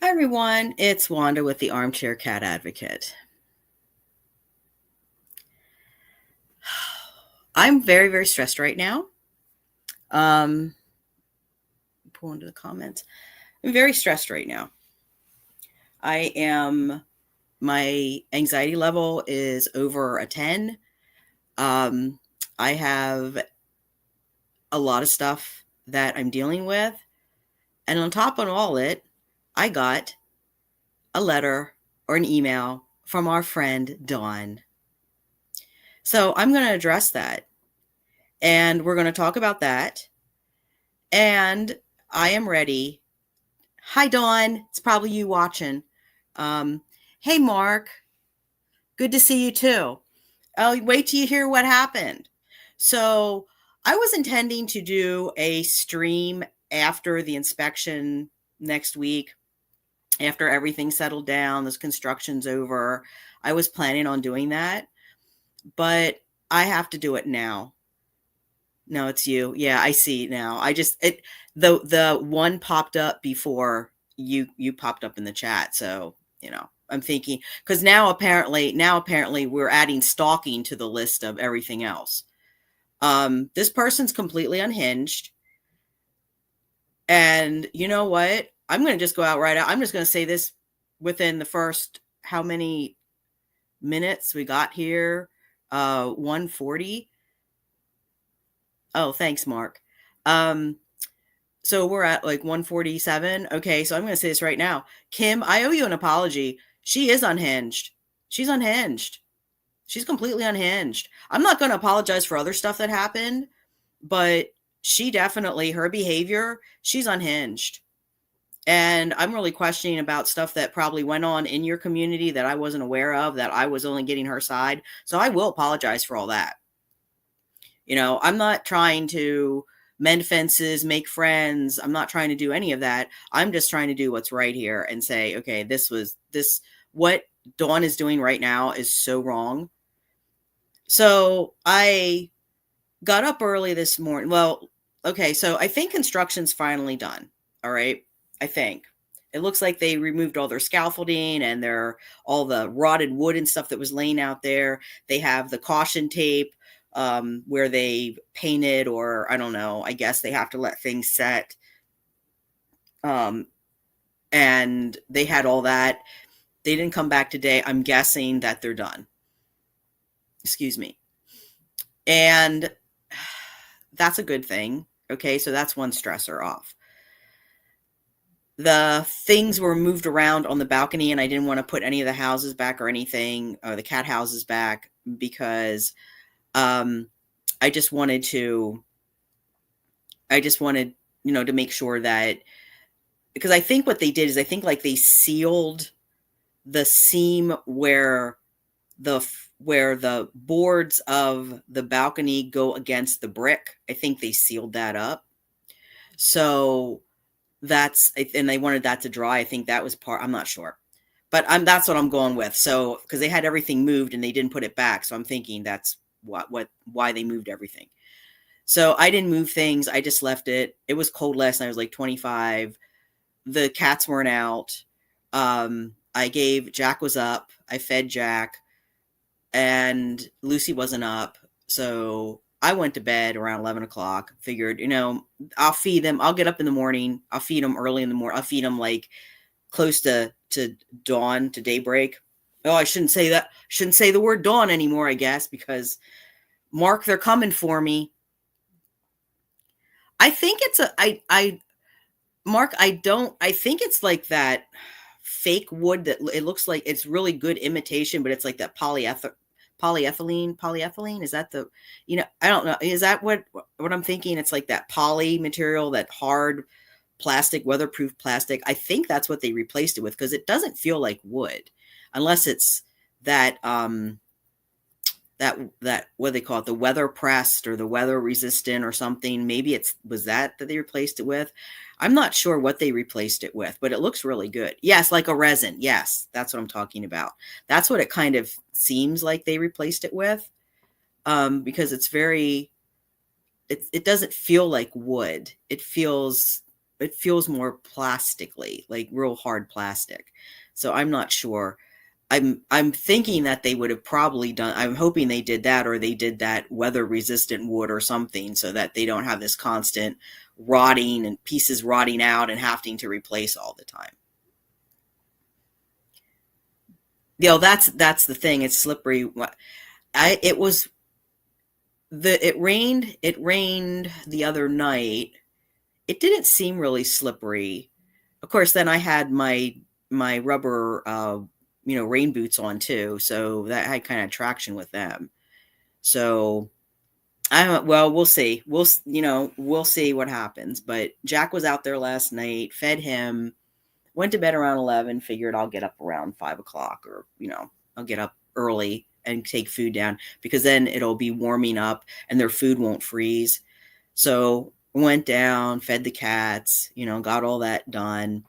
Hi everyone, it's Wanda with the Armchair Cat Advocate. I'm very, very stressed right now. Um, Pull into the comments. I'm very stressed right now. I am, my anxiety level is over a 10. Um, I have a lot of stuff that I'm dealing with. And on top of all it, I got a letter or an email from our friend Dawn. So I'm going to address that. And we're going to talk about that. And I am ready. Hi, Dawn. It's probably you watching. Um, hey, Mark. Good to see you too. Oh, wait till you hear what happened. So, I was intending to do a stream after the inspection next week, after everything settled down, this construction's over. I was planning on doing that, but I have to do it now. No, it's you. Yeah, I see now. I just it the one popped up before you popped up in the chat. So, I'm thinking because now apparently we're adding stalking to the list of everything else. This person's completely unhinged. And you know what? I'm gonna just go out right out. I'm just gonna say this within the first how many minutes we got here? 140. Oh, thanks, Mark. Um, So we're at like 147. Okay, so I'm going to say this right now. Kim, I owe you an apology. She is unhinged. She's unhinged. She's completely unhinged. I'm not going to apologize for other stuff that happened, but she definitely, her behavior, she's unhinged. And I'm really questioning about stuff that probably went on in your community that I wasn't aware of, that I was only getting her side. So I will apologize for all that. I'm not trying to mend fences, make friends. I'm not trying to do any of that. I'm just trying to do what's right here and say, okay, what Dawn is doing right now is so wrong. So I got up early this morning. Well, okay, so I think construction's finally done. All right. I think. It looks like they removed all their scaffolding and all the rotted wood and stuff that was laying out there. They have the caution tape where they painted, or I don't know. I guess they have to let things set. Um, and they had all that. They didn't come back today. I'm guessing that they're done. Excuse me. And that's a good thing. Okay, so that's one stressor off. The things were moved around on the balcony, and I didn't want to put any of the houses back or anything, or the cat houses back, because um, I just wanted to, to make sure that, because I think what they did is I think like they sealed the seam where the boards of the balcony go against the brick. I think they sealed that up. So and they wanted that to dry. I think that was I'm not sure, but that's what I'm going with. So, because they had everything moved and they didn't put it back. So I'm thinking that's why they moved everything. So I didn't move things. I just left it. It was cold last night. It was like 25. The cats weren't out. Jack was up. I fed Jack, and Lucy wasn't up. So I went to bed around 11 o'clock. Figured, I'll feed them. I'll get up in the morning. I'll feed them early in the morning. I'll feed them like close to dawn, to daybreak. Oh, I shouldn't say that. Shouldn't say the word dawn anymore, I guess, because Mark, they're coming for me. I think it's Mark, I think it's like that fake wood that it looks like it's really good imitation, but it's like that polyethylene. Is that I don't know. Is that what I'm thinking? It's like that poly material, that hard plastic, weatherproof plastic. I think that's what they replaced it with, because it doesn't feel like wood, unless it's that that what do they call it, the weather pressed or the weather resistant or something. Maybe was that they replaced it with. I'm not sure what they replaced it with, but it looks really good. Yes, like a resin. Yes, that's what I'm talking about. That's what it kind of seems like they replaced it with, because it doesn't feel like wood. It feels it feels more plastically, like real hard plastic. So I'm not sure. I'm thinking that they would have probably done, I'm hoping they did that, or they did that weather resistant wood or something, so that they don't have this constant rotting and pieces rotting out and having to replace all the time. That's the thing. It's slippery. It was it rained the other night. It didn't seem really slippery. Of course, then I had my rubber rain boots on too, so that had kind of traction with them. So we'll see. We'll see what happens. But Jack was out there last night, fed him, went to bed around 11, figured I'll get up around 5 o'clock, or I'll get up early and take food down, because then it'll be warming up and their food won't freeze. So went down, fed the cats, got all that done.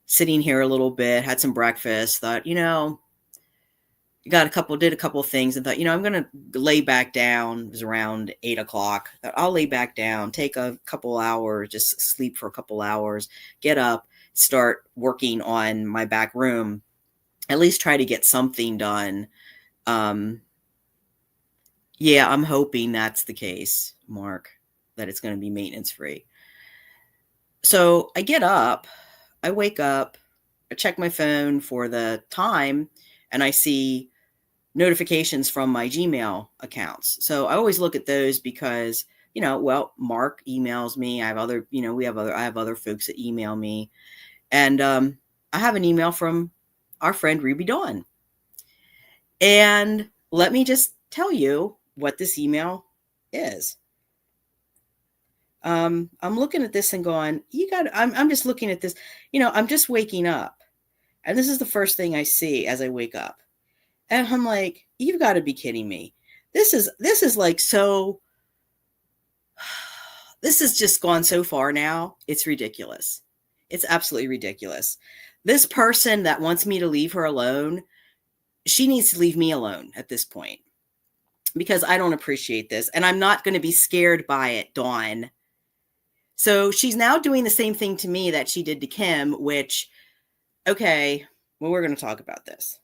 Sitting here a little bit, had some breakfast, thought, did a couple of things, and thought, I'm going to lay back down. It was around 8 o'clock. Thought I'll lay back down, take a couple hours, just sleep for a couple hours, get up, start working on my back room, at least try to get something done. Yeah, I'm hoping that's the case, Mark, that it's going to be maintenance free. So I get up, I wake up, I check my phone for the time, and I see notifications from my Gmail accounts. So I always look at those because, Mark emails me. I have other folks that email me. And I have an email from our friend Ruby Dawn. And let me just tell you what this email is. I'm looking at this and going, I'm just looking at this, I'm just waking up. And this is the first thing I see as I wake up. And I'm like, you've got to be kidding me. This is like, so this has just gone so far now. It's ridiculous. It's absolutely ridiculous. This person that wants me to leave her alone, she needs to leave me alone at this point, because I don't appreciate this. And I'm not going to be scared by it, Dawn. So she's now doing the same thing to me that she did to Kim, which, okay, well, we're going to talk about this.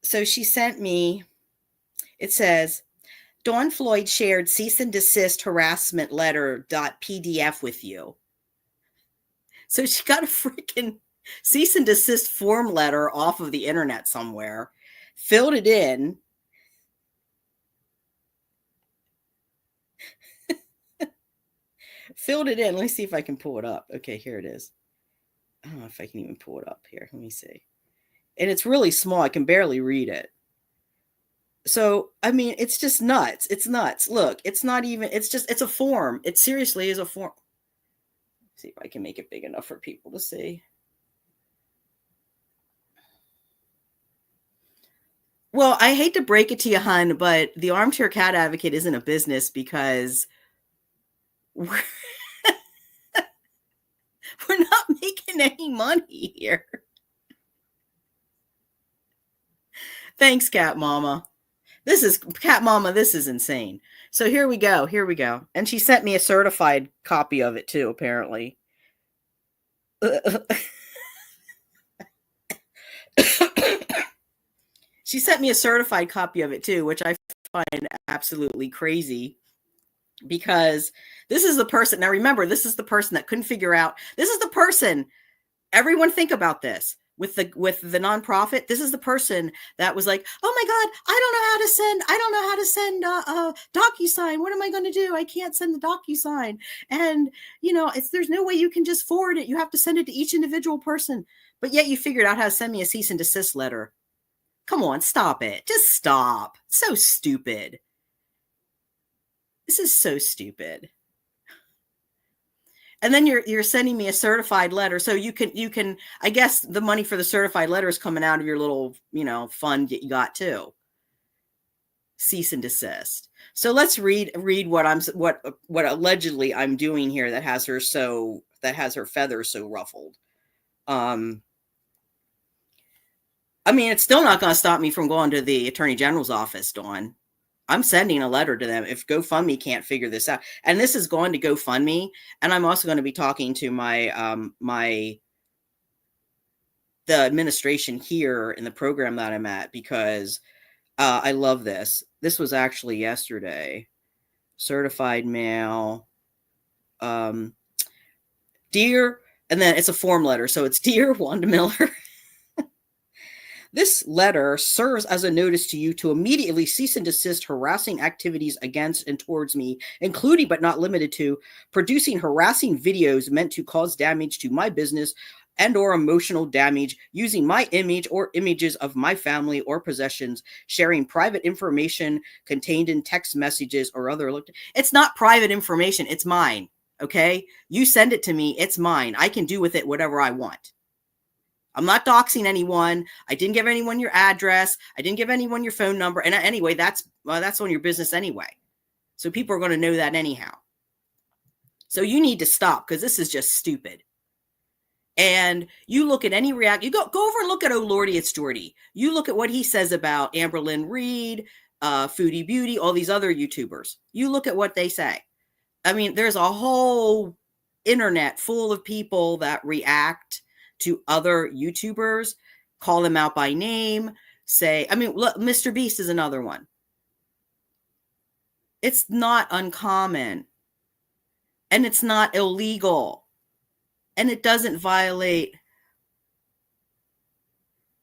So she sent me, it says, Dawn Floyd shared cease and desist harassment letter .pdf with you. So she got a freaking cease and desist form letter off of the internet somewhere, filled it in, Let me see if I can pull it up. Okay, here it is. I don't know if I can even pull it up here. Let me see. And it's really small. I can barely read it. So, I mean, it's just nuts. It's nuts. Look, it's not even, it's a form. It seriously is a form. Let's see if I can make it big enough for people to see. Well, I hate to break it to you, hun, but the Armchair Cat Advocate isn't a business, because we're not making any money here. Thanks, Cat Mama. This is insane. So here we go. And she sent me a certified copy of it too, apparently. She sent me a certified copy of it too, which I find absolutely crazy, because this is the person. Now remember, this is the person that couldn't figure out. This is the person. Everyone think about this. With the nonprofit, this is the person that was like, oh my God, I don't know how to send a DocuSign. What am I going to do? I can't send the DocuSign. And, there's no way you can just forward it. You have to send it to each individual person. But yet you figured out how to send me a cease and desist letter. Come on, stop it. Just stop. So stupid. This is so stupid. And then you're sending me a certified letter. So you can, I guess the money for the certified letter is coming out of your little, fund that you got too. Cease and desist. So let's read what allegedly I'm doing here that has her feathers so ruffled. I mean, it's still not going to stop me from going to the Attorney General's office, Dawn. I'm sending a letter to them if GoFundMe can't figure this out. And this is going to GoFundMe. And I'm also going to be talking to the administration here in the program that I'm at, because I love this. This was actually yesterday. Certified mail. Dear, and then it's a form letter. So it's Dear Wanda Miller. This letter serves as a notice to you to immediately cease and desist harassing activities against and towards me, including but not limited to producing harassing videos meant to cause damage to my business and or emotional damage, using my image or images of my family or possessions, sharing private information contained in text messages or other. It's not private information. It's mine. Okay. You send it to me. It's mine. I can do with it whatever I want. I'm not doxing anyone. I didn't give anyone your address. I didn't give anyone your phone number. And anyway, that's on your business anyway. So people are going to know that anyhow. So you need to stop, because this is just stupid. And you look at any you go over and look at Oh Lordy, It's Jordy. You look at what he says about Amberlynn Reed, Foodie Beauty, all these other YouTubers. You look at what they say. I mean, there's a whole internet full of people that react to other YouTubers, call them out by name, say, I mean, look, Mr. Beast is another one. It's not uncommon, and it's not illegal, and it doesn't violate.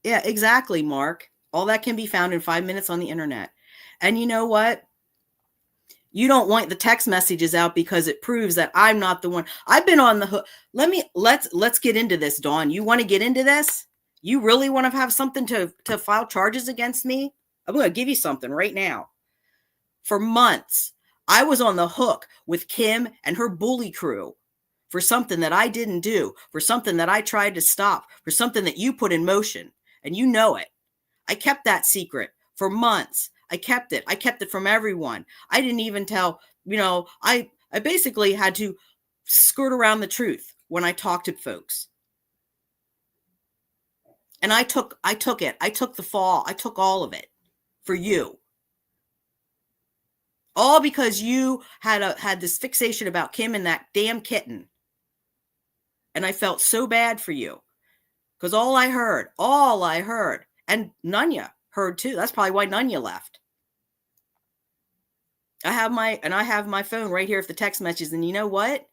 Yeah, exactly, Mark. All that can be found in 5 minutes on the internet. And you know what? You don't want the text messages out because it proves that I'm not the one. I've been on the hook. Let's get into this, Dawn. You want to get into this? You really want to have something to file charges against me? I'm going to give you something right now. For months, I was on the hook with Kim and her bully crew for something that I didn't do, for something that I tried to stop, for something that you put in motion, and you know it. I kept that secret for months. I kept it. I kept it from everyone. I didn't even tell, I basically had to skirt around the truth when I talked to folks. And I took it. I took the fall. I took all of it for you. All because you had this fixation about Kim and that damn kitten. And I felt so bad for you. Because all I heard, and Nunya heard too. That's probably why Nunya left. I have my phone right here with the text messages, and you know what?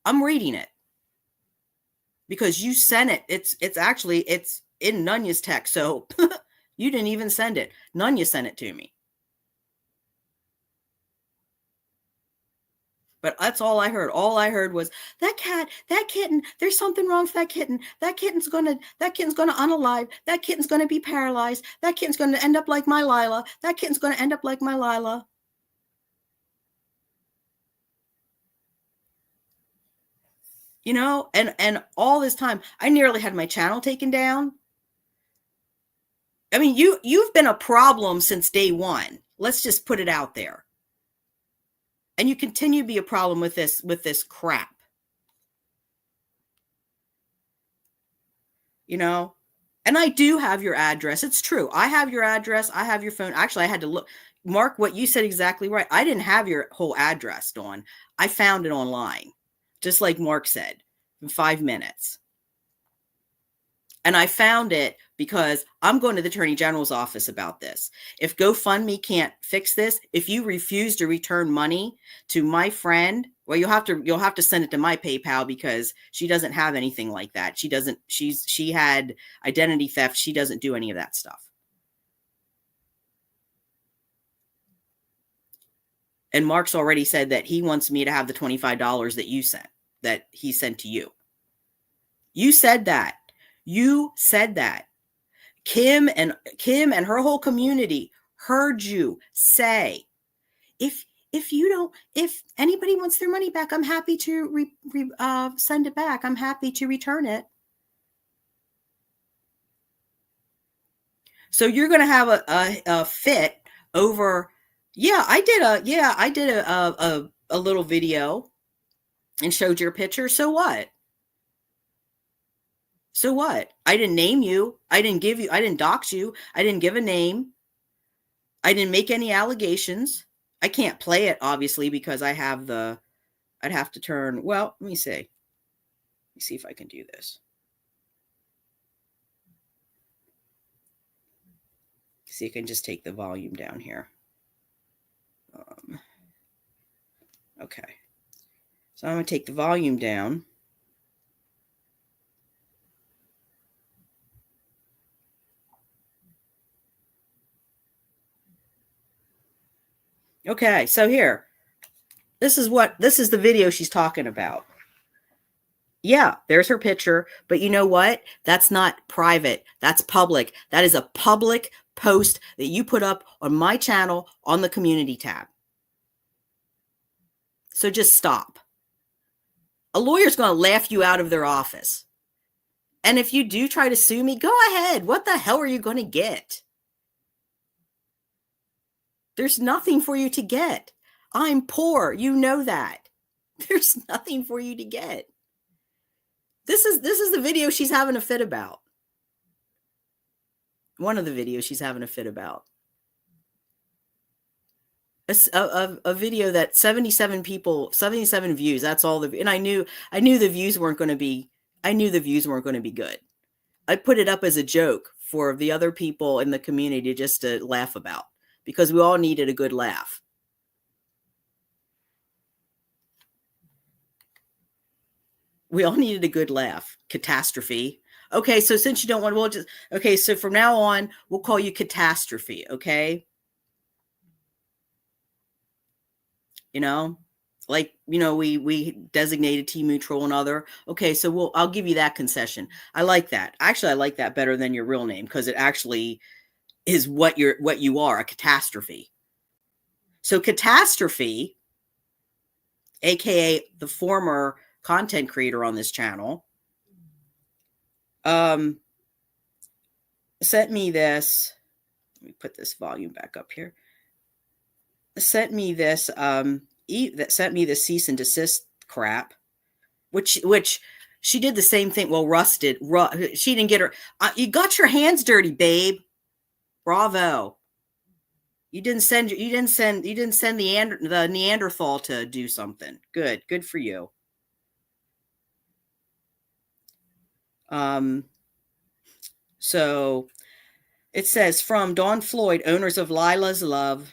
I'm reading it because you sent it. It's in Nunya's text, so you didn't even send it. Nunya sent it to me. But that's all I heard. All I heard was that kitten, there's something wrong with that kitten. That kitten's gonna unalive. That kitten's gonna be paralyzed. That kitten's gonna end up like my Lila. That kitten's gonna end up like my Lila. And all this time, I nearly had my channel taken down. I mean, you've been a problem since day one. Let's just put it out there. And you continue to be a problem with this crap. And I do have your address. It's true. I have your address. I have your phone. Actually, I had to look. Mark, what you said exactly right. I didn't have your whole address, Dawn. I found it online, just like Mark said, in 5 minutes. And I found it because I'm going to the Attorney General's office about this. If GoFundMe can't fix this, if you refuse to return money to my friend, well, you'll have to send it to my PayPal, because she doesn't have anything like that. She had identity theft. She doesn't do any of that stuff. And Mark's already said that he wants me to have the $25 that he sent to you. You said that. You said that. Kim and her whole community heard you say, if anybody wants their money back, I'm happy to send it back. I'm happy to return it. So you're going to have a fit over. Yeah, I did a little video and showed your picture. So what? So what? I didn't name you. I didn't dox you. I didn't give a name. I didn't make any allegations. I can't play it, obviously, because I have I'd have to turn, well, let me see. Let me see if I can do this. See, I can just take the volume down here. Okay. So I'm going to take the volume down. Okay, so here. This is the video she's talking about. Yeah, there's her picture, but you know what? That's not private. That's public. That is a public post that you put up on my channel on the community tab. So just stop. A lawyer's going to laugh you out of their office. And if you do try to sue me, go ahead. What the hell are you going to get? There's nothing for you to get. I'm poor. You know that. There's nothing for you to get. This is the video she's having a fit about. One of the videos she's having a fit about. A video that 77 views. That's all and I knew the views weren't going to be good. I put it up as a joke for the other people in the community just to laugh about, because we all needed a good laugh. We all needed a good laugh. Catastrophe. Okay, so since you don't want, okay, so from now on, we'll call you Catastrophe, okay? You know, like, you know, we designated Temu Troll and other. Okay, so I'll give you that concession. I like that. Actually, I like that better than your real name, because it actually is what you are, a catastrophe. So Catastrophe, aka the former content creator on this channel, sent me this. Let me put this volume back up here. Sent me this that sent me the cease and desist crap, which she did the same thing. Well, she didn't get her. You got your hands dirty, babe. Bravo. You didn't send the Neanderthal to do something. Good for you. So it says, from Dawn Floyd, owners of Lila's Love.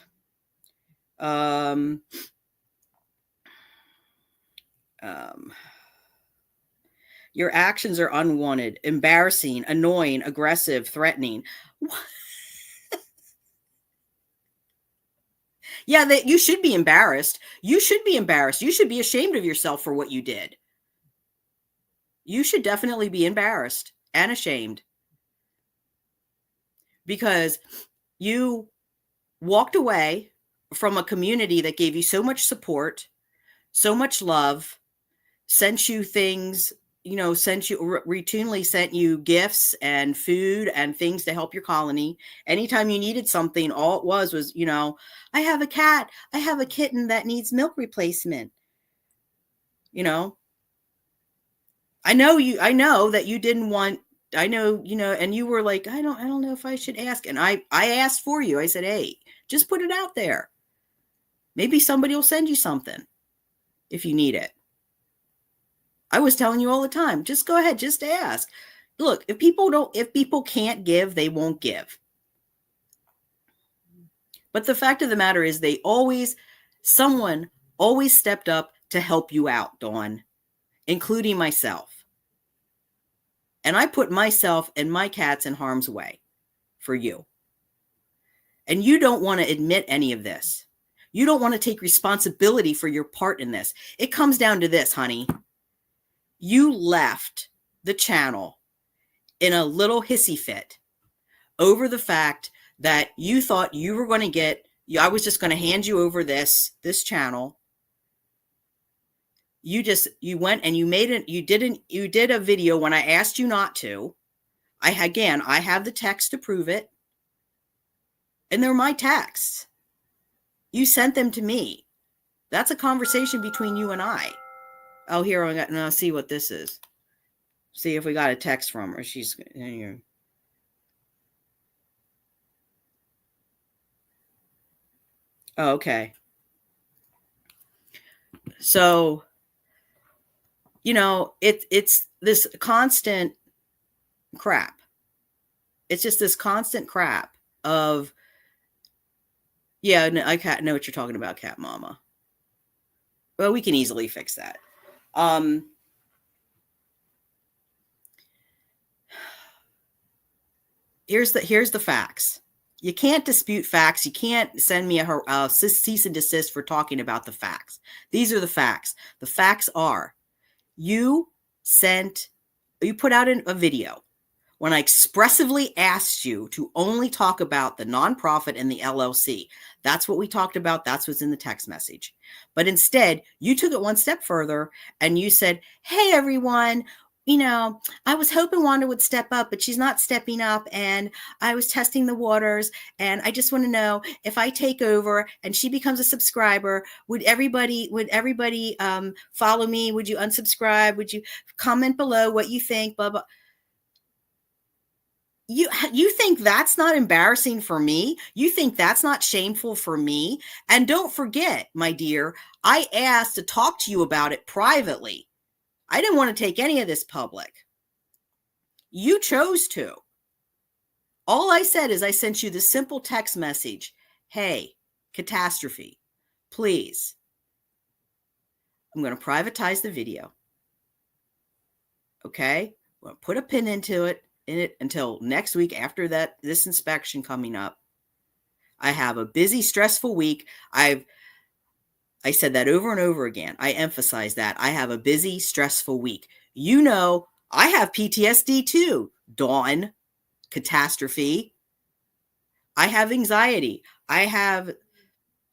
Your actions are unwanted, embarrassing, annoying, aggressive, threatening. Yeah, you should be embarrassed. You should be embarrassed. You should be ashamed of yourself for what you did. You should definitely be embarrassed and ashamed, because you walked away from a community that gave you so much support, so much love, sent you things, you know, routinely sent you gifts and food and things to help your colony. Anytime you needed something, all it was, you know, I have a cat, I have a kitten that needs milk replacement. You know, I know that you didn't want, I know, you know, and you were like, I don't know if I should ask. And I asked for you. I said, hey, just put it out there. Maybe somebody will send you something if you need it. I was telling you all the time, just go ahead, just ask. Look, if people can't give, they won't give. But the fact of the matter is, someone always stepped up to help you out, Dawn, including myself. And I put myself and my cats in harm's way for you. And you don't want to admit any of this. You don't want to take responsibility for your part in this. It comes down to this, honey. You left the channel in a little hissy fit over the fact that you thought you were going to get, I was just going to hand you over this channel. You went and you did a video when I asked you not to. I have the text to prove it. And they're my texts. You sent them to me. That's a conversation between you and I. Oh, here, now see what this is. See if we got a text from her. She's, you know. Oh, okay. So, it's this constant crap. It's just this constant crap of, yeah, no, I know what you're talking about, Cat Mama. Well, we can easily fix that. Um, here's the facts. You can't dispute facts. You can't send me a cease and desist for talking about the facts. These are the facts. The facts are you put out a video when I expressively asked you to only talk about the nonprofit and the LLC. That's what we talked about. That's what's in the text message. But instead, you took it one step further and you said, hey, everyone, I was hoping Wanda would step up, but she's not stepping up. And I was testing the waters. And I just want to know, if I take over and she becomes a subscriber, would everybody follow me? Would you unsubscribe? Would you comment below what you think? Blah, blah. You think that's not embarrassing for me? You think that's not shameful for me? And don't forget, my dear, I asked to talk to you about it privately. I didn't want to take any of this public. You chose to. All I said is I sent you this simple text message. Hey, Catastrophe, please. I'm going to privatize the video. Okay? I'm going to put a pin in it until next week after this inspection coming up. I have a busy, stressful week. I said that over and over again. I emphasize that. I have a busy, stressful week. I have PTSD too, Dawn, Catastrophe. I have anxiety. I have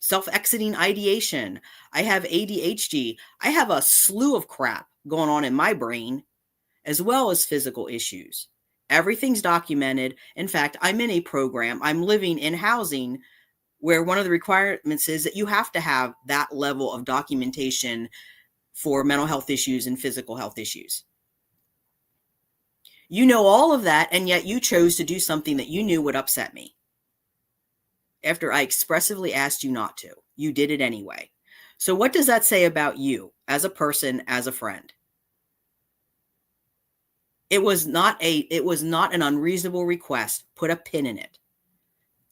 self-exiting ideation. I have ADHD. I have a slew of crap going on in my brain, as well as physical issues. Everything's documented. In fact, I'm in a program. I'm living in housing where one of the requirements is that you have to have that level of documentation for mental health issues and physical health issues. You know all of that, and yet you chose to do something that you knew would upset me. After I expressively asked you not to, you did it anyway. So what does that say about you as a person, as a friend? It was not an unreasonable request. Put a pin in it.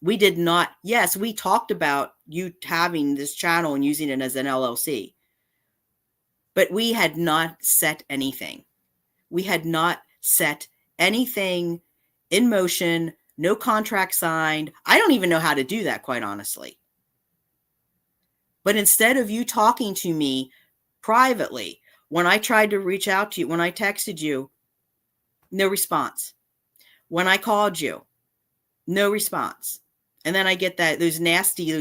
We did not. Yes, we talked about you having this channel and using it as an LLC, but we had not set anything. We had not set anything in motion, no contract signed. I don't even know how to do that, quite honestly. But instead of you talking to me privately, when I tried to reach out to you, when I texted you, no response. When I called you, no response. And then I get those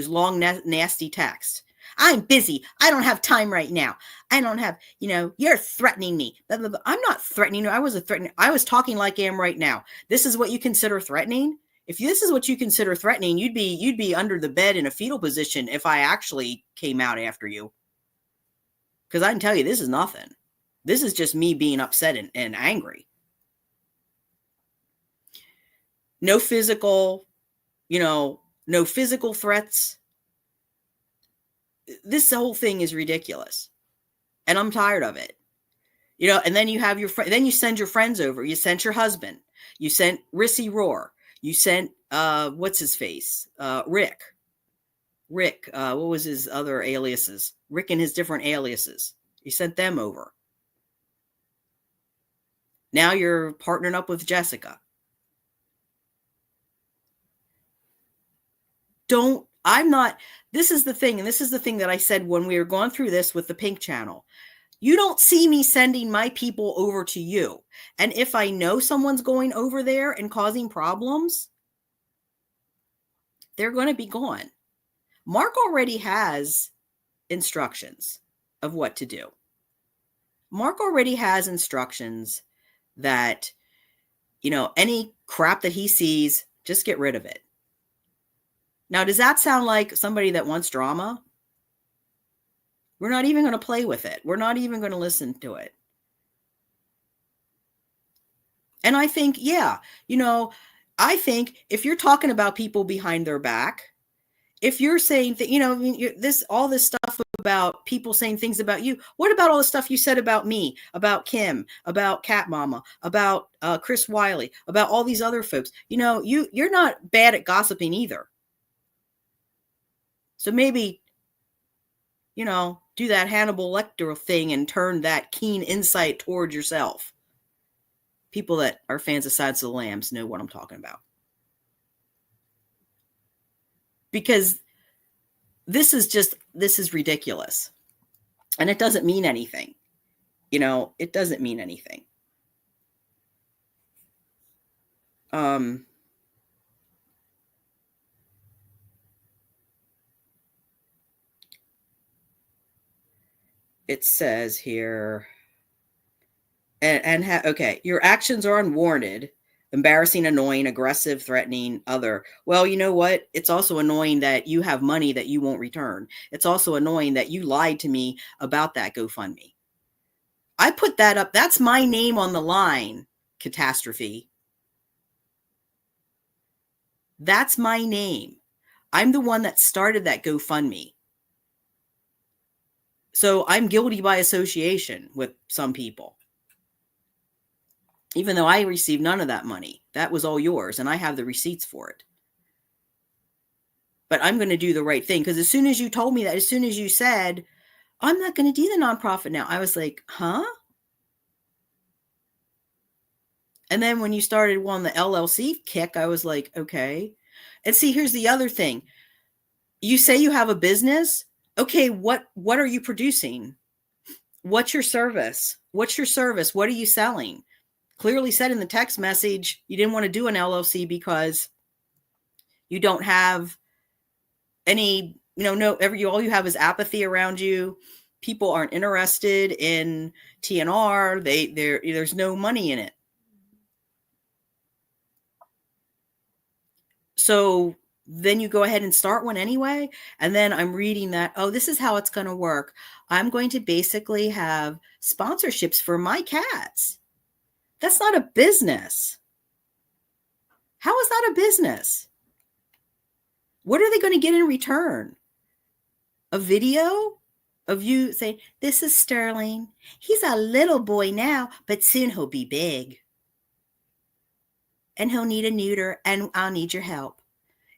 long, nasty texts. I'm busy. I don't have time right now. I don't have, you're threatening me. Blah, blah, blah. I'm not threatening you. I wasn't threatening. I was talking like I am right now. This is what you consider threatening? If this is what you consider threatening, you'd be under the bed in a fetal position if I actually came out after you. Because I can tell you, this is nothing. This is just me being upset and angry. No physical threats. This whole thing is ridiculous. And I'm tired of it. And then you have then you send your friends over. You sent your husband. You sent Rissy Roar. You sent, what's his face? Rick. What was his other aliases? Rick and his different aliases. You sent them over. Now you're partnering up with Jessica. This is the thing, and this is the thing that I said when we were going through this with the Pink channel. You don't see me sending my people over to you. And if I know someone's going over there and causing problems, they're going to be gone. Mark already has instructions of what to do. Mark already has instructions that, any crap that he sees, just get rid of it. Now, does that sound like somebody that wants drama? We're not even going to play with it. We're not even going to listen to it. And I think, I think if you're talking about people behind their back, if you're saying that, I mean, all this stuff about people saying things about you, what about all the stuff you said about me, about Kim, about Cat Mama, about Chris Wiley, about all these other folks? You're not bad at gossiping either. So maybe, do that Hannibal Lecter thing and turn that keen insight towards yourself. People that are fans of Silence of the Lambs know what I'm talking about. Because this is ridiculous. And it doesn't mean anything. It doesn't mean anything. It says here, okay, your actions are unwarranted, embarrassing, annoying, aggressive, threatening, other. Well, you know what? It's also annoying that you have money that you won't return. It's also annoying that you lied to me about that GoFundMe. I put that up. That's my name on the line, Catastrophe. That's my name. I'm the one that started that GoFundMe. So I'm guilty by association with some people. Even though I received none of that money. That was all yours, and I have the receipts for it. But I'm going to do the right thing, because as soon as you told me that, as soon as you said, I'm not going to do the nonprofit now, I was like, huh? And then when you started on the LLC kick, I was like, okay. And see, here's the other thing. You say you have a business. Okay, what are you producing? What's your service? What's your service? What are you selling? Clearly said in the text message, you didn't want to do an LLC because you don't have any, all you have is apathy around you. People aren't interested in TNR. There's no money in it. So then you go ahead and start one anyway. And then I'm reading that, this is how it's going to work. I'm going to basically have sponsorships for my cats. That's not a business. How is that a business? What are they going to get in return? A video of you saying, this is Sterling. He's a little boy now, but soon he'll be big. And he'll need a neuter, and I'll need your help.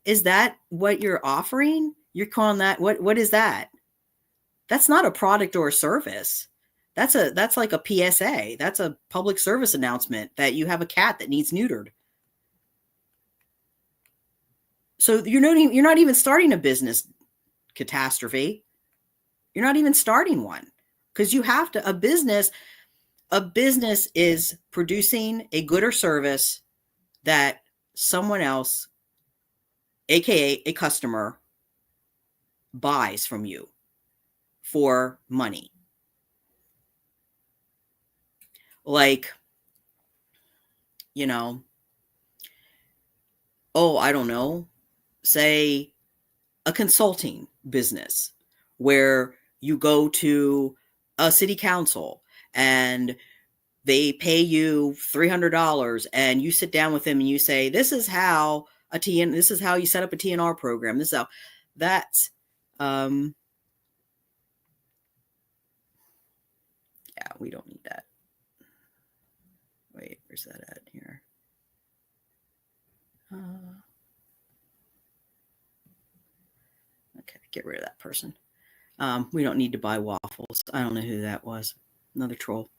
Is that what you're offering? You're calling that, what is that? That's not a product or a service. That's like a PSA. That's a public service announcement that you have a cat that needs neutered. So you're not even starting a business, Catastrophe. You're not even starting one, because you have to. A business is producing a good or service that someone else, aka a customer, buys from you for money. Like, I don't know, say a consulting business where you go to a city council and they pay you $300 and you sit down with them and you say, this is how you set up a TNR program. This is how that's, yeah, we don't need that. Wait, where's that at here? Okay, get rid of that person. We don't need to buy waffles. I don't know who that was. Another troll.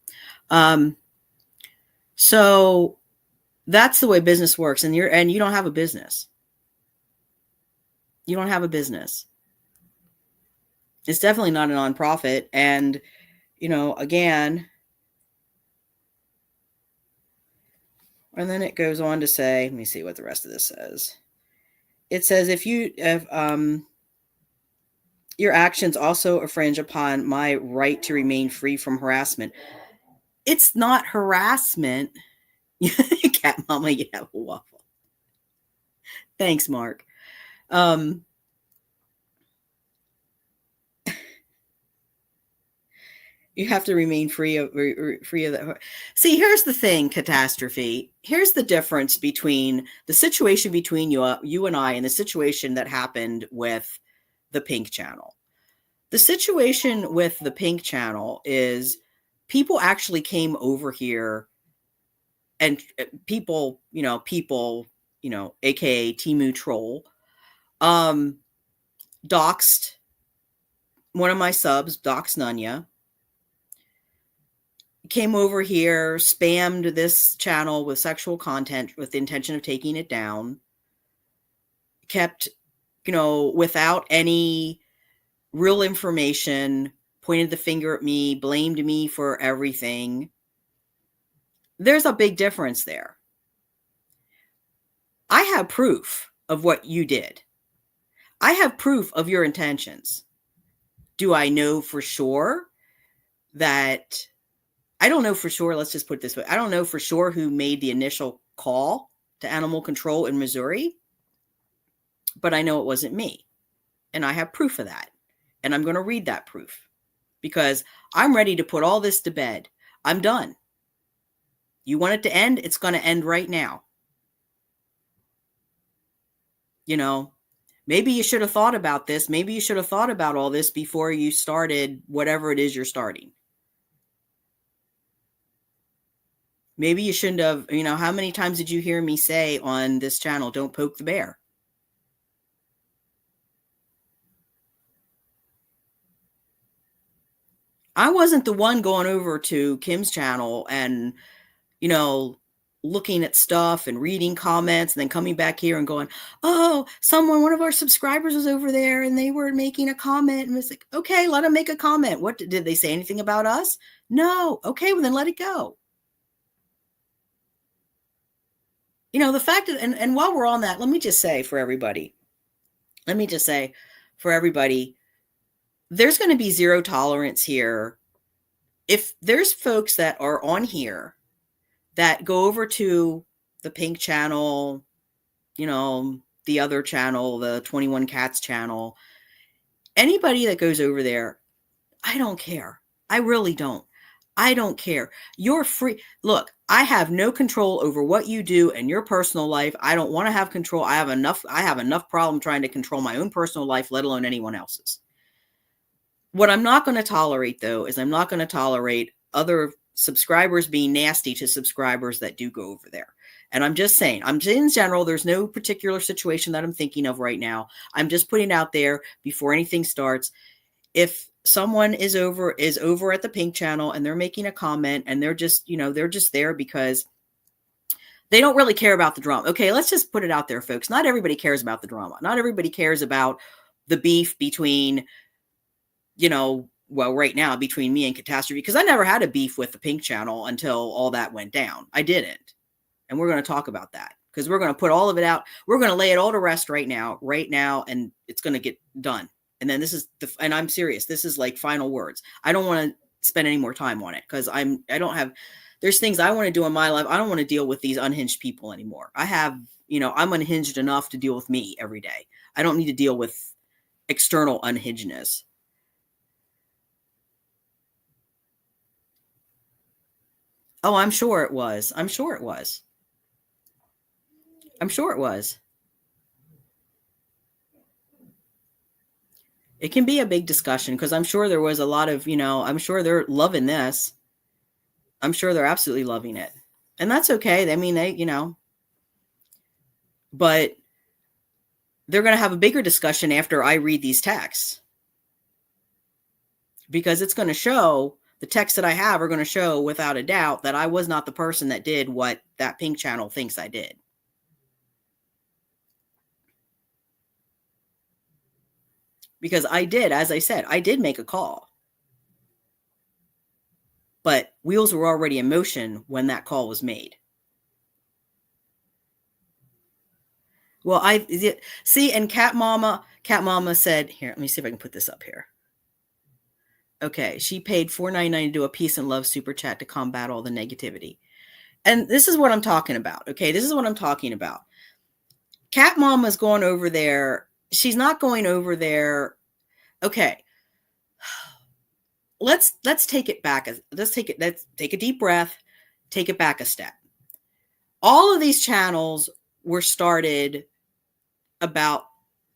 So that's the way business works. And you don't have a business. You don't have a business. It's definitely not a nonprofit. And, again, and then it goes on to say, let me see what the rest of this says. It says, if your actions also infringe upon my right to remain free from harassment. It's not harassment. Cat Mama, you have a waffle. Thanks, Mark. You have to remain free of that. See, here's the thing, Catastrophe. Here's the difference between the situation between you and I and the situation that happened with the Pink Channel. The situation with the Pink Channel is people actually came over here, and people, aka Timu Troll, doxed one of my subs, Dox Nunya, came over here, spammed this channel with sexual content with the intention of taking it down, kept, without any real information, pointed the finger at me, blamed me for everything. There's a big difference there. I have proof of what you did. I have proof of your intentions. Do I know for sure that... I don't know for sure, let's just put it this way. I don't know for sure who made the initial call to animal control in Missouri, but I know it wasn't me. And I have proof of that. And I'm going to read that proof because I'm ready to put all this to bed. I'm done. You want it to end? It's going to end right now. Maybe you should have thought about this. Maybe you should have thought about all this before you started whatever it is you're starting. Maybe you shouldn't have, how many times did you hear me say on this channel, don't poke the bear? I wasn't the one going over to Kim's channel and, looking at stuff and reading comments and then coming back here and going, oh, one of our subscribers was over there and they were making a comment. And it's like, okay, let them make a comment. What did they say anything about us? No. Okay, well then let it go. The fact that, and while we're on that, let me just say for everybody, there's going to be zero tolerance here. If there's folks that are on here that go over to the Pink Channel, the other channel, the 21 Cats channel, anybody that goes over there, I don't care. I really don't. I don't care. You're free. Look, I have no control over what you do in your personal life. I don't want to have control. I have enough problem trying to control my own personal life, let alone anyone else's. What I'm not going to tolerate, though, is I'm not going to tolerate other subscribers being nasty to subscribers that do go over there. And I'm just saying, in general, there's no particular situation that I'm thinking of right now. I'm just putting out there before anything starts. If someone is over at the Pink Channel and they're making a comment and they're just there because they don't really care about the drama. Okay, let's just put it out there, folks. Not everybody cares about the drama. Not everybody cares about the beef between, right now between me and Catastrophe, because I never had a beef with the Pink Channel until all that went down. I didn't. And we're going to talk about that because we're going to put all of it out. We're going to lay it all to rest right now, and it's going to get done. And then and I'm serious. This is like final words. I don't want to spend any more time on it because there's things I want to do in my life. I don't want to deal with these unhinged people anymore. I'm unhinged enough to deal with me every day. I don't need to deal with external unhingedness. Oh, I'm sure it was. It can be a big discussion because I'm sure there was a lot of, I'm sure they're loving this. I'm sure they're absolutely loving it. And that's okay. I mean, but they're going to have a bigger discussion after I read these texts. Because it's going to show, the texts that I have are going to show without a doubt that I was not the person that did what that Pink Channel thinks I did. Because I did, as I said, I did make a call. But wheels were already in motion when that call was made. Well, see, and Cat Mama said, here, let me see if I can put this up here. Okay, she paid $4.99 to do a peace and love super chat to combat all the negativity. And this is what I'm talking about. Okay, this is what I'm talking about. Cat Mama's going over there. She's not going over there. Okay. let's take it back. Let's take a deep breath, take it back a step. All of these channels were started about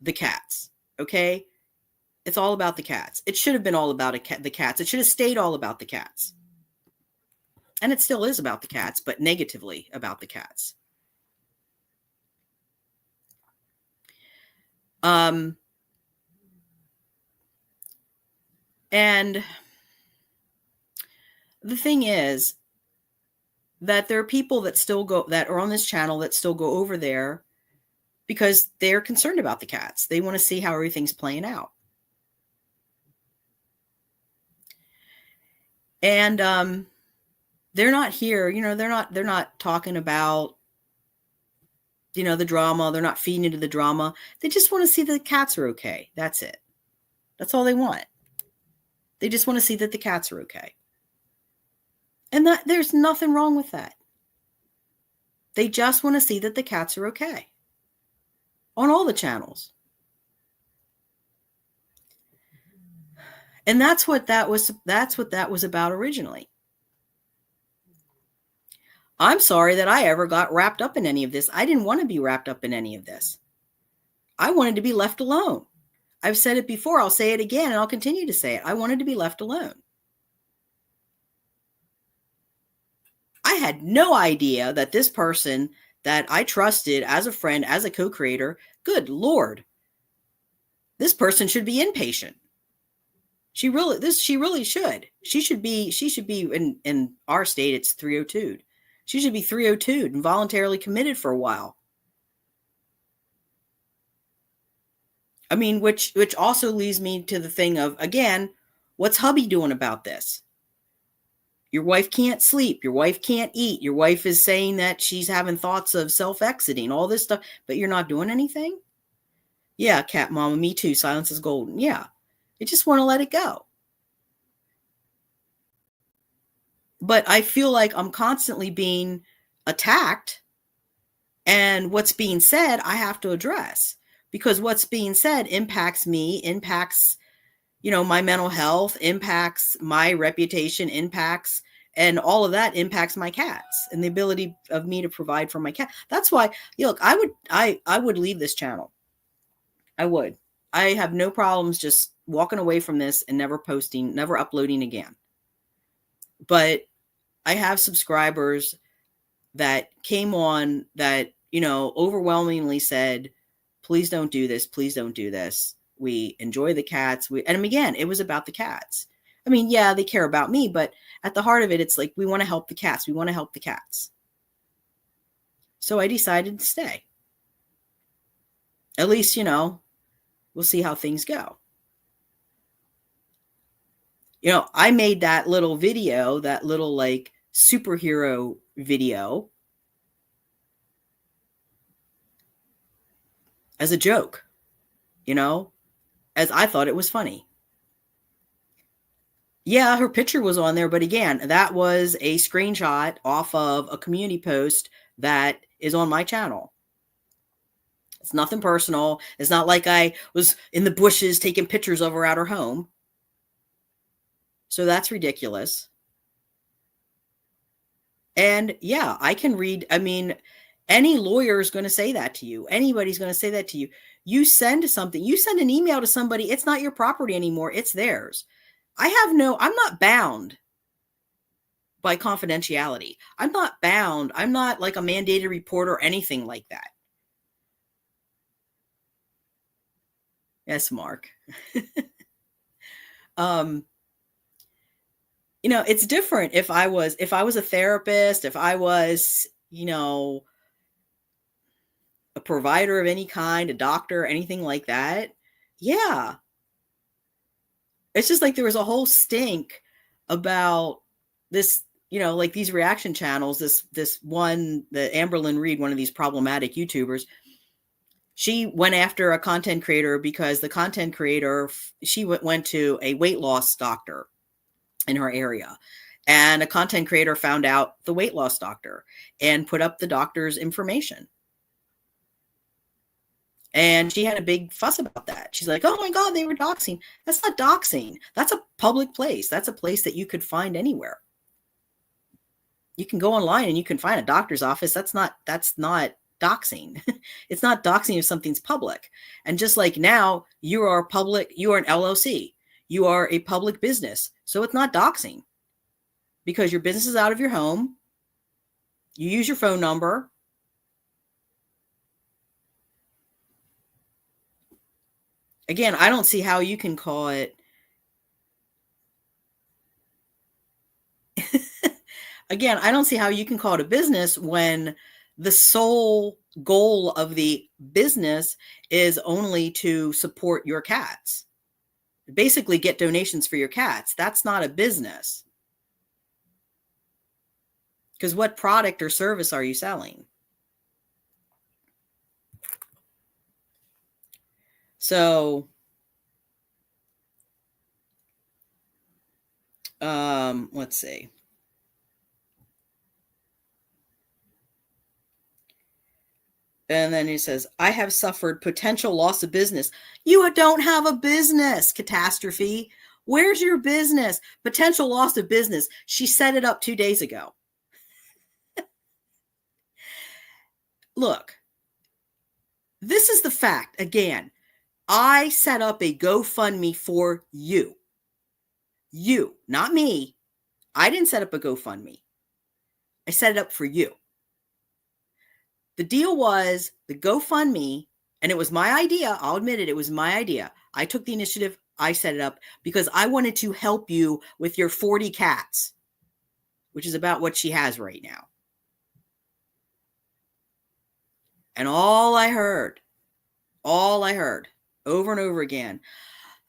the cats. Okay. It's all about the cats. It should have been all about the cats. It should have stayed all about the cats. And it still is about the cats, but negatively about the cats. And the thing is that there are people that are on this channel that still go over there because they're concerned about the cats. They want to see how everything's playing out. And they're not here, they're not talking about, the drama. They're not feeding into the drama. They just want to see that the cats are okay. That's it. That's all they want. They just want to see that the cats are okay. And that there's nothing wrong with that. They just want to see that the cats are okay. On all the channels. And that's what that was about originally. I'm sorry that I ever got wrapped up in any of this. I didn't want to be wrapped up in any of this. I wanted to be left alone. I've said it before. I'll say it again, and I'll continue to say it. I wanted to be left alone. I had no idea that this person that I trusted as a friend, as a co-creator, good Lord, this person should be inpatient. She really should. She should be in our state, it's 302'd. She should be 302'd and voluntarily committed for a while. I mean, which also leads me to the thing of, again, what's hubby doing about this? Your wife can't sleep. Your wife can't eat. Your wife is saying that she's having thoughts of self-exiting, all this stuff, but you're not doing anything? Yeah, cat mama, me too. Silence is golden. Yeah. You just want to let it go. But I feel like I'm constantly being attacked, and what's being said, I have to address, because what's being said impacts me, impacts, my mental health, impacts my reputation, impacts, and all of that impacts my cats and the ability of me to provide for my cat. That's why, look, I would leave this channel. I would. I have no problems just walking away from this and never posting, never uploading again. But I have subscribers that came on that, overwhelmingly said, please don't do this. Please don't do this. We enjoy the cats. And again, it was about the cats. I mean, yeah, they care about me, but at the heart of it, it's like, we want to help the cats. We want to help the cats. So I decided to stay. At least, we'll see how things go. I made that little video, that little like superhero video, as a joke, as I thought it was funny. Yeah, her picture was on there, but again, that was a screenshot off of a community post that is on my channel. It's nothing personal. It's not like I was in the bushes taking pictures of her at her home. So that's ridiculous. And yeah, I can read. I mean, any lawyer is going to say that to you. Anybody's going to say that to you. You send an email to somebody. It's not your property anymore. It's theirs. I'm not bound by confidentiality. I'm not bound. I'm not like a mandated reporter or anything like that. Yes, Mark. It's different if I was a therapist, if I was, a provider of any kind, a doctor, anything like that. Yeah. It's just like there was a whole stink about this, like these reaction channels, this one, the Amberlynn Reid, one of these problematic YouTubers, she went after a content creator because the content creator, she went to a weight loss doctor in her area, and a content creator found out the weight loss doctor and put up the doctor's information. And she had a big fuss about that. She's like, oh my God, they were doxing. That's not doxing. That's a public place. That's a place that you could find anywhere. You can go online and you can find a doctor's office. That's not doxing. It's not doxing if something's public. And just like now, you are public, you are an LLC. You are a public business. So it's not doxing because your business is out of your home. You use your phone number. Again, I don't see how you can call it. Again, I don't see how you can call it a business when the sole goal of the business is only to support your cats. Basically, get donations for your cats. That's not a business. Because what product or service are you selling? So, let's see. And then he says, I have suffered potential loss of business. You don't have a business, Catastrophe. Where's your business? Potential loss of business. She set it up 2 days ago. Look, this is the fact. Again, I set up a GoFundMe for you. You, not me. I didn't set up a GoFundMe. I set it up for you. The deal was the GoFundMe, and it was my idea. I'll admit it. It was my idea. I took the initiative. I set it up because I wanted to help you with your 40 cats, which is about what she has right now. And all I heard over and over again,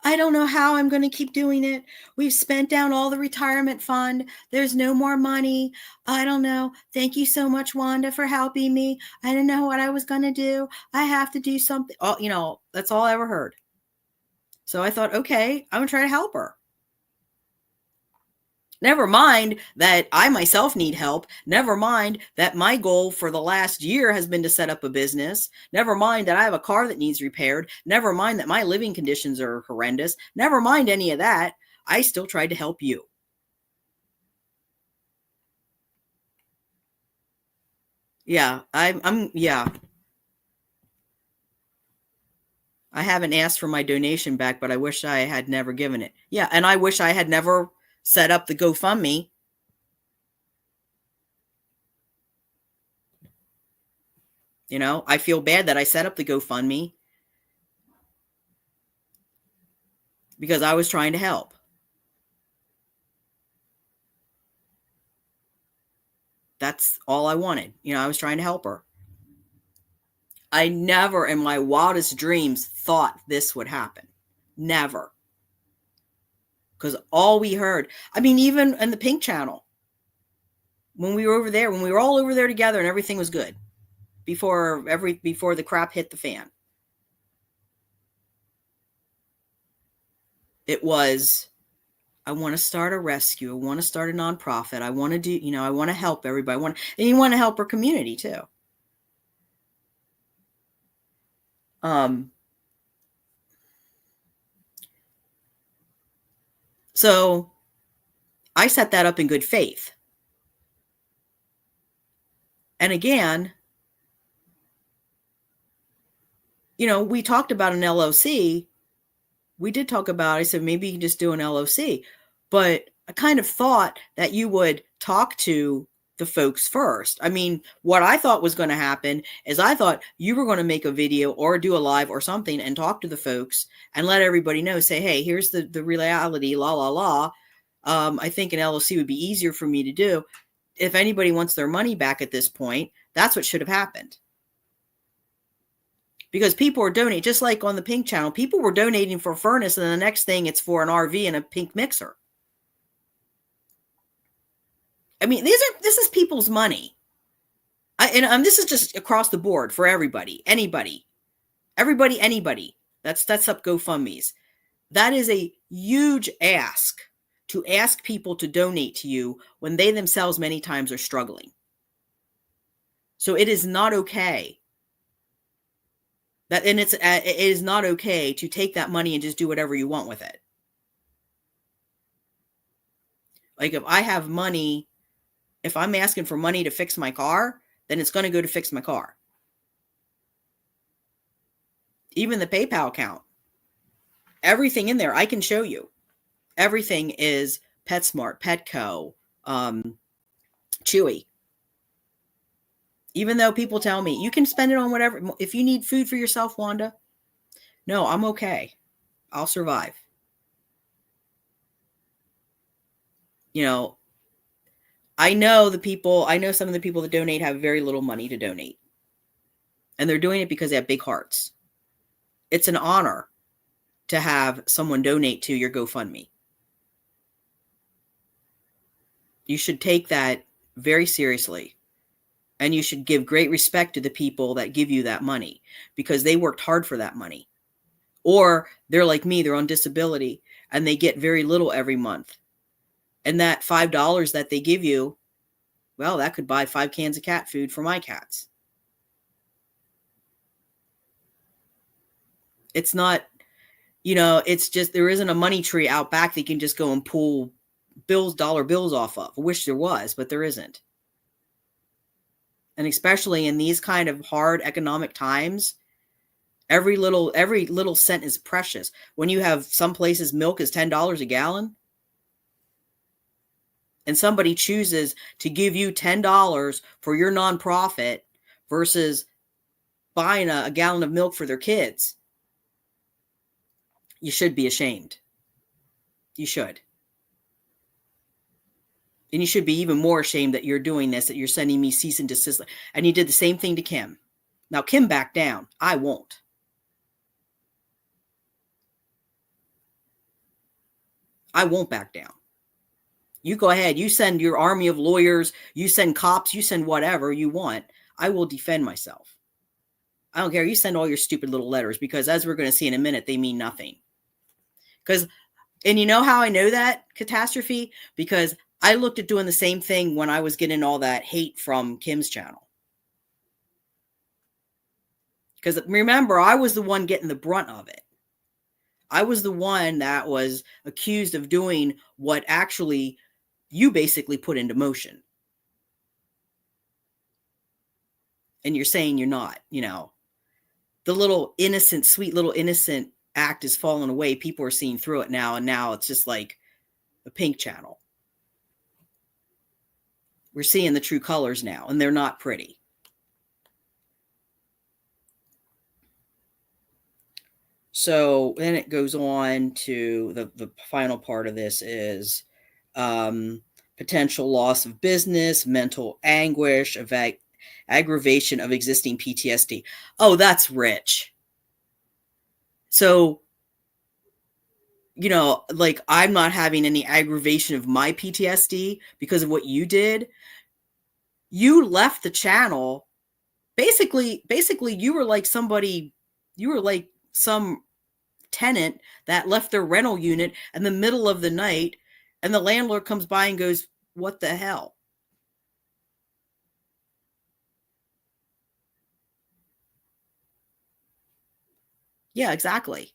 I don't know how I'm going to keep doing it. We've spent down all the retirement fund. There's no more money. I don't know. Thank you so much, Wanda, for helping me. I didn't know what I was going to do. I have to do something. Oh, that's all I ever heard. So I thought, okay, I'm going to try to help her. Never mind that I myself need help. Never mind that my goal for the last year has been to set up a business. Never mind that I have a car that needs repaired. Never mind that my living conditions are horrendous. Never mind any of that. I still tried to help you. Yeah, yeah. I haven't asked for my donation back, but I wish I had never given it. Yeah, and I wish I had never set up the GoFundMe. I feel bad that I set up the GoFundMe because I was trying to help. That's all I wanted. I was trying to help her. I never in my wildest dreams thought this would happen. Never. Because all we heard, even in the Pink Channel, when we were all over there together and everything was good before the crap hit the fan. It was, I want to start a rescue. I want to start a nonprofit. I want to do, I want to help everybody. And you want to help our community too. So I set that up in good faith. And again, we talked about an LLC. We did talk about, I said, maybe you can just do an LLC. But I kind of thought that you would talk to the folks first. What I thought was going to happen is I thought you were going to make a video or do a live or something and talk to the folks and let everybody know, say, hey, here's the reality, la, la, la. I think an LLC would be easier for me to do. If anybody wants their money back at this point, that's what should have happened. Because people are donating, just like on the Pink Channel, people were donating for a furnace, and the next thing it's for an RV and a pink mixer. This is people's money. This is just across the board for everybody, anybody. That's up GoFundMe's. That is a huge ask to ask people to donate to you when they themselves many times are struggling. So it is not okay. And it is not okay to take that money and just do whatever you want with it. Like if I have money, if I'm asking for money to fix my car, then it's going to go to fix my car. Even the PayPal account, everything in there, I can show you. Everything is PetSmart, Petco, Chewy. Even though people tell me you can spend it on whatever. If you need food for yourself, Wanda, no, I'm okay. I'll survive. You know, I know some of the people that donate have very little money to donate. And they're doing it because they have big hearts. It's an honor to have someone donate to your GoFundMe. You should take that very seriously. And you should give great respect to the people that give you that money because they worked hard for that money. Or they're like me, they're on disability and they get very little every month. And that $5 that they give you, well, that could buy 5 cans of cat food for my cats. It's not, it's just, there isn't a money tree out back that you can just go and pull dollar bills off of. I wish there was, but there isn't. And especially in these kind of hard economic times, every little cent is precious. When you have some places milk is $10 a gallon, and somebody chooses to give you $10 for your nonprofit versus buying a gallon of milk for their kids, you should be ashamed. You should. And you should be even more ashamed that you're doing this, that you're sending me cease and desist. And you did the same thing to Kim. Now, Kim backed down. I won't. I won't back down. You go ahead. You send your army of lawyers. You send cops. You send whatever you want. I will defend myself. I don't care. You send all your stupid little letters because as we're going to see in a minute, they mean nothing. And you know how I know that, Catastrophe? Because I looked at doing the same thing when I was getting all that hate from Kim's channel. Because remember, I was the one getting the brunt of it. I was the one that was accused of doing what actually you basically put into motion. And you're saying you're not, the little innocent, sweet little innocent act is falling away. People are seeing through it now. And now it's just like a pink channel. We're seeing the true colors now, and they're not pretty. So then it goes on to the final part of this is potential loss of business, mental anguish, aggravation of existing PTSD. Oh, that's rich. So, like I'm not having any aggravation of my PTSD because of what you did. You left the channel. Basically, you were like some tenant that left their rental unit in the middle of the night, and the landlord comes by and goes, "What the hell?" Yeah, exactly.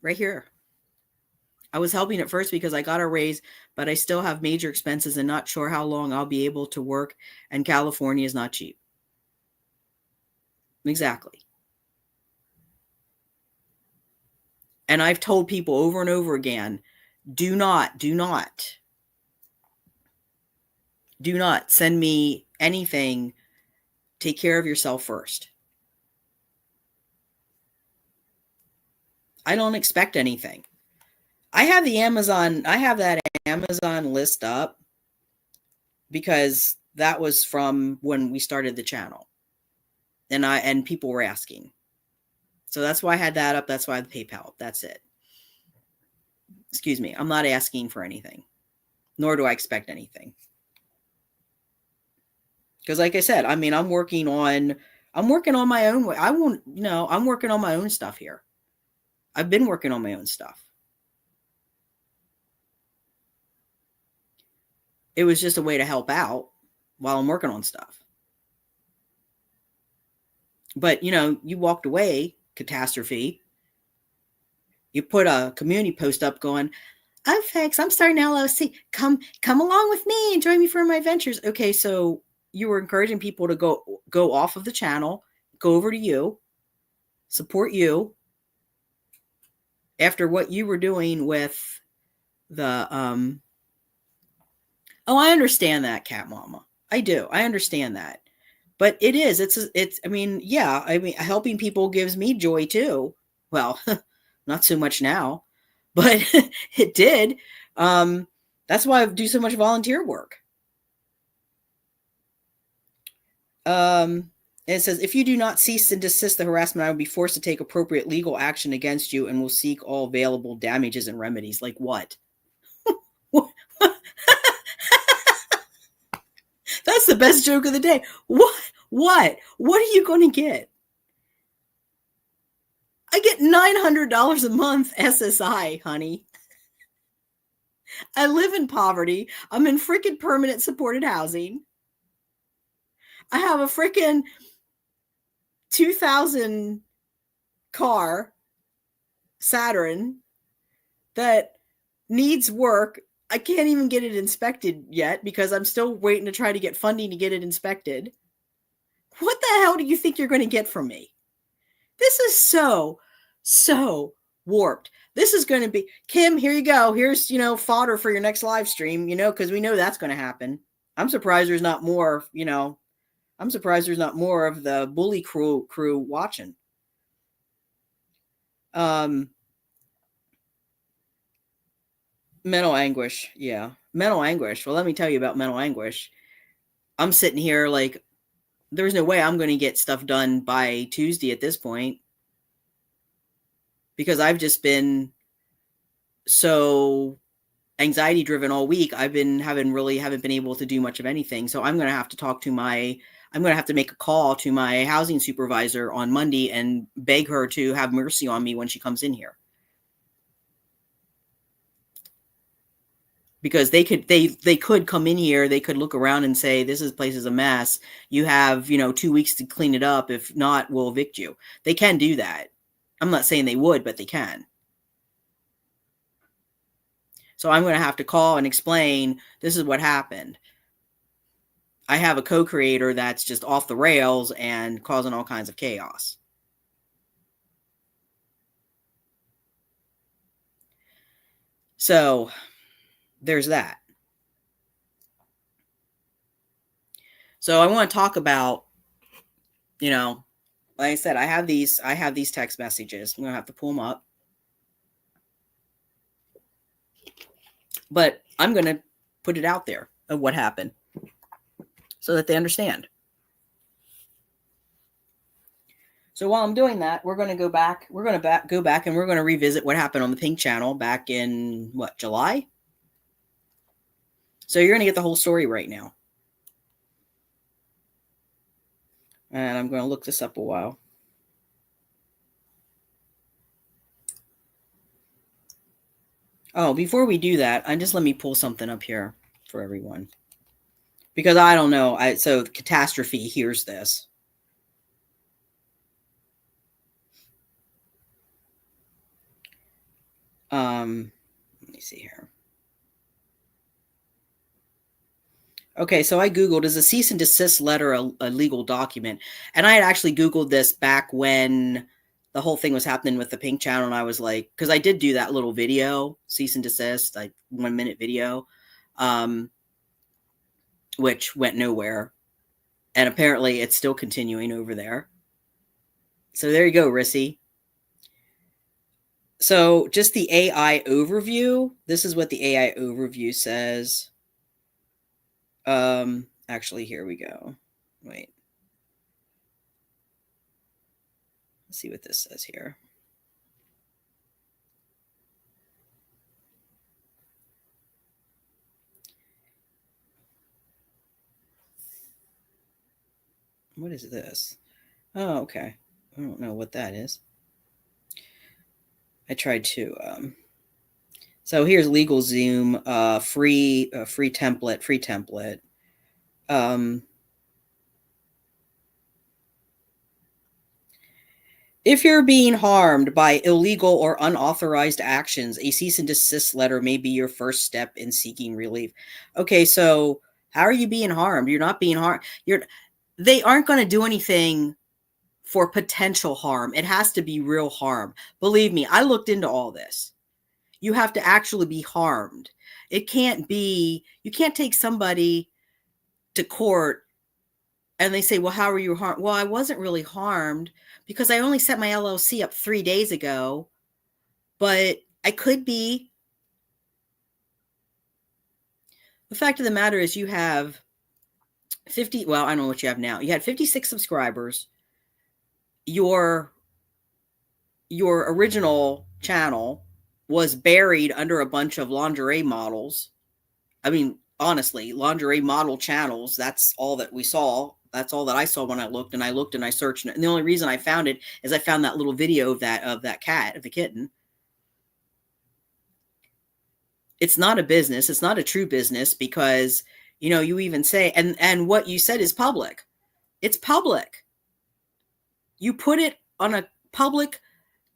Right here. I was helping at first because I got a raise, but I still have major expenses and not sure how long I'll be able to work, and California is not cheap. Exactly. And I've told people over and over again, do not send me anything. Take care of yourself first. I don't expect anything. I have that Amazon list up because that was from when we started the channel. And people were asking. So that's why I had that up. That's why I had the PayPal. That's it. Excuse me. I'm not asking for anything, nor do I expect anything. Because like I said, I mean, I'm working on my own way. I'm working on my own stuff here. I've been working on my own stuff. It was just a way to help out while I'm working on stuff. But, you walked away, catastrophe. You put a community post up going, I'm Fex, I'm starting LLC. Come along with me and join me for my ventures. Okay, so you were encouraging people to go off of the channel, go over to you, support you after what you were doing with the oh, I understand that, Cat Mama. I do. I understand that. But it's I mean, yeah, I mean, helping people gives me joy too. Well, not so much now, but it did. That's why I do so much volunteer work. It says, if you do not cease and desist the harassment, I will be forced to take appropriate legal action against you and will seek all available damages and remedies. Like what? That's the best joke of the day. What are you going to get? I get $900 a month SSI, honey. I live in poverty. I'm in freaking permanent supported housing. I have a freaking 2000 car Saturn that needs work. I can't even get it inspected yet because I'm still waiting to try to get funding to get it inspected. What the hell do you think you're going to get from me? This is so warped. This is going to be, Kim, here you go. Here's, fodder for your next live stream, because we know that's going to happen. I'm surprised there's not more, I'm surprised there's not more of the bully crew watching. Mental anguish. Yeah. Mental anguish. Well, let me tell you about mental anguish. I'm sitting here like, there's no way I'm going to get stuff done by Tuesday at this point. Because I've just been so anxiety driven all week. Haven't been able to do much of anything. So I'm going to have to make a call to my housing supervisor on Monday and beg her to have mercy on me when she comes in here. Because they could come in here, they could look around and say, this place is a mess. You have, 2 weeks to clean it up. If not, we'll evict you. They can do that. I'm not saying they would, but they can. So I'm going to have to call and explain, this is what happened. I have a co-creator that's just off the rails and causing all kinds of chaos. So there's that. So I want to talk about, like I said, I have these text messages. I'm going to have to pull them up. But I'm going to put it out there of what happened so that they understand. So while I'm doing that, we're going to go back. We're going to go back and we're going to revisit what happened on the Pink Channel back in, July? So you're going to get the whole story right now. And I'm going to look this up a while. Oh, before we do that, just let me pull something up here for everyone. Because I don't know. So Catastrophe hears this. Let me see here. Okay, so I Googled, is a cease and desist letter a legal document? And I had actually Googled this back when the whole thing was happening with the Pink Channel. And I was like, because I did do that little video, cease and desist, like 1 minute video, which went nowhere. And apparently it's still continuing over there. So there you go, Rissy. So just the AI overview. This is what the AI overview says. Actually, here we go. Wait. Let's see what this says here. What is this? Oh, okay. I don't know what that is. I tried to, so here's LegalZoom, free template. If you're being harmed by illegal or unauthorized actions, a cease and desist letter may be your first step in seeking relief. Okay, so how are you being harmed? You're not being harmed. They aren't going to do anything for potential harm. It has to be real harm. Believe me, I looked into all this. You have to actually be harmed. It can't be, you can't take somebody to court and they say, well, how are you harmed? Well, I wasn't really harmed because I only set my LLC up 3 days ago, but I could be. The fact of the matter is you have 50, well, I don't know what you have now. You had 56 subscribers. Your original channel was buried under a bunch of lingerie models. I mean, honestly, lingerie model channels, that's all that we saw. That's all that I saw when I looked and I searched. And the only reason I found it is I found that little video of that cat, of the kitten. It's not a business. It's not a true business because, you even say, and what you said is public. It's public. You put it on a public,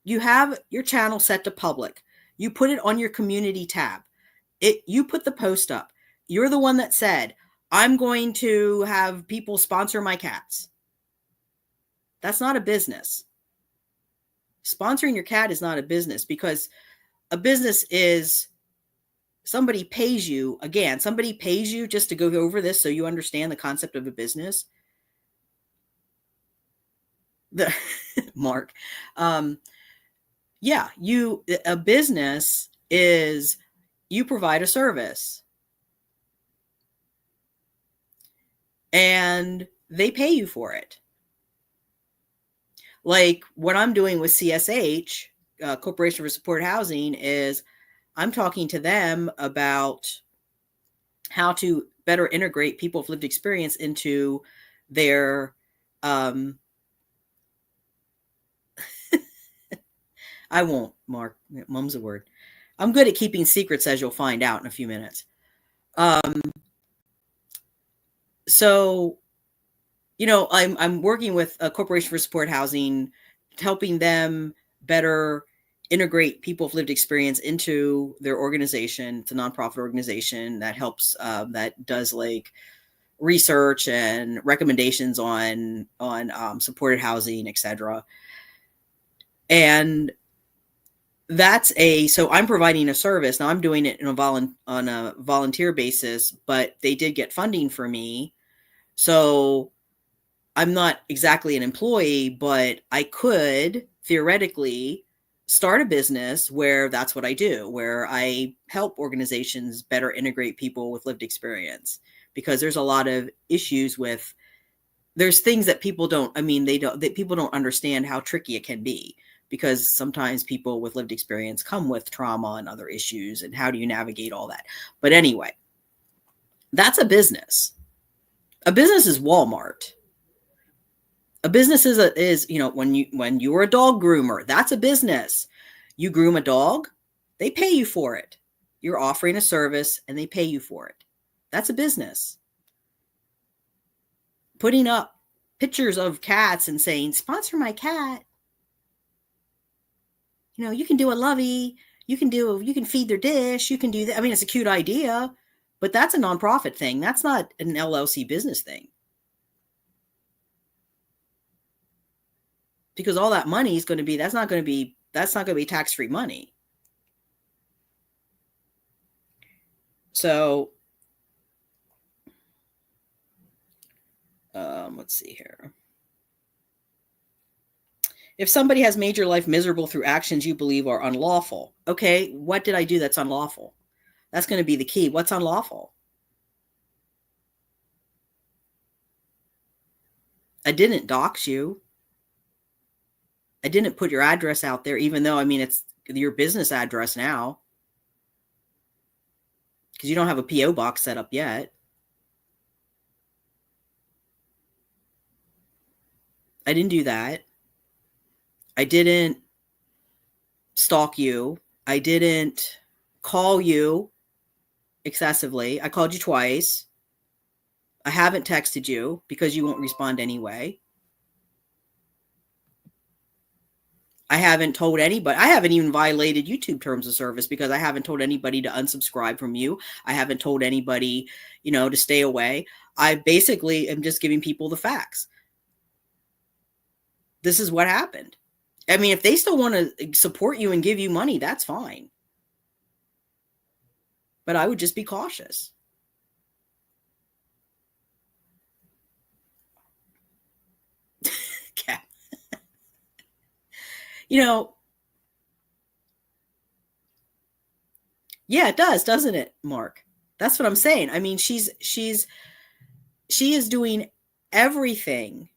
you have your channel set to public. You put it on your community tab. You put the post up. You're the one that said, I'm going to have people sponsor my cats. That's not a business. Sponsoring your cat is not a business, because a business is somebody pays you. Again, somebody pays you just to go over this so you understand the concept of a business. Mark. Yeah, a business is you provide a service and they pay you for it. Like what I'm doing with CSH, Corporation for Support Housing, is I'm talking to them about how to better integrate people with lived experience into their I won't, Mark. Mum's a word. I'm good at keeping secrets, as you'll find out in a few minutes. So, I'm working with a Corporation for Support Housing, helping them better integrate people with lived experience into their organization. It's a nonprofit organization that helps, that does like research and recommendations on supported housing, etc. And so I'm providing a service. Now I'm doing it on a volunteer basis, but they did get funding for me. So I'm not exactly an employee, but I could theoretically start a business where that's what I do, where I help organizations better integrate people with lived experience, because there's a lot of issues there's things that people people don't understand how tricky it can be, because sometimes people with lived experience come with trauma and other issues, and how do you navigate all that? But anyway, that's a business. A business is Walmart. A business is when you're a dog groomer, that's a business. You groom a dog, they pay you for it. You're offering a service and they pay you for it. That's a business. Putting up pictures of cats and saying, sponsor my cat. You can do a lovey, you can feed their dish, you can do that. I mean, it's a cute idea, but that's a nonprofit thing. That's not an LLC business thing. Because all that money is that's not going to be tax-free money. So, let's see here. If somebody has made your life miserable through actions you believe are unlawful, okay, what did I do that's unlawful? That's going to be the key. What's unlawful? I didn't dox you. I didn't put your address out there, even though, it's your business address now, because you don't have a P.O. box set up yet. I didn't do that. I didn't stalk you. I didn't call you excessively. I called you twice. I haven't texted you because you won't respond anyway. I haven't told anybody. I haven't even violated YouTube terms of service because I haven't told anybody to unsubscribe from you. I haven't told anybody, to stay away. I basically am just giving people the facts. This is what happened. I mean, if they still want to support you and give you money, that's fine. But I would just be cautious. Okay. Yeah, it does, doesn't it, Mark? That's what I'm saying. I mean, she is doing everything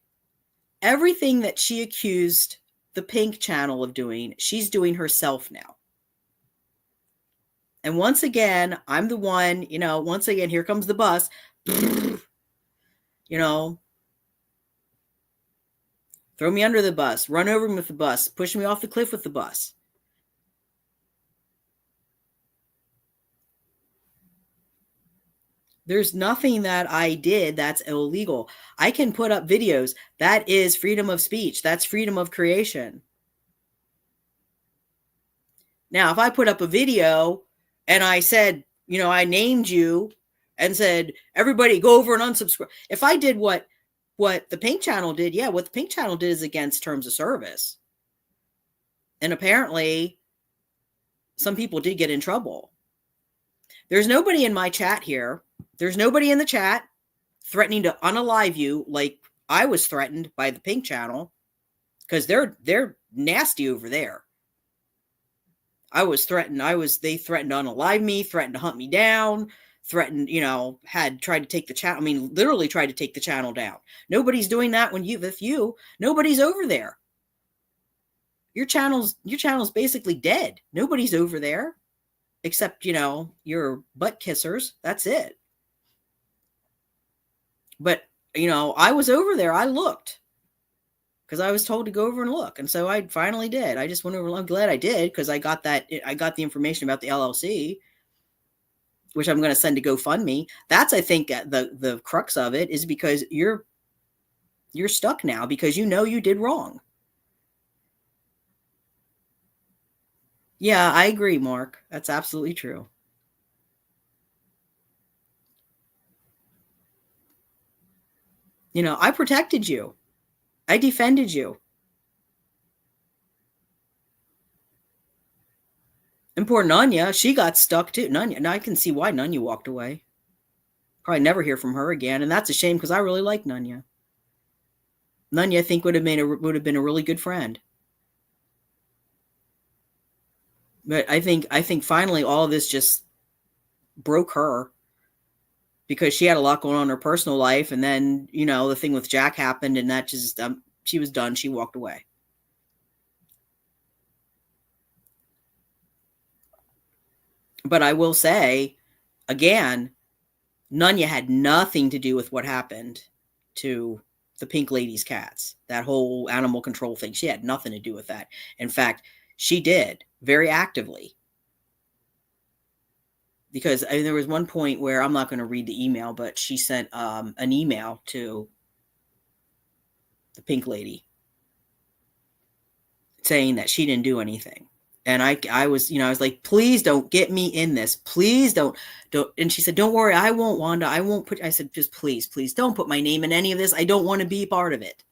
that she accused the Pink channel of doing, she's doing herself now. And once again, I'm the one, once again, here comes the bus. Throw me under the bus, run over me with the bus, push me off the cliff with the bus. There's nothing that I did that's illegal. I can put up videos. That is freedom of speech. That's freedom of creation. Now, if I put up a video and I said, I named you and said, everybody go over and unsubscribe. If I did what the Pink channel did, yeah, what the Pink channel did is against terms of service. And apparently some people did get in trouble. There's nobody in my chat here. There's nobody in the chat threatening to unalive you like I was threatened by the Pink channel, because they're nasty over there. I was threatened. They threatened to unalive me, threatened to hunt me down, threatened, had tried to take the channel. I mean, literally tried to take the channel down. Nobody's doing that with you. Nobody's over there. Your channel's basically dead. Nobody's over there except, your butt kissers. That's it. But, I was over there. I looked because I was told to go over and look. And so I finally did. I just went over. I'm glad I did, because I got the information about the LLC, which I'm going to send to GoFundMe. That's, I think, the crux of it, is because you're stuck now because you did wrong. Yeah, I agree, Mark. That's absolutely true. I protected you. I defended you. And poor Nanya, she got stuck too. Nanya, now I can see why Nanya walked away. Probably never hear from her again, and that's a shame because I really like Nanya. Nanya, I think, would have been a really good friend. But I think finally all of this just broke her, because she had a lot going on in her personal life, and then the thing with Jack happened, and that just she was done. She walked away. But I will say, again, Nanya had nothing to do with what happened to the Pink Lady's cats. That whole animal control thing, she had nothing to do with that. In fact, she did very actively. Because there was one point where, I'm not going to read the email, but she sent an email to the Pink Lady saying that she didn't do anything. And I was like, please don't get me in this. Please don't. And she said, don't worry, I won't, Wanda. I won't put, I said, just please don't put my name in any of this. I don't want to be part of it.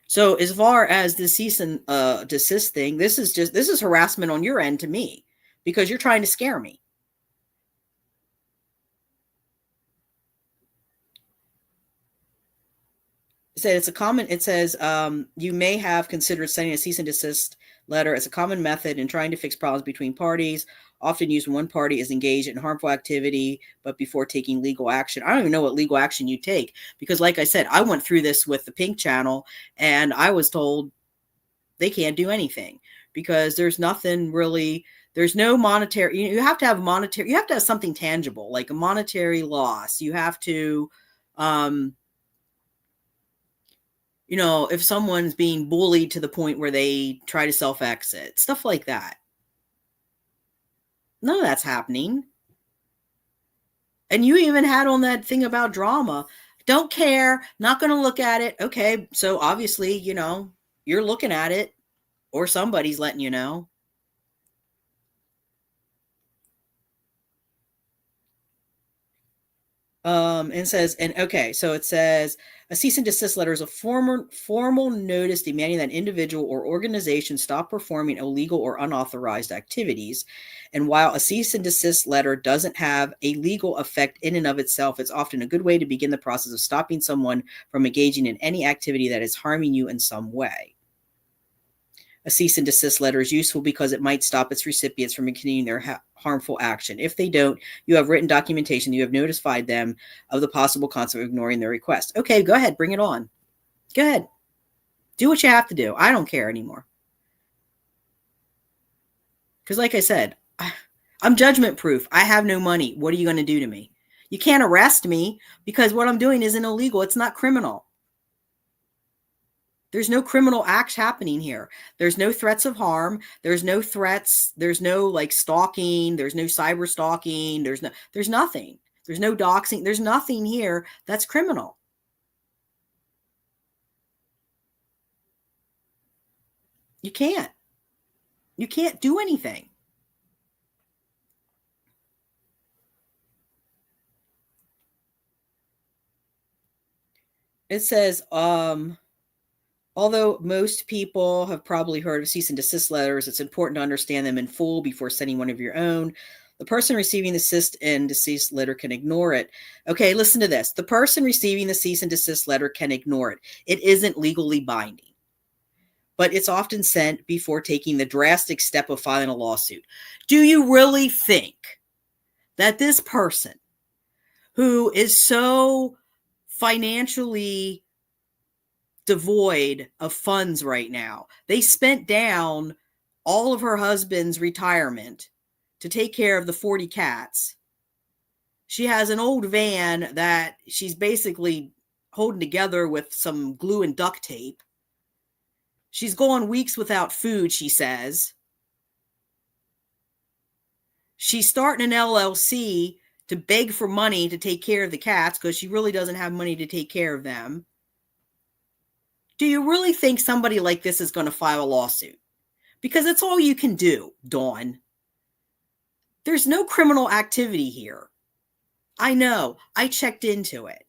So as far as the cease and desist thing, this is harassment on your end to me, because you're trying to scare me. It says you may have considered sending a cease and desist letter as a common method in trying to fix problems between parties, often used when one party is engaged in harmful activity, but before taking legal action. I don't even know what legal action you take, because like I said, I went through this with the Pink channel, and I was told they can't do anything because there's nothing really, there's no monetary, you have to have monetary, you have to have something tangible, like a monetary loss. You have to, if someone's being bullied to the point where they try to self-exit, stuff like that. None of that's happening. And you even had on that thing about drama. Don't care. Not going to look at it. Okay. So obviously, you're looking at it or somebody's letting you know. And says, so it says a cease and desist letter is a formal notice demanding that an individual or organization stop performing illegal or unauthorized activities. And while a cease and desist letter doesn't have a legal effect in and of itself, it's often a good way to begin the process of stopping someone from engaging in any activity that is harming you in some way. A cease and desist letter is useful because it might stop its recipients from continuing their harmful action. If they don't, you have written documentation. You have notified them of the possible consequence of ignoring their request. Okay, go ahead. Bring it on. Go ahead. Do what you have to do. I don't care anymore. Because like I said, I'm judgment proof. I have no money. What are you going to do to me? You can't arrest me because what I'm doing isn't illegal. It's not criminal. There's no criminal acts happening here. There's no threats of harm. There's no threats. There's no like stalking. There's no cyber stalking. There's nothing. There's no doxing. There's nothing here that's criminal. You can't do anything. It says, although most people have probably heard of cease and desist letters, it's important to understand them in full before sending one of your own. The person receiving the cease and desist letter can ignore it. Okay, listen to this. The person receiving the cease and desist letter can ignore it. It isn't legally binding, but it's often sent before taking the drastic step of filing a lawsuit. Do you really think that this person who is so financially devoid of funds right now, they spent down all of her husband's retirement to take care of the 40 cats. She has an old van that she's basically holding together with some glue and duct tape. She's gone weeks without food, she says. She's starting an LLC to beg for money to take care of the cats because she really doesn't have money to take care of them. Do you really think somebody like this is going to file a lawsuit? Because it's all you can do, Dawn. There's no criminal activity here. I know. I checked into it.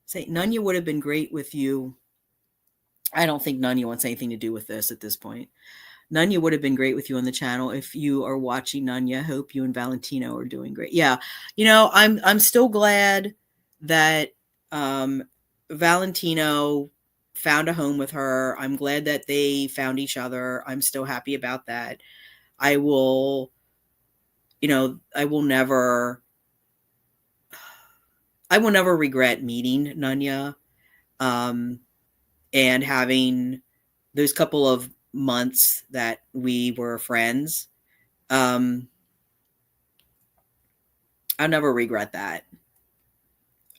Say, Nunya would have been great with you. I don't think Nunya wants anything to do with this at this point. Nunya would have been great with you on the channel. If you are watching, Nunya, hope you and Valentino are doing great. Yeah, I'm still glad that Valentino found a home with her. I'm glad that they found each other. I'm still happy about that. I will never regret meeting Nunya and having those couple of months that we were friends. I'll never regret that.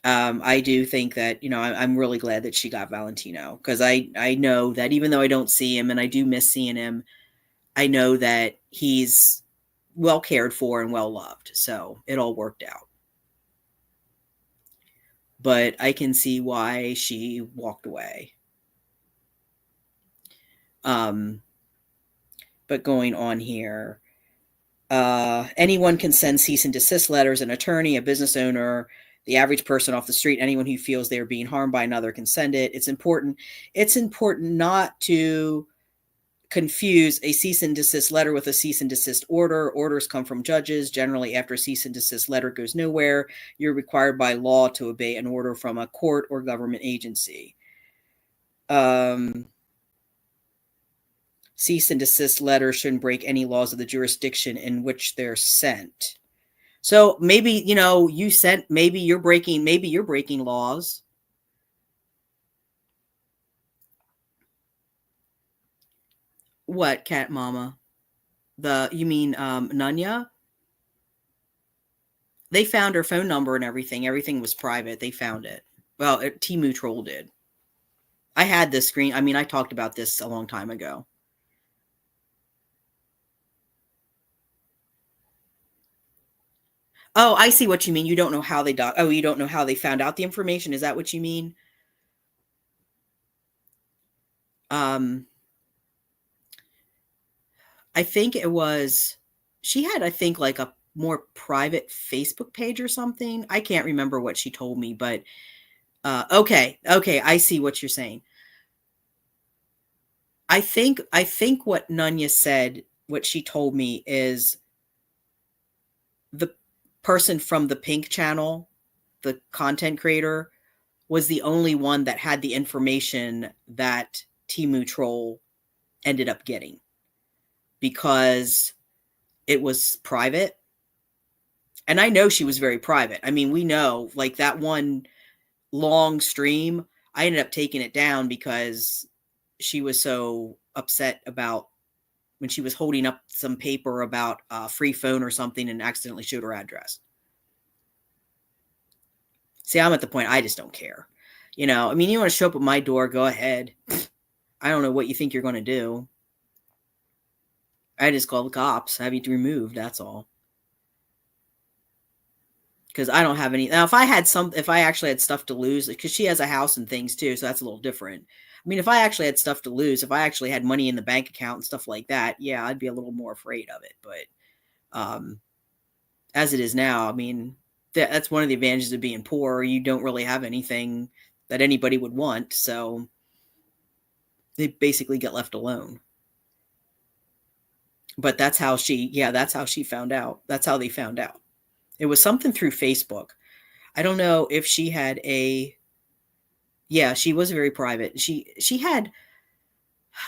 I do think that, I'm really glad that she got Valentino because I know that even though I don't see him and I do miss seeing him, I know that he's well cared for and well loved. So it all worked out. But I can see why she walked away. But going on here, anyone can send cease and desist letters. An attorney, a business owner, the average person off the street, anyone who feels they're being harmed by another can send it. It's important not to confuse a cease and desist letter with a cease and desist order. Orders come from judges. Generally, after a cease and desist letter goes nowhere, you're required by law to obey an order from a court or government agency. Cease and desist letters shouldn't break any laws of the jurisdiction in which they're sent. So maybe, maybe you're breaking laws. What, Cat Mama? You mean Nunya? They found her phone number and everything. Everything was private. They found it. Well, Temu Troll did. I had this screen. I mean, I talked about this a long time ago. Oh, I see what you mean. You don't know how they you don't know how they found out the information. Is that what you mean? Um, I think it was, she had, I think, like a more private Facebook page or something. I can't remember what she told me, but okay, I see what you're saying. I think what Nunya said, what she told me is the person from the Pink channel, the content creator, was the only one that had the information that Temu Troll ended up getting because it was private. And I know she was very private. I mean, we know, like, that one long stream, I ended up taking it down because she was so upset about when she was holding up some paper about a free phone or something and accidentally showed her address. See, I'm at the point I just don't care. You know, I mean, you want to show up at my door, go ahead. I don't know what you think you're going to do. I just call the cops, have you removed, that's all. Because I don't have any. Now, if I actually had stuff to lose, because she has a house and things too, so that's a little different. I mean, if I actually had stuff to lose, if I actually had money in the bank account and stuff like that, yeah, I'd be a little more afraid of it. But as it is now, I mean, that's one of the advantages of being poor. You don't really have anything that anybody would want, so they basically get left alone. But that's how she found out. That's how they found out. It was something through Facebook. I don't know if she had she was very private. She had,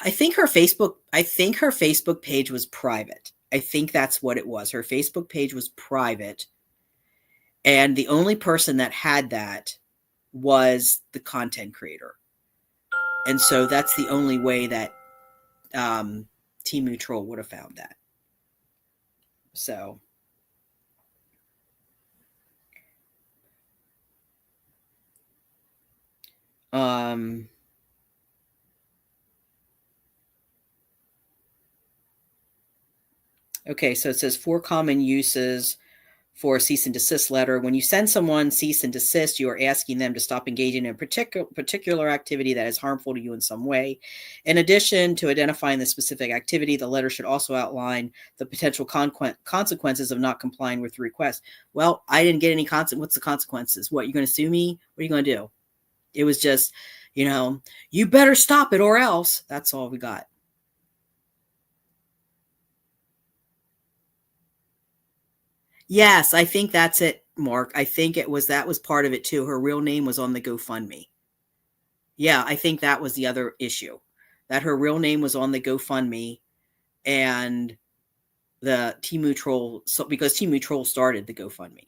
I think her Facebook page was private. I think that's what it was. Her Facebook page was private. And the only person that had that was the content creator. And so that's the only way that Temu Troll would have found that. So okay, so it says 4 common uses for a cease and desist letter. When you send someone cease and desist, you are asking them to stop engaging in a particular activity that is harmful to you in some way. In addition to identifying the specific activity, the letter should also outline the potential consequences of not complying with the request. Well, I didn't get any what's the consequences? What, you're going to sue me? What are you going to do? It was just, you better stop it or else. That's all we got. Yes, I think that's it, Mark. I think that was part of it too. Her real name was on the GoFundMe. Yeah, I think that was the other issue. That her real name was on the GoFundMe and the Temu Troll, because Temu Troll started the GoFundMe.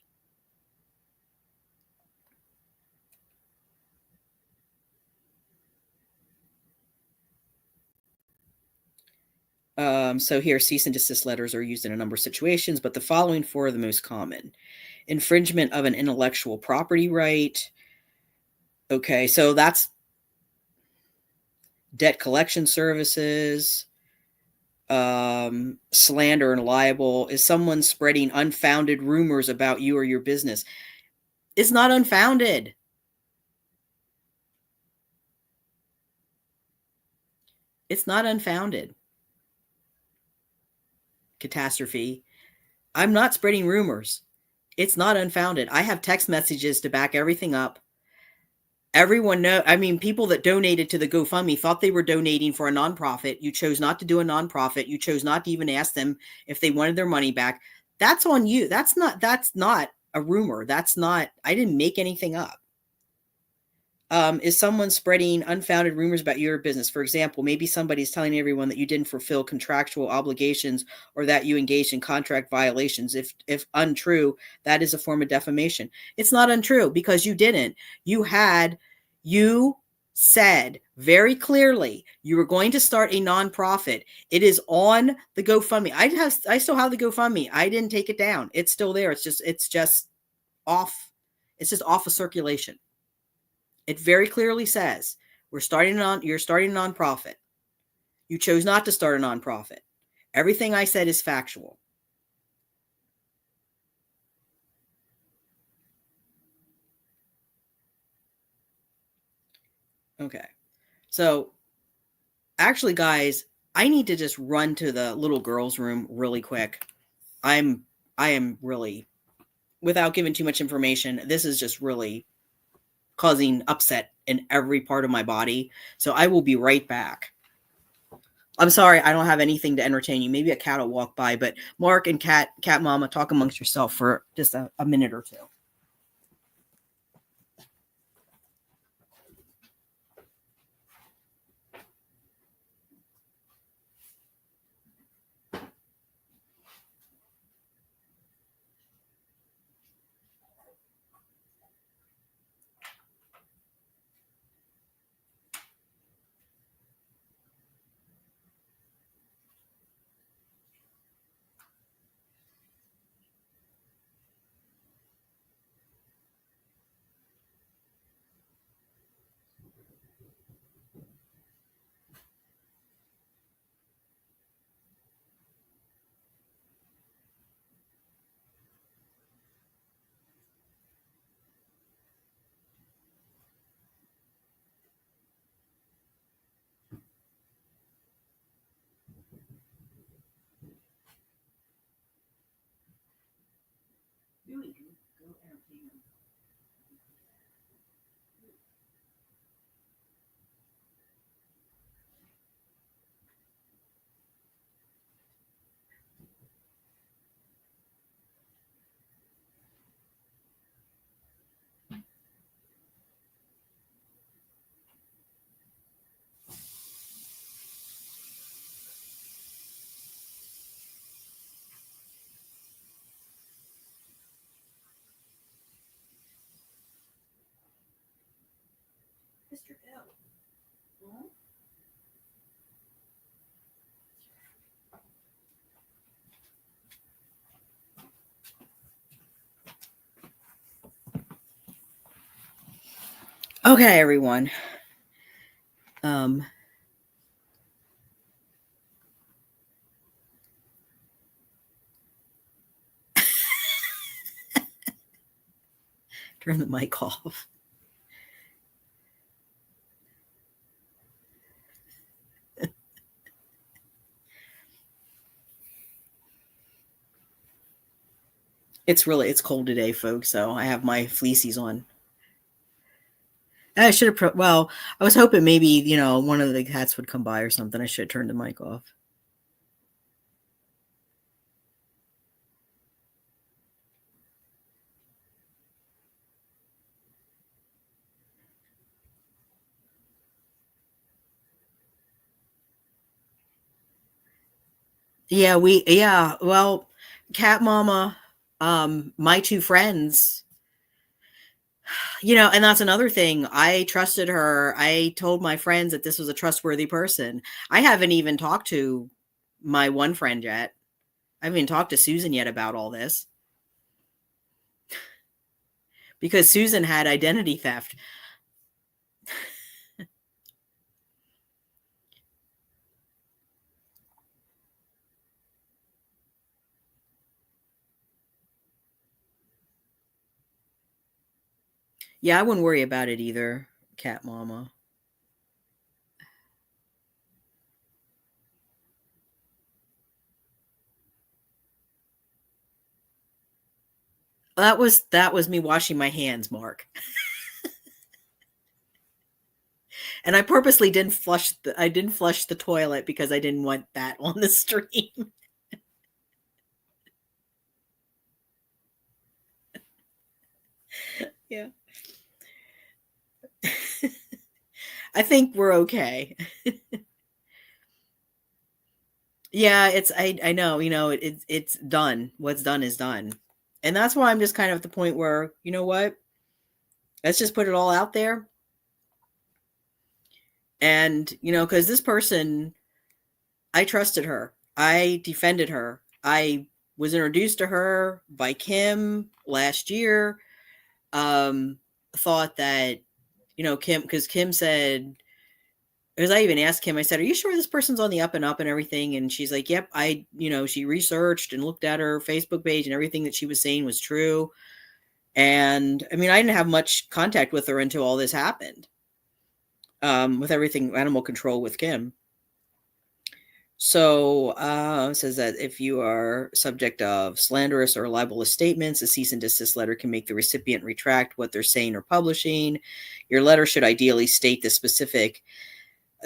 So here, cease and desist letters are used in a number of situations, but the following 4 are the most common. Infringement of an intellectual property right. Okay, so that's debt collection services, slander and libel. Is someone spreading unfounded rumors about you or your business? It's not unfounded. It's not unfounded. Catastrophe. I'm not spreading rumors. It's not unfounded. I have text messages to back everything up. Everyone know. I mean, people that donated to the GoFundMe thought they were donating for a nonprofit. You chose not to do a nonprofit. You chose not to even ask them if they wanted their money back. That's on you. That's not a rumor. That's not, I didn't make anything up. Is someone spreading unfounded rumors about your business? For example, maybe somebody's telling everyone that you didn't fulfill contractual obligations or that you engaged in contract violations. If untrue, that is a form of defamation. It's not untrue because you didn't. You said very clearly you were going to start a nonprofit. It is on the GoFundMe. I still have the GoFundMe. I didn't take it down. It's still there. It's just off. It's just off of circulation. It very clearly says you're starting a nonprofit. You chose not to start a nonprofit. Everything I said is factual. Okay. So actually, guys, I need to just run to the little girl's room really quick. I am really, without giving too much information, this is just really causing upset in every part of my body. So I will be right back. I'm sorry, I don't have anything to entertain you. Maybe a cat will walk by, but Mark and Cat Mama, talk amongst yourself for just a minute or two. Mr. Bill. Okay, everyone. Turn the mic off. It's cold today, folks, so I have my fleecies on. I should have well, I was hoping maybe, one of the cats would come by or something. I should have turned the mic off. Well, Cat Mama, my two friends, and that's another thing. I trusted her. I told my friends that this was a trustworthy person. I haven't even talked to my one friend yet. I haven't even talked to Susan yet about all this because Susan had identity theft. Yeah, I wouldn't worry about it either, Cat Mama. That was me washing my hands, Mark. And I purposely didn't flush the toilet because I didn't want that on the stream. Yeah. I think we're okay. Yeah, I know, it's done. What's done is done. And that's why I'm just kind of at the point where, you know what? Let's just put it all out there. And, because this person, I trusted her. I defended her. I was introduced to her by Kim last year. Thought that, Kim, because Kim said, because I even asked Kim, I said, "Are you sure this person's on the up and up and everything?" And she's like, "Yep, she researched and looked at her Facebook page and everything that she was saying was true." And I mean, I didn't have much contact with her until all this happened. with everything animal control with Kim. So it says that if you are subject of slanderous or libelous statements, a cease and desist letter can make the recipient retract what they're saying or publishing. Your letter should ideally state the specific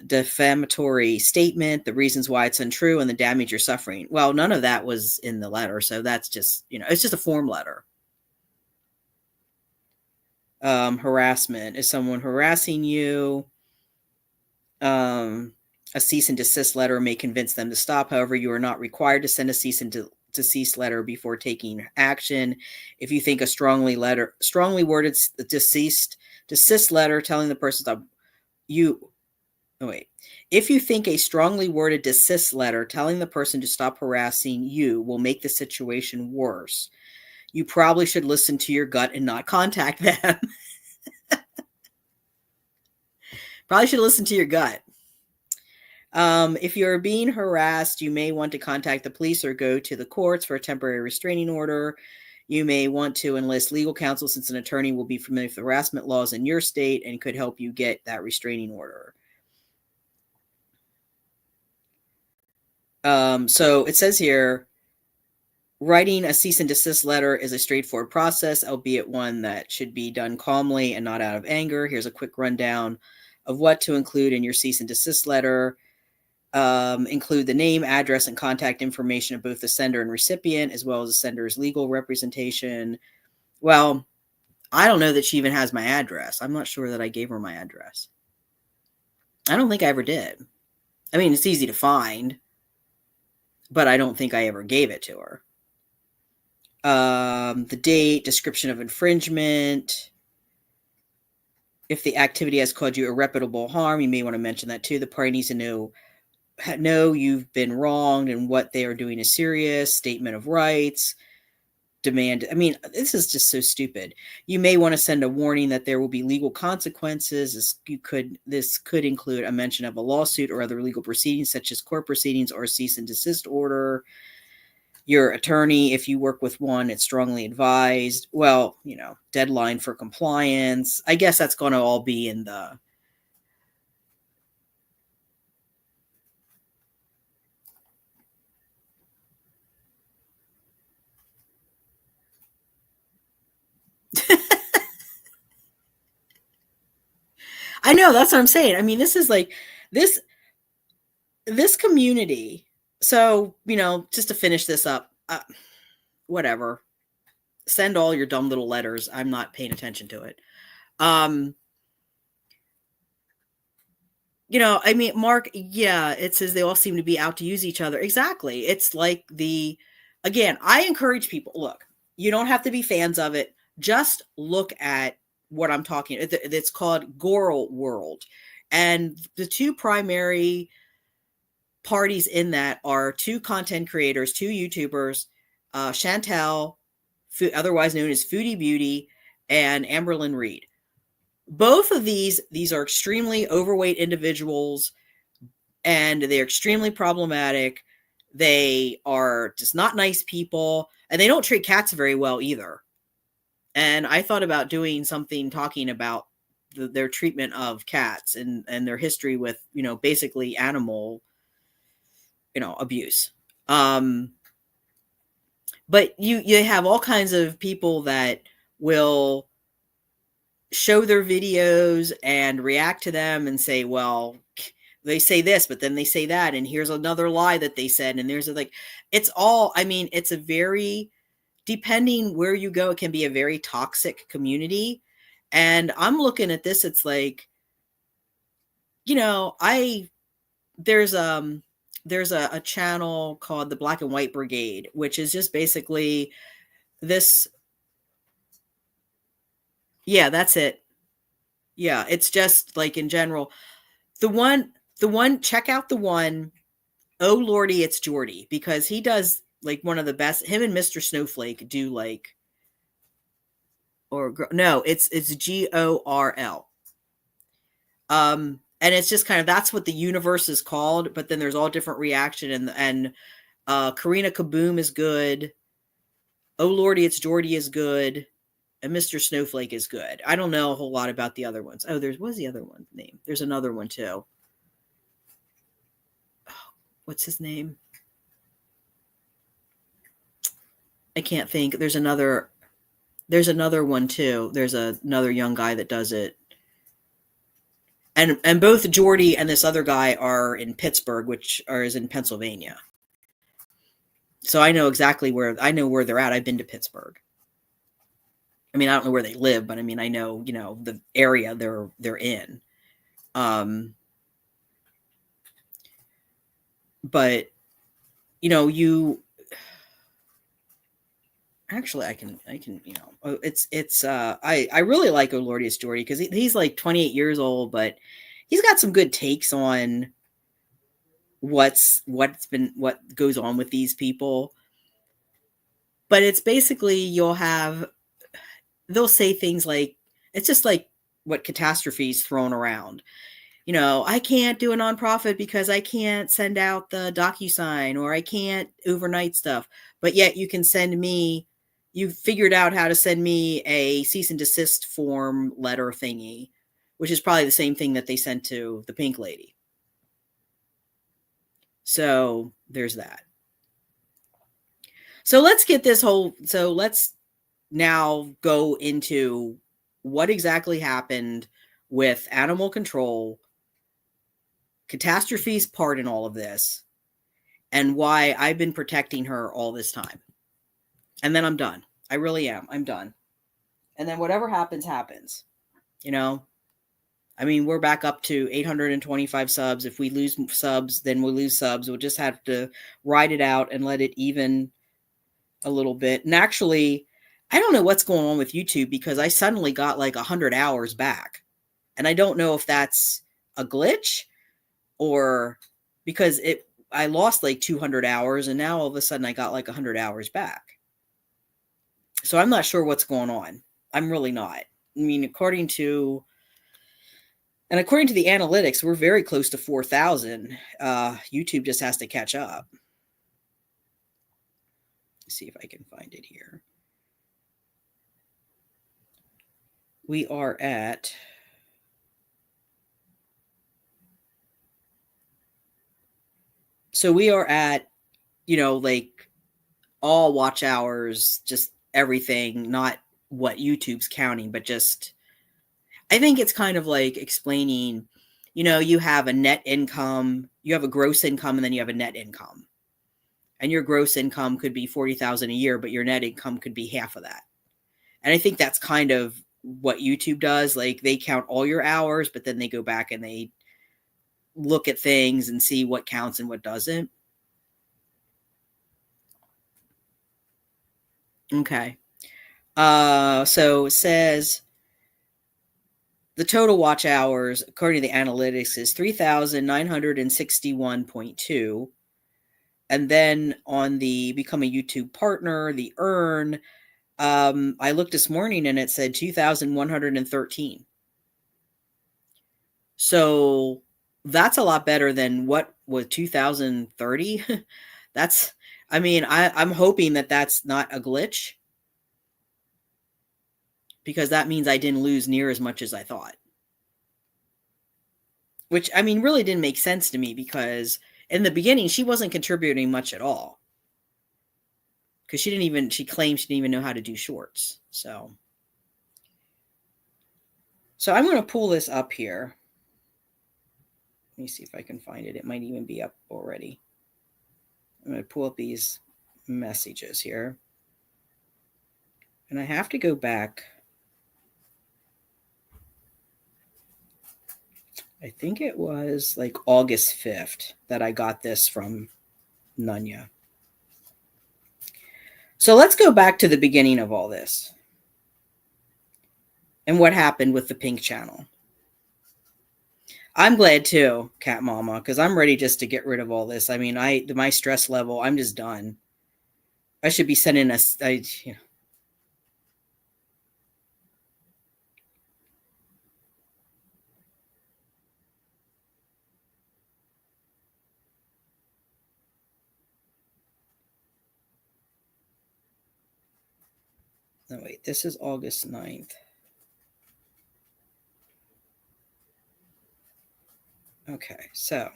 defamatory statement, the reasons why it's untrue, and the damage you're suffering. Well, none of that was in the letter, so that's just, it's just a form letter. Harassment is someone harassing you. A cease and desist letter may convince them to stop. However, you are not required to send a cease and desist letter before taking action. If you think a strongly worded desist letter telling the person stop, if you think a strongly worded desist letter telling the person to stop harassing you will make the situation worse, you probably should listen to your gut and not contact them. Probably should listen to your gut. If you're being harassed, you may want to contact the police or go to the courts for a temporary restraining order. You may want to enlist legal counsel since an attorney will be familiar with the harassment laws in your state and could help you get that restraining order. So it says here, writing a cease and desist letter is a straightforward process, albeit one that should be done calmly and not out of anger. Here's a quick rundown of what to include in your cease and desist letter. Include the name, address, and contact information of both the sender and recipient, as well as the sender's legal representation. Well, I don't know that she even has my address. I'm not sure that I gave her my address. I don't think I ever did. I mean, it's easy to find, but I don't think I ever gave it to her. The date, description of infringement. If the activity has caused you irreparable harm, you may want to mention that too. The party needs to know you've been wronged and what they are doing is serious. Statement of rights. Demand. I mean, this is just so stupid. You may want to send a warning that there will be legal consequences. This could include a mention of a lawsuit or other legal proceedings, such as court proceedings or a cease and desist order. Your attorney, if you work with one, it's strongly advised. Well, deadline for compliance. I guess that's going to all be in the I know, that's what I'm saying. I mean, this is like this community. So, just to finish this up, whatever. Send all your dumb little letters. I'm not paying attention to it. I mean, Mark, yeah, it says they all seem to be out to use each other. Exactly. It's like again, I encourage people, look, you don't have to be fans of it. Just look at what I'm talking. It's called Goral World. And the two primary parties in that are two content creators, two YouTubers, Chantel, otherwise known as Foodie Beauty, and Amberlynn Reed. Both of these are extremely overweight individuals, and they're extremely problematic. They are just not nice people, and they don't treat cats very well either. And I thought about doing something talking about their treatment of cats and their history with, basically animal, abuse. But you have all kinds of people that will show their videos and react to them and say, well, they say this, but then they say that, and here's another lie that they said, and there's it's all, I mean, it's a very, depending where you go, it can be a very toxic community. And I'm looking at this, it's like, there's a channel called the Black and White Brigade, which is just basically this. Yeah, that's it. Yeah, it's just like in general. The one, check out the one, Oh Lordy, It's Jordy, because he does like one of the best. Him and Mr. Snowflake do like, it's GORL. And it's just kind of, that's what the universe is called, but then there's all different reaction, and Karina Kaboom is good. Oh Lordy, It's Jordy is good. and Mr. Snowflake is good. I don't know a whole lot about the other ones. Oh, what's the other one name? There's another one too. Oh, what's his name? I can't think. There's another one too. There's another young guy that does it. And both Jordy and this other guy are in Pittsburgh, which is in Pennsylvania. So I know exactly where they're at. I've been to Pittsburgh. I mean, I don't know where they live, but I mean, I know, the area they're in. But you actually, I can, I really like Olordius Jordy because he's like 28 years old, but he's got some good takes on what goes on with these people. But it's basically they'll say things like, it's just like what catastrophes thrown around. I can't do a nonprofit because I can't send out the DocuSign, or I can't overnight stuff. But yet you figured out how to send me a cease and desist form letter thingy, which is probably the same thing that they sent to the Pink Lady. So there's that. So let's now go into what exactly happened with animal control, Catastrophe's part in all of this, and why I've been protecting her all this time. And then I'm done. I really am. I'm done. And then whatever happens, happens. I mean, we're back up to 825 subs. If we lose subs, then we'll lose subs. We'll just have to ride it out and let it even a little bit. And actually, I don't know what's going on with YouTube because I suddenly got like 100 hours back. And I don't know if that's a glitch or because I lost like 200 hours and now all of a sudden I got like 100 hours back. So I'm not sure what's going on. I'm really not. I mean, according to the analytics, we're very close to 4,000. YouTube just has to catch up. Let's see if I can find it here. We are at like all watch hours, just everything, not what YouTube's counting, but just, I think it's kind of like explaining, you have a net income, you have a gross income, and then you have a net income. And your gross income could be 40,000 a year, but your net income could be half of that. And I think that's kind of what YouTube does. Like they count all your hours, but then they go back and they look at things and see what counts and what doesn't. Okay. So it says the total watch hours, according to the analytics, is 3,961.2. And then on the become a YouTube partner, the earn, I looked this morning and it said 2,113. So that's a lot better than what was 2,030. I'm hoping that that's not a glitch, because that means I didn't lose near as much as I thought. Which, I mean, really didn't make sense to me because in the beginning, she wasn't contributing much at all. Because she claimed she didn't even know how to do shorts. So I'm going to pull this up here. Let me see if I can find it. It might even be up already. I'm going to pull up these messages here. And I have to go back. I think it was like August 5th that I got this from Nunya. So let's go back to the beginning of all this and what happened with the Pink channel. I'm glad too, Cat Mama, because I'm ready just to get rid of all this. I mean, my stress level, I'm just done. I should be sending No, wait, this is August 9th. Okay, so.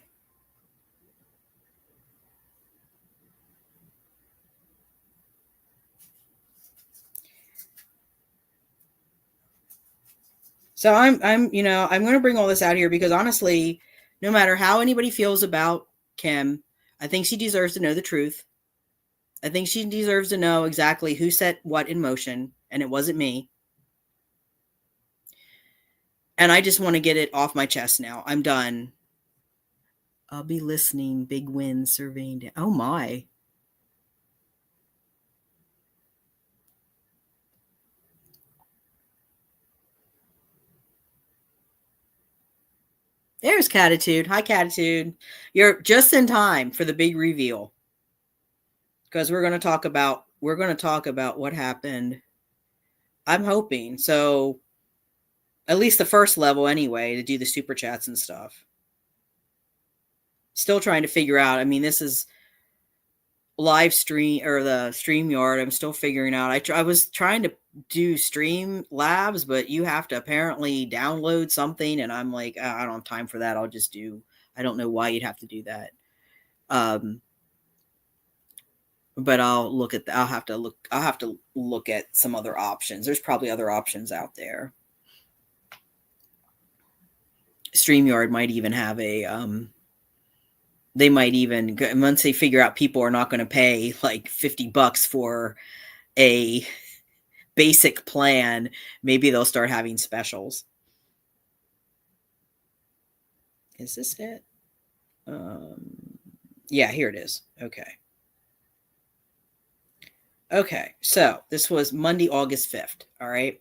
So I'm I'm going to bring all this out here because honestly, no matter how anybody feels about Kim, I think she deserves to know the truth. I think she deserves to know exactly who set what in motion, and it wasn't me. And I just want to get it off my chest now. I'm done. I'll be listening. Big win surveying. Oh my. There's Catitude. Hi, Catitude. You're just in time for the big reveal. Because we're going to talk about what happened. I'm hoping. So at least the first level anyway, to do the super chats and stuff. Still trying to figure out. I mean, this is live stream or the StreamYard. I'm still figuring out. I was trying to do Stream Labs, but you have to apparently download something, and I'm like, I don't have time for that. I'll just do. I don't know why you'd have to do that. But I'll look at. I'll have to look at some other options. There's probably other options out there. StreamYard might even have a they might even, once they figure out people are not going to pay like $50 for a basic plan, maybe they'll start having specials. Is this it? Yeah, here it is. Okay, so this was Monday, August 5th. All right.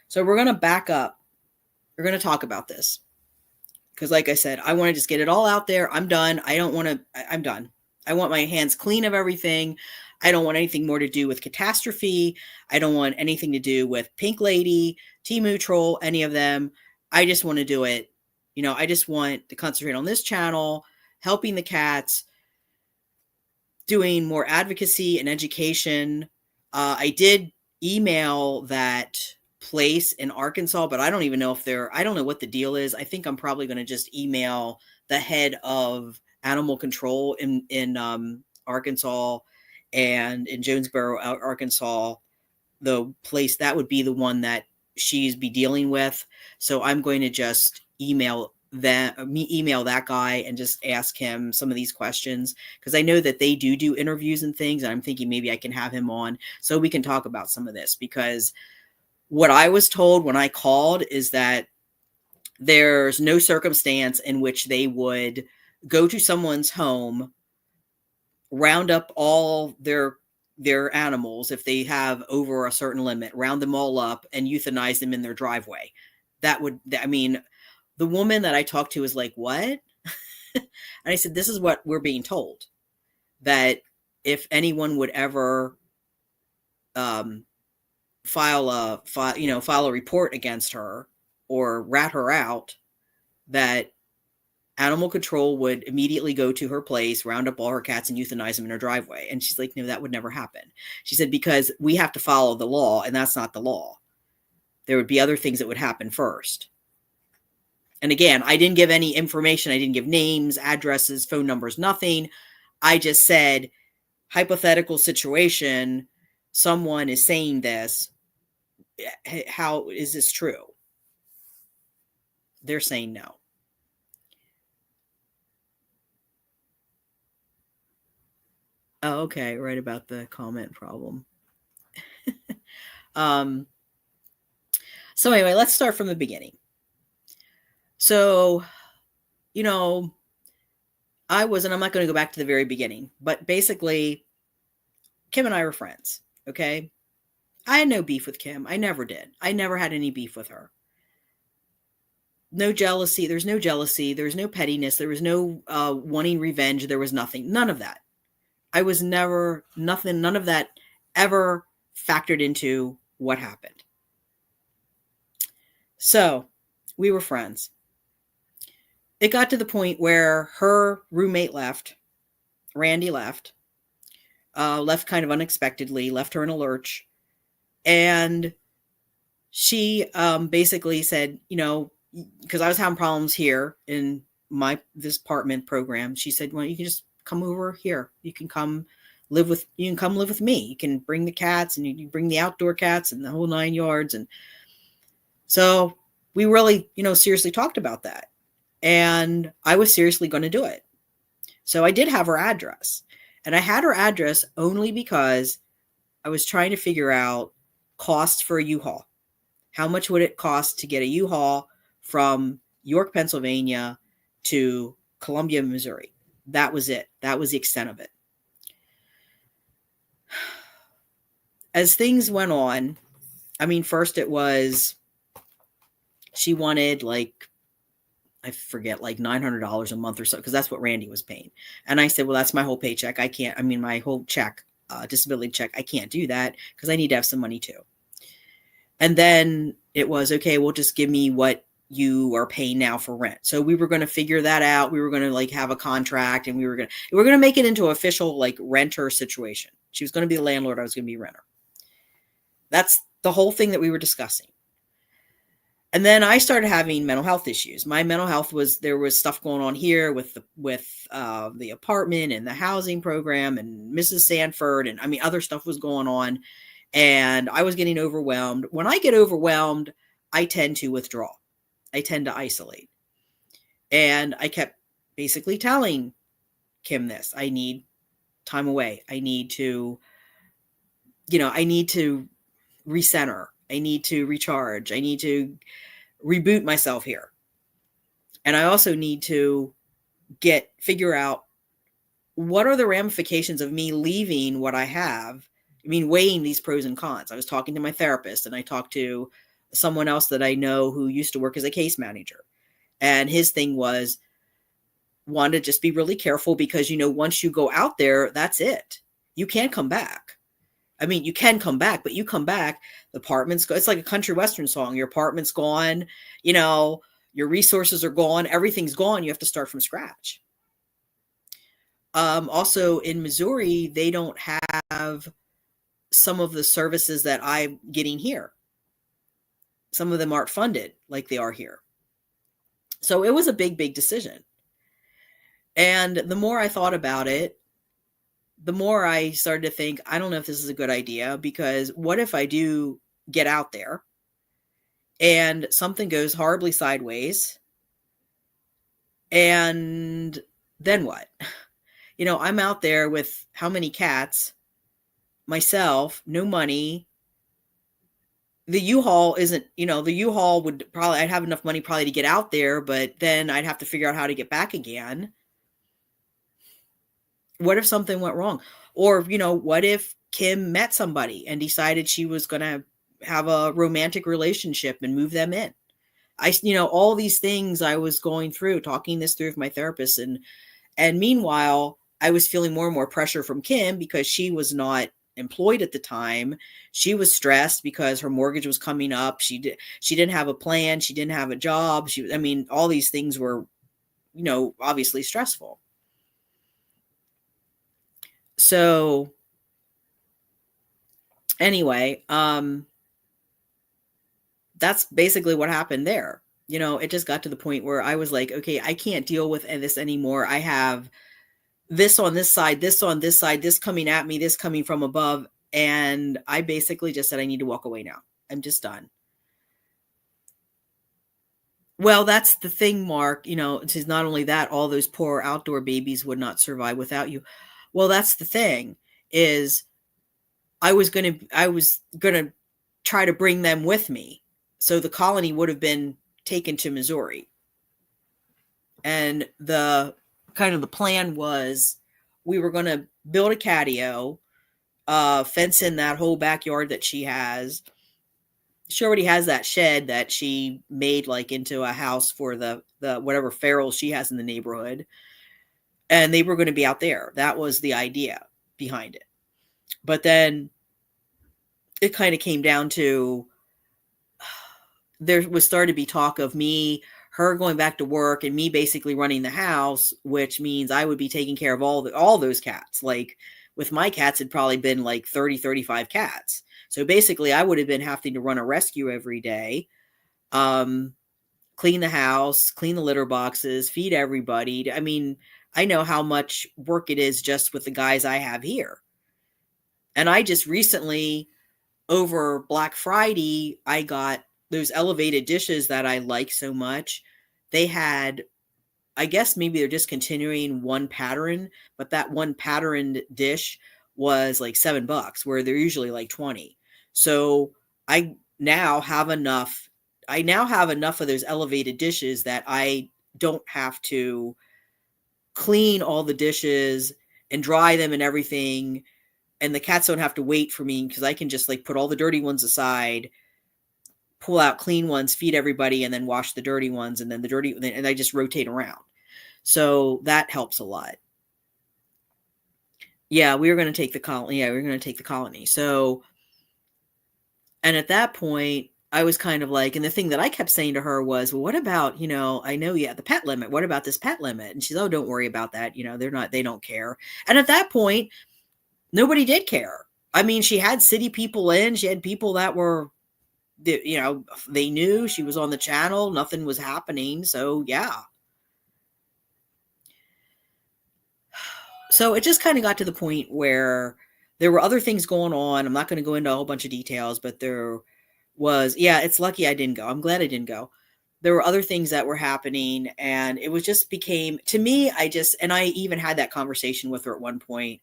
So we're going to back up. We're going to talk about this. Because like I said, I want to just get it all out there. I'm done. I'm done. I want my hands clean of everything. I don't want anything more to do with Catastrophe. I don't want anything to do with Pink Lady, Temu Troll, any of them. I just want to do it. I just want to concentrate on this channel, helping the cats, doing more advocacy and education. I did email that place in Arkansas, but I don't even know if I don't know what the deal is. I think I'm probably going to just email the head of animal control in Arkansas and in Jonesboro, Arkansas, the place that would be the one that she's be dealing with. So I'm going to just email that guy and just ask him some of these questions, because I know that they do interviews and things, and I'm thinking maybe I can have him on so we can talk about some of this. Because what I was told when I called is that there's no circumstance in which they would go to someone's home, round up all their animals if they have over a certain limit, round them all up and euthanize them in their driveway. The woman that I talked to was like, what? And I said, this is what we're being told, that if anyone would ever file a report against her or rat her out, that animal control would immediately go to her place, round up all her cats and euthanize them in her driveway. And she's like, no, that would never happen. She said, because we have to follow the law, and that's not the law. There would be other things that would happen first. And again, I didn't give any information. I didn't give names, addresses, phone numbers, nothing. I just said, hypothetical situation, someone is saying this. How is this true? They're saying no. Oh, okay. Right about the comment problem. So anyway, let's start from the beginning. So, I'm not going to go back to the very beginning, but basically, Kim and I were friends. Okay. I had no beef with Kim. I never did. I never had any beef with her. No jealousy. There's no jealousy. There's no pettiness. There was no wanting revenge. There was nothing. None of that. I was never, nothing, none of that ever factored into what happened. So we were friends. It got to the point where her roommate left. Randy left kind of unexpectedly, left her in a lurch. And she basically said, because I was having problems here in this apartment program, she said, well, you can just come over here. You can come live with me. You can bring the cats, and you can bring the outdoor cats and the whole 9 yards. And so we really, seriously talked about that. And I was seriously going to do it. So I did have her address. And I had her address only because I was trying to figure out cost for a U-Haul. How much would it cost to get a U-Haul from York, Pennsylvania to Columbia, Missouri? That was it. That was the extent of it. As things went on, first it was, she wanted I forget, $900 a month or so, because that's what Randy was paying. And I said, well, that's my whole paycheck. I can't, my whole check, disability check. I can't do that because I need to have some money too. And then it was, okay, well, just give me what you are paying now for rent. So we were going to figure that out. We were going to have a contract, and we were going to make it into an official renter situation. She was going to be the landlord. I was going to be a renter. That's the whole thing that we were discussing. And then I started having mental health issues. My mental health there was stuff going on here with the apartment and the housing program and Mrs. Sanford. And other stuff was going on. And I was getting overwhelmed. When I get overwhelmed, I tend to withdraw. I tend to isolate. And I kept basically telling Kim this. I need time away. I need to recenter. I need to recharge. I need to reboot myself here. And I also need to figure out what are the ramifications of me leaving what I have. Weighing these pros and cons. I was talking to my therapist, and I talked to someone else that I know who used to work as a case manager. And his thing was, one, to just be really careful because, once you go out there, that's it. You can't come back. You can come back, but you come back, the apartment's gone. It's like a country western song. Your apartment's gone, your resources are gone, everything's gone. You have to start from scratch. Also in Missouri, they don't have some of the services that I'm getting here. Some of them aren't funded like they are here. So it was a big, big decision. And the more I thought about it, the more I started to think, I don't know if this is a good idea, because what if I do get out there and something goes horribly sideways? And then what? I'm out there with how many cats? Myself, no money. The U-Haul isn't, the U-Haul would probably, I'd have enough money probably to get out there, but then I'd have to figure out how to get back again. What if something went wrong? Or, what if Kim met somebody and decided she was going to have a romantic relationship and move them in? All these things I was going through, talking this through with my therapist. And meanwhile, I was feeling more and more pressure from Kim because she was not employed at the time. She was stressed because her mortgage was coming up. She didn't have a plan. She didn't have a job. All these things were, obviously stressful. So anyway, that's basically what happened there. It just got to the point where I was like, okay, I can't deal with this anymore. I have this on this side, this on this side, this coming at me, this coming from above. And I basically just said, I need to walk away now. I'm just done. Well, that's the thing, Mark. It's not only that, all those poor outdoor babies would not survive without you. Well, that's the thing, is I was going to try to bring them with me. So the colony would have been taken to Missouri. And the plan was, we were going to build a catio, fence in that whole backyard that she has. She already has that shed that she made into a house for the whatever ferals she has in the neighborhood. And they were going to be out there. That was the idea behind it. But then it kind of came down to, there was started to be talk of her going back to work and me basically running the house, which means I would be taking care of all those cats. With my cats, it'd probably been 30, 35 cats. So basically, I would have been having to run a rescue every day, clean the house, clean the litter boxes, feed everybody. I mean, I know how much work it is just with the guys I have here. And I just recently, over Black Friday, I got those elevated dishes that I like so much. They had, I guess maybe they're discontinuing one pattern, but that one patterned dish was like $7, where they're usually like 20. So I now have enough. I now have enough of those elevated dishes that I don't have to clean all the dishes and dry them and everything. And the cats don't have to wait for me, because I can just like put all the dirty ones aside, pull out clean ones, feed everybody, and then wash the dirty ones. And then and I just rotate around. So that helps a lot. Yeah, we were going to take the colony. Yeah, we were going to take the colony. So, and at that point, I was kind of like, and the thing that I kept saying to her was, well, what about, I know you have the pet limit. What about this pet limit? And she's, oh, don't worry about that. They don't care. And at that point, nobody did care. I mean, she had city people in, she had people that were, they knew she was on the channel. Nothing was happening. So yeah. So it just kind of got to the point where there were other things going on. I'm not going to go into a whole bunch of details, but there was, it's lucky I didn't go. I'm glad I didn't go. There were other things that were happening, and it was just became, to me, and I even had that conversation with her at one point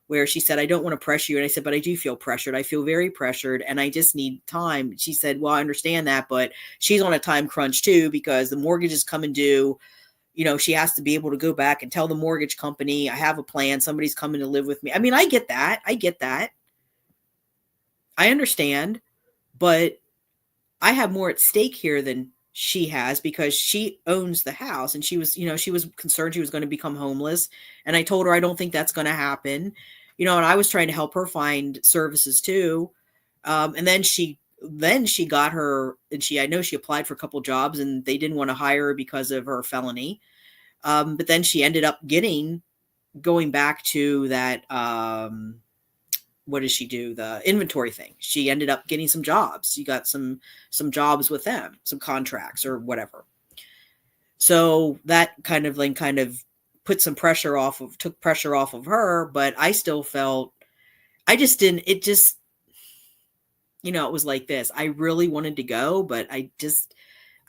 where she said, I don't want to pressure you. And I said, but I do feel pressured. I feel very pressured, and I just need time. She said, well, I understand that, but she's on a time crunch too, because the mortgage is coming due. She has to be able to go back and tell the mortgage company, I have a plan. Somebody's coming to live with me. I mean, I get that. I understand, but I have more at stake here than she has, because she owns the house, and she was concerned she was going to become homeless. And I told her, I don't think that's going to happen. And I was trying to help her find services too. And then she got her, and I know she applied for a couple jobs, and they didn't want to hire her because of her felony. But then she ended up going back to that, what does she do? The inventory thing. She ended up getting some jobs. She got some jobs with them, some contracts or whatever. So that kind of put some pressure took pressure off of her, but I still felt, it was like this. I really wanted to go, but I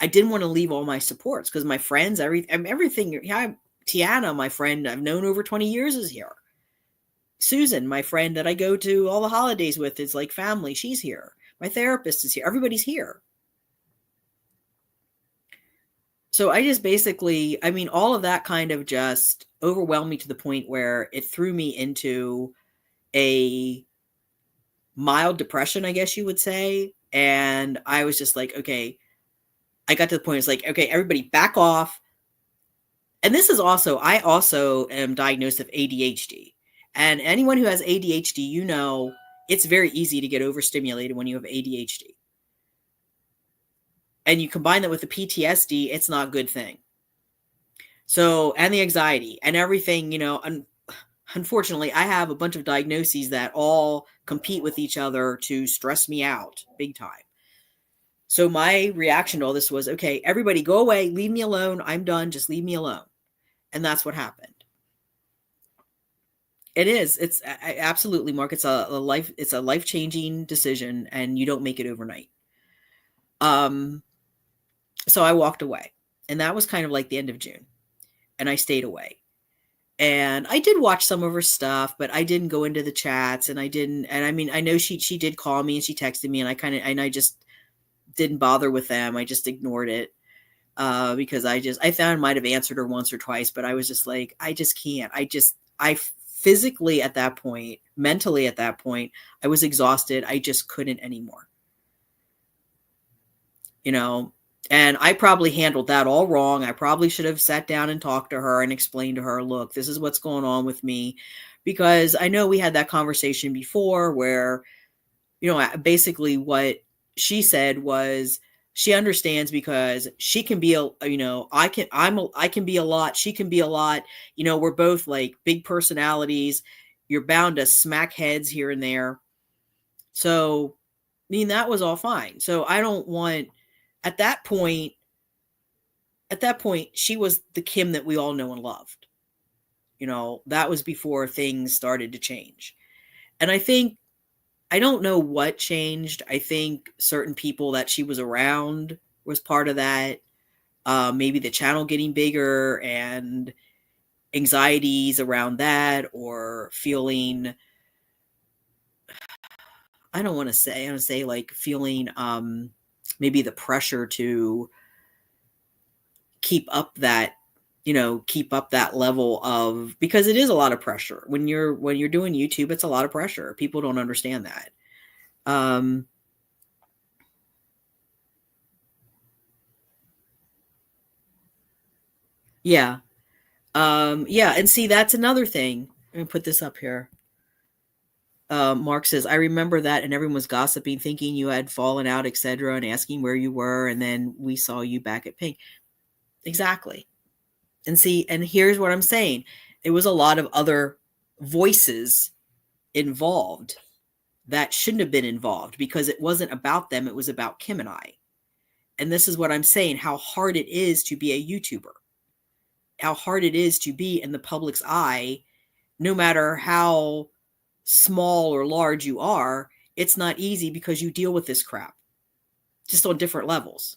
didn't want to leave all my supports, because my friends, everything. Yeah, Tiana, my friend I've known over 20 years, is here. Susan, my friend that I go to all the holidays with, is like family. She's here. My therapist is here. Everybody's here. So I just basically, all of that kind of just overwhelmed me to the point where it threw me into a mild depression, I guess you would say. And I was just like, okay, I got to the point, it's like, okay, everybody back off. And this is also, I also am diagnosed with ADHD. And anyone who has ADHD, it's very easy to get overstimulated when you have ADHD. And you combine that with the PTSD, it's not a good thing. So, and the anxiety and everything, unfortunately, I have a bunch of diagnoses that all compete with each other to stress me out big time. So my reaction to all this was, okay, everybody go away, leave me alone. I'm done. Just leave me alone. And that's what happened. It is. It's absolutely, Mark. It's a life-changing decision, and you don't make it overnight. So I walked away, and that was kind of like the end of June, and I stayed away. And I did watch some of her stuff, but I didn't go into the chats, and I didn't. And I know she did call me, and she texted me, and I just didn't bother with them. I just ignored it. Because I found I might have answered her once or twice, but I was just like, I just can't. I physically at that point, mentally at that point, I was exhausted. I just couldn't anymore. And I probably handled that all wrong. I probably should have sat down and talked to her and explained to her, look, this is what's going on with me. Because I know we had that conversation before where, basically what she said was, she understands because she can be I can be a lot. She can be a lot. We're both like big personalities. You're bound to smack heads here and there. So mean, that was all fine. So I don't want, at that point, she was the Kim that we all know and loved. That was before things started to change. And I don't know what changed. I think certain people that she was around was part of that. Maybe the channel getting bigger and anxieties around that, or feeling, I want to say like feeling maybe the pressure to keep up that level of, because it is a lot of pressure when you're doing YouTube. It's a lot of pressure. People don't understand that. Yeah. Yeah. And see, that's another thing. Let me put this up here. Mark says, I remember that, and everyone was gossiping, thinking you had fallen out, etc., and asking where you were, and then we saw you back at Pink. Exactly. And see, and here's what I'm saying. It was a lot of other voices involved that shouldn't have been involved, because it wasn't about them. It was about Kim and I. And this is what I'm saying, how hard it is to be a YouTuber, how hard it is to be in the public's eye, no matter how small or large you are. It's not easy, because you deal with this crap just on different levels.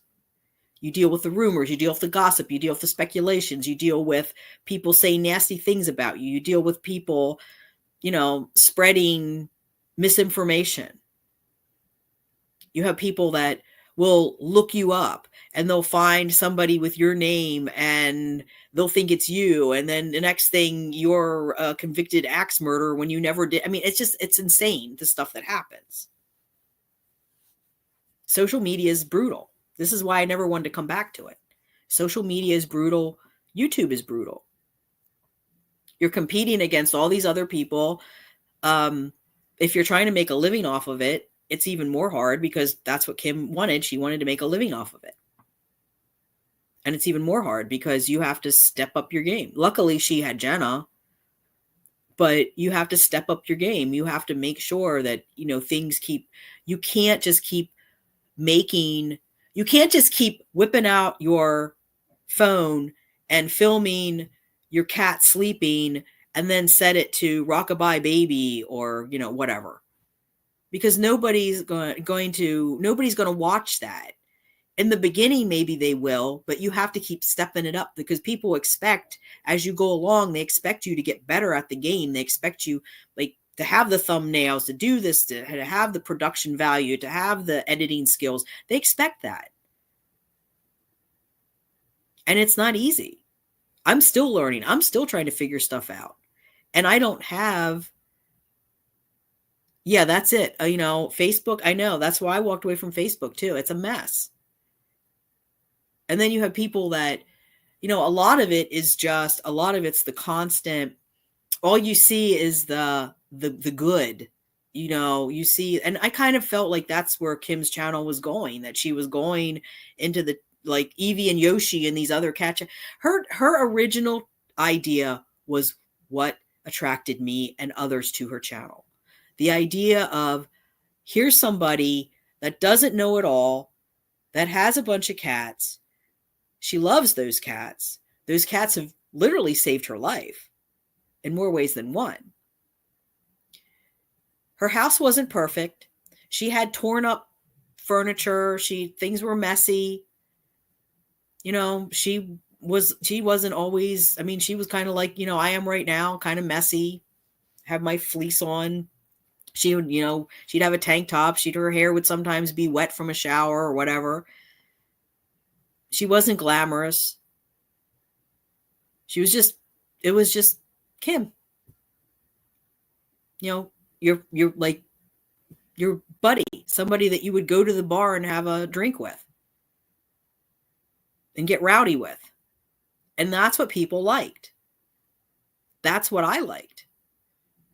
You deal with the rumors, you deal with the gossip, you deal with the speculations, you deal with people saying nasty things about you, you deal with people, spreading misinformation. You have people that will look you up and they'll find somebody with your name and they'll think it's you. And then the next thing, you're a convicted axe murderer when you never did. I mean, it's insane, the stuff that happens. Social media is brutal. This is why I never wanted to come back to it. Social media is brutal. YouTube is brutal. You're competing against all these other people. If you're trying to make a living off of it, it's even more hard, because that's what Kim wanted. She wanted to make a living off of it. And it's even more hard because you have to step up your game. Luckily, she had Jenna, but you have to step up your game. You have to make sure that, things keep, you can't just keep whipping out your phone and filming your cat sleeping and then set it to Rockabye Baby or, whatever. Because nobody's going to watch that. In the beginning, maybe they will, but you have to keep stepping it up, because people expect, as you go along, they expect you to get better at the game. They expect you, like, to have the thumbnails, to do this, to have the production value, to have the editing skills. They expect that. And it's not easy. I'm still learning. I'm still trying to figure stuff out. And I don't have, yeah, that's it. Facebook, I know. That's why I walked away from Facebook too. It's a mess. And then you have people that, a lot of it's the constant, all you see is the good, you see. And I kind of felt like that's where Kim's channel was going, that she was going into the, like, Evie and Yoshi and these other cat. Her original idea was what attracted me and others to her channel. The idea of, here's somebody that doesn't know it all, that has a bunch of cats. She loves those cats. Those cats have literally saved her life in more ways than one. Her house wasn't perfect. She had torn up furniture. Things were messy. She wasn't always, she was kind of like, I am right now, kind of messy, have my fleece on. She would, she'd have a tank top. Her hair would sometimes be wet from a shower or whatever. She wasn't glamorous. It was just Kim. You're like your buddy, somebody that you would go to the bar and have a drink with and get rowdy with. And that's what people liked. That's what I liked.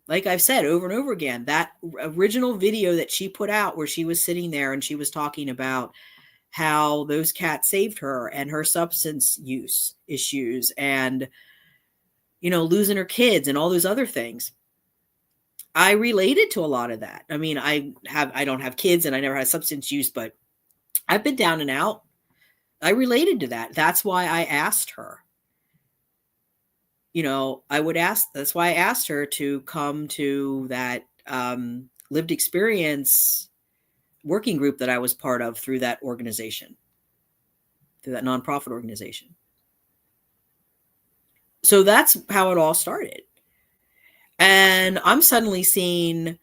Like I've said over and over again, that original video that she put out where she was sitting there and she was talking about how those cats saved her and her substance use issues and, losing her kids and all those other things. I related to a lot of that. I mean, I don't have kids and I never had substance use, but I've been down and out. I related to that. That's why I asked her. That's why I asked her to come to that lived experience working group that I was part of through that organization, through that nonprofit organization. So that's how it all started. And I'm suddenly seeing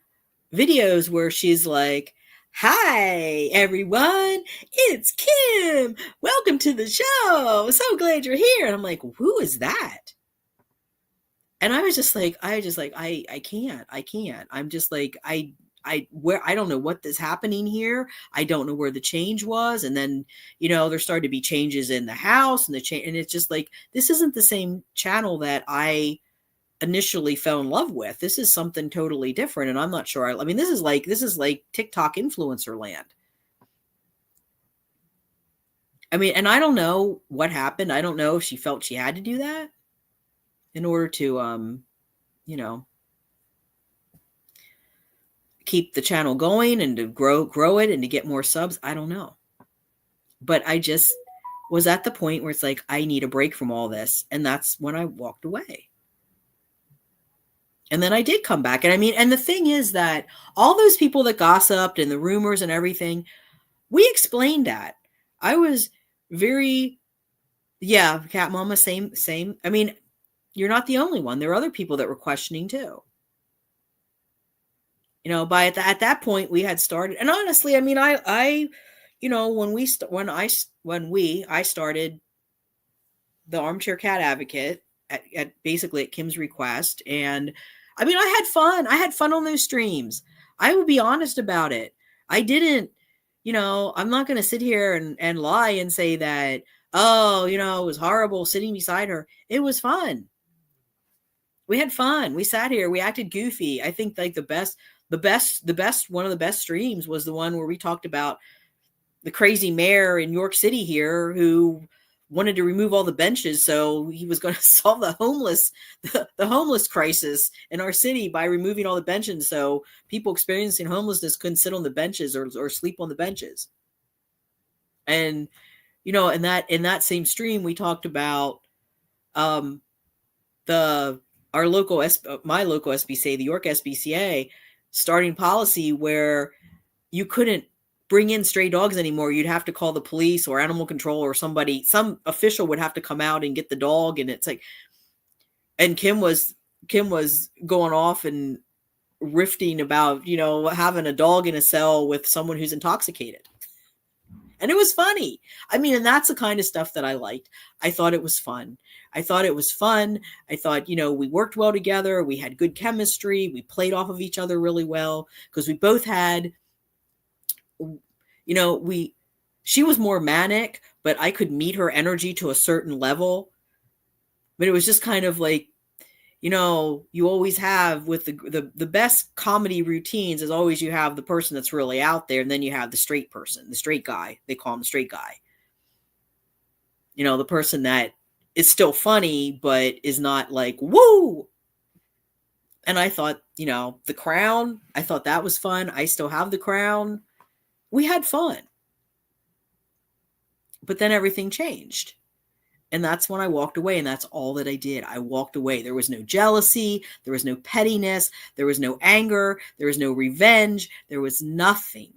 videos where she's like, "Hi, everyone. It's Kim. Welcome to the show. So glad you're here." And I'm like, "Who is that?" And I was just like, I can't. I'm just like, I don't know what is happening here. I don't know where the change was. And then, there started to be changes in the house and and it's just like, this isn't the same channel that I initially fell in love with. This is something totally different. And I'm not sure. I mean, this is like TikTok influencer land. I mean, and I don't know what happened. I don't know if she felt she had to do that in order to, keep the channel going and to grow it and to get more subs. I don't know. But I just was at the point where it's like, I need a break from all this. And that's when I walked away. And then I did come back. And I mean, and the thing is that all those people that gossiped and the rumors and everything, we explained that. I was very, Cat Mama, same. I mean, you're not the only one. There are other people that were questioning too. At that point we had started, and honestly, I mean, I I started the Armchair Cat Advocate at basically at Kim's request. And I mean, I had fun on those streams. I will be honest about it. I didn't, I'm not going to sit here and lie and say that, oh, it was horrible sitting beside her. It was fun. We had fun. We sat here, we acted goofy. I think like the best, one of the best streams was the one where we talked about the crazy mayor in York City here who wanted to remove all the benches. So he was going to solve the homeless crisis in our city by removing all the benches. So people experiencing homelessness couldn't sit on the benches or sleep on the benches. And, in that same stream, we talked about, my local SBCA, the York SBCA, starting policy where you couldn't bring in stray dogs anymore. You'd have to call the police or animal control or some official would have to come out and get the dog. And it's like, and Kim was going off and riffing about, having a dog in a cell with someone who's intoxicated. And it was funny. I mean, and that's the kind of stuff that I liked. I thought it was fun. I thought, we worked well together. We had good chemistry. We played off of each other really well because we both had, she was more manic, but I could meet her energy to a certain level. But it was just kind of like, you always have with the best comedy routines is always you have the person that's really out there. And then you have the straight person, the straight guy. They call him the straight guy. The person that is still funny, but is not like, woo. And I thought, The Crown, I thought that was fun. I still have The Crown. We had fun. But then everything changed. And that's when I walked away. And that's all that I did. I walked away. There was no jealousy. There was no pettiness. There was no anger. There was no revenge. There was nothing.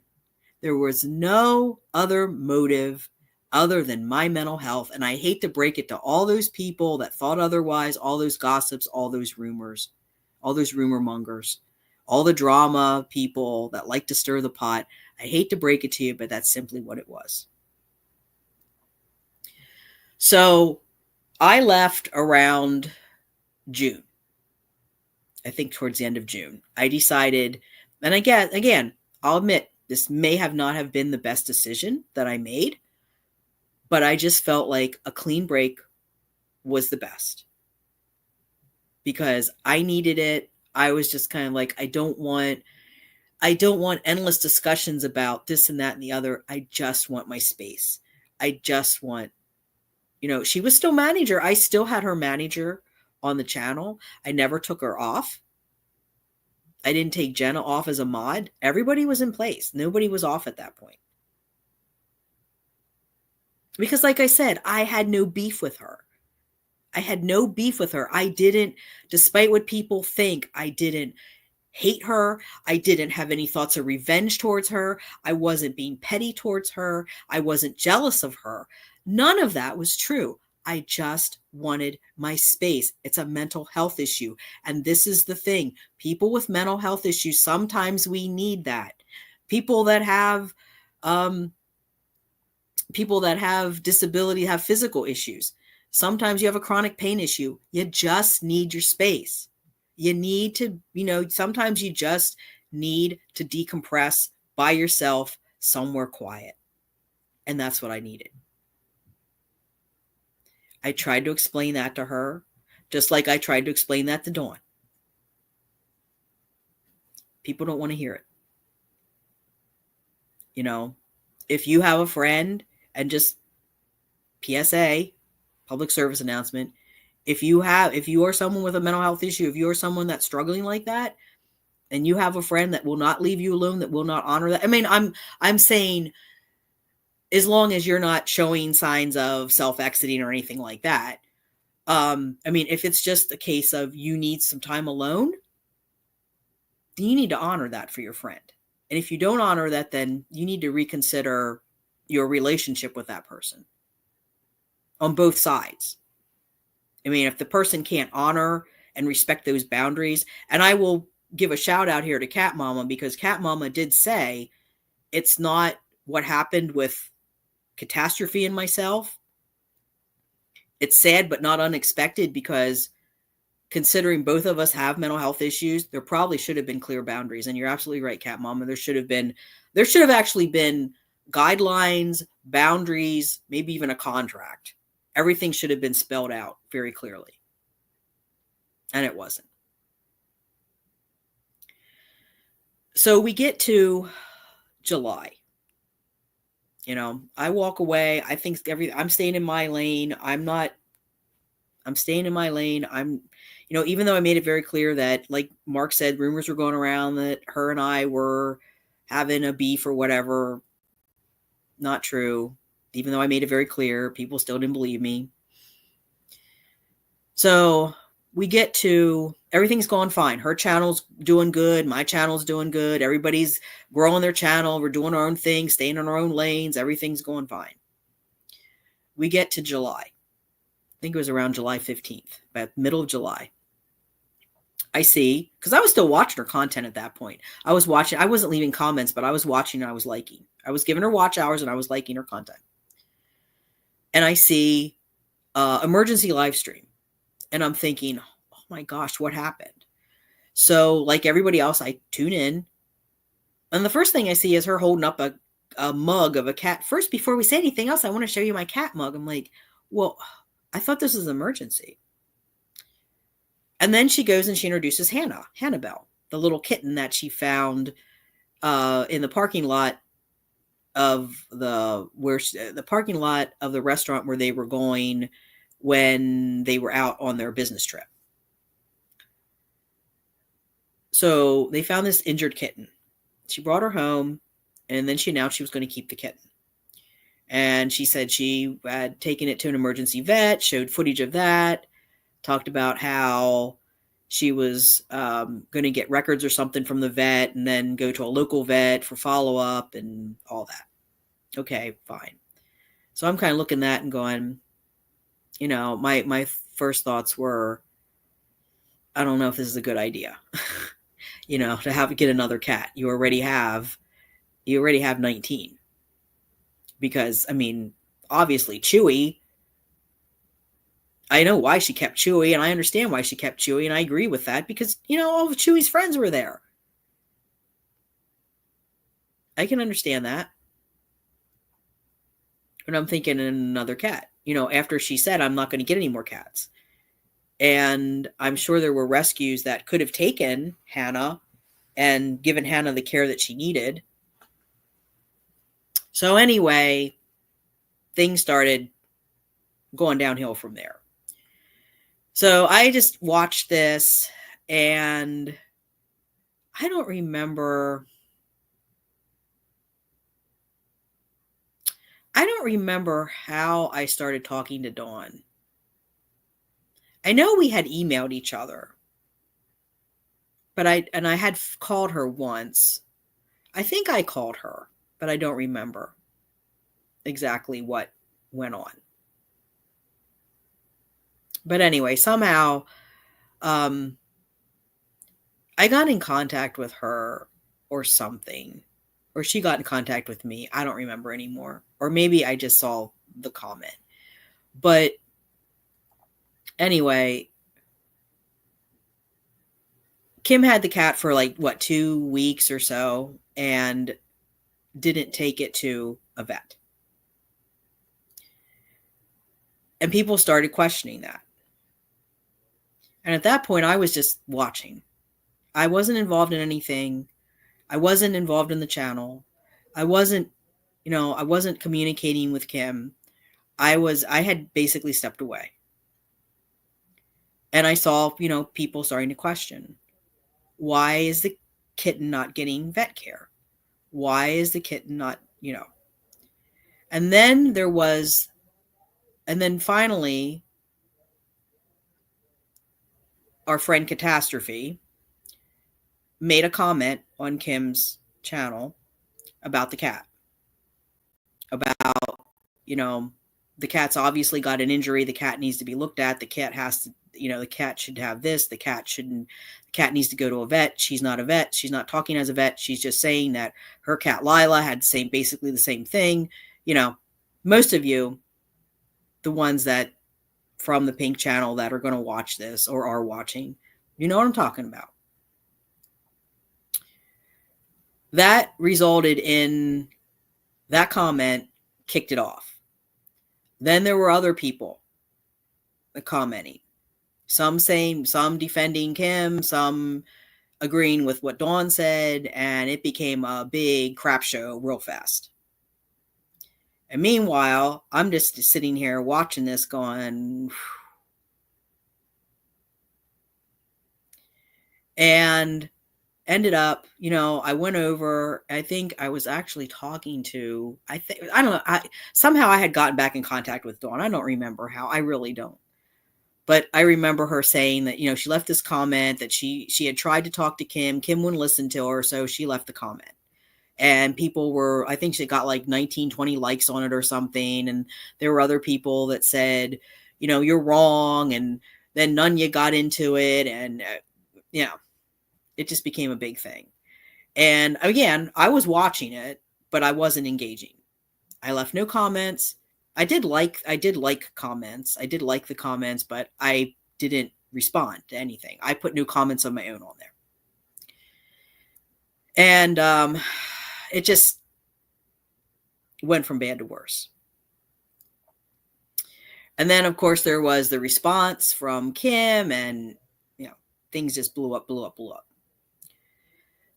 There was no other motive other than my mental health. And I hate to break it to all those people that thought otherwise, all those gossips, all those rumors, all those rumor mongers, all the drama people that like to stir the pot. I hate to break it to you, but that's simply what it was. So I left around June. I think towards the end of June. I decided, and again, I'll admit, this may have not have been the best decision that I made, but I just felt like a clean break was the best because I needed it. I was just kind of like, I don't want endless discussions about this and that and the other. I just want my space. I just want, she was still manager. I still had her manager on the channel. I never took her off. I didn't take Jenna off as a mod. Everybody was in place. Nobody was off at that point. Because like I said, I had no beef with her. I had no beef with her. I didn't, despite what people think, I didn't hate her. I didn't have any thoughts of revenge towards her. I wasn't being petty towards her. I wasn't jealous of her. None of that was true. I just wanted my space. It's a mental health issue. And this is the thing. People with mental health issues, sometimes we need that. People that have disability, have physical issues. Sometimes you have a chronic pain issue. You just need your space. You need to, sometimes you just need to decompress by yourself somewhere quiet. And that's what I needed. I tried to explain that to her, just like I tried to explain that to Dawn. People don't want to hear it. If you have a friend, and just PSA, public service announcement, if you are someone with a mental health issue, if you are someone that's struggling like that, and you have a friend that will not leave you alone, that will not honor that. I mean, I'm saying, as long as you're not showing signs of self-exiting or anything like that. I mean, if it's just a case of you need some time alone, then you need to honor that for your friend. And if you don't honor that, then you need to reconsider your relationship with that person on both sides. I mean, if the person can't honor and respect those boundaries, and I will give a shout out here to Cat Mama, because Cat Mama did say it's not what happened with Catastrophe and myself. It's sad, but not unexpected, because considering both of us have mental health issues, there probably should have been clear boundaries. And you're absolutely right, Cat Mama. There should have actually been guidelines, boundaries, maybe even a contract. Everything should have been spelled out very clearly. And it wasn't. So we get to July. I walk away. I think I'm staying in my lane. I'm staying in my lane. Even though I made it very clear that, like Mark said, rumors were going around that her and I were having a beef or whatever. Not true. Even though I made it very clear, people still didn't believe me. So we get to, everything's going fine. Her channel's doing good. My channel's doing good. Everybody's growing their channel. We're doing our own thing, staying in our own lanes. Everything's going fine. We get to July. I think it was around July 15th, about middle of July. I see, because I was still watching her content at that point. I wasn't leaving comments, but I was watching and I was liking. I was giving her watch hours and I was liking her content. And I see emergency live stream. And I'm thinking, oh my gosh, what happened? So like everybody else, I tune in. And the first thing I see is her holding up a mug of a cat. First, before we say anything else, I want to show you my cat mug. I'm like, well, I thought this was an emergency. And then she goes and she introduces Hannibal, the little kitten that she found in the parking lot of the restaurant where they were going when they were out on their business trip. So they found this injured kitten. She brought her home, and then she announced she was going to keep the kitten. And she said she had taken it to an emergency vet, showed footage of that, talked about how she was going to get records or something from the vet and then go to a local vet for follow-up and all that. Okay, fine. So I'm kind of looking at that and going, my first thoughts were, I don't know if this is a good idea, to get another cat. You already have 19. Because, I mean, obviously Chewy, I know why she kept Chewy, and I understand why she kept Chewy, and I agree with that, because, all of Chewy's friends were there. I can understand that. But I'm thinking another cat, after she said, I'm not going to get any more cats. And I'm sure there were rescues that could have taken Hannah and given Hannah the care that she needed. So anyway, things started going downhill from there. So I just watched this, and I don't remember. I don't remember how I started talking to Dawn. I know we had emailed each other, but I had called her once. I think I called her, but I don't remember exactly what went on. But anyway, somehow I got in contact with her or something, or she got in contact with me. I don't remember anymore. Or maybe I just saw the comment. But anyway, Kim had the cat for like, what, 2 weeks or so, and didn't take it to a vet. And people started questioning that. And at that point, I was just watching. I wasn't involved in anything. I wasn't involved in the channel. I wasn't, I wasn't communicating with Kim. I had basically stepped away. And I saw, people starting to question, why is the kitten not getting vet care? Why is the kitten not, and then finally, our friend Catastrophe made a comment on Kim's channel about the cat. About, the cat's obviously got an injury. The cat needs to be looked at. The cat has to, the cat should have this. The cat needs to go to a vet. She's not a vet. She's not talking as a vet. She's just saying that her cat Lila had basically the same thing. Most of you, the ones that from the Pink channel that are going to watch this or are watching, you know what I'm talking about. That resulted in that comment kicked it off. Then there were other people commenting, some defending Kim, some agreeing with what Dawn said, and it became a big crap show real fast. And meanwhile, I'm just sitting here watching this going, and ended up, I went over, I think I was actually talking to, I don't know, somehow I had gotten back in contact with Dawn. I don't remember how. I really don't. But I remember her saying that, she left this comment that she had tried to talk to Kim. Kim wouldn't listen to her, so she left the comment. And people were, I think she got like 19, 20 likes on it or something. And there were other people that said, you're wrong. And then Nunya got into it. And, it just became a big thing. And again, I was watching it, but I wasn't engaging. I left no comments. I did like comments. I did like the comments, but I didn't respond to anything. I put no comments of my own on there. And it just went from bad to worse. And then, of course, there was the response from Kim, and, things just blew up.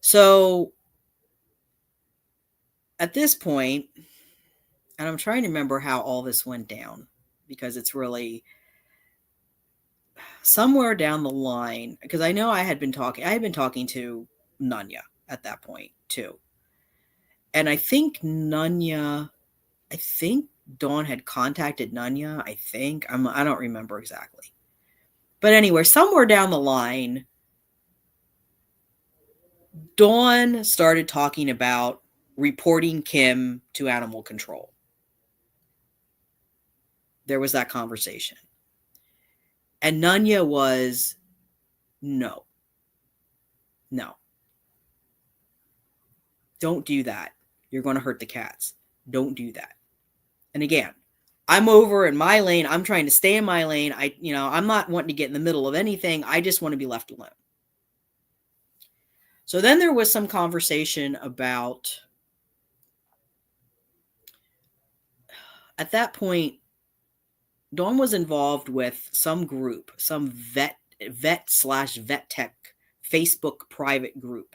So at this point, and I'm trying to remember how all this went down, because it's really somewhere down the line, because I know I had been talking to Nunya at that point too. And I think Dawn had contacted Nunya, I don't remember exactly. But anyway, somewhere down the line, Dawn started talking about reporting Kim to animal control. There was that conversation. And Nunya was, no. Don't do that. You're going to hurt the cats. Don't do that. And again, I'm over in my lane. I'm trying to stay in my lane. I'm not wanting to get in the middle of anything. I just want to be left alone. So then there was some conversation about, at that point, Dawn was involved with some group, some vet/vet tech Facebook private group.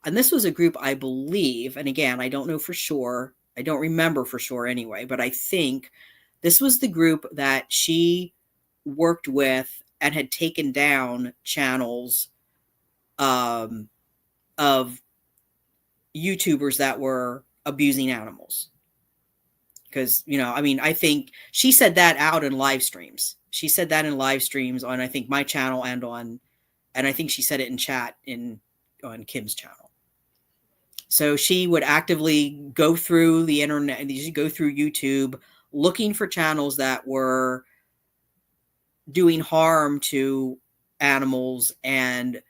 And this was a group, I believe, and again, I don't know for sure. I don't remember for sure anyway, but I think this was the group that she worked with and had taken down channels of of YouTubers that were abusing animals. Because, I mean, I think she said that out in live streams. She said that in live streams on, I think, my channel and I think she said it in chat on Kim's channel. So she would actively go through the internet, go through YouTube, looking for channels that were doing harm to animals and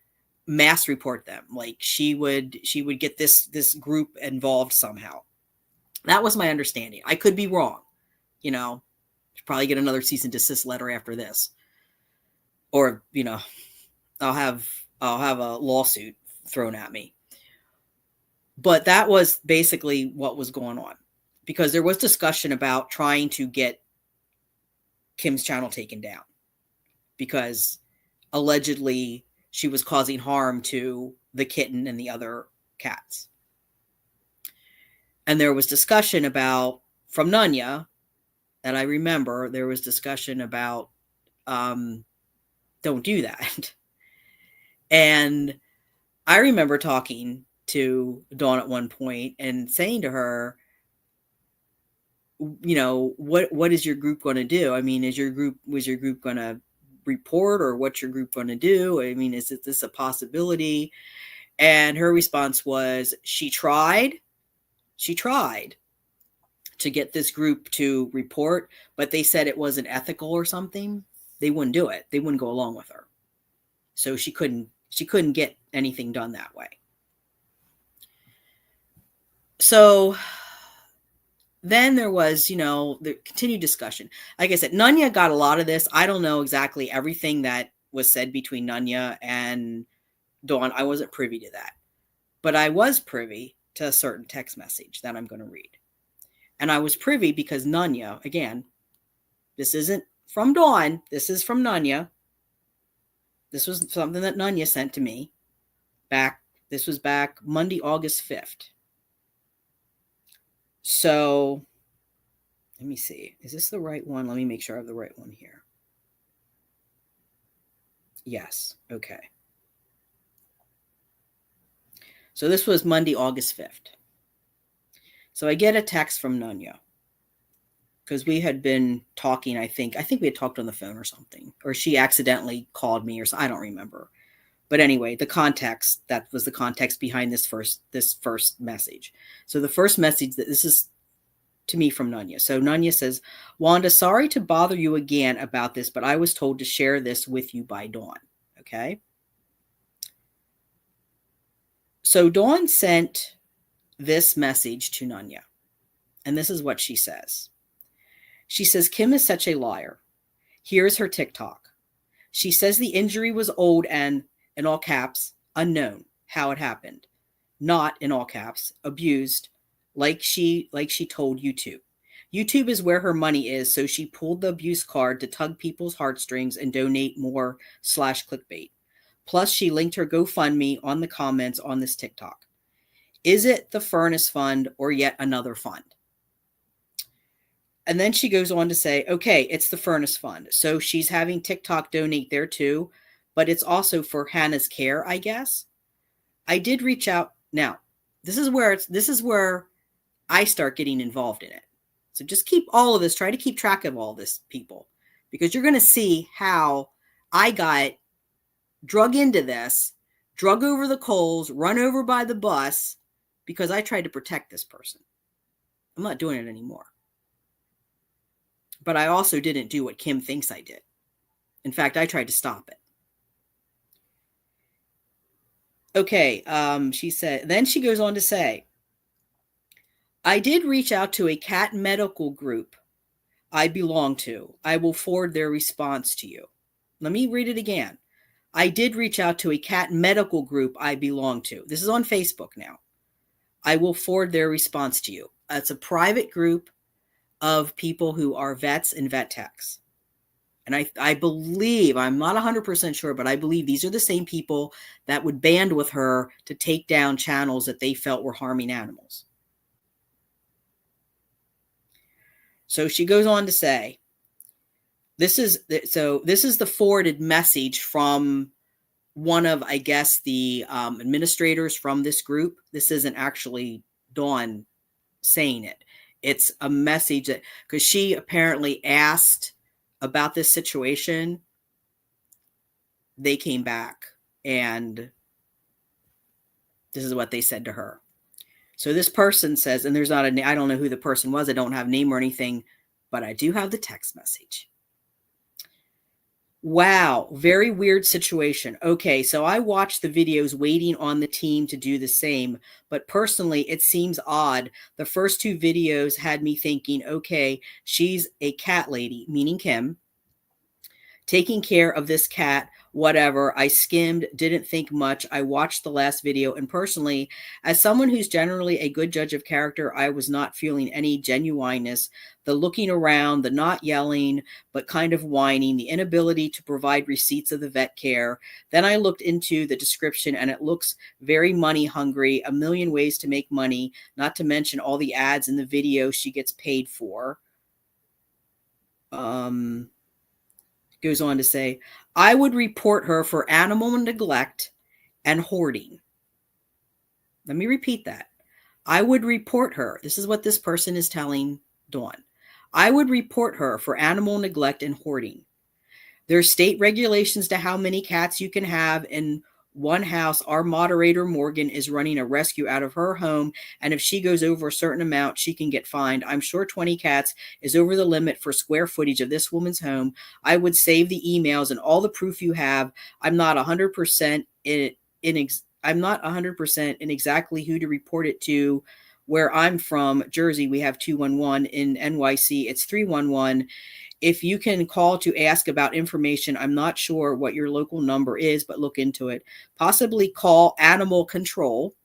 mass report them. Like she would get this group involved somehow. That was my understanding. I could be wrong. Probably get another cease and desist letter after this. Or, I'll have a lawsuit thrown at me. But that was basically what was going on, because there was discussion about trying to get Kim's channel taken down because allegedly she was causing harm to the kitten and the other cats. And there was discussion about, from Nunya, that I remember, there was discussion about, don't do that. And I remember talking to Dawn at one point and saying to her, what is your group going to do? I mean, was your group going to report, or what's your group going to do? I mean, is this a possibility? And her response was, she tried to get this group to report, but they said it wasn't ethical or something. They wouldn't do it. They wouldn't go along with her. So she couldn't get anything done that way. So then there was, the continued discussion. Like I said, Nunya got a lot of this. I don't know exactly everything that was said between Nunya and Dawn. I wasn't privy to that. But I was privy to a certain text message that I'm going to read. And I was privy because Nunya, again, this isn't from Dawn. This is from Nunya. This was something that Nunya sent to me this was back Monday, August 5th. So let me see. Is this the right one? Let me make sure I have the right one here. Yes. Okay. So this was Monday, August 5th. So I get a text from Nunya because we had been talking. I think we had talked on the phone or something, or she accidentally called me, or I don't remember. But anyway, that was the context behind this first message. So the first message, this is to me from Nunya. So Nunya says, Wanda, sorry to bother you again about this, but I was told to share this with you by Dawn. Okay. So Dawn sent this message to Nunya. And this is what she says. She says, Kim is such a liar. Here's her TikTok. She says the injury was old and, in all caps, unknown how it happened. Not, in all caps, abused, like she told YouTube. YouTube is where her money is, so she pulled the abuse card to tug people's heartstrings and donate more /clickbait. Plus, she linked her GoFundMe on the comments on this TikTok. Is it the Furnace Fund or yet another fund? And then she goes on to say, okay, it's the Furnace Fund. So she's having TikTok donate there too, but it's also for Hannah's care, I guess. I did reach out. Now, this is where I start getting involved in it. So just keep all of this, try to keep track of all this, people, because you're going to see how I got drug into this, drug over the coals, run over by the bus, because I tried to protect this person. I'm not doing it anymore. But I also didn't do what Kim thinks I did. In fact, I tried to stop it. Okay, she said, then she goes on to say, I did reach out to a cat medical group I belong to. I will forward their response to you. Let me read it again. I did reach out to a cat medical group I belong to. This is on Facebook now. I will forward their response to you. It's a private group of people who are vets and vet techs. And I believe, I'm not 100% sure, but I believe these are the same people that would band with her to take down channels that they felt were harming animals. So she goes on to say, this is the forwarded message from one of, I guess, the administrators from this group. This isn't actually Dawn saying it. It's a message that, because she apparently asked about this situation, they came back and this is what they said to her. So this person says, and there's not a, I don't know who the person was. I don't have a name or anything, but I do have the text message. Wow, very weird situation. Okay, so I watched the videos waiting on the team to do the same, but personally, it seems odd. The first two videos had me thinking, okay, she's a cat lady, meaning Kim, taking care of this cat, whatever. I skimmed, didn't think much. I watched the last video, and personally, as someone who's generally a good judge of character, I was not feeling any genuineness. The looking around, the not yelling, but kind of whining, the inability to provide receipts of the vet care. Then I looked into the description, and it looks very money hungry, a million ways to make money, not to mention all the ads in the video she gets paid for. Goes on to say, I would report her for animal neglect and hoarding. Let me repeat that. I would report her. This is what this person is telling Dawn. I would report her for animal neglect and hoarding. There's state regulations to how many cats you can have in one house. Our moderator, Morgan, is running a rescue out of her home, and if she goes over a certain amount, she can get fined. I'm sure 20 cats is over the limit for square footage of this woman's home. I would save the emails and all the proof you have. I'm not 100% I'm not 100% in exactly who to report it to. Where I'm from, Jersey, we have 211. In NYC, it's 311. If you can call to ask about information, I'm not sure what your local number is, but look into it. Possibly call animal control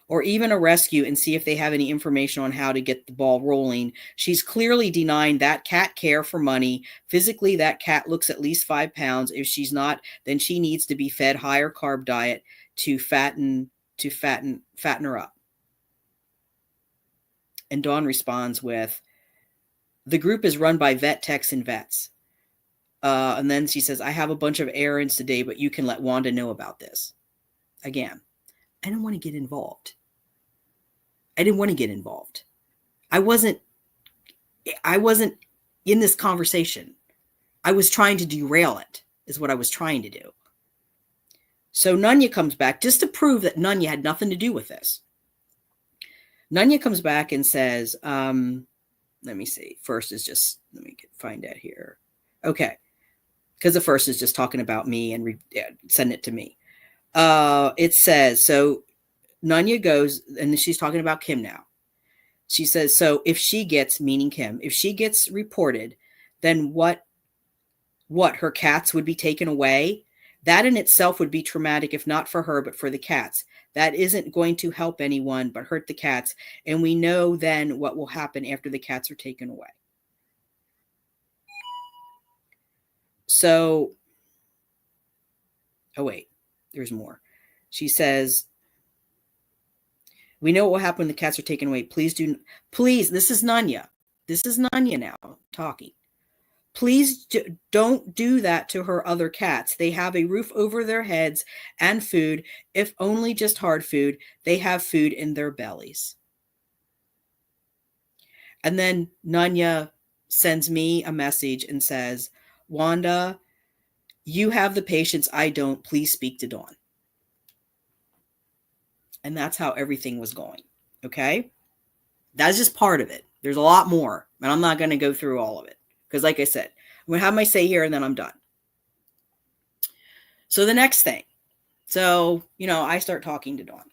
or even a rescue and see if they have any information on how to get the ball rolling. She's clearly denying that cat care for money. Physically, that cat looks at least 5 pounds. If she's not, then she needs to be fed higher carb diet to fatten her up. And Dawn responds with, the group is run by vet techs and vets. And then she says, I have a bunch of errands today, but you can let Wanda know about this. Again, I didn't want to get involved. I wasn't in this conversation. I was trying to derail it, is what I was trying to do. So Nunya comes back just to prove that Nunya had nothing to do with this. Nunya comes back and says, let me see. First is just, let me find out here. Okay. Because the first is just talking about me and send it to me. It says, so Nunya goes, and she's talking about Kim now. She says, so if she gets, meaning Kim, if she gets reported, then what her cats would be taken away? That in itself would be traumatic, if not for her, but for the cats. That isn't going to help anyone but hurt the cats. And we know then what will happen after the cats are taken away. So, oh wait, there's more. She says, we know what will happen when the cats are taken away. Please, this is Nunya. This is Nunya now talking. Please don't do that to her other cats. They have a roof over their heads and food. If only just hard food, they have food in their bellies. And then Nunya sends me a message and says, Wanda, you have the patience. I don't. Please speak to Dawn. And that's how everything was going. Okay. That's just part of it. There's a lot more, and I'm not going to go through all of it. Because like I said, I'm going to have my say here and then I'm done. So the next thing. So, I start talking to Dawn.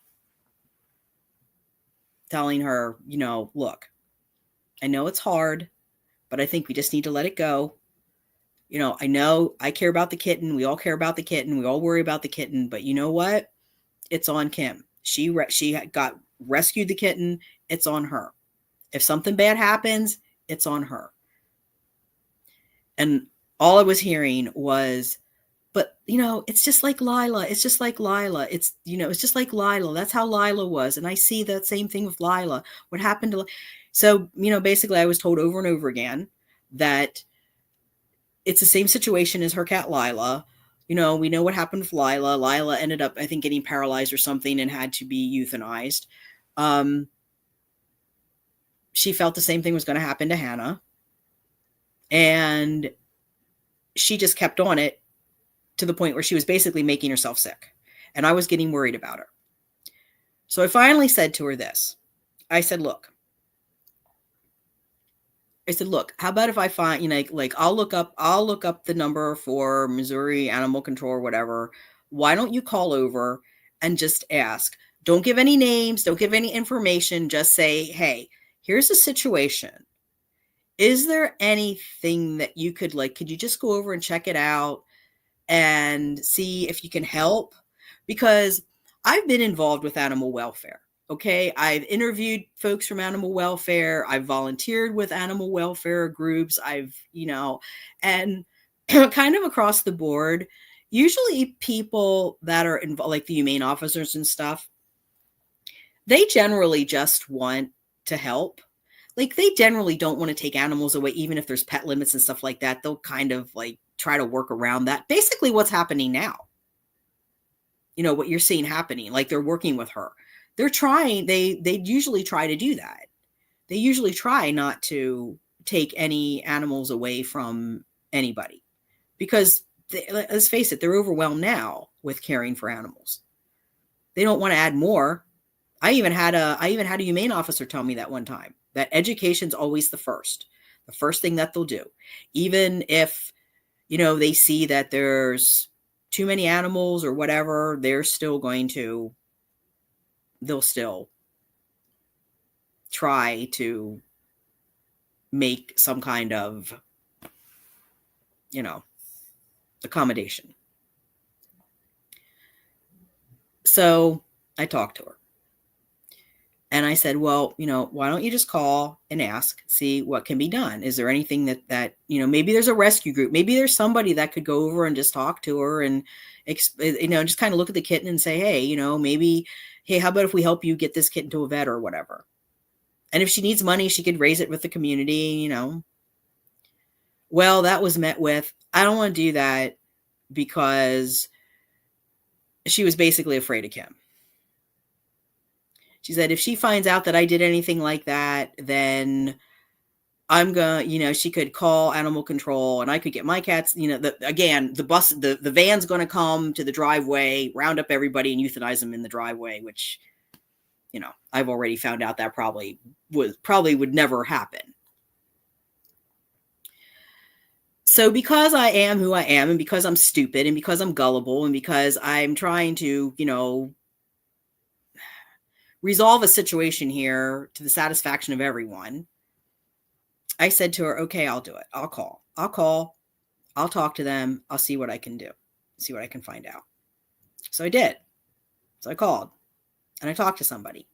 Telling her, look, I know it's hard, but I think we just need to let it go. I know I care about the kitten. We all care about the kitten. We all worry about the kitten. But you know what? It's on Kim. She got rescued the kitten. It's on her. If something bad happens, it's on her. And all I was hearing was, but, it's just like Lila. It's just like Lila. It's just like Lila. That's how Lila was. And I see that same thing with Lila. What happened to, so, basically I was told over and over again that it's the same situation as her cat Lila. We know what happened with Lila. Lila ended up, I think, getting paralyzed or something and had to be euthanized. She felt the same thing was going to happen to Hannah. And she just kept on it to the point where she was basically making herself sick. And I was getting worried about her. So I finally said to her this. I said, look, how about if I find, I'll look up the number for Missouri Animal Control or whatever. Why don't you call over and just ask? Don't give any names. Don't give any information. Just say, hey, here's the situation. Is there anything that you could you just go over and check it out and see if you can help? Because I've been involved with animal welfare. Okay. I've interviewed folks from animal welfare. I've volunteered with animal welfare groups. And kind of across the board, usually people that are involved, like the humane officers and stuff, they generally just want to help. Like, they generally don't want to take animals away, even if there's pet limits and stuff like that. They'll kind of try to work around that. Basically what's happening now. What you're seeing happening, they're working with her. They're trying, they usually try to do that. They usually try not to take any animals away from anybody because let's face it, they're overwhelmed now with caring for animals. They don't want to add more. I even had a humane officer tell me that one time, that education's always the first thing that they'll do. Even if, they see that there's too many animals or whatever, they'll still try to make some kind of, accommodation. So I talked to her and I said, well, why don't you just call and ask, see what can be done? Is there anything that maybe there's a rescue group, maybe there's somebody that could go over and just talk to her and, just kind of look at the kitten and say, hey, maybe, hey, how about if we help you get this kitten to a vet or whatever? And if she needs money, she could raise it with the community, Well, that was met with, I don't want to do that, because she was basically afraid of Kim. She said, if she finds out that I did anything like that, then I'm going, she could call animal control and I could get my cats, the van's going to come to the driveway, round up everybody and euthanize them in the driveway, which, I've already found out that probably would never happen. So because I am who I am, and because I'm stupid, and because I'm gullible, and because I'm trying to, resolve a situation here to the satisfaction of everyone, I said to her, okay, I'll do it. I'll call. I'll talk to them. I'll see what I can do. See what I can find out. So I did. So I called and I talked to somebody.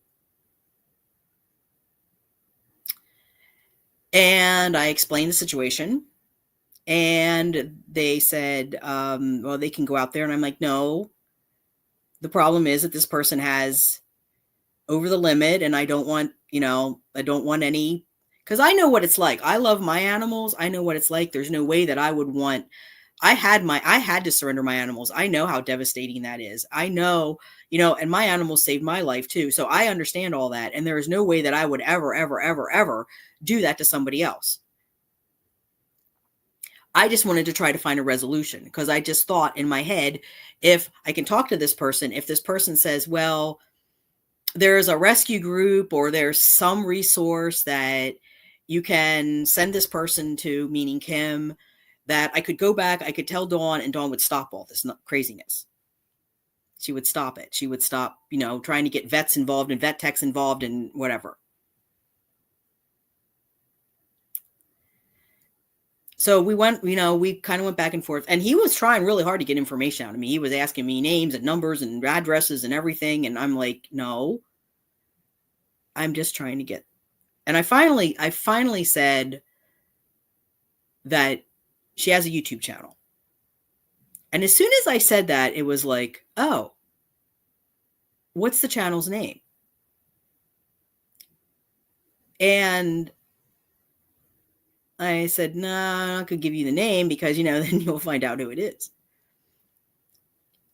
And I explained the situation. And they said, well, they can go out there. And I'm like, no, the problem is that this person has over the limit. And I don't want, any, because I know what it's like. I love my animals. I know what it's like. There's no way that I would want, I had to surrender my animals. I know how devastating that is. I know, and my animals saved my life too. So I understand all that. And there is no way that I would ever, ever, ever, ever do that to somebody else. I just wanted to try to find a resolution because I just thought in my head, if I can talk to this person, if this person says, well, there's a rescue group or there's some resource that you can send this person to, meaning Kim, that I could go back, I could tell Dawn, and Dawn would stop all this craziness. She would stop it. She would stop, trying to get vets involved and vet techs involved and whatever. So we went, we kind of went back and forth, and he was trying really hard to get information out of me. He was asking me names and numbers and addresses and everything. And I'm like, no, I'm just trying to get, and I finally said that she has a YouTube channel. And as soon as I said that, it was like, oh, what's the channel's name? And I said, no, I'm not going to give you the name because, then you'll find out who it is.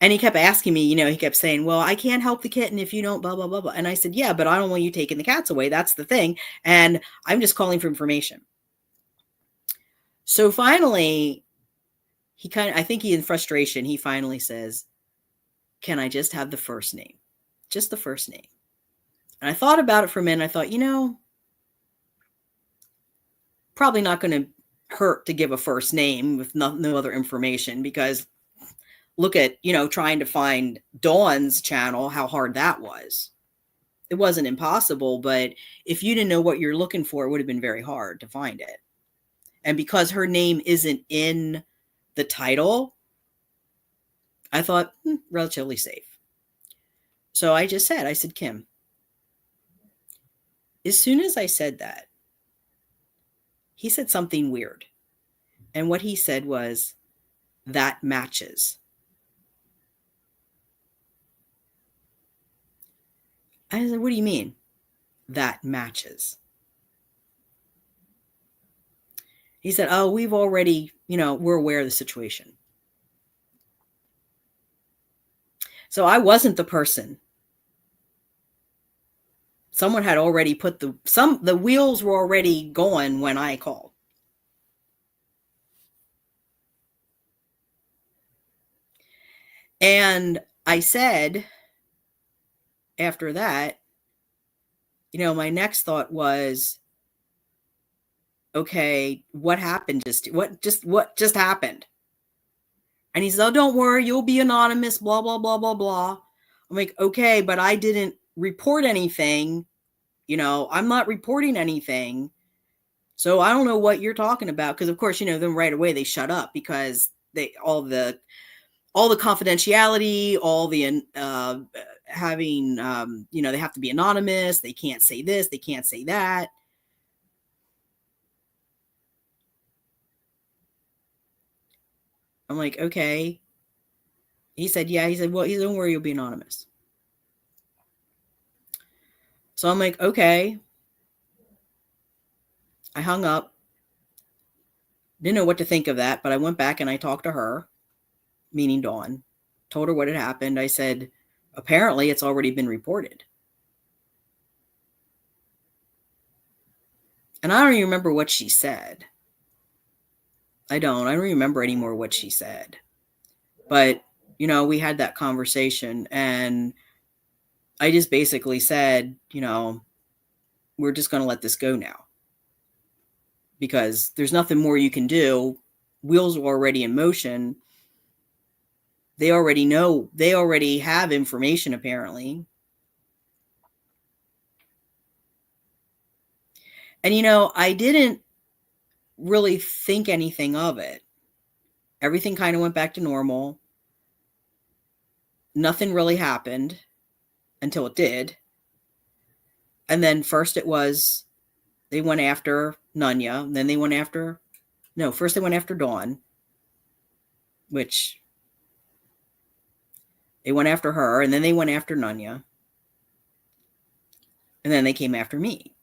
And he kept asking me, he kept saying, well, I can't help the kitten if you don't blah, blah, blah, blah. And I said, yeah, but I don't want you taking the cats away. That's the thing. And I'm just calling for information. So finally, I think in frustration, he finally says, can I just have the first name? Just the first name. And I thought about it for a minute. I thought, probably not going to hurt to give a first name with no other information, because look at, trying to find Dawn's channel, how hard that was. It wasn't impossible, but if you didn't know what you're looking for, it would have been very hard to find it. And because her name isn't in the title, I thought, relatively safe. So I said, Kim, as soon as I said that, he said something weird. And what he said was, that matches. I said, what do you mean? That matches. He said, oh, we've already, we're aware of the situation. So I wasn't the person. Someone had already put the wheels were already going when I called. And I said, after that, my next thought was, okay, what happened? What just happened? And he said, oh, don't worry, you'll be anonymous, blah, blah, blah, blah, blah. I'm like, okay, but I didn't report anything. I'm not reporting anything. So I don't know what you're talking about. Because of course, them right away, they shut up because all the confidentiality, all the having, they have to be anonymous. They can't say this. They can't say that. I'm like, okay. He said, yeah. He said, well, don't worry, you'll be anonymous. So I'm like, okay. I hung up. Didn't know what to think of that, but I went back and I talked to her, meaning Dawn, told her what had happened. I said, apparently it's already been reported. And I don't even remember what she said. I don't remember anymore what she said. But, we had that conversation and I just basically said, we're just going to let this go now. Because there's nothing more you can do. Wheels are already in motion. They already know. They already have information, apparently. And, I didn't really think anything of it. Everything kind of went back to normal. Nothing really happened until it did. And then first they went after Nunya. And then they went after, first they went after Dawn, which they went after her. And then they went after Nunya. And then they came after me.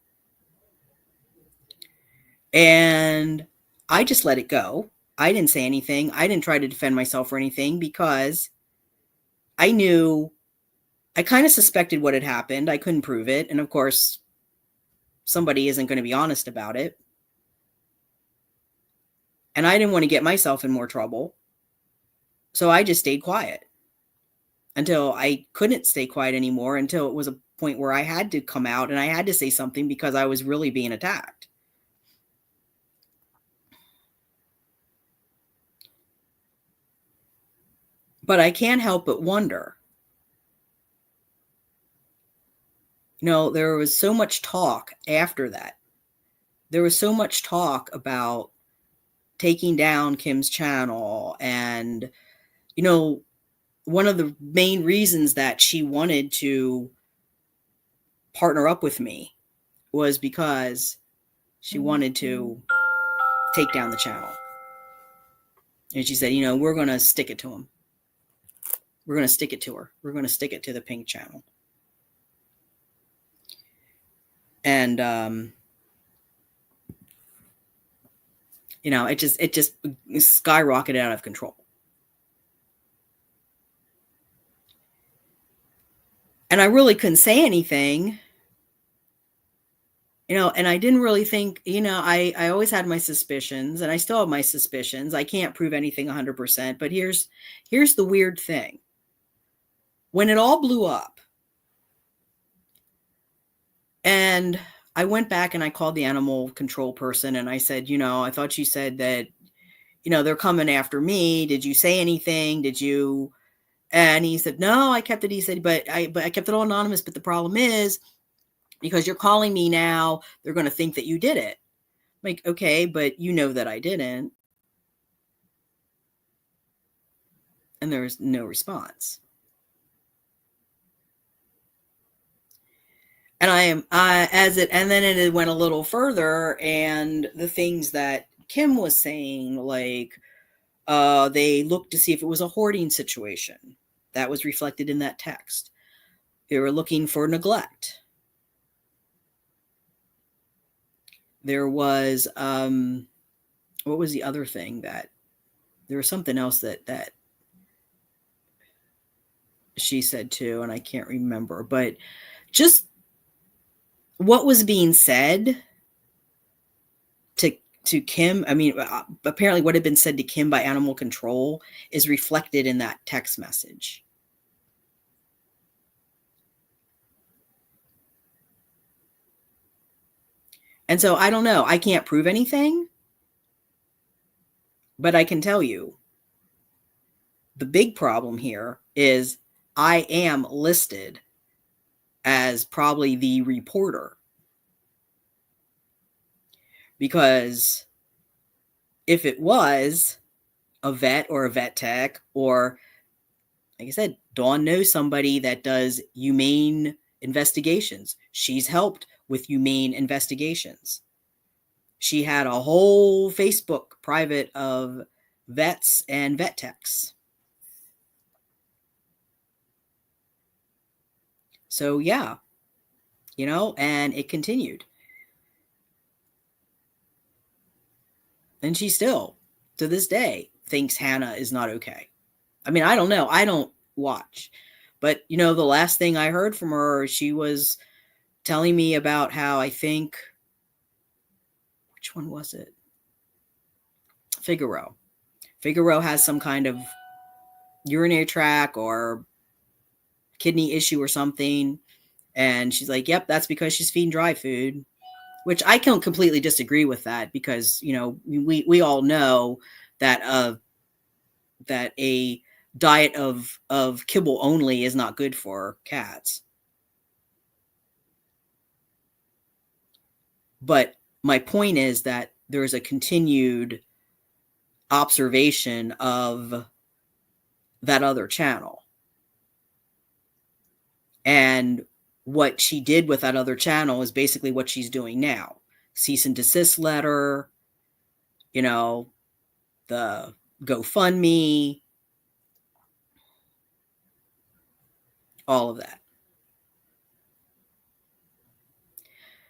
And I just let it go. I didn't say anything. I didn't try to defend myself or anything because I knew, I kind of suspected what had happened. I couldn't prove it. And of course, somebody isn't going to be honest about it. And I didn't want to get myself in more trouble. So I just stayed quiet until I couldn't stay quiet anymore, until it was a point where I had to come out and I had to say something because I was really being attacked. But I can't help but wonder, there was so much talk after that. There was so much talk about taking down Kim's channel. And, one of the main reasons that she wanted to partner up with me was because she wanted to take down the channel. And she said, we're going to stick it to him. We're going to stick it to her. We're going to stick it to the Pink channel. And, it just skyrocketed out of control. And I really couldn't say anything, and I didn't really think, I always had my suspicions, and I still have my suspicions. I can't prove anything 100%, but here's the weird thing. When it all blew up, and I went back and I called the animal control person and I said, I thought you said that, they're coming after me. Did you say anything? Did you? And he said, no, I kept it. He said, but I kept it all anonymous. But the problem is, because you're calling me now, they're going to think that you did it. I'm like, okay, but you know that I didn't. And there was no response. And and then it went a little further, and the things that Kim was saying, like, they looked to see if it was a hoarding situation. That was reflected in that text. They were looking for neglect. There was, what was the other thing that, there was something else that she said too, and I can't remember, but just what was being said to Kim, apparently what had been said to Kim by animal control is reflected in that text message. And so I don't know. I can't prove anything, but I can tell you the big problem here is I am listed as probably the reporter. Because if it was a vet or a vet tech, or like I said, Dawn knows somebody that does humane investigations. She's helped with humane investigations. She had a whole Facebook private of vets and vet techs. So yeah, and it continued. And she still, to this day, thinks Hannah is not okay. I mean, I don't know. I don't watch. But, the last thing I heard from her, she was telling me about how, I think, which one was it? Figaro. Figaro has some kind of urinary tract or kidney issue or something. And she's like, yep, that's because she's feeding dry food, which I can completely disagree with that, because, we all know that that a diet of kibble only is not good for cats. But my point is that there's a continued observation of that other channel. And what she did with that other channel is basically what she's doing now. Cease and desist letter, the GoFundMe, all of that.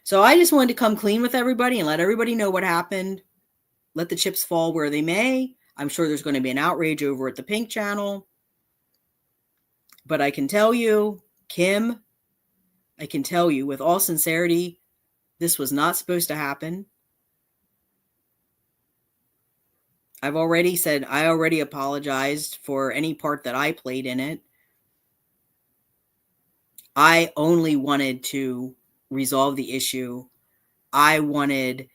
So I just wanted to come clean with everybody and let everybody know what happened. Let the chips fall where they may. I'm sure there's going to be an outrage over at the Pink channel. But I can tell you, Kim, I can tell you with all sincerity, this was not supposed to happen. I've already said I already apologized for any part that I played in it. I only wanted to resolve the issue. I wanted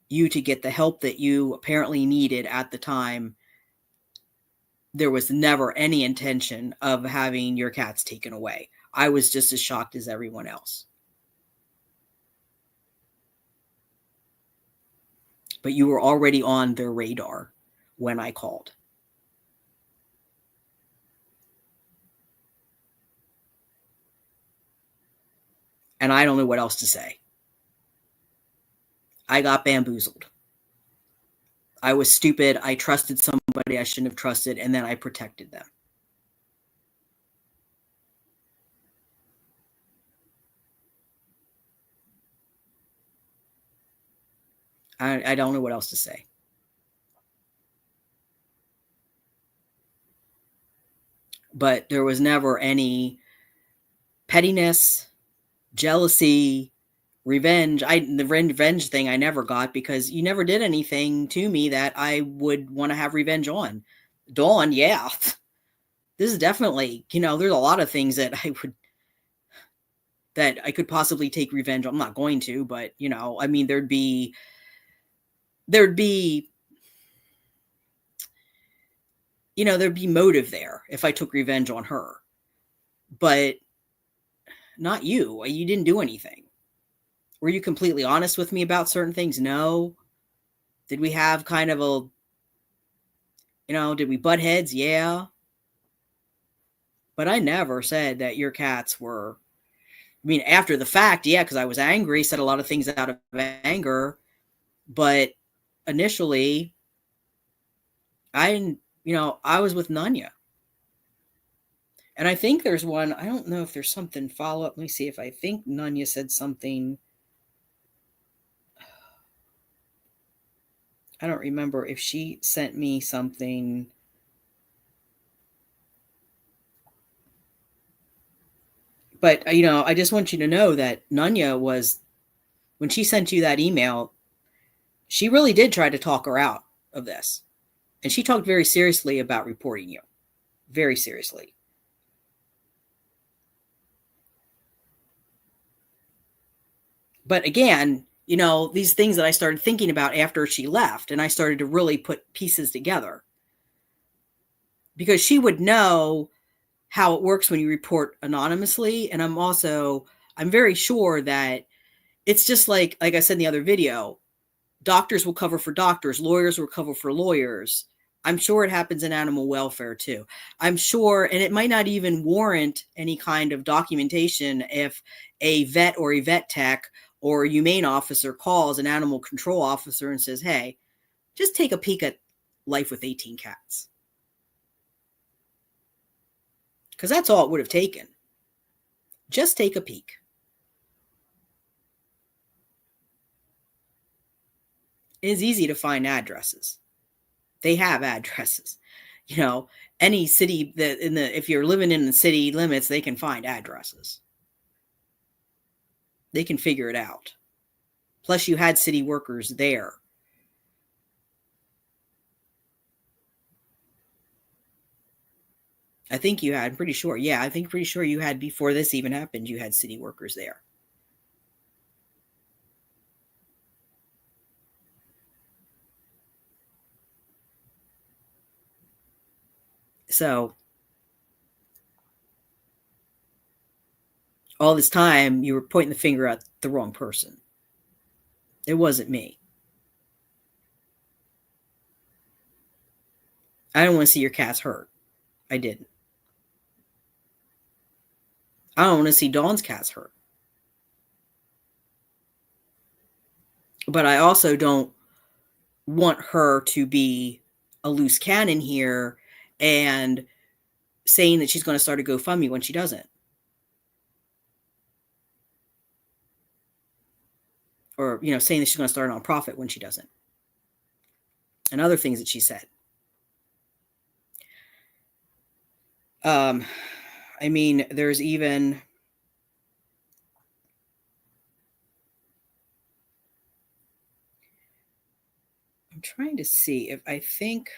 you to get the help that you apparently needed at the time. There was never any intention of having your cats taken away. I was just as shocked as everyone else. But you were already on their radar when I called. And I don't know what else to say. I got bamboozled. I was stupid. I trusted somebody I shouldn't have trusted, and then I protected them. I don't know what else to say. But there was never any pettiness, jealousy, revenge. The revenge thing I never got because you never did anything to me that I would want to have revenge on. Dawn, yeah. This is definitely, there's a lot of things that I could possibly take revenge on. I'm not going to, but I mean, there'd be motive there if I took revenge on her, but not you. You didn't do anything. Were you completely honest with me about certain things? No. Did we have kind of did we butt heads? Yeah. But I never said that your cats were, after the fact, yeah, because I was angry, said a lot of things out of anger. But initially, I was with Nanya. And I think there's one, I don't know if there's something follow up. Let me see if I think Nanya said something. I don't remember if she sent me something. But, I just want you to know that Nanya was, when she sent you that email, she really did try to talk her out of this. And she talked very seriously about reporting you. Very seriously. But again, these things that I started thinking about after she left, and I started to really put pieces together. Because she would know how it works when you report anonymously. And I'm very sure that it's just like I said in the other video, doctors will cover for doctors, lawyers will cover for lawyers. I'm sure it happens in animal welfare too. I'm sure, and it might not even warrant any kind of documentation if a vet or a vet tech or a humane officer calls an animal control officer and says, hey, just take a peek at life with 18 cats. Because that's all it would have taken. Just take a peek. It is easy to find addresses. They have addresses. Any city if you're living in the city limits, they can find addresses. They can figure it out. Plus, you had city workers there. I think you had, I'm pretty sure. Yeah, pretty sure you had, before this even happened, you had city workers there. So, all this time, you were pointing the finger at the wrong person. It wasn't me. I don't want to see your cats hurt. I didn't. I don't want to see Dawn's cats hurt. But I also don't want her to be a loose cannon here and saying that she's going to start a GoFundMe when she doesn't. Or, saying that she's going to start a nonprofit when she doesn't. And other things that she said. There's even... I'm trying to see if I think...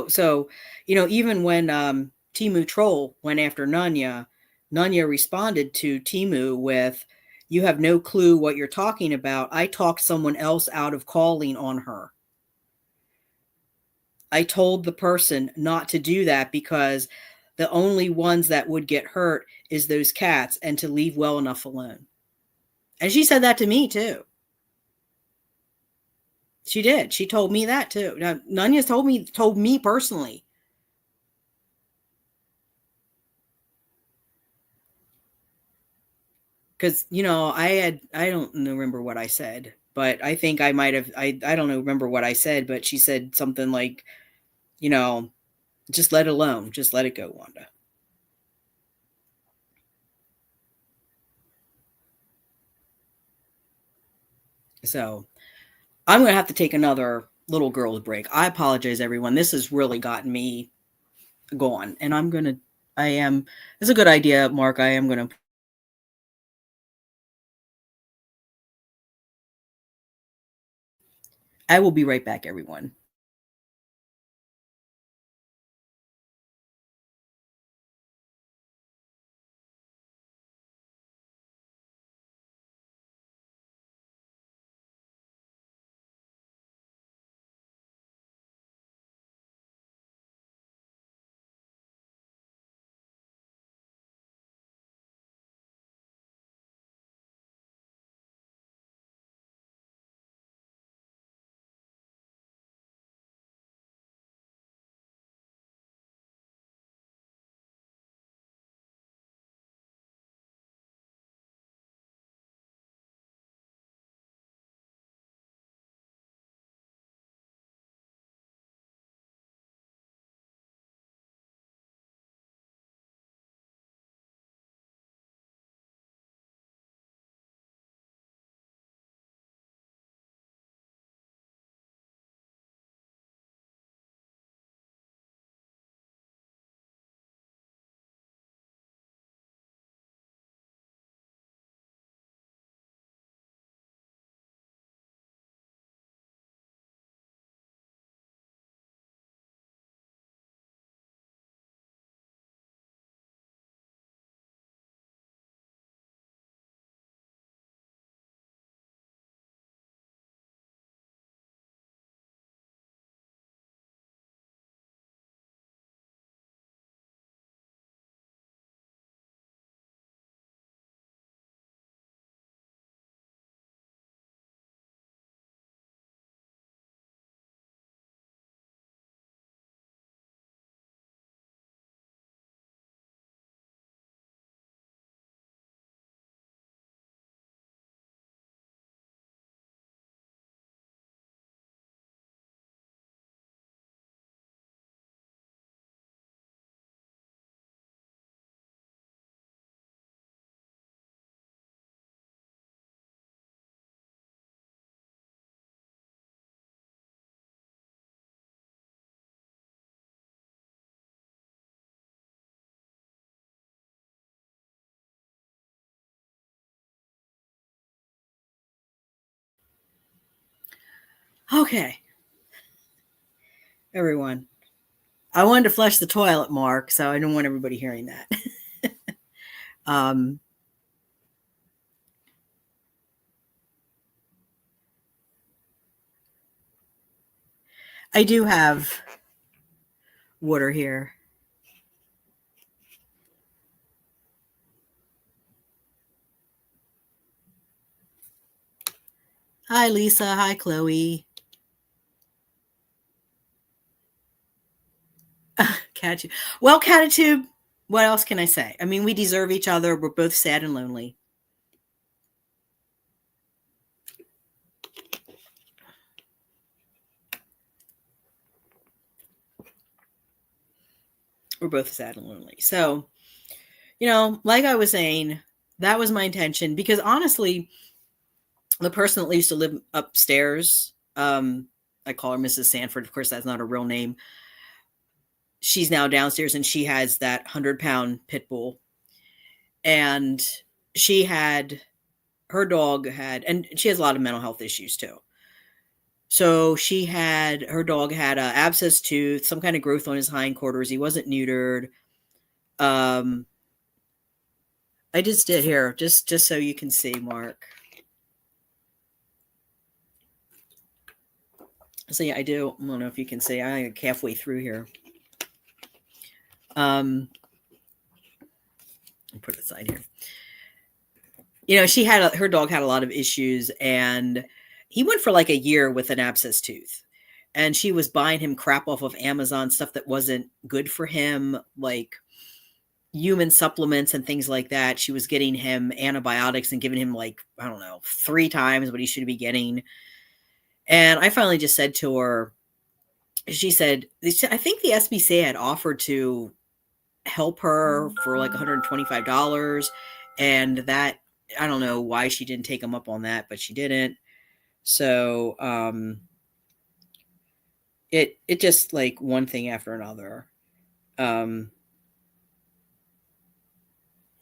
So, even when Temu Troll went after Nanya responded to Temu with, you have no clue what you're talking about. I talked someone else out of calling on her. I told the person not to do that because the only ones that would get hurt is those cats, and to leave well enough alone. And she said that to me too. She did. She told me that too. Now, Nanya told me personally. Because, I don't remember what I said, but I think I might have, I don't remember what I said, but she said something like, just let it alone. Just let it go, Wanda. So I'm going to have to take another little girl's break. I apologize, everyone. This has really gotten me going. And it's a good idea, Mark. I will be right back, everyone. Okay, everyone. I wanted to flush the toilet, Mark, so I don't want everybody hearing that. um, I do have water here. Hi, Lisa. Hi, Chloe. Catitude. Well, Catitude, what else can I say? I mean, we deserve each other. We're both sad and lonely. We're both sad and lonely. So, like I was saying, that was my intention because honestly, the person that used to live upstairs, I call her Mrs. Sanford. Of course, that's not her real name. She's now downstairs and she has that 100-pound pit bull. And she had, her dog had, and she has a lot of mental health issues too. So her dog had a abscess tooth, some kind of growth on his hindquarters. He wasn't neutered. Um, I just did here, just so you can see, Mark. So yeah, I don't know if you can see. I'm halfway through here. I'll put it aside here. Her dog had a lot of issues, and he went for like a year with an abscess tooth. And she was buying him crap off of Amazon, stuff that wasn't good for him, like human supplements and things like that. She was getting him antibiotics and giving him, like, I don't know, 3 times what he should be getting. And I finally just said to her, she said, I think the SBC had offered to help her for like $125. And that, I don't know why she didn't take him up on that, but she didn't. So it just like one thing after another. Let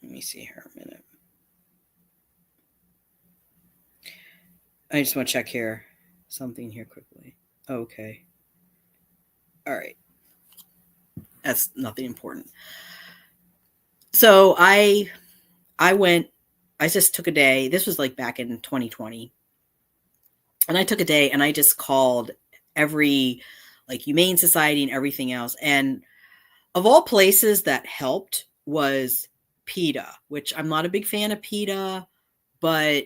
me see here a minute. I just want to check here something here quickly. Okay. All right. That's nothing important. So I just took a day. This was like back in 2020. And I took a day and I just called every like Humane Society and everything else. And of all places that helped was PETA, which I'm not a big fan of PETA, but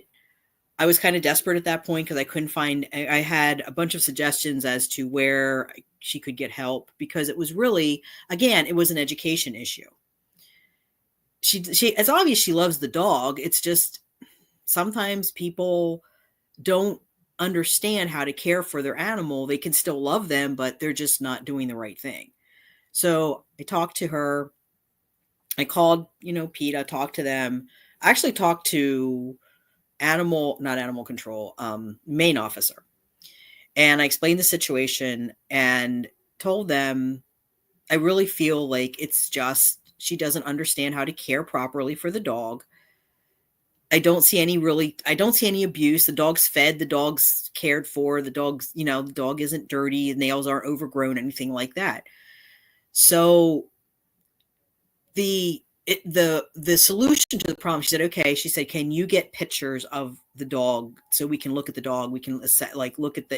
I was kind of desperate at that point because I couldn't find, I had a bunch of suggestions as to where she could get help because it was really, again, it was an education issue. It's obvious she loves the dog. It's just sometimes people don't understand how to care for their animal. They can still love them, but they're just not doing the right thing. So I talked to her. I called, PETA, talked to them. I actually talked to not animal control, main officer. And I explained the situation and told them, I really feel like it's just, she doesn't understand how to care properly for the dog. I don't see any abuse. The dog's fed, the dog's cared for, the dog's, the dog isn't dirty, the nails aren't overgrown, anything like that. So the solution to the problem, she said, okay, she said, can you get pictures of the dog so we can look at the dog? We can look at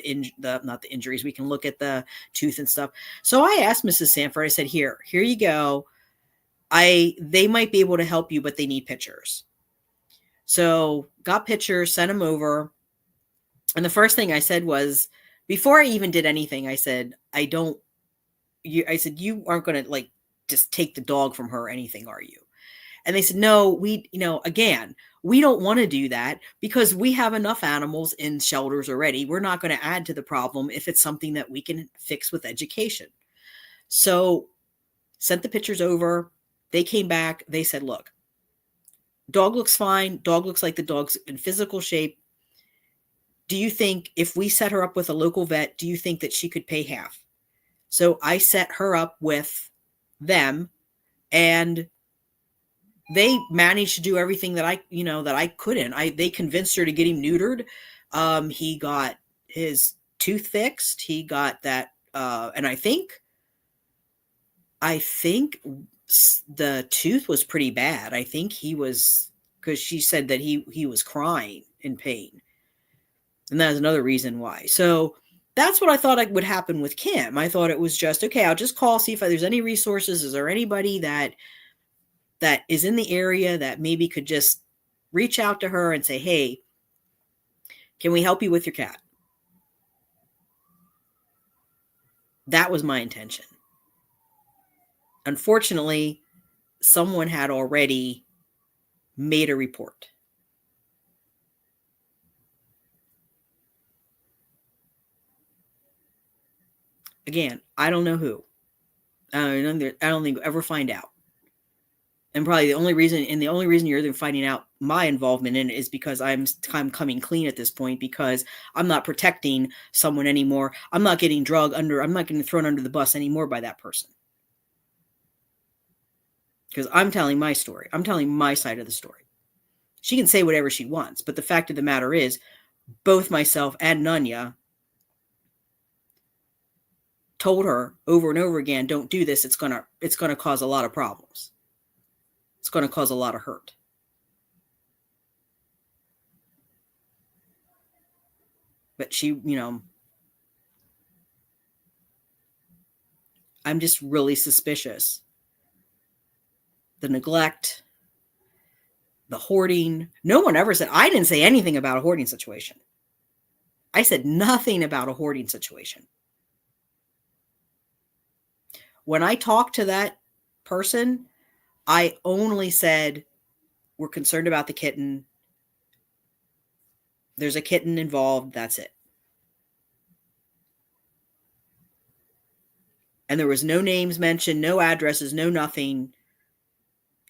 not the injuries. We can look at the tooth and stuff. So I asked Mrs. Sanford, I said, here you go. They might be able to help you, but they need pictures. So got pictures, sent them over. And the first thing I said was, before I even did anything, I said, you aren't going to just take the dog from her or anything, are you? And they said, no, we don't want to do that because we have enough animals in shelters already. We're not going to add to the problem if it's something that we can fix with education. So sent the pictures over. They came back. They said, look, dog looks fine. Dog looks like the dog's in physical shape. Do you think if we set her up with a local vet, do you think that she could pay half? So I set her up with them, and they managed to do everything that I couldn't. They convinced her to get him neutered. He got his tooth fixed. He got that, and I think the tooth was pretty bad. I think he was, because she said that he was crying in pain, and that's another reason why. So that's what I thought would happen with Kim. I thought it was just, okay, I'll just call, see if there's any resources. Is there anybody that is in the area that maybe could just reach out to her and say, hey, can we help you with your cat? That was my intention. Unfortunately, someone had already made a report. Again, I don't know who. I don't think we'll ever find out. And probably the only reason you're even finding out my involvement in it is because I'm coming clean at this point, because I'm not protecting someone anymore. I'm not getting I'm not getting thrown under the bus anymore by that person. Because I'm telling my story. I'm telling my side of the story. She can say whatever she wants, but the fact of the matter is, both myself and Nunya told her over and over again, don't do this. It's gonna cause a lot of problems. It's going to cause a lot of hurt. But she, I'm just really suspicious. The neglect, the hoarding. No one ever said, I didn't say anything about a hoarding situation. I said nothing about a hoarding situation. When I talked to that person, I only said, we're concerned about the kitten. There's a kitten involved. That's it. And there was no names mentioned, no addresses, no nothing.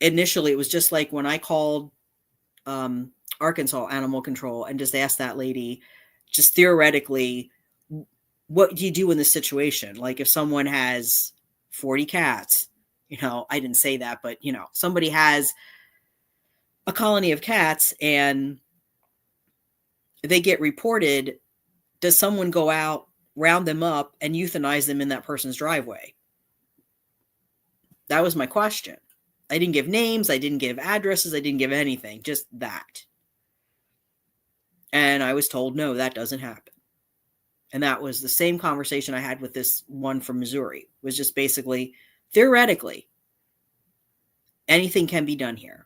Initially, it was just like when I called Arkansas Animal Control and just asked that lady, just theoretically, what do you do in this situation? Like if someone has 40 cats, I didn't say that, but somebody has a colony of cats and they get reported, does someone go out, round them up, and euthanize them in that person's driveway? That was my question. I didn't give names. I didn't give addresses. I didn't give anything. Just that. And I was told, no, that doesn't happen. And that was the same conversation I had with this one from Missouri. It was just basically, theoretically, anything can be done here.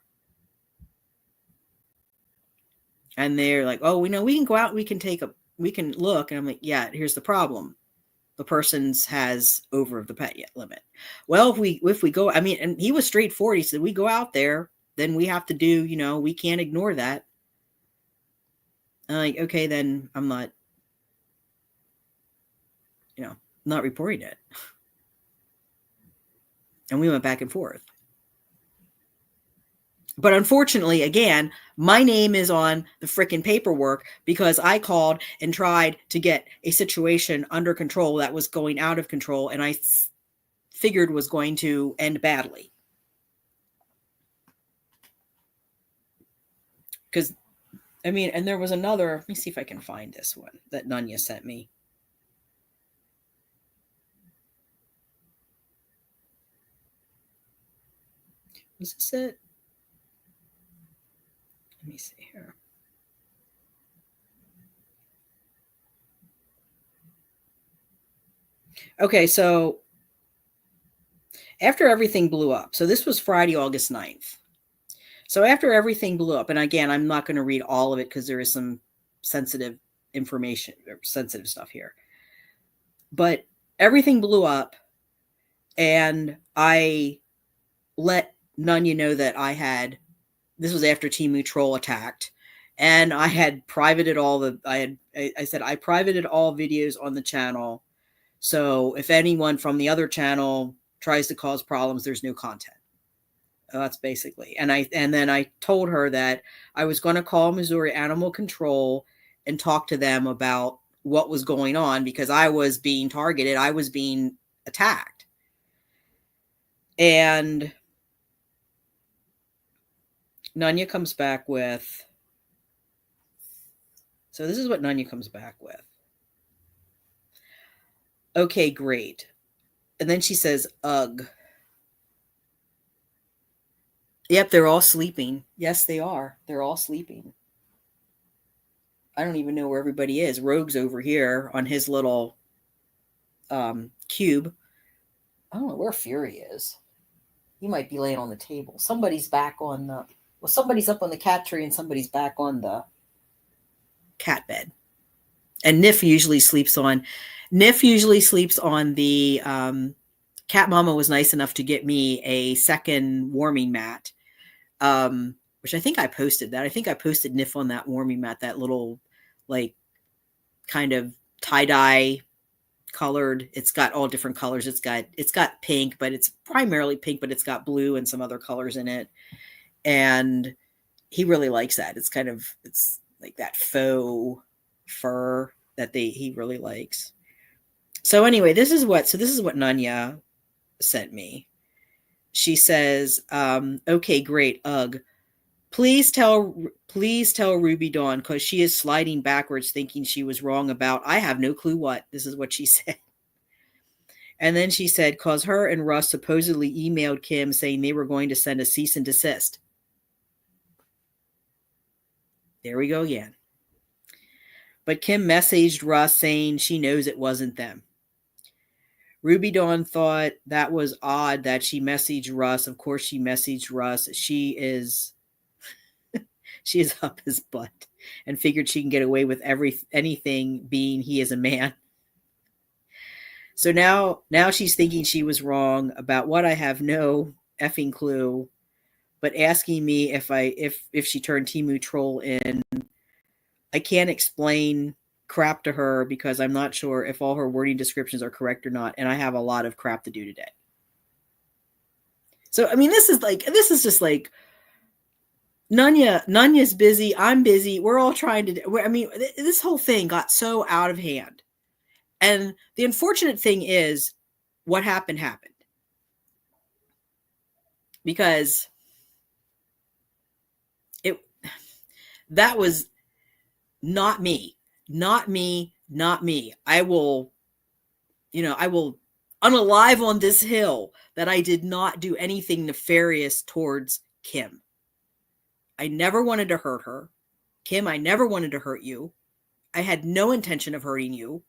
And they're like, oh, we know we can go out, we can look. And I'm like, yeah, here's the problem. The person's has over the pet limit. Well, if we go, and he was straightforward. He said, we go out there, then we have to do, we can't ignore that. I'm like, okay, then I'm not, not reporting it. And we went back and forth. But unfortunately, again, my name is on the freaking paperwork because I called and tried to get a situation under control that was going out of control, and I figured was going to end badly. Because, and there was another, let me see if I can find this one that Nunya sent me. Was this it? Let me see here. Okay, so after everything blew up, so this was Friday, August 9th. So after everything blew up, and again, I'm not going to read all of it because there is some sensitive information, or sensitive stuff here. But everything blew up, and I let Nunya know that this was after Temu Troll attacked, and I had privated I said I privated all videos on the channel. So if anyone from the other channel tries to cause problems, there's no content. That's basically. And then I told her that I was going to call Missouri Animal Control and talk to them about what was going on because I was being targeted. I was being attacked. And Nunya comes back with, so this is what Nunya comes back with. Okay, great. And then she says, ugh. Yep, they're all sleeping. Yes, they are. They're all sleeping. I don't even know where everybody is. Rogue's over here on his little cube. I don't know where Fury is. He might be laying on the table. Somebody's back on somebody's up on the cat tree and somebody's back on the cat bed. And Niff usually sleeps on the Cat Mama was nice enough to get me a second warming mat, which I think I posted that. I think I posted Niff on that warming mat, that little like kind of tie-dye colored. It's got all different colors. It's got pink, but it's primarily pink, but it's got blue and some other colors in it. And he really likes that. It's like that faux fur that he really likes. So anyway, this is what Nunya sent me. She says, okay, great. Ugh. Please tell Ruby Dawn, because she is sliding backwards thinking she was wrong about, I have no clue what. This is what she said. And then she said, cause her and Russ supposedly emailed Kim saying they were going to send a cease and desist. There we go again. But Kim messaged Russ saying she knows it wasn't them. Ruby Dawn thought that was odd that she messaged Russ. Of course she messaged Russ. She is up his butt and figured she can get away with anything being he is a man. So now she's thinking she was wrong about what. I have no effing clue, but asking me if she turned Temu Troll in. I can't explain crap to her because I'm not sure if all her wording descriptions are correct or not, and I have a lot of crap to do today. So I mean, this is just like Nunya's busy. I'm busy. We're all trying to, I mean, this whole thing got so out of hand. And the unfortunate thing is what happened. Because that was not me. I will unalive on this hill that I did not do anything nefarious towards Kim. I never wanted to hurt her. Kim, I never wanted to hurt you. I had no intention of hurting you.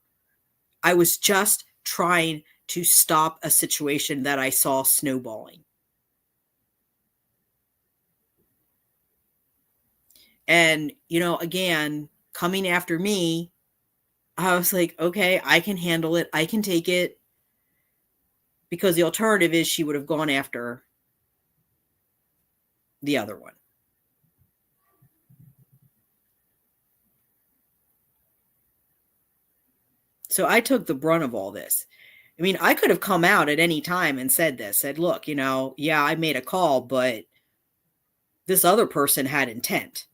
I was just trying to stop a situation that I saw snowballing. And, again, coming after me, I was like, okay, I can handle it. I can take it. Because the alternative is she would have gone after the other one. So I took the brunt of all this. I mean, I could have come out at any time and said, look, yeah, I made a call, but this other person had intent.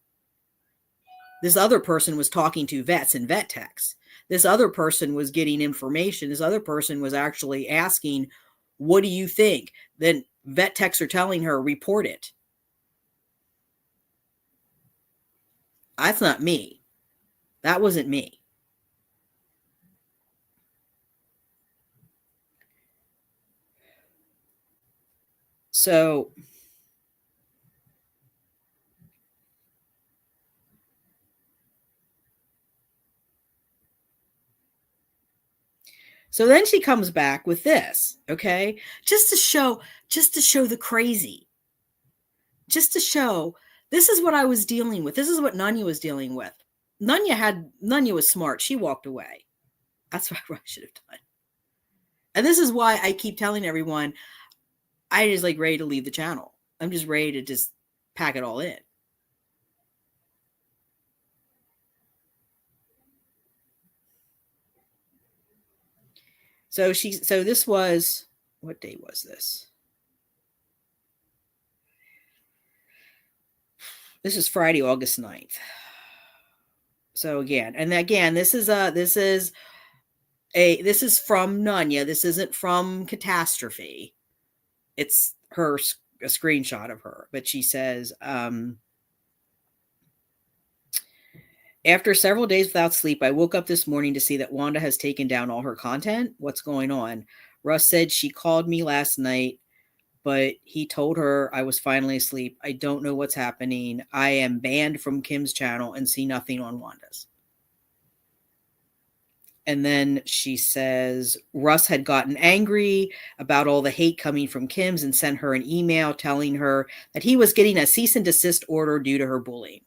This other person was talking to vets and vet techs. This other person was getting information. This other person was actually asking, what do you think? Then vet techs are telling her, report it. That's not me. That wasn't me. So then she comes back with this, okay? Just to show the crazy. Just to show this is what I was dealing with. This is what Nunya was dealing with. Nunya was smart. She walked away. That's what I should have done. And this is why I keep telling everyone, I just like ready to leave the channel. I'm just ready to just pack it all in. So this was, what day was this? This is Friday, August 9th. So again, this is from Nunya. This isn't from Catastrophe. It's a screenshot of her, but she says, after several days without sleep, I woke up this morning to see that Wanda has taken down all her content. What's going on? Russ said she called me last night, but he told her I was finally asleep. I don't know what's happening. I am banned from Kim's channel and see nothing on Wanda's. And then she says Russ had gotten angry about all the hate coming from Kim's and sent her an email telling her that he was getting a cease and desist order due to her bullying.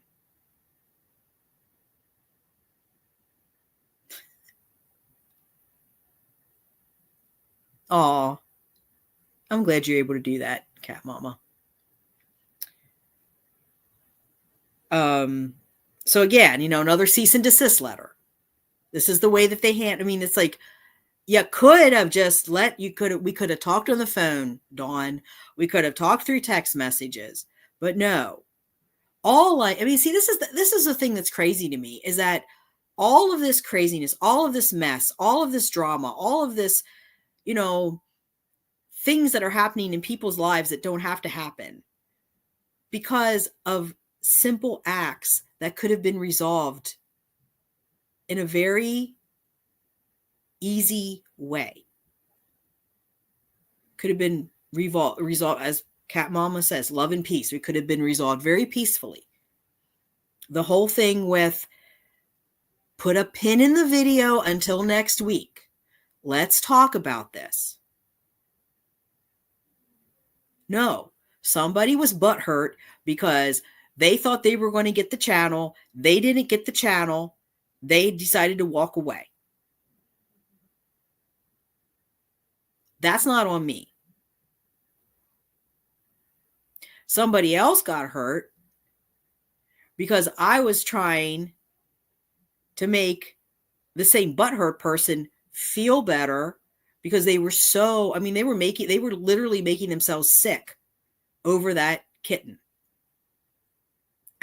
Aw, I'm glad you're able to do that, Cat Mama. So again, another cease and desist letter. This is the way that they I mean, it's like, you could have just we could have talked on the phone, Dawn. We could have talked through text messages, but no. See, this is the thing that's crazy to me, is that all of this craziness, all of this mess, all of this drama, all of this, things that are happening in people's lives that don't have to happen because of simple acts that could have been resolved in a very easy way. Could have been resolved, as Cat Mama says, love and peace. It could have been resolved very peacefully. The whole thing with put a pin in the video until next week. Let's talk about this. No, somebody was butthurt because they thought they were going to get the channel. They didn't get the channel. They decided to walk away. That's not on me. Somebody else got hurt because I was trying to make the same butthurt person feel better because they were they were literally making themselves sick over that kitten.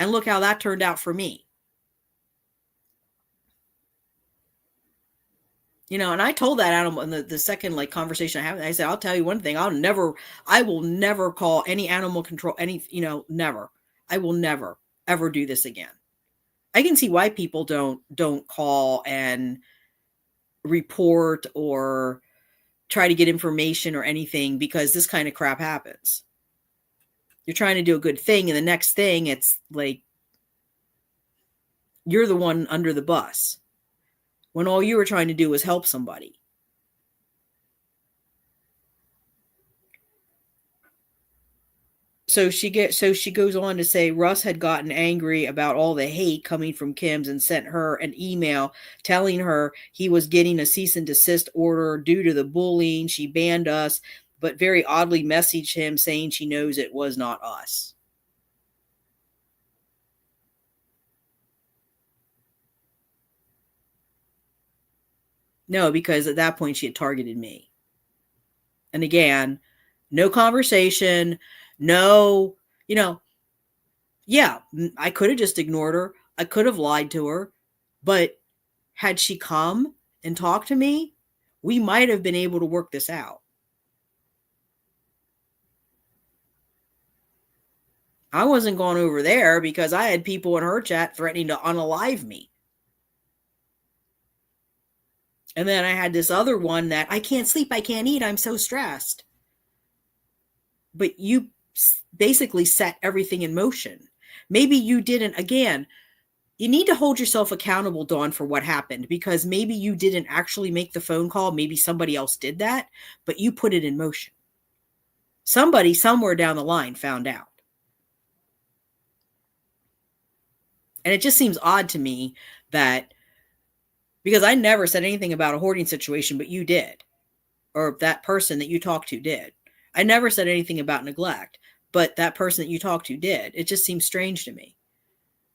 And look how that turned out for me. And I told that animal in the second conversation I had, I said, I'll tell you one thing, I will never call any animal control, never. I will never, ever do this again. I can see why people don't call and report or try to get information or anything, because this kind of crap happens. You're trying to do a good thing, and the next thing, it's like you're the one under the bus when all you were trying to do was help somebody. So she goes on to say Russ had gotten angry about all the hate coming from Kim's and sent her an email telling her he was getting a cease and desist order due to the bullying. She banned us, but very oddly messaged him saying she knows it was not us. No, because at that point she had targeted me. And again, no conversation, no, yeah, I could have just ignored her. I could have lied to her. But had she come and talked to me, we might have been able to work this out. I wasn't going over there because I had people in her chat threatening to unalive me. And then I had this other one that I can't sleep, I can't eat, I'm so stressed. But you basically set everything in motion. Maybe you didn't. Again, you need to hold yourself accountable, Dawn, for what happened, because maybe you didn't actually make the phone call. Maybe somebody else did that, but you put it in motion. Somebody somewhere down the line found out. And it just seems odd to me that, because I never said anything about a hoarding situation, but you did, or that person that you talked to did. I never said anything about neglect, but that person that you talked to did. It just seems strange to me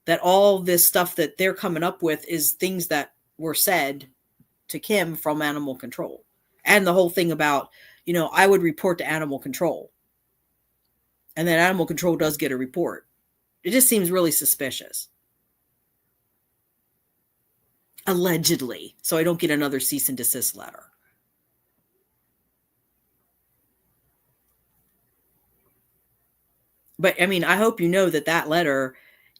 that all this stuff that they're coming up with is things that were said to Kim from animal control. And the whole thing about, I would report to animal control. And then animal control does get a report. It just seems really suspicious. Allegedly. So I don't get another cease and desist letter. But I mean, I hope you know that letter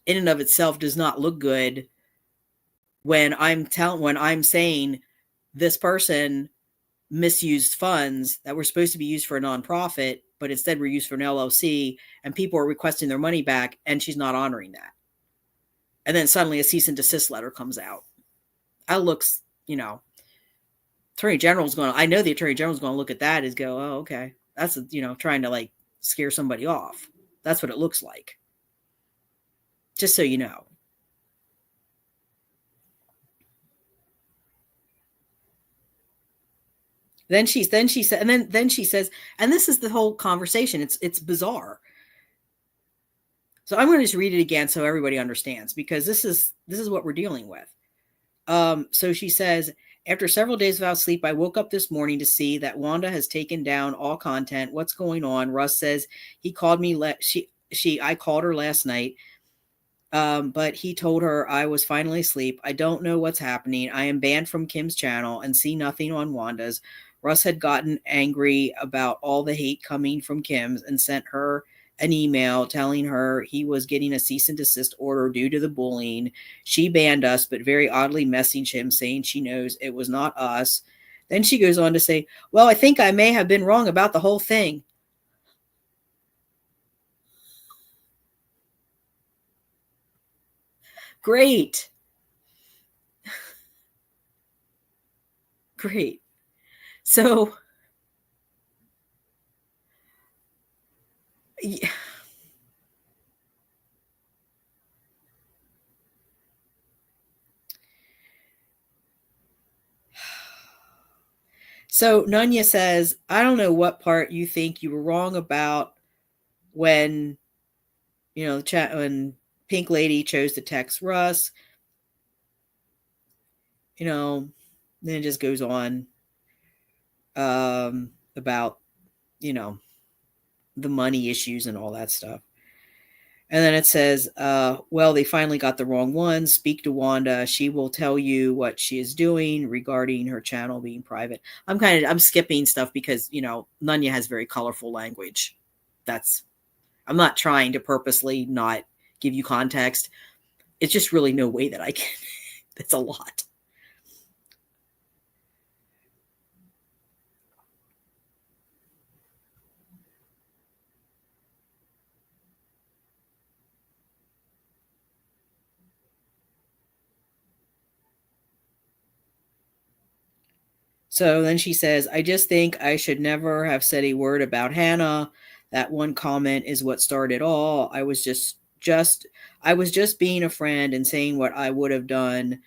in and of itself does not look good when I'm saying this person misused funds that were supposed to be used for a nonprofit, but instead were used for an LLC, and people are requesting their money back, and she's not honoring that. And then suddenly a cease and desist letter comes out. That looks, Attorney General's going to, I know the Attorney General's going to look at that and go, oh, okay. That's, trying to scare somebody off. That's what it looks like. Just so you know. Then she said, and then she says, and this is the whole conversation. It's bizarre. So I'm going to just read it again so everybody understands, because this is what we're dealing with. So she says, after several days without sleep, I woke up this morning to see that Wanda has taken down all content. What's going on? Russ says he called me. I called her last night. But he told her I was finally asleep. I don't know what's happening. I am banned from Kim's channel and see nothing on Wanda's. Russ had gotten angry about all the hate coming from Kim's and sent her an email telling her he was getting a cease and desist order due to the bullying. She banned us, but very oddly messaged him saying she knows it was not us. Then she goes on to say, well, I think I may have been wrong about the whole thing. Great. Great. So, yeah. So Nunya says, I don't know what part you think you were wrong about when, when Pink Lady chose to text Russ, then it just goes on about, the money issues and all that stuff. And then it says, well, they finally got the wrong one. Speak to Wanda. She will tell you what she is doing regarding her channel being private. I'm skipping stuff because, Nunya has very colorful language. I'm not trying to purposely not give you context. It's just really no way that I can. It's a lot. So then she says, I just think I should never have said a word about Hannah. That one comment is what started all. I was just being a friend and saying what I would have done,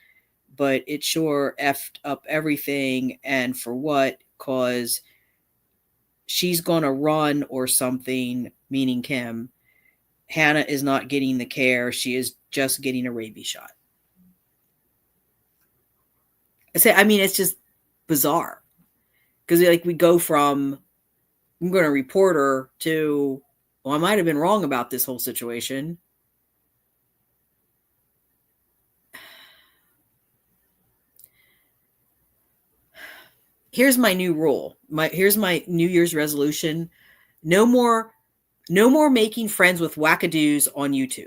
but it sure effed up everything. And for what? Cause she's gonna run or something, meaning Kim. Hannah is not getting the care. She is just getting a rabies shot. It's just bizarre. Because we go from I'm going to report her to, well, I might have been wrong about this whole situation. Here's my new rule. Here's my New Year's resolution. No more making friends with wackadoos on YouTube.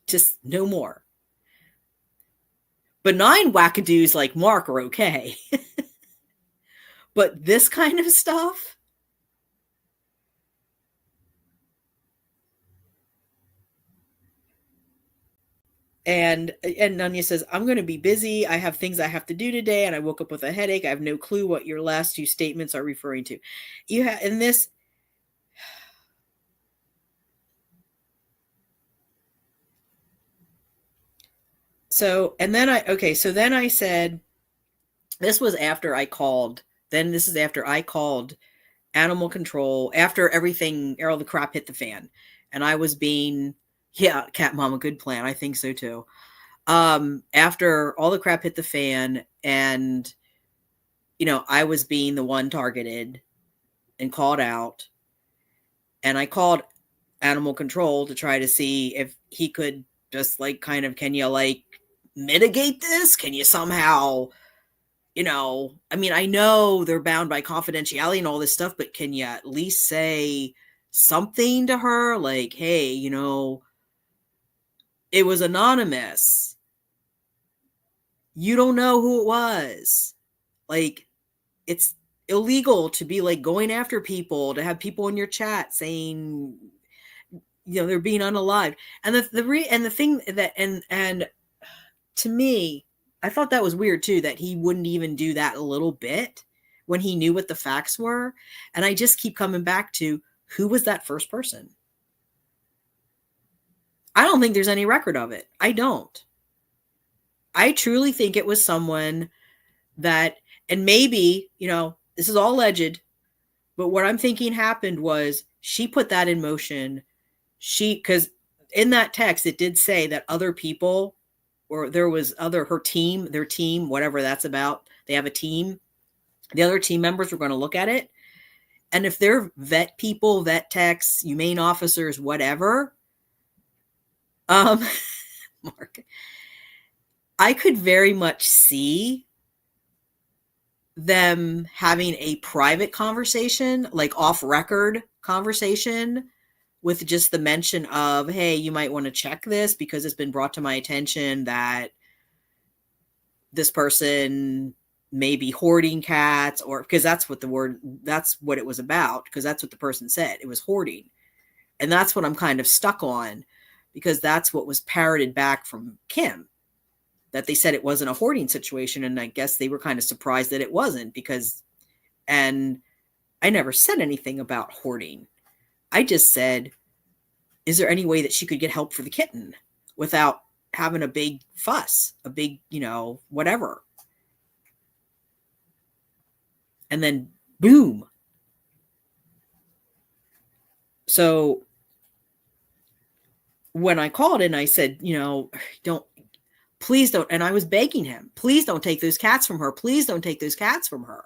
Just no more. Benign wackadoos like Mark are okay. But this kind of stuff? And Nunya says, I'm going to be busy. I have things I have to do today, and I woke up with a headache. I have no clue what your last two statements are referring to. You have in this. So then I said, this was after I called. Then this is after I called animal control, after all the crap hit the fan. And I was being, Cat Mama, good plan. I think so too. After all the crap hit the fan and, I was being the one targeted and called out. And I called animal control to try to see if he could just can you mitigate this? Can you somehow, I know they're bound by confidentiality and all this stuff, but can you at least say something to her? Like, hey, it was anonymous. You don't know who it was. It's illegal to be going after people, to have people in your chat saying, they're being unalived. And the thing that, and to me, I thought that was weird too, that he wouldn't even do that a little bit when he knew what the facts were. And I just keep coming back to, who was that first person? I don't think there's any record of it. I don't. I truly think it was someone that, and maybe, this is all alleged, but what I'm thinking happened was she put that in motion. Because in that text, it did say that other people, or there was their team, whatever that's about, they have a team. The other team members were going to look at it. And if they're vet people, vet techs, humane officers, whatever, Mark, I could very much see them having a private conversation, off record conversation, with just the mention of, hey, you might want to check this because it's been brought to my attention that this person may be hoarding cats, or because that's what it was about, because that's what the person said. It was hoarding. And that's what I'm kind of stuck on, because that's what was parroted back from Kim, that they said it wasn't a hoarding situation. And I guess they were kind of surprised that it wasn't, and I never said anything about hoarding. I just said, is there any way that she could get help for the kitten without having a big fuss, a big, whatever. And then boom. So when I called and I said, please don't. And I was begging him, please don't take those cats from her. Please don't take those cats from her.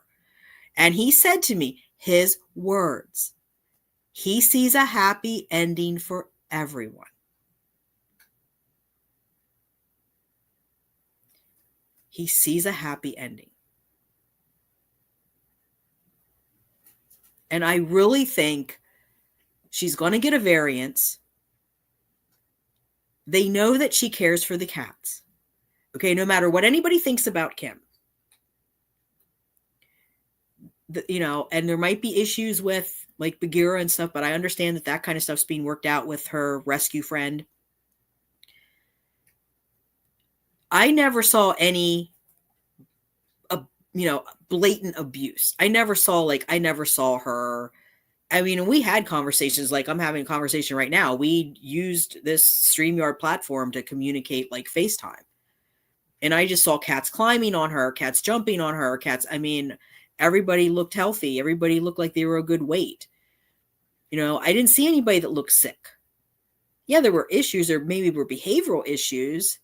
And he said to me, his words, He sees a happy ending for everyone. He sees a happy ending. And I really think she's going to get a variance. They know that she cares for the cats. Okay, no matter what anybody thinks about Kim. And there might be issues with like Bagheera and stuff, but I understand that kind of stuff's being worked out with her rescue friend. I never saw any blatant abuse. I never saw her. I mean, we had conversations, like I'm having a conversation right now. We used this StreamYard platform to communicate like FaceTime. And I just saw cats climbing on her, cats jumping on her, everybody looked healthy. Everybody looked like they were a good weight. I didn't see anybody that looked sick. Yeah, there were issues, or maybe were behavioral issues,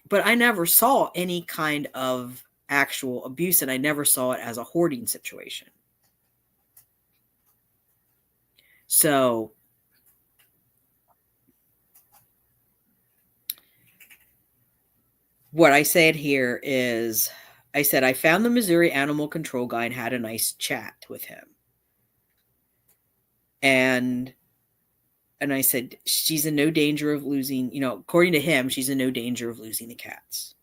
but I never saw any kind of actual abuse, and I never saw it as a hoarding situation. So what I said here is, I said, I found the Missouri Animal Control Guy and had a nice chat with him. And I said, she's in no danger of losing, according to him, she's in no danger of losing the cats.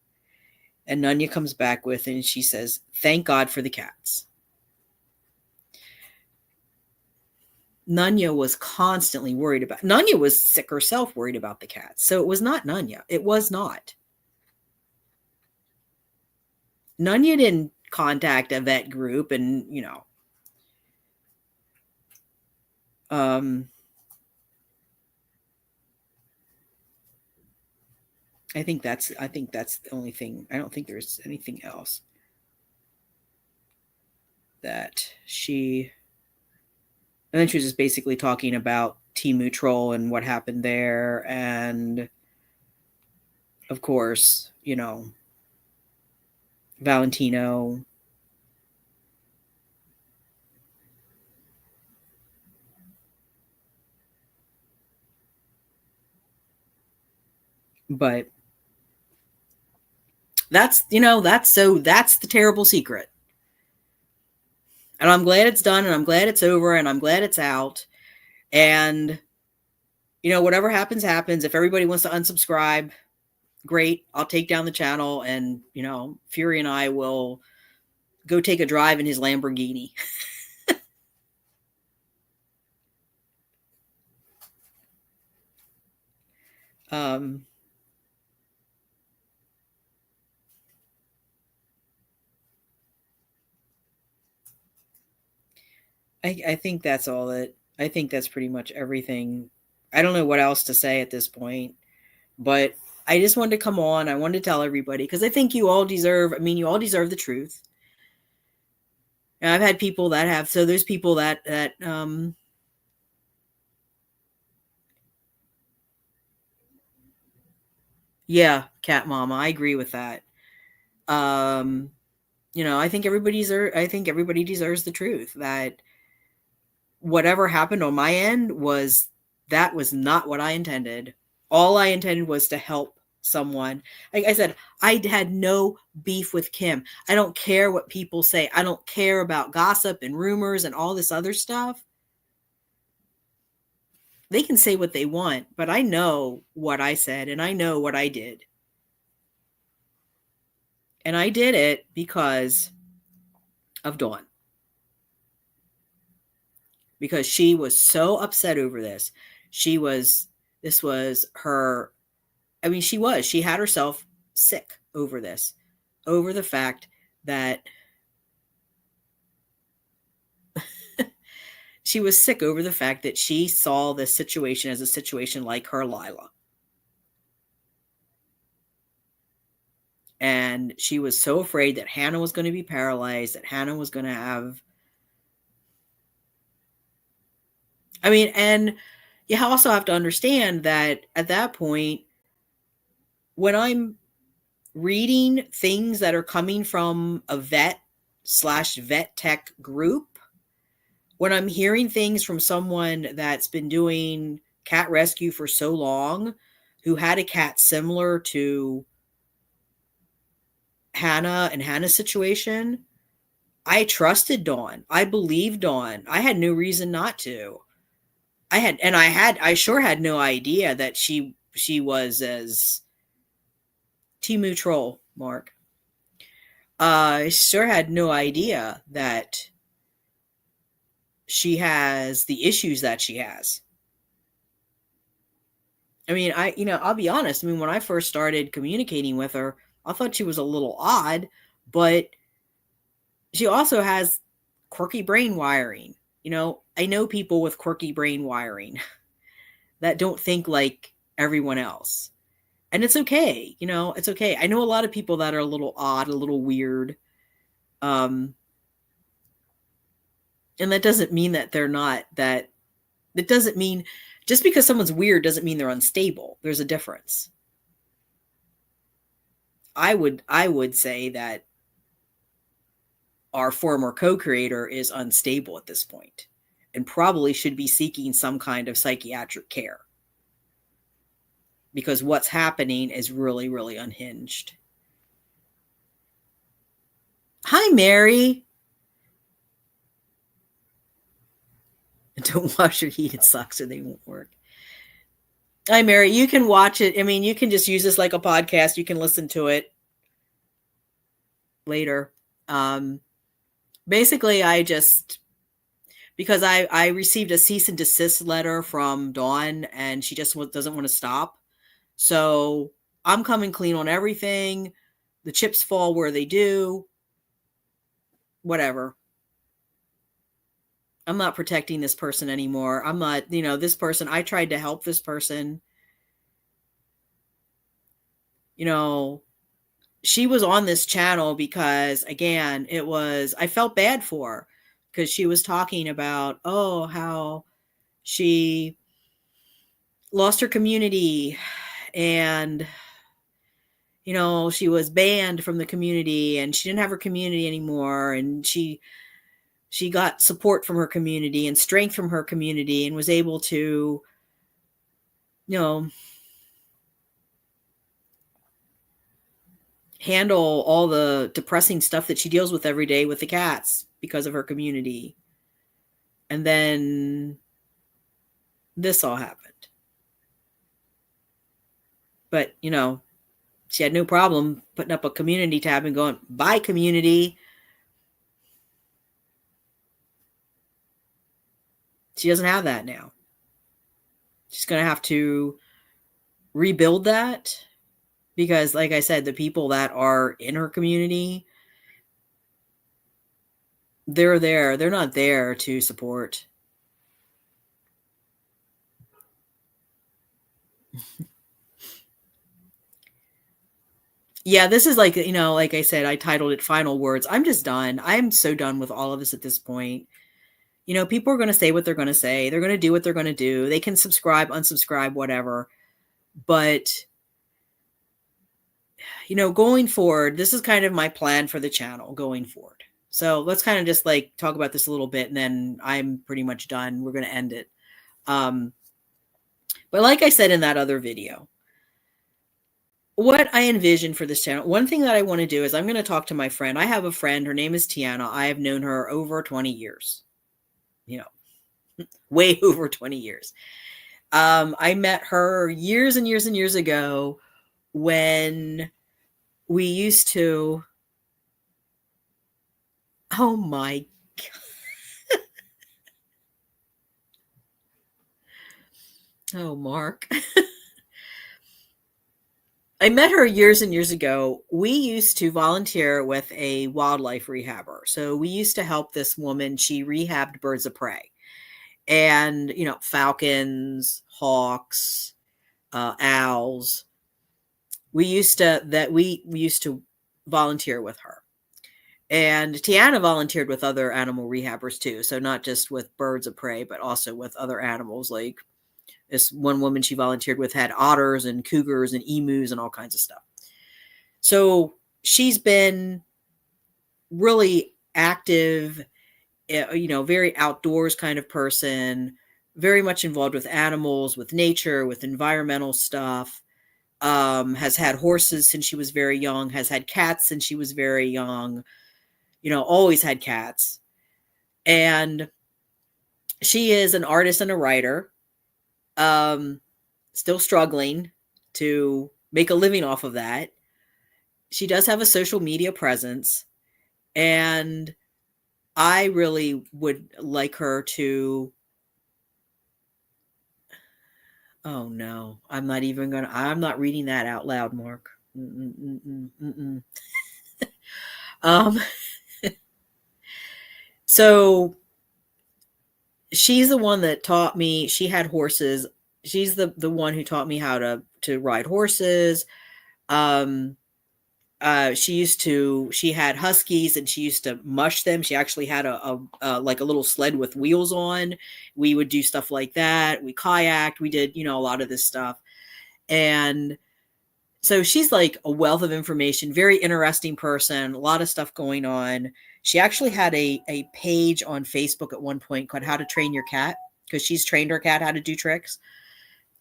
And Nunya comes back with, and she says, thank God for the cats. Nunya was constantly worried about, Nunya was sick herself, worried about the cats. So it was not Nunya. It was not. Nunya didn't contact a vet group and, I think that's the only thing. I don't think there's anything else that she, and then she was just basically talking about Temu Troll and what happened there. And of course, Valentino. But that's the terrible secret. And I'm glad it's done, and I'm glad it's over, and I'm glad it's out. And, whatever happens, happens. If everybody wants to unsubscribe, great. I'll take down the channel, and, Fury and I will go take a drive in his Lamborghini. I think that's all I think that's pretty much everything. I don't know what else to say at this point, but I just wanted to come on. I wanted to tell everybody, because I think you all deserve the truth. And I've had people that have, so there's people that yeah, Cat Mama, I agree with that. I think everybody deserves the truth, that whatever happened on my end was not what I intended. All I intended was to help someone. Like I said, I had no beef with Kim. I don't care what people say. I don't care about gossip and rumors and all this other stuff. They can say what they want, but I know what I said, and I know what I did. And I did it because of Dawn. Because she was so upset over this. This was her, she had herself sick over this, over the fact that she was sick over the fact that she saw this situation as a situation like her Lila. And she was so afraid that Hannah was going to be paralyzed, that Hannah was going to have, and you also have to understand that at that point, when I'm reading things that are coming from a vet/vet tech group, when I'm hearing things from someone that's been doing cat rescue for so long, who had a cat similar to Hannah and Hannah's situation, I trusted Dawn. I believed Dawn. I had no reason not to. I sure had no idea that she was as Timu Troll, Mark. I sure had no idea that she has the issues that she has. I mean, I'll be honest. I mean, when I first started communicating with her, I thought she was a little odd, but she also has quirky brain wiring. I know people with quirky brain wiring that don't think like everyone else. And it's okay. It's okay. I know a lot of people that are a little odd, a little weird. And that doesn't mean that they're not that. That doesn't mean just because someone's weird doesn't mean they're unstable. There's a difference. I would say that our former co-creator is unstable at this point and probably should be seeking some kind of psychiatric care, because what's happening is really, really unhinged. Hi, Mary. Don't wash your heated socks or they won't work. Hi, Mary. You can watch it. I mean, you can just use this like a podcast. You can listen to it later. Basically, because I received a cease and desist letter from Dawn, and she just doesn't want to stop. So I'm coming clean on everything. The chips fall where they do. Whatever. I'm not protecting this person anymore. I'm not, this person, I tried to help this person. She was on this channel because, again, I felt bad for her because she was talking about, how she lost her community and, she was banned from the community and she didn't have her community anymore. And she got support from her community and strength from her community and was able to, handle all the depressing stuff that she deals with every day with the cats because of her community. And then this all happened. But, she had no problem putting up a community tab and going, bye, community. She doesn't have that now. She's going to have to rebuild that because, like I said, the people that are in her community, they're there. They're not there to support. Yeah, this is like, like I said, I titled it Final Words. I'm just done. I'm so done with all of this at this point. People are going to say what they're going to say. They're going to do what they're going to do. They can subscribe, unsubscribe, whatever. But, going forward, this is kind of my plan for the channel going forward. So let's kind of just like talk about this a little bit and then I'm pretty much done. We're going to end it. But like I said in that other video, what I envision for this channel, one thing that I want to do is I'm going to talk to my friend. I have a friend. Her name is Tiana. I have known her over 20 years. Way over 20 years. I met her years and years and years ago when we used to, oh my God. Oh, Mark. I met her years and years ago. We used to volunteer with a wildlife rehabber. So we used to help this woman. She rehabbed birds of prey. And, falcons, hawks, owls. We used to volunteer with her. And Tiana volunteered with other animal rehabbers too. So not just with birds of prey, but also with other animals. Like this one woman she volunteered with had otters and cougars and emus and all kinds of stuff. So she's been really active very outdoors kind of person, very much involved with animals, with nature, with environmental stuff. Has had horses since she was very young, has had cats since she was very young, always had cats. And she is an artist and a writer, still struggling to make a living off of that. She does have a social media presence, and I really would like her to. Oh no, I'm not reading that out loud, Mark. Um, so she's the one that taught me. She had horses. She's the one who taught me how to ride horses. She had huskies and she used to mush them. She actually had a like a little sled with wheels on. We would do stuff like that. We kayaked. We did, a lot of this stuff. And so she's like a wealth of information, very interesting person, a lot of stuff going on. She actually had a page on Facebook at one point called How to Train Your Cat, because she's trained her cat how to do tricks.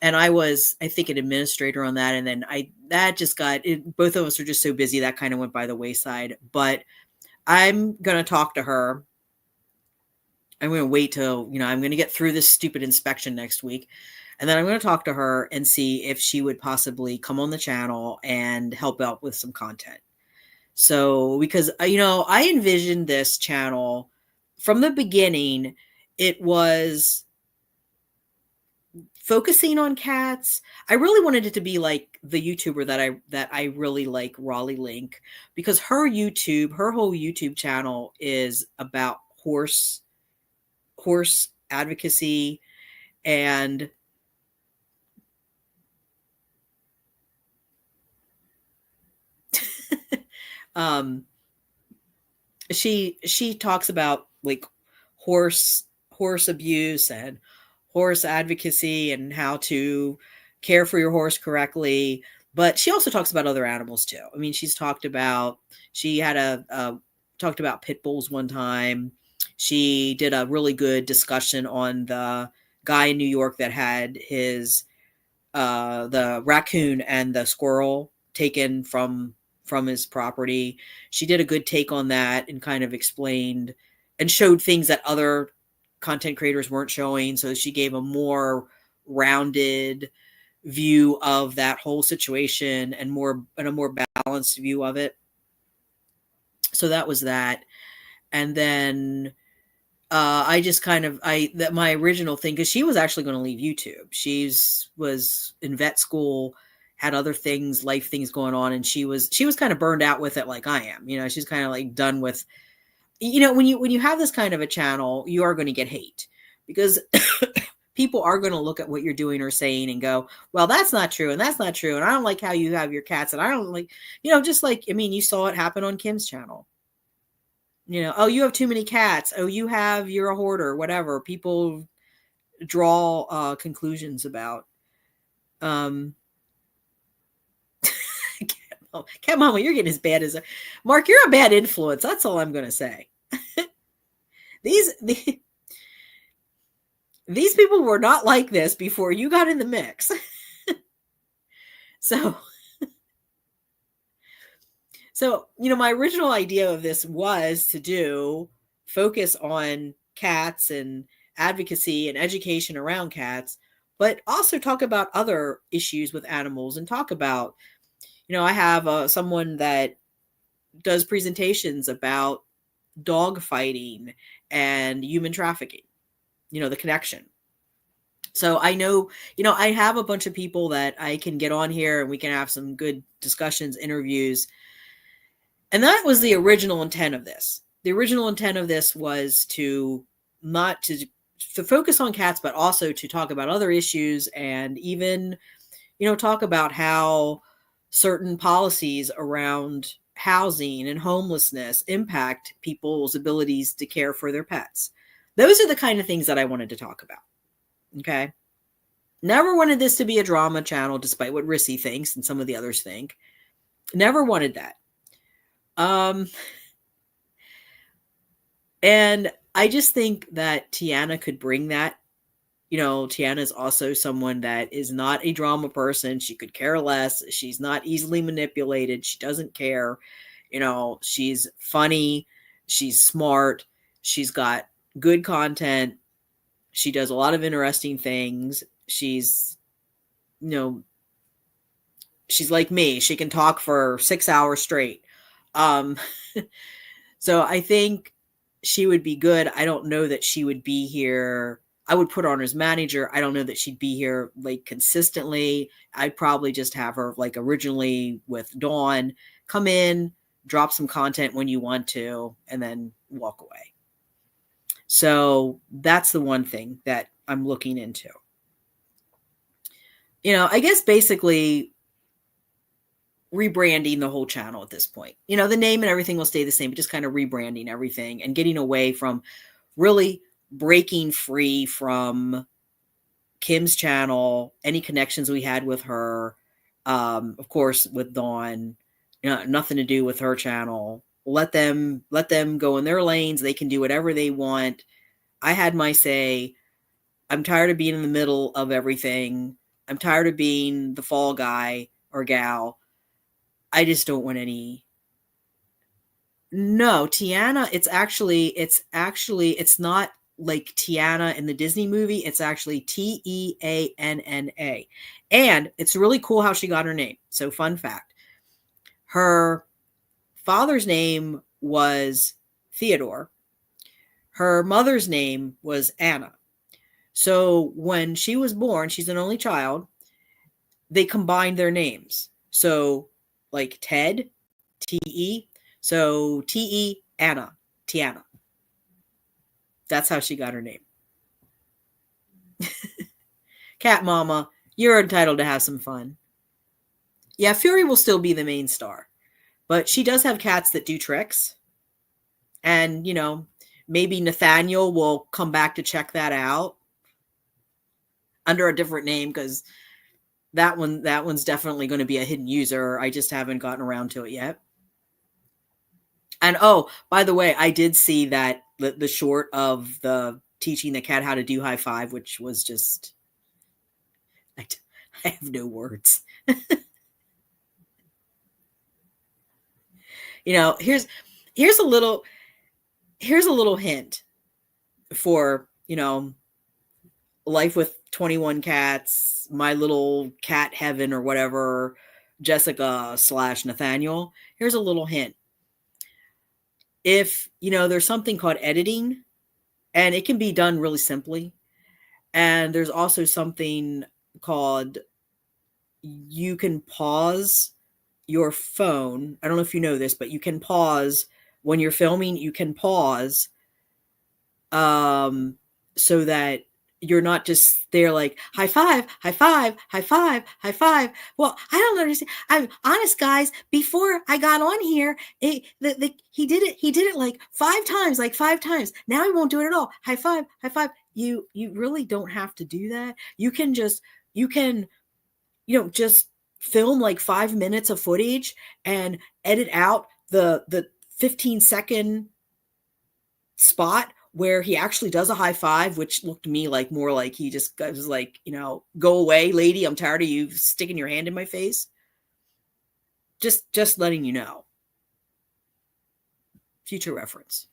And I was, I think, an administrator on that. And then both of us were just so busy that kind of went by the wayside. But I'm going to talk to her. I'm going to wait till, I'm going to get through this stupid inspection next week. And then I'm going to talk to her and see if she would possibly come on the channel and help out with some content. So, because, I envisioned this channel from the beginning, it was focusing on cats. I really wanted it to be like the YouTuber that I really like, Raleigh Link, because her whole YouTube channel is about horse advocacy, and she talks about like horse abuse and horse advocacy and how to care for your horse correctly. But she also talks about other animals too. I mean, talked about pit bulls one time. She did a really good discussion on the guy in New York that had his the raccoon and the squirrel taken from his property. She did a good take on that and kind of explained and showed things that other content creators weren't showing. So she gave a more rounded view of that whole situation and a more balanced view of it. So that was that. And then I just my original thing, because she was actually going to leave YouTube. Was in vet school, had other things, life things going on, and she was kind of burned out with it, like I am. She's kind of like done with. When you have this kind of a channel, you are going to get hate, because people are going to look at what you're doing or saying and go, well, that's not true, and that's not true, and I don't like how you have your cats, and I don't like, just like, I mean, you saw it happen on Kim's channel. Oh, you have too many cats. Oh, you're a hoarder, whatever. People draw conclusions about. Cat Mama, you're getting as bad as Mark. You're a bad influence. That's all I'm going to say. These people were not like this before you got in the mix. So, my original idea of this was to focus on cats and advocacy and education around cats, but also talk about other issues with animals and talk about, I have someone that does presentations about dog fighting and human trafficking, the connection. So I know, I have a bunch of people that I can get on here and we can have some good discussions, interviews. And that was the original intent of this. The original intent of this was to focus on cats, but also to talk about other issues and even, talk about how certain policies around housing and homelessness impact people's abilities to care for their pets. Those are the kind of things that I wanted to talk about. Okay. Never wanted this to be a drama channel, despite what Rissy thinks and some of the others think. Never wanted that. And I just think that Tiana could bring that. You know, Tiana is also someone that is not a drama person. She could care less. She's not easily manipulated. She doesn't care. You know, she's funny. She's smart. She's got good content. She does a lot of interesting things. She's, you know, she's like me. She can talk for 6 hours straight. Um, so I think she would be good. I don't know that she would be here. I would put her on as manager. I don't know that she'd be here like consistently. I'd probably just have her like originally with Dawn come in, drop some content when you want to, and then walk away. So that's the one thing that I'm looking into. You know, I guess basically rebranding the whole channel at this point. You know, the name and everything will stay the same, but just kind of rebranding everything and getting away from really breaking free from Kim's channel, any connections we had with her, of course, with Dawn, you know, nothing to do with her channel. Let them go in their lanes. They can do whatever they want. I had my say. I'm tired of being in the middle of everything. I'm tired of being the fall guy or gal. I just don't want any. No, Tiana, it's not like Tiana in the Disney movie. It's actually Teanna. And it's really cool how she got her name. So fun fact. Her father's name was Theodore. Her mother's name was Anna. So when she was born, she's an only child, they combined their names. So like Ted, T-E. So T-E, Anna, Tiana. That's how she got her name. Cat Mama, you're entitled to have some fun. Yeah, Fury will still be the main star. But she does have cats that do tricks. And, you know, maybe Nathaniel will come back to check that out under a different name, because that one's definitely going to be a hidden user. I just haven't gotten around to it yet. And oh, by the way, I did see that the short of the teaching the cat how to do high five, which was just, I have no words. You know, here's a little hint for, you know, Life with 21 Cats, My Little Cat Heaven, or whatever, Jessica / Nathaniel. Here's a little hint. If, you know, there's something called editing, and it can be done really simply. And there's also something called, you can pause your phone. I don't know if you know this, but you can pause when you're filming. You can pause so that you're not just there like high five, high five, high five, high five. Well, I don't understand. I'm honest, guys. Before I got on here, he did it like 5 times. Now he won't do it at all. High five, high five. You really don't have to do that. You can just film like 5 minutes of footage and edit out the 15-second spot where he actually does a high five, which looked to me like more like he just was like, you know, go away, lady. I'm tired of you sticking your hand in my face. Just letting you know. Future reference.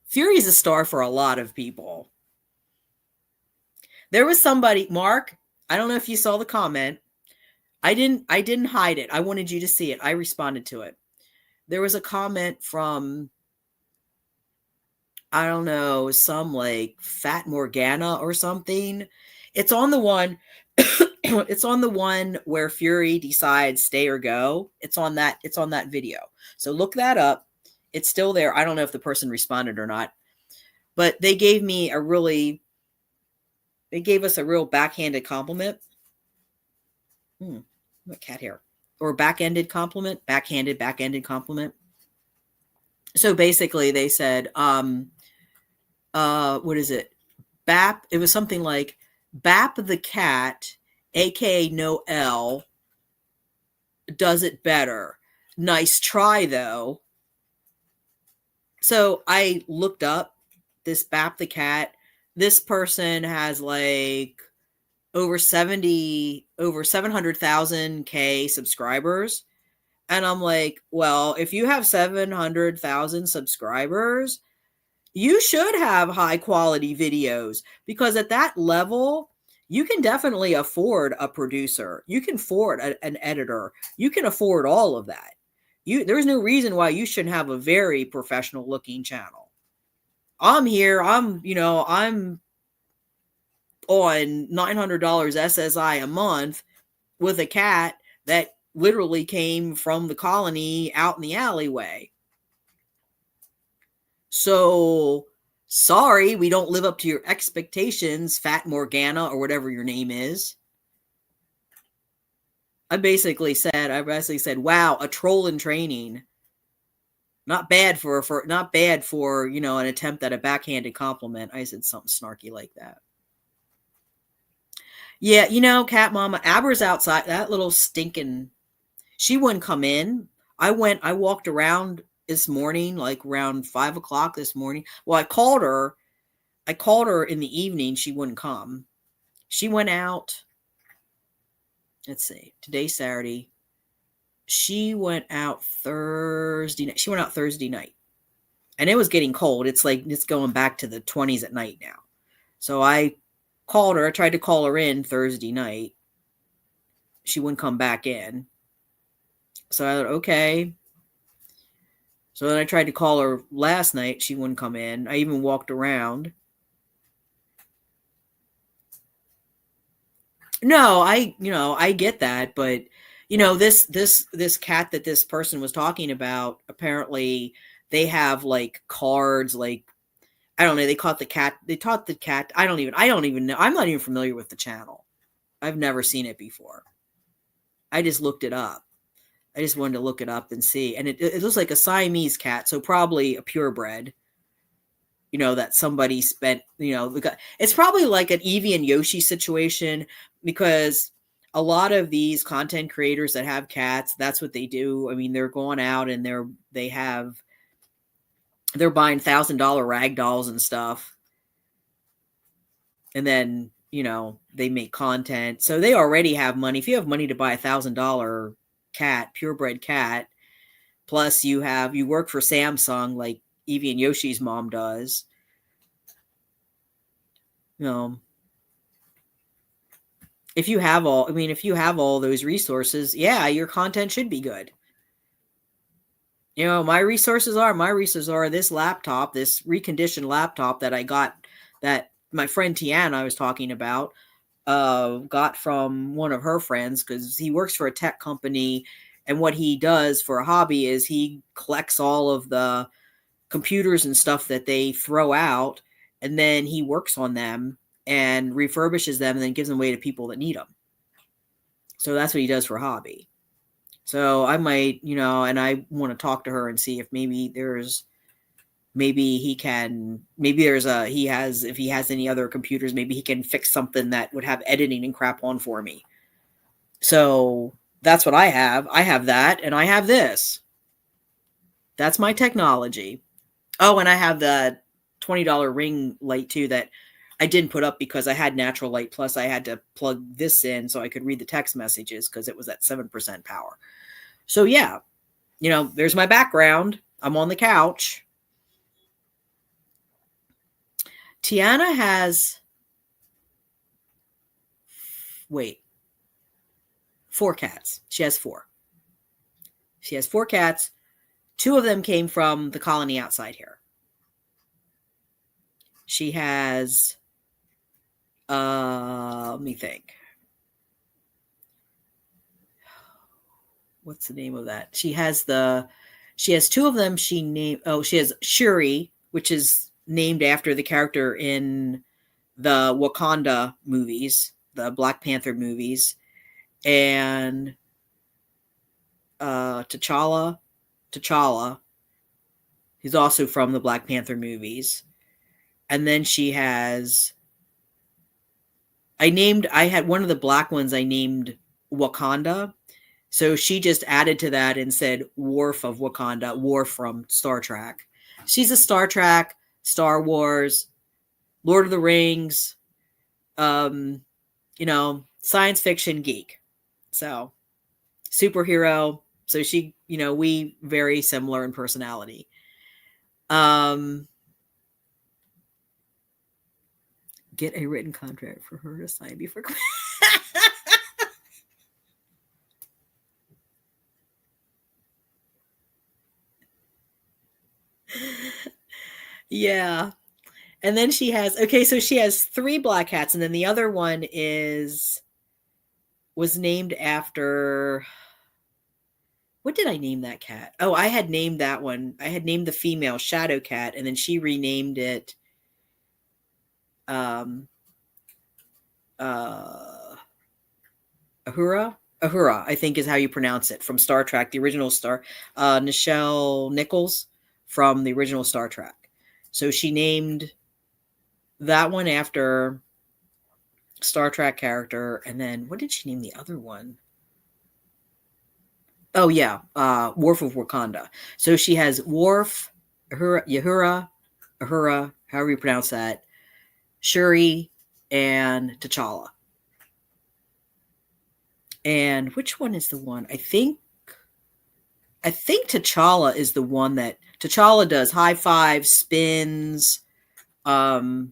Fury's a star for a lot of people. There was somebody, Mark, I don't know if you saw the comment. I didn't hide it. I wanted you to see it. I responded to it. There was a comment from, I don't know, some like Fat Morgana or something. It's on the one it's on the one where Fury decides stay or go. It's on that video. So look that up. It's still there. I don't know if the person responded or not. But they gave us a real backhanded compliment. What cat hair? Or backhanded compliment. So basically they said, what is it? Bap, it was something like Bap the cat, aka Noel, does it better. Nice try though. So I looked up this Bap the Cat. This person has like over 700,000 K subscribers. And I'm like, well, if you have 700,000 subscribers, you should have high quality videos, because at that level, you can definitely afford a producer. You can afford an editor. You can afford all of that. There's no reason why you shouldn't have a very professional looking channel. I'm here. I'm on $900 SSI a month with a cat that literally came from the colony out in the alleyway. So sorry, we don't live up to your expectations, Fat Morgana, or whatever your name is. I basically said, wow, a troll in training. Not bad for an attempt at a backhanded compliment. I said something snarky like that. Yeah, Cat Mama, Aber's outside. That little stinking, she wouldn't come in. I walked around this morning, like around 5 o'clock this morning. Well, I called her in the evening. She wouldn't come. She went out. Let's see. Today's Saturday. She went out Thursday night. She went out Thursday night. And it was getting cold. It's like it's going back to the 20s at night now. So I called her. I tried to call her in Thursday night. She wouldn't come back in. So I thought, okay. So then I tried to call her last night. She wouldn't come in. I even walked around. No, I get that, but this cat that this person was talking about, apparently they have like cards, like I don't know, they taught the cat. I don't even know. I'm not even familiar with the channel. I've never seen it before. I just looked it up. I just wanted to look it up and see. And it looks like a Siamese cat, so probably a purebred. That somebody spent, it's probably like an Eevee and Yoshi situation, because a lot of these content creators that have cats, that's what they do. I mean, they're going out and they're buying $1,000 rag dolls and stuff. And then, they make content. So they already have money. If you have money to buy $1,000 cat, purebred cat, plus you work for Samsung like Eevee and Yoshi's mom does. If you have all those resources, yeah, your content should be good. My resources are this laptop, this reconditioned laptop that I got, that my friend Tiana I was talking about, got from one of her friends, because he works for a tech company. And what he does for a hobby is he collects all of the computers and stuff that they throw out, and then he works on them and refurbishes them and then gives them away to people that need them. So that's what he does for a hobby. So I might, and I want to talk to her and see if maybe if he has any other computers, maybe he can fix something that would have editing and crap on for me. So that's what I have. I have that, and I have this. That's my technology. Oh, and I have the $20 ring light too that I didn't put up because I had natural light. Plus I had to plug this in so I could read the text messages because it was at 7% power. So yeah, there's my background. I'm on the couch. Tiana has, 4 cats. She has 4. She has 4 cats. 2 of them came from the colony outside here. She has, let me think. What's the name of that? She has 2 of them. She has Shuri, which is named after the character in the Wakanda movies, the Black Panther movies, and T'Challa. He's also from the Black Panther movies. And then she has, I had one of the black ones I named Wakanda. So she just added to that and said Worf of Wakanda, Worf from Star Trek. She's a Star Trek, Star Wars, Lord of the Rings, science fiction geek. So superhero. So she, we very similar in personality. Get a written contract for her to sign before. Yeah. And then she has, so she has 3 black cats, and then the other one was named after, what did I name that cat? Oh, I had named that one. I had named the female Shadow Cat, and then she renamed it Ahura. Ahura, I think is how you pronounce it, from Star Trek, the original Nichelle Nichols from the original Star Trek. So she named that one after Star Trek character. And then what did she name the other one? Oh yeah, Worf of Wakanda. So she has Worf, Uhura, however you pronounce that, Shuri, and T'Challa. And which one is the one? I think T'Challa is the one that T'Challa does high five, spins. Oh,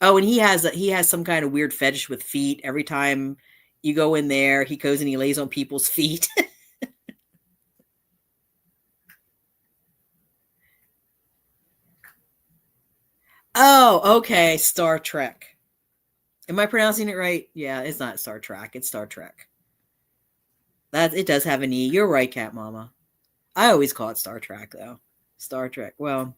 and he has some kind of weird fetish with feet. Every time you go in there, he goes and he lays on people's feet. Oh, okay. Star Trek. Am I pronouncing it right? Yeah, it's not Star Trek. It's Star Trek. It does have an E. You're right, Cat Mama. I always call it Star Trek, though. Star Trek. Well,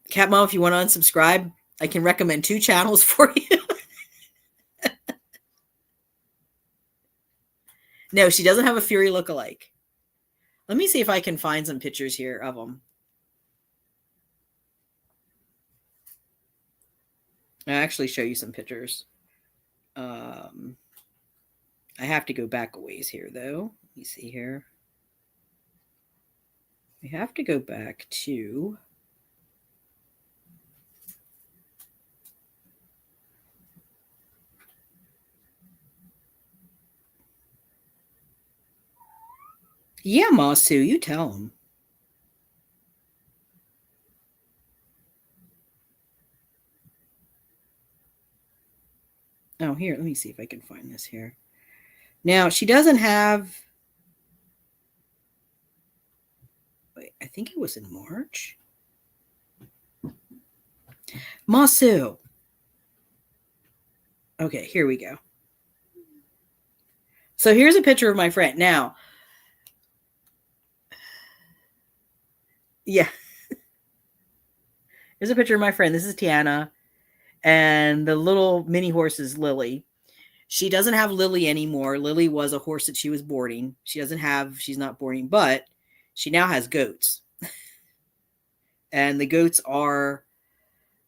Cat Mama, if you want to unsubscribe, I can recommend 2 channels for you. No, she doesn't have a Fury lookalike. Let me see if I can find some pictures here of them. I'll actually show you some pictures. I have to go back a ways here, though. Let me see here. We have to go back to... Yeah, Masu, you tell him. Oh, here, let me see if I can find this here. Now, she doesn't have... Wait, I think it was in March. Masu. Okay, here we go. So here's a picture of my friend. Now, yeah. Here's a picture of my friend. This is Tiana. And the little mini horse is Lily. She doesn't have Lily anymore. Lily was a horse that she was boarding. She's not boarding, but she now has goats. And the goats are,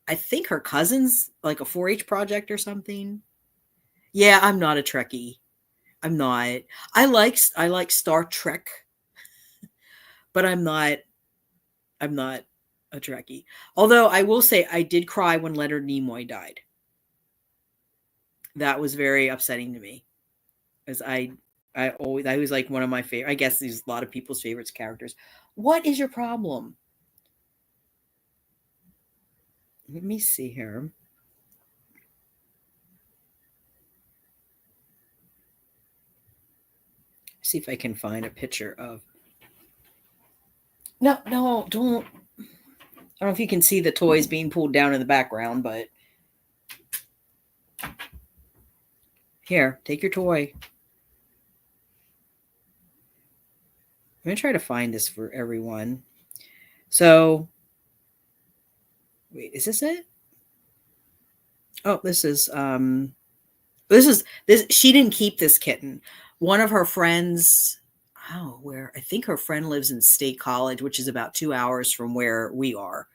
I think, her cousins, like a 4-H project or something. Yeah, I'm not a Trekkie. I'm not. I like Star Trek, but I'm not a Trekkie. Although I will say I did cry when Leonard Nimoy died. That was very upsetting to me, as I was like one of my favorite. I guess there's a lot of people's favorites characters. What is your problem? Let me see here. See if I can find a picture of. No, don't. I don't know if you can see the toys being pulled down in the background, but here, take your toy. I'm going to try to find this for everyone. So, wait, is this it? Oh, this is, she didn't keep this kitten. One of her friends, I think her friend lives in State College, which is about 2 hours from where we are.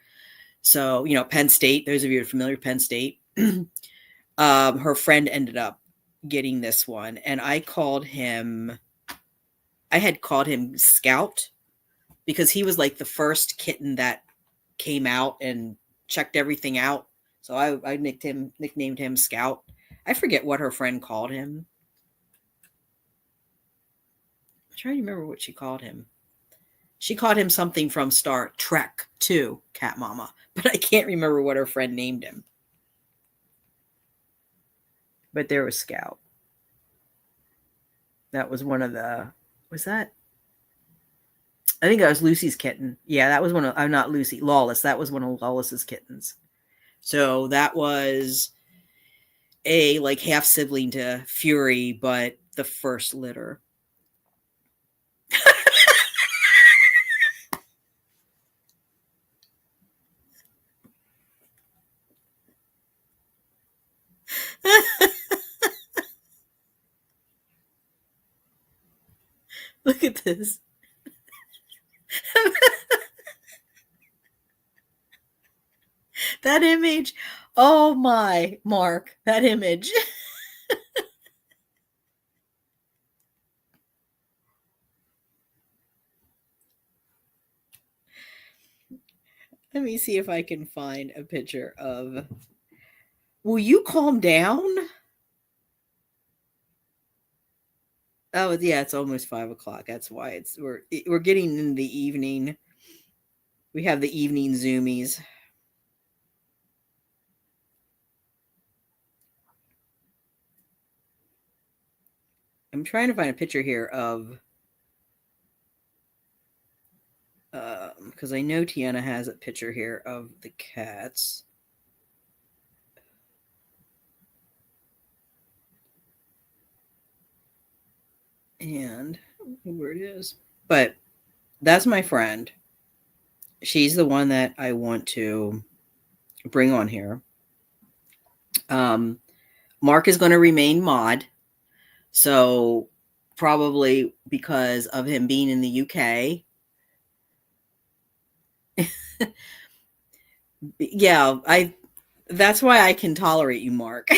So, Penn State, those of you who are familiar with Penn State, her friend ended up getting this one, and I had called him Scout, because he was like the first kitten that came out and checked everything out. So I nicknamed him Scout. I forget what her friend called him. I'm trying to remember what she called him. She called him something from Star Trek 2, Cat Mama, but I can't remember what her friend named him. But there was Scout. That was one of the, was that? I think that was Lucy's kitten. Yeah, that was one of, not Lucy, Lawless. That was one of Lawless's kittens. So that was a like half sibling to Fury, but the first litter. Look at this. That image. Oh my, Mark, that image. Let me see if I can find a picture of. Will you calm down? Oh yeah, it's almost 5 o'clock. That's why we're getting in the evening. We have the evening zoomies. I'm trying to find a picture here of, because I know Tiana has a picture here of the cats. And where it is. But that's my friend. She's the one that I want to bring on here. Mark is going to remain mod. So probably because of him being in the UK. Yeah, that's why I can tolerate you, Mark.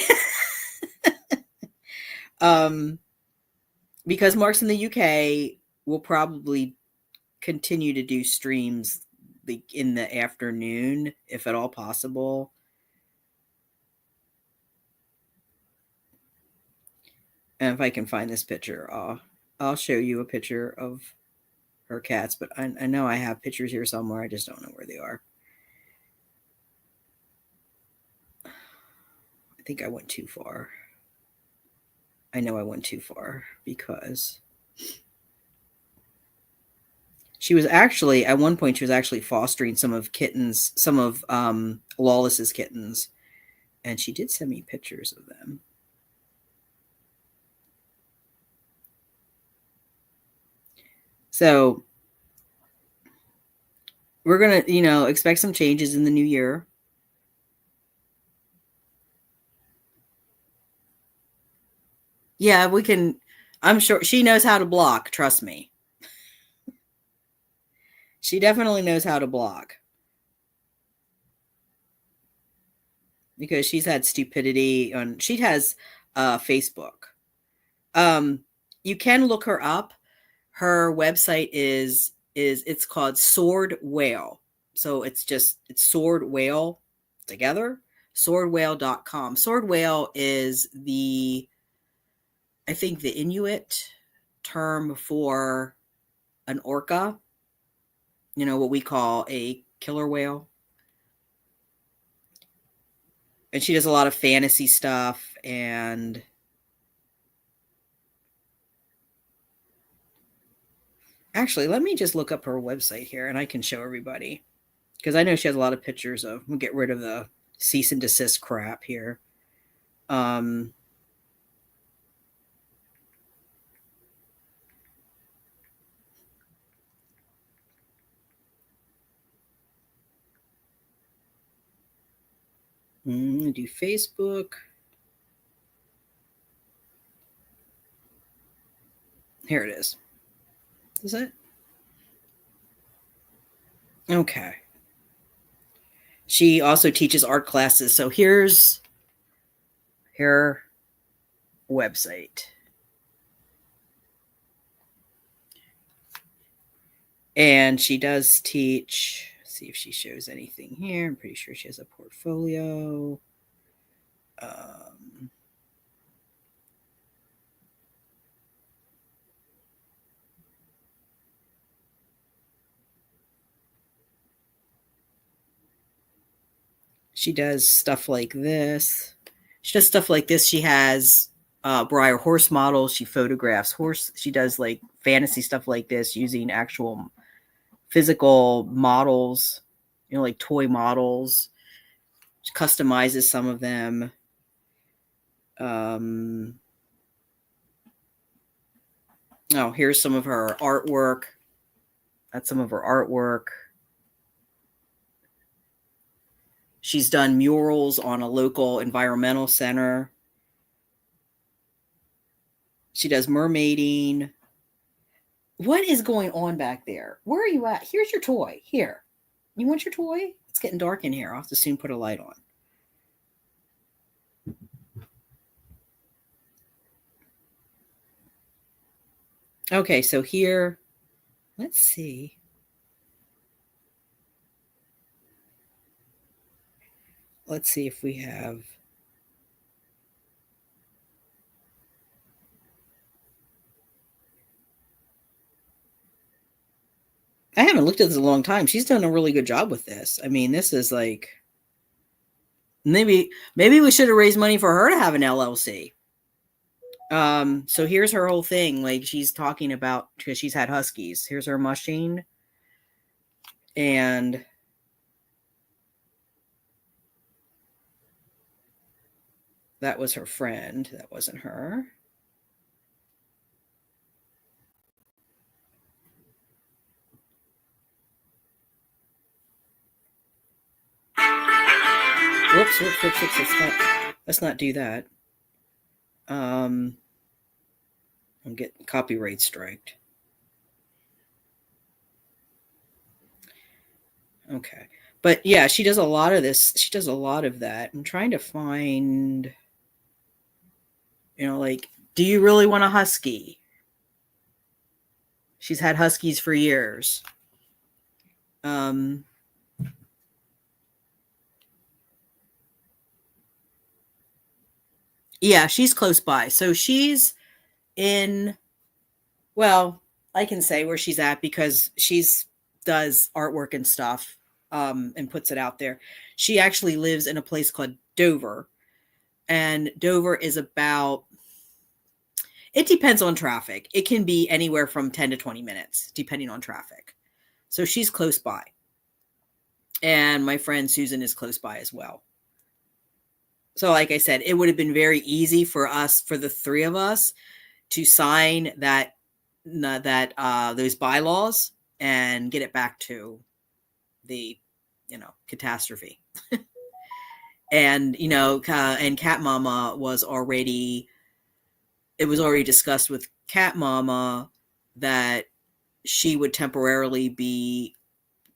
Because Mark's in the UK, we'll probably continue to do streams in the afternoon, if at all possible. And if I can find this picture, I'll show you a picture of her cats. But I know I have pictures here somewhere. I just don't know where they are. I think I went too far. I know I went too far because she was actually, at one point, she was actually fostering some of Lawless's kittens. And she did send me pictures of them. So we're going to, expect some changes in the new year. Yeah, we can. I'm sure she knows how to block. Trust me. She definitely knows how to block. Because she's had stupidity on, she has Facebook. You can look her up. Her website is it's called Sword Whale. So it's Sword Whale together, swordwhale.com. Sword Whale is I think the Inuit term for an orca, what we call a killer whale. And she does a lot of fantasy stuff, and actually, let me just look up her website here and I can show everybody. Because I know she has a lot of pictures of, we'll get rid of the cease and desist crap here. Do Facebook. Here it is. Is it? Okay. She also teaches art classes. So here's her website. And she does teach. See if she shows anything here. I'm pretty sure she has a portfolio. Um, she does stuff like this. She does stuff like this. She has Breyer horse models. She photographs horse. She does like fantasy stuff like this using actual physical models, like toy models. She customizes some of them. Oh, here's some of her artwork. That's some of her artwork. She's done murals on a local environmental center. She does mermaiding. What is going on back there? Where are you at? Here's your toy. Here. You want your toy? It's getting dark in here. I'll have to soon put a light on. Okay, so here, let's see. Let's see if we have. I haven't looked at this in a long time. She's done a really good job with this. I mean, this is like maybe we should have raised money for her to have an LLC. So here's her whole thing. Like she's talking about because she's had huskies. Here's her machine. And that was her friend. That wasn't her. Whoops. Let's not do that. I'm getting copyright striked. Okay. But yeah, she does a lot of this. She does a lot of that. I'm trying to find, like, do you really want a husky? She's had huskies for years. Yeah, she's close by. So she's in, well, I can say where she's at because she's does artwork and stuff and puts it out there. She actually lives in a place called Dover. And Dover is about, it depends on traffic. It can be anywhere from 10 to 20 minutes, depending on traffic. So she's close by. And my friend Susan is close by as well. So like I said, it would have been very easy for us, for the three of us, to sign those bylaws and get it back to the, catastrophe. And, and Cat Mama was already, it was already discussed with Cat Mama that she would temporarily be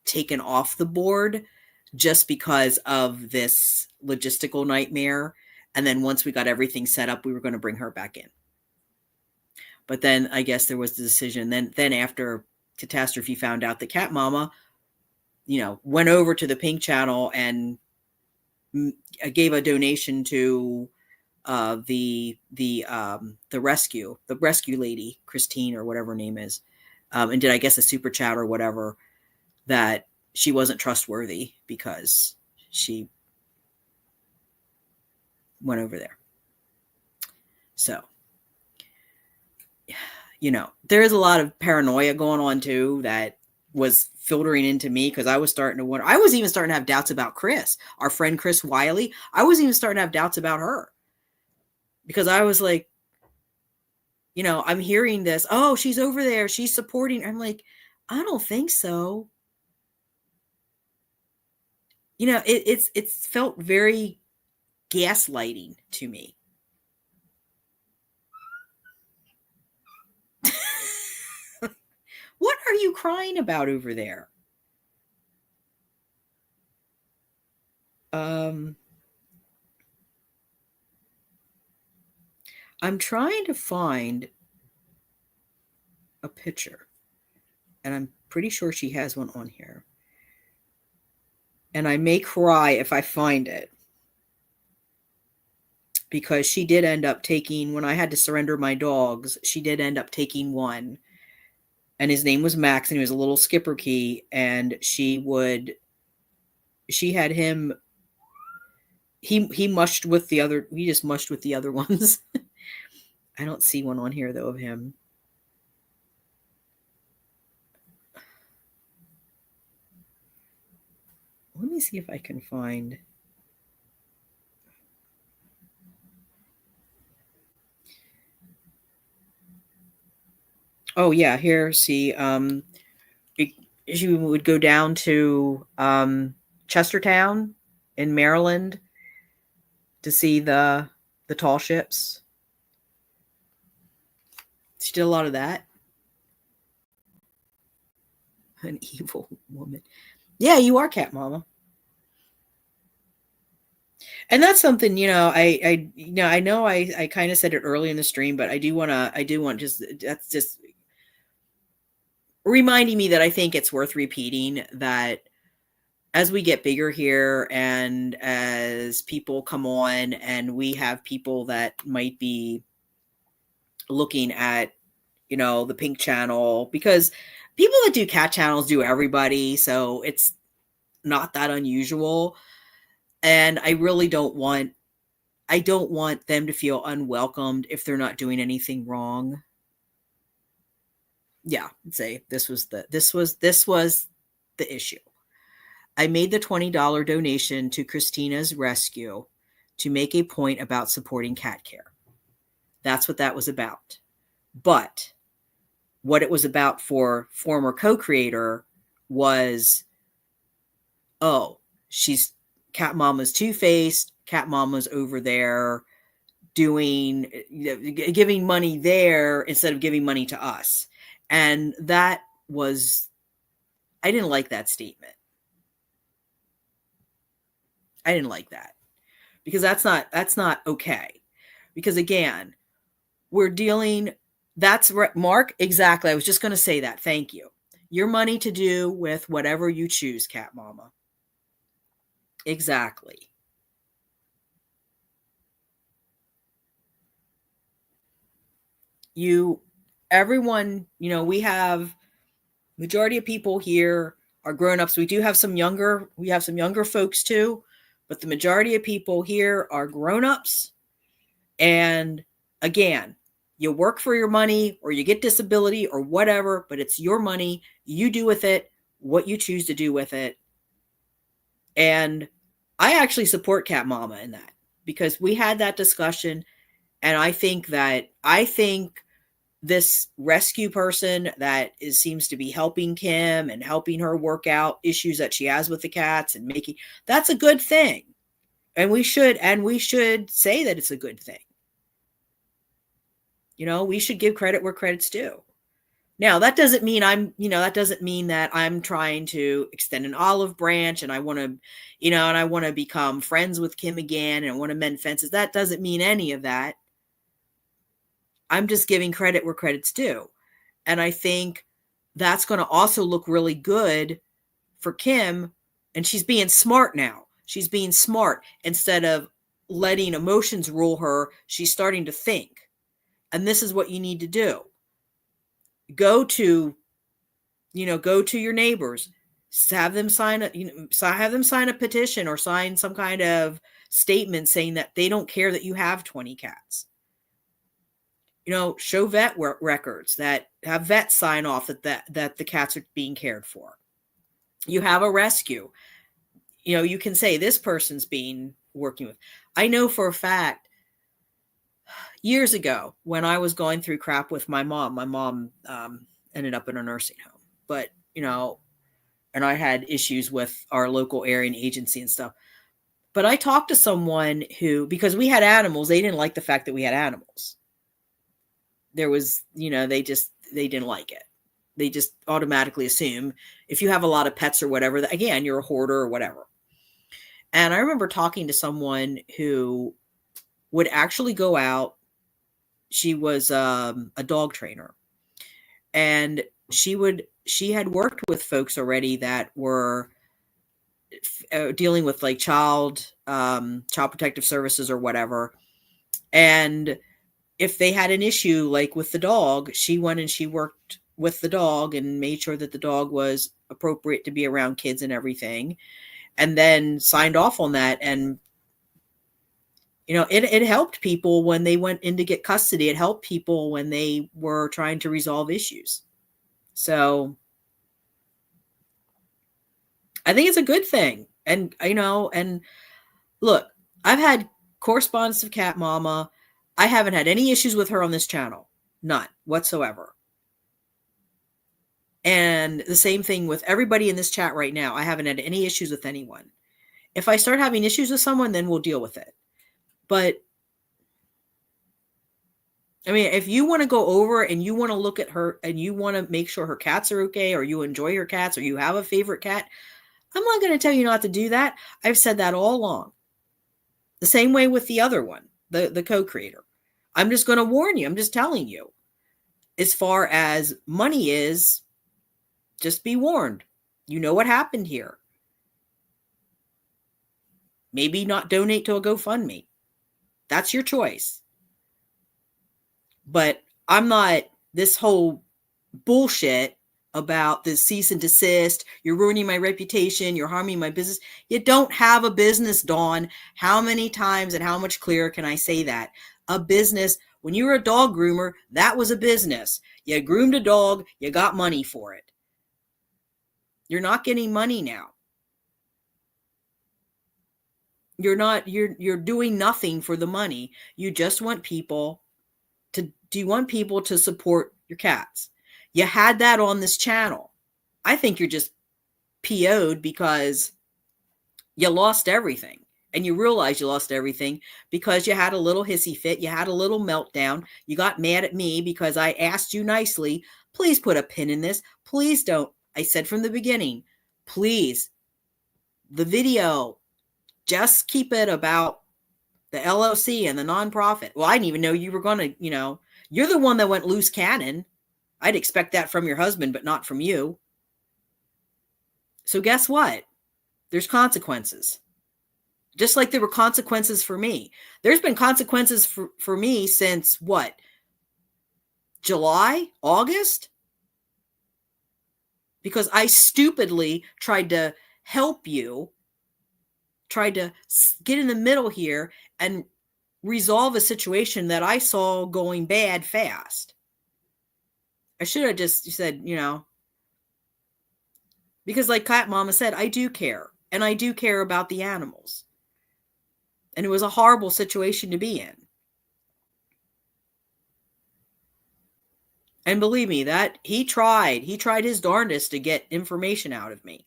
taken off the board just because of this logistical nightmare. And then once we got everything set up, we were going to bring her back in. But then I guess there was the decision. Then after Catastrophe found out that Cat Mama, went over to the Pink Channel and gave a donation to the rescue lady, Christine or whatever her name is, and did, I guess, a super chat or whatever, that she wasn't trustworthy because she went over there. So, there is a lot of paranoia going on too that was filtering into me because I was starting to wonder. I was even starting to have doubts about Chris, our friend Chris Wiley. I was even starting to have doubts about her because I was like, I'm hearing this. Oh, she's over there. She's supporting. I'm like, I don't think so. It's felt very gaslighting to me. What are you crying about over there? I'm trying to find a picture, and I'm pretty sure she has one on here. And I may cry if I find it. Because she did end up taking, when I had to surrender my dogs, she did end up taking one. And his name was Max, and he was a little Schipperke. And she had him, he mushed with the other, he just mushed with the other ones. I don't see one on here, though, of him. Let me see if I can find. Oh yeah, here, see, she would go down to Chestertown in Maryland to see the tall ships. She did a lot of that. An evil woman. Yeah, you are Cat Mama. And that's something, I know I kind of said it early in the stream, but I do want just, that's just reminding me that I think it's worth repeating that as we get bigger here and as people come on and we have people that might be looking at, the pink channel, because people that do cat channels do everybody. So it's not that unusual. And I really don't want them to feel unwelcomed if they're not doing anything wrong. Yeah, say this was the issue. I made the $20 donation to Christina's rescue to make a point about supporting cat care. That's what that was about. But what it was about for former co-creator was, she's Cat Mama's two-faced. Cat Mama's over there giving money there instead of giving money to us. And I didn't like that statement. I didn't like that because that's not okay. Because again, that's right, Mark. Exactly. I was just going to say that. Thank you. Your money to do with whatever you choose, Cat Mama. Exactly. Everyone, we have majority of people here are grown-ups. We have some younger folks too, but the majority of people here are grown-ups. And again, you work for your money or you get disability or whatever, but it's your money. You do with it what you choose to do with it. And I actually support Cat Mama in that because we had that discussion. And I think this rescue person that seems to be helping Kim and helping her work out issues that she has with the cats and that's a good thing. And we should say that it's a good thing. We should give credit where credit's due. Now, that doesn't mean that I'm trying to extend an olive branch and I want to become friends with Kim again and I want to mend fences. That doesn't mean any of that. I'm just giving credit where credit's due. And I think that's going to also look really good for Kim. And she's being smart now. She's being smart. Instead of letting emotions rule her, she's starting to think. And this is what you need to do. Go to your neighbors, have them sign a petition or sign some kind of statement saying that they don't care that you have 20 cats. Show vet records that have vets sign off that the cats are being cared for. You have a rescue. You can say this person's being working with. I know for a fact, years ago when I was going through crap with my mom ended up in a nursing home, but and I had issues with our local area and agency and stuff. But I talked to someone because we had animals, they didn't like the fact that we had animals. There was, they didn't like it. They just automatically assume if you have a lot of pets or whatever, that again, you're a hoarder or whatever. And I remember talking to someone who would actually go out. She was a dog trainer, and she would she had worked with folks already that were dealing with like child protective services or whatever. And if they had an issue like with the dog, she went and she worked with the dog and made sure that the dog was appropriate to be around kids and everything, and then signed off on that. And it helped people when they went in to get custody. It helped people when they were trying to resolve issues. So I think it's a good thing. And and look, I've had correspondence with Cat Mama. I haven't had any issues with her on this channel. None whatsoever. And the same thing with everybody in this chat right now. I haven't had any issues with anyone. If I start having issues with someone, then we'll deal with it. But I mean, if you want to go over and you want to look at her and you want to make sure her cats are okay, or you enjoy your cats, or you have a favorite cat, I'm not going to tell you not to do that. I've said that all along. The same way with the other one, the co-creator. I'm just going to warn you. I'm just telling you. As far as money is, just be warned. You know what happened here. Maybe not donate to a GoFundMe. That's your choice. But I'm not this whole bullshit about the cease and desist. You're ruining my reputation. You're harming my business. You don't have a business, Dawn. How many times and how much clearer can I say that? A business. When you were a dog groomer, that was a business. You groomed a dog. You got money for it. You're not getting money now. You're doing nothing for the money. You just want people to support your cats. You had that on this channel. I think you're just PO'd because you lost everything. And you realize you lost everything because you had a little hissy fit. You had a little meltdown. You got mad at me because I asked you nicely, please put a pin in this. Please don't. I said from the beginning, please, the video, just keep it about the LLC and the nonprofit. Well, I didn't even know you were going to, you're the one that went loose cannon. I'd expect that from your husband, but not from you. So guess what? There's consequences. Just like there were consequences for me. There's been consequences for me since what? July? August? Because I stupidly tried to help you, tried to get in the middle here and resolve a situation that I saw going bad fast. I should have just said, because like Cat Mama said, I do care. And I do care about the animals. And it was a horrible situation to be in. And believe me, that he tried his darndest to get information out of me.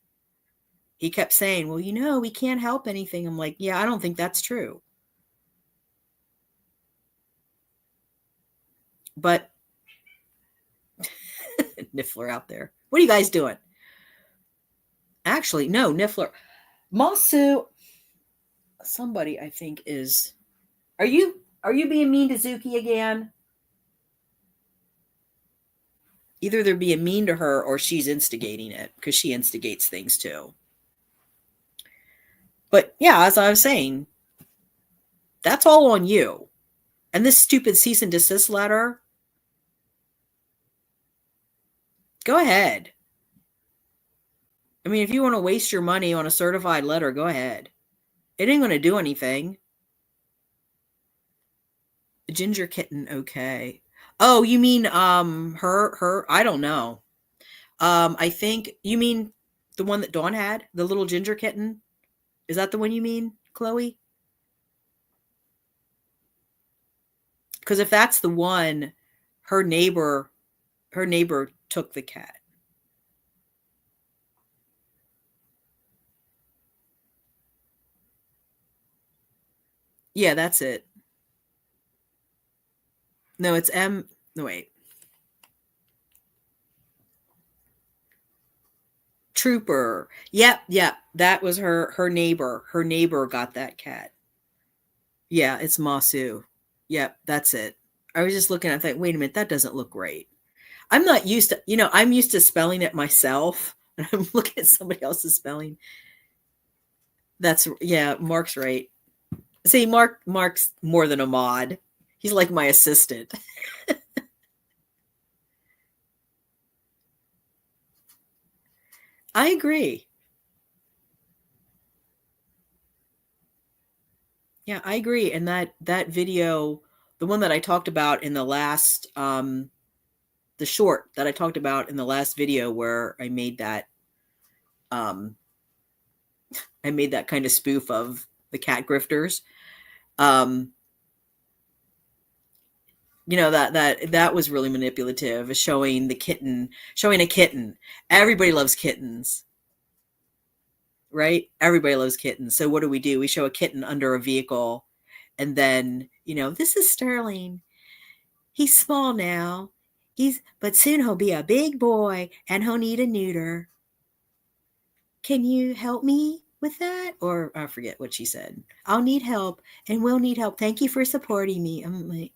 He kept saying, well, we can't help anything. I'm like, yeah, I don't think that's true. But Niffler out there. What are you guys doing? Actually, no, Niffler. Masu, somebody I think is, are you being mean to Zuki again? Either they're being mean to her or she's instigating it, because she instigates things too. But yeah, as I was saying, that's all on you. And this stupid cease and desist letter, go ahead. I mean, if you want to waste your money on a certified letter, go ahead. It ain't going to do anything. Ginger kitten, okay. Oh, you mean her? I don't know. I think you mean the one that Dawn had, the little ginger kitten. Is that the one you mean, Chloe? Because if that's the one, her neighbor took the cat. Yeah, that's it. No, it's M. No, wait. Trooper. Yep. That was her neighbor. Her neighbor got that cat. Yeah, it's Masu. Yep, that's it. I was just looking at that. Wait a minute, that doesn't look right. I'm not used to, I'm used to spelling it myself, and I'm looking at somebody else's spelling. Yeah, Mark's right. See, Mark's more than a mod. He's like my assistant. I agree. Yeah, I agree. And that video, the one that I talked about in the last the short that I talked about in the last video where um I made that kind of spoof of the cat grifters. Um that was really manipulative, showing a kitten. Everybody loves kittens, right? Everybody loves kittens. So what do? We show a kitten under a vehicle, and then, this is Sterling. He's small now. But soon he'll be a big boy and he'll need a neuter. Can you help me with that? Or I forget what she said. I'll need help and we'll need help. Thank you for supporting me. I'm like,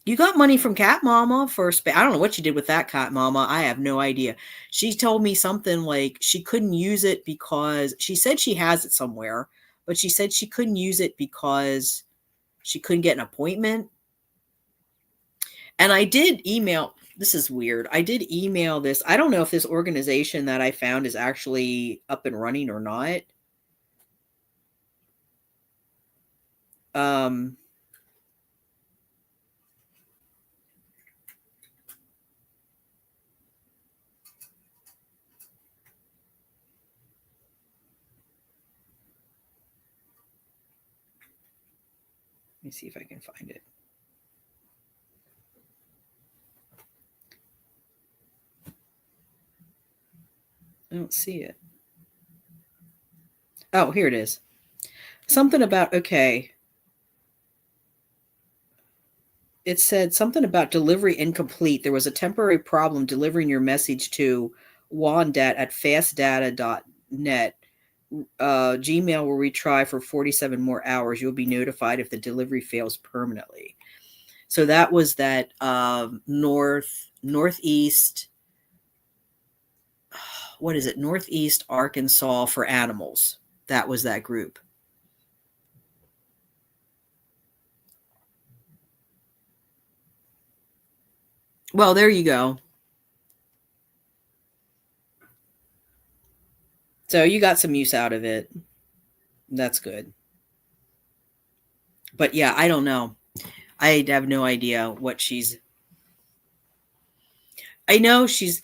you got money from Cat Mama for I don't know what you did with that, Cat Mama. I have no idea. She told me something like she couldn't use it because she said she has it somewhere, but she said she couldn't use it because she couldn't get an appointment. And I did email, this is weird. I did email this. I don't know if this organization that I found is actually up and running or not. Um, Let me see if I can find it. I don't see it. Oh, here it is. Something about, okay. It said something about delivery incomplete. There was a temporary problem delivering your message to wandat at fastdata.net. Gmail will retry for 47 more hours. You'll be notified if the delivery fails permanently. So that was that northeast, what is it? Northeast Arkansas for animals. That was that group. Well, there you go. So you got some use out of it. That's good. But yeah, I don't know. I have no idea what I know she's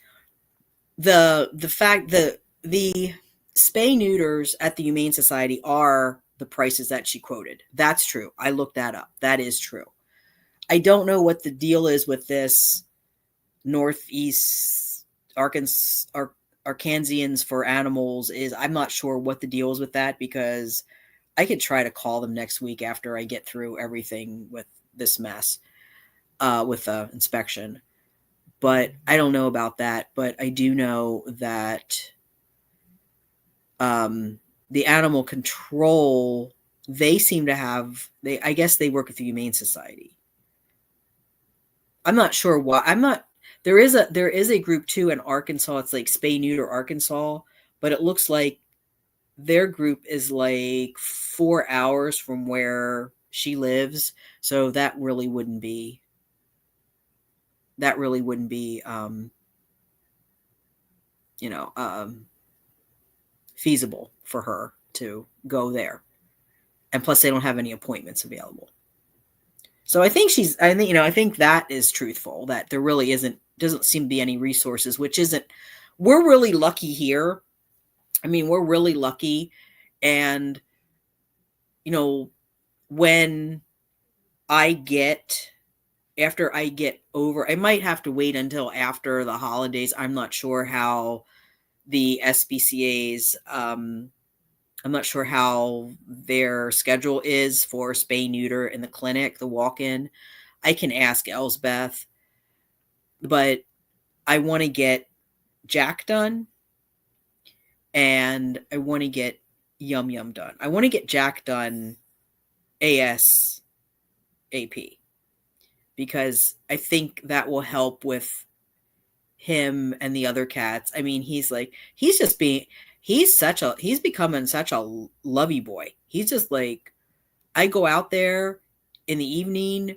the fact that the spay neuters at the Humane Society are the prices that she quoted. That's true. I looked that up. That is true. I don't know what the deal is with this Northeast Arkansans for animals is. I'm not sure what the deal is with that, because I could try to call them next week after I get through everything with this mess with the inspection. But I don't know about that. But I do know that the animal control, they seem to have, I guess they work with the Humane Society. I'm not sure why. There is a group too in Arkansas. It's like Spay Neuter Arkansas, but it looks like their group is like 4 hours from where she lives. So that really wouldn't be feasible for her to go there. And plus they don't have any appointments available. So I think I think that is truthful, that there really doesn't seem to be any resources, which isn't, we're really lucky here. I mean, we're really lucky. And, when after I get over, I might have to wait until after the holidays. I'm not sure how the SPCA's, I'm not sure how their schedule is for spay neuter in the clinic, the walk-in. I can ask Elsbeth, but I want to get Jack done, and I want to get Yum Yum done. I want to get Jack done ASAP, because I think that will help with him and the other cats. I mean, he's becoming such a lovey boy. He's just like, I go out there in the evening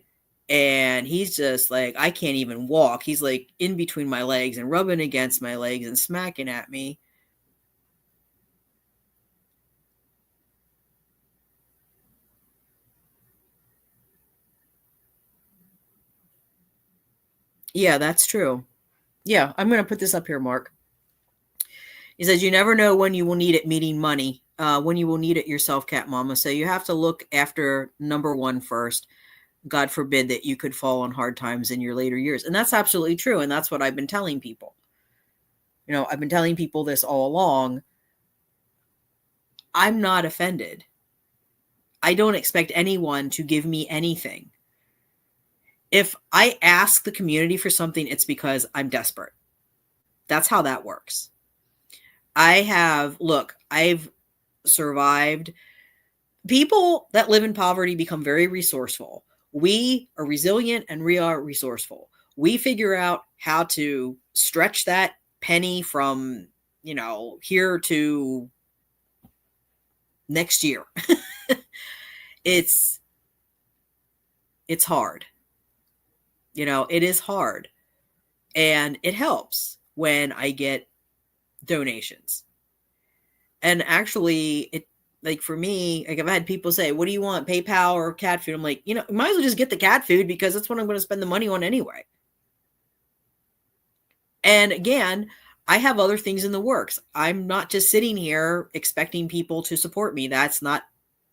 and he's just like, I can't even walk. He's like in between my legs and rubbing against my legs and smacking at me. Yeah, that's true. Yeah, I'm going to put this up here, Mark. He says, you never know when you will need it, meaning money, when you will need it yourself, Cat Mama. So you have to look after number one first. God forbid that you could fall on hard times in your later years. And that's absolutely true. And that's what I've been telling people. You know, I've been telling people this all along. I'm not offended. I don't expect anyone to give me anything. If I ask the community for something, it's because I'm desperate. That's how that works. I've survived. People that live in poverty become very resourceful. We are resilient and we are resourceful. We figure out how to stretch that penny from, here to next year. It's hard. It is hard. And it helps when I get donations. And actually, like for me, like I've had people say, what do you want, PayPal or cat food? I'm like, might as well just get the cat food because that's what I'm going to spend the money on anyway. And again, I have other things in the works. I'm not just sitting here expecting people to support me. That's not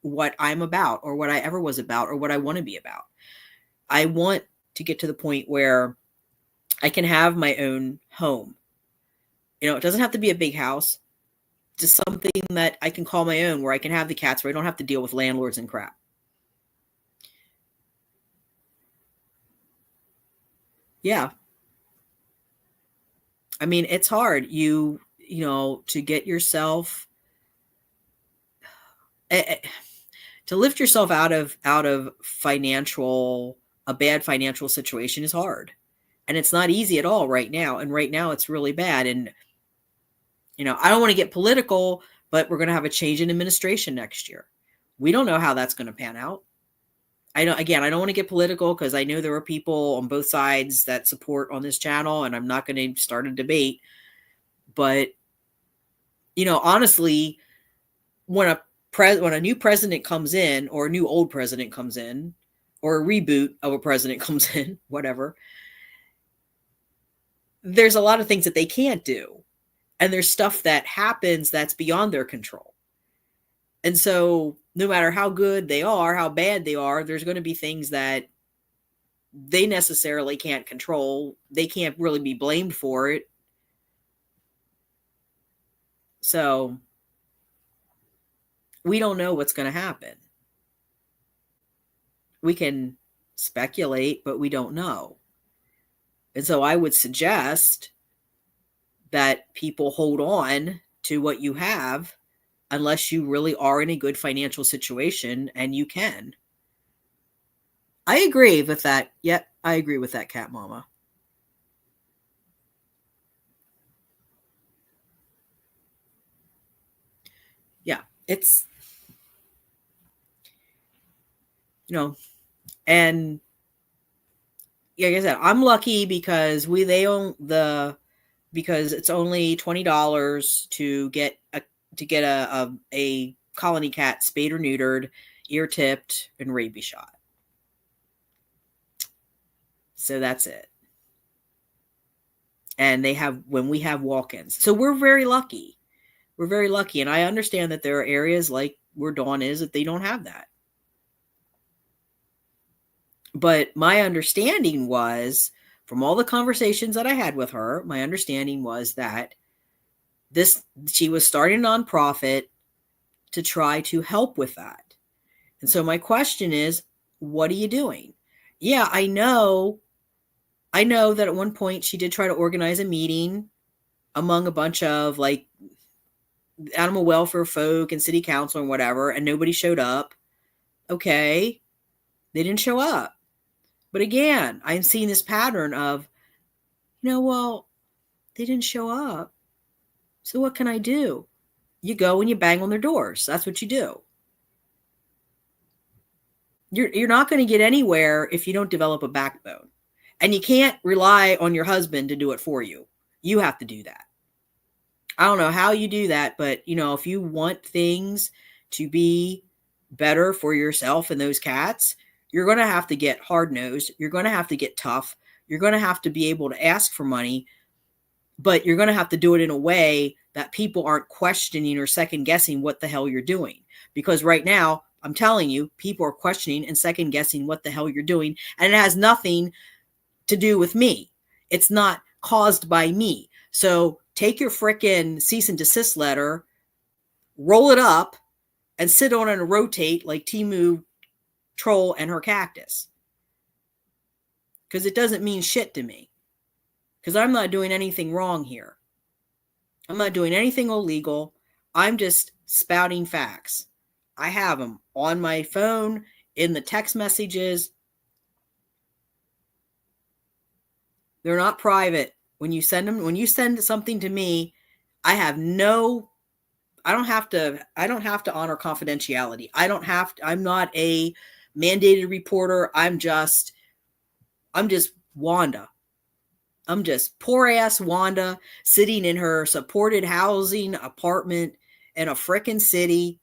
what I'm about or what I ever was about or what I want to be about. I want to get to the point where I can have my own home. It doesn't have to be a big house. Just something that I can call my own, where I can have the cats, where I don't have to deal with landlords and crap. Yeah. I mean, it's hard. To get yourself, to lift yourself out of a bad financial situation is hard. And it's not easy at all right now. And right now it's really bad. And, I don't want to get political, but we're going to have a change in administration next year. We don't know how that's going to pan out. I don't want to get political because I know there are people on both sides that support on this channel, and I'm not going to start a debate. But, honestly, when a new president comes in, or a new old president comes in, or a reboot of a president comes in, whatever, there's a lot of things that they can't do. And there's stuff that happens that's beyond their control. And so no matter how good they are, how bad they are, there's going to be things that they necessarily can't control. They can't really be blamed for it. So we don't know what's going to happen. We can speculate, but we don't know. And so I would suggest that people hold on to what you have unless you really are in a good financial situation, and you can. I agree with that. Yep, I agree with that, Cat Mama. Yeah, it's, and like I said, I'm lucky because because it's only $20 to get a colony cat spayed or neutered, ear tipped, and rabies shot. So that's it. And when we have walk-ins. So we're very lucky. We're very lucky. And I understand that there are areas like where Dawn is that they don't have that. But my understanding was, from all the conversations that I had with her, my understanding was that she was starting a nonprofit to try to help with that. And so my question is, what are you doing? Yeah, I know that at one point she did try to organize a meeting among a bunch of like animal welfare folk and city council and whatever, and nobody showed up. Okay, they didn't show up. But again, I'm seeing this pattern of, well, They didn't show up. So what can I do? You go and you bang on their doors. That's what you do. You're not going to get anywhere if you don't develop a backbone. And you can't rely on your husband to do it for you. You have to do that. I don't know how you do that, but if you want things to be better for yourself and those cats, you're going to have to get hard-nosed. You're going to have to get tough. You're going to have to be able to ask for money, but you're going to have to do it in a way that people aren't questioning or second guessing what the hell you're doing. Because right now, I'm telling you, people are questioning and second guessing what the hell you're doing. And it has nothing to do with me. It's not caused by me. So take your frickin' cease and desist letter, roll it up, and sit on it and rotate like Timu Troll and her cactus. Because it doesn't mean shit to me. Because I'm not doing anything wrong here. I'm not doing anything illegal. I'm just spouting facts. I have them on my phone, in the text messages. They're not private. When you send something to me, I don't have to honor confidentiality. I'm not a mandated reporter. I'm just Wanda. I'm just poor ass Wanda sitting in her supported housing apartment in a frickin' city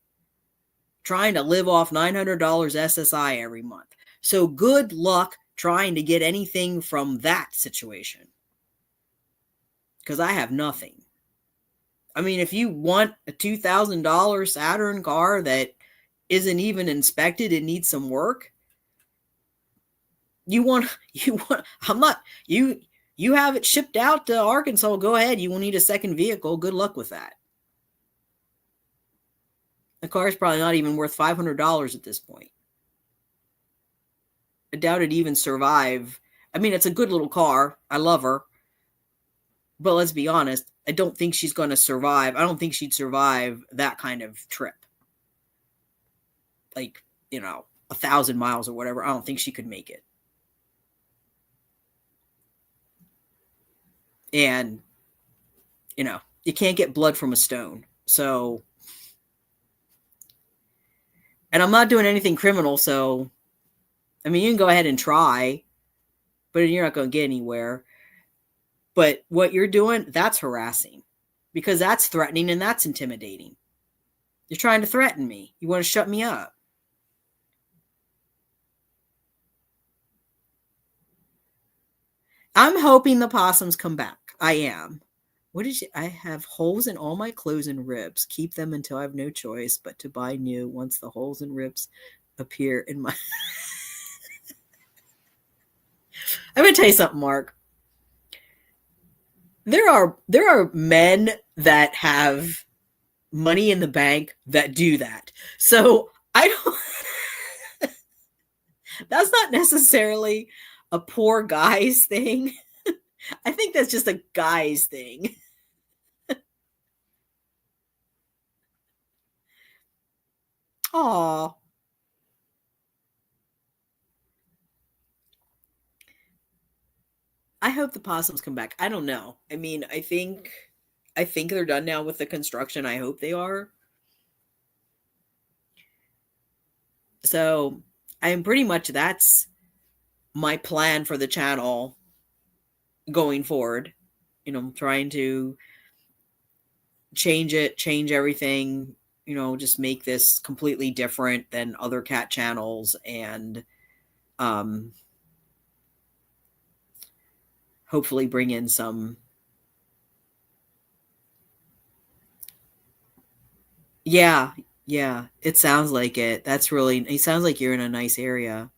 trying to live off $900 SSI every month. So good luck trying to get anything from that situation. Because I have nothing. I mean, if you want a $2,000 Saturn car that isn't even inspected and needs some work, you have it shipped out to Arkansas, go ahead. You will need a second vehicle. Good luck with that. The car is probably not even worth $500 at this point. I doubt it'd even survive. I mean, it's a good little car. I love her. But let's be honest, I don't think she's going to survive. I don't think she'd survive that kind of trip. Like, 1,000 miles or whatever. I don't think she could make it. And, you can't get blood from a stone. So, and I'm not doing anything criminal, so, I mean, you can go ahead and try, but you're not going to get anywhere. But what you're doing, that's harassing, because that's threatening and that's intimidating. You're trying to threaten me. You want to shut me up. I'm hoping the possums come back. I am. I have holes in all my clothes and ribs. Keep them until I have no choice but to buy new once the holes and ribs appear in my... I'm going to tell you something, Mark. There are men that have money in the bank that do that. So I don't... That's not necessarily a poor guy's thing. I think that's just a guy's thing. Aw. I hope the possums come back. I don't know. I mean, I think they're done now with the construction. I hope they are. So, I'm pretty much that's my plan for the channel going forward. Trying to change everything, just make this completely different than other cat channels, and hopefully bring in some... Yeah, it sounds like it. It sounds like you're in a nice area.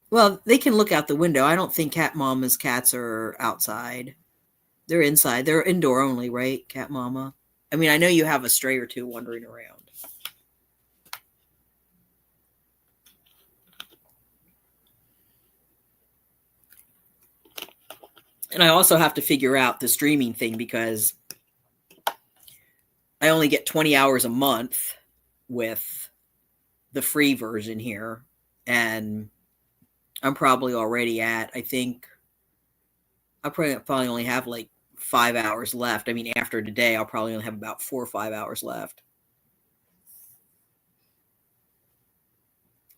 Well, they can look out the window. I don't think Cat Mama's cats are outside. They're inside. They're indoor only, right, Cat Mama? I mean, I know you have a stray or two wandering around. And I also have to figure out the streaming thing, because I only get 20 hours a month with the free version here. And I'm probably already at, I think I'll probably only have like 5 hours left. I mean, after today, I'll probably only have about 4 or 5 hours left.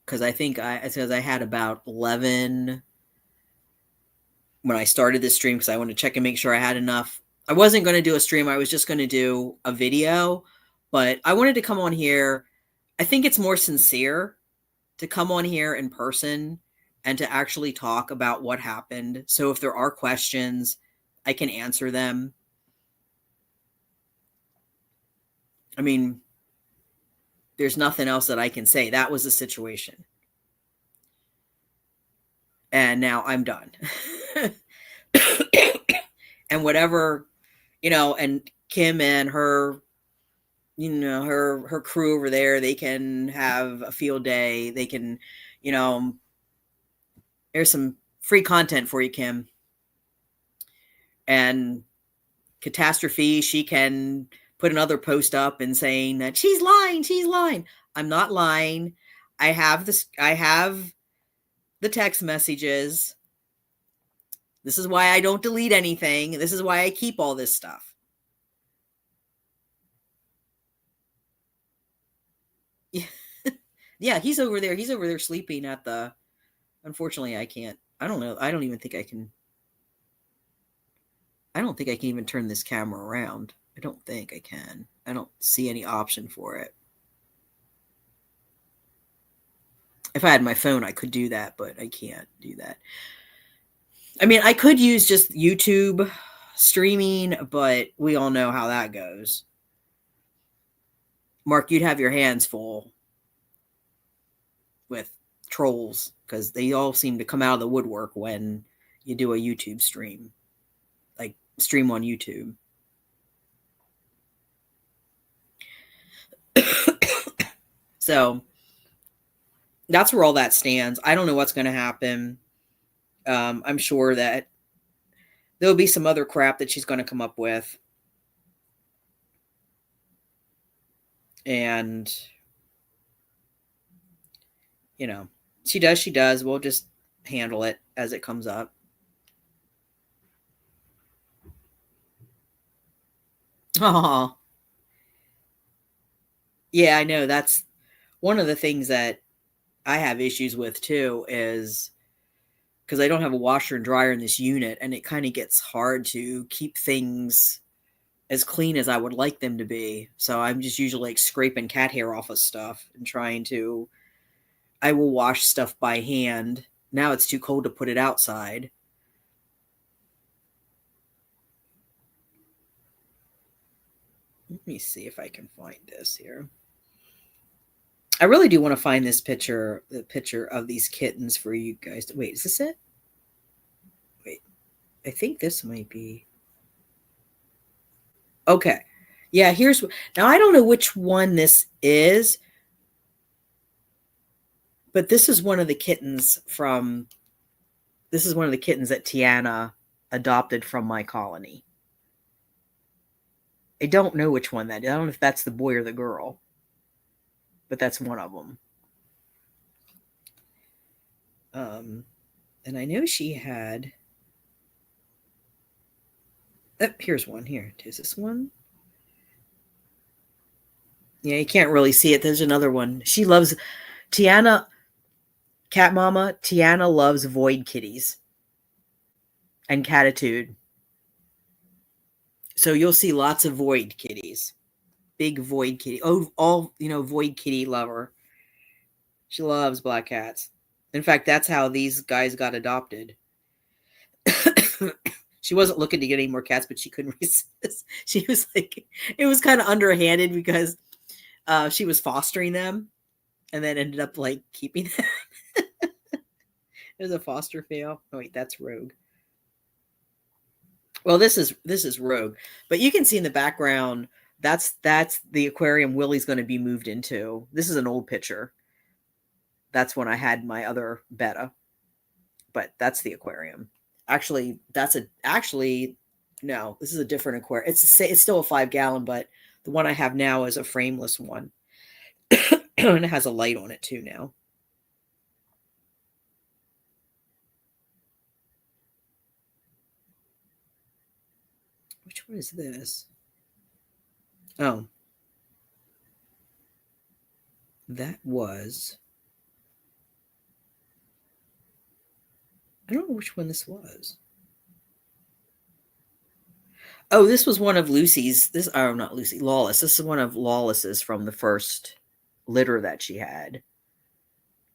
Because I think because I had about 11 when I started this stream, because I wanted to check and make sure I had enough. I wasn't going to do a stream. I was just going to do a video, but I wanted to come on here. I think it's more sincere to come on here in person and to actually talk about what happened. So if there are questions, I can answer them. I mean, there's nothing else that I can say. That was the situation. And now I'm done. And whatever, and Kim and her, her crew over there, they can have a field day. They can, there's some free content for you, Kim. And Catastrophe, she can put another post up and saying that she's lying. I'm not lying. I have the text messages. This is why I don't delete anything. This is why I keep all this stuff. Yeah, he's over there. He's over there sleeping at the... Unfortunately, I can't. I don't know. I don't think I can even turn this camera around. I don't think I can. I don't see any option for it. If I had my phone, I could do that, but I can't do that. I mean, I could use just YouTube streaming, but we all know how that goes. Mark, you'd have your hands full with trolls because they all seem to come out of the woodwork when you do a YouTube stream, like stream on YouTube. So that's where all that stands. I don't know what's going to happen. I'm sure that there'll be some other crap that she's going to come up with. And, she does. We'll just handle it as it comes up. Oh, yeah, I know. That's one of the things that I have issues with too, is because I don't have a washer and dryer in this unit, and it kind of gets hard to keep things as clean as I would like them to be. So I'm just usually like scraping cat hair off of stuff and I will wash stuff by hand. Now it's too cold to put it outside. Let me see if I can find this here. I really do want to find this picture, the picture of these kittens for you guys. Wait, is this it? Wait, I think this might be. Okay. Yeah, now I don't know which one this is, but this is one of the kittens that Tiana adopted from my colony. I don't know which one that is. I don't know if that's the boy or the girl, but that's one of them. And I know she had... Oh, here's one here. Is this one? Yeah, you can't really see it. There's another one. She loves... Tiana, cat mama, Tiana loves void kitties and catitude. So you'll see lots of void kitties. Big void kitty. Oh, all, void kitty lover. She loves black cats. In fact, that's how these guys got adopted. She wasn't looking to get any more cats, but she couldn't resist. She was like, it was kind of underhanded because she was fostering them and then ended up like keeping them. There's a foster fail. Oh wait, that's Rogue. Well, this is Rogue, but you can see in the background, that's the aquarium Willie's going to be moved into. This is an old picture. That's when I had my other betta, but that's the aquarium. Actually, no, this is a different aquarium. It's still a 5-gallon, but the one I have now is a frameless one. And it has a light on it too now. What is this? Oh, that was, I don't know which one this was. Oh, this was one of Lucy's. This, oh, not Lucy, Lawless. This is one of Lawless's from the first litter that she had.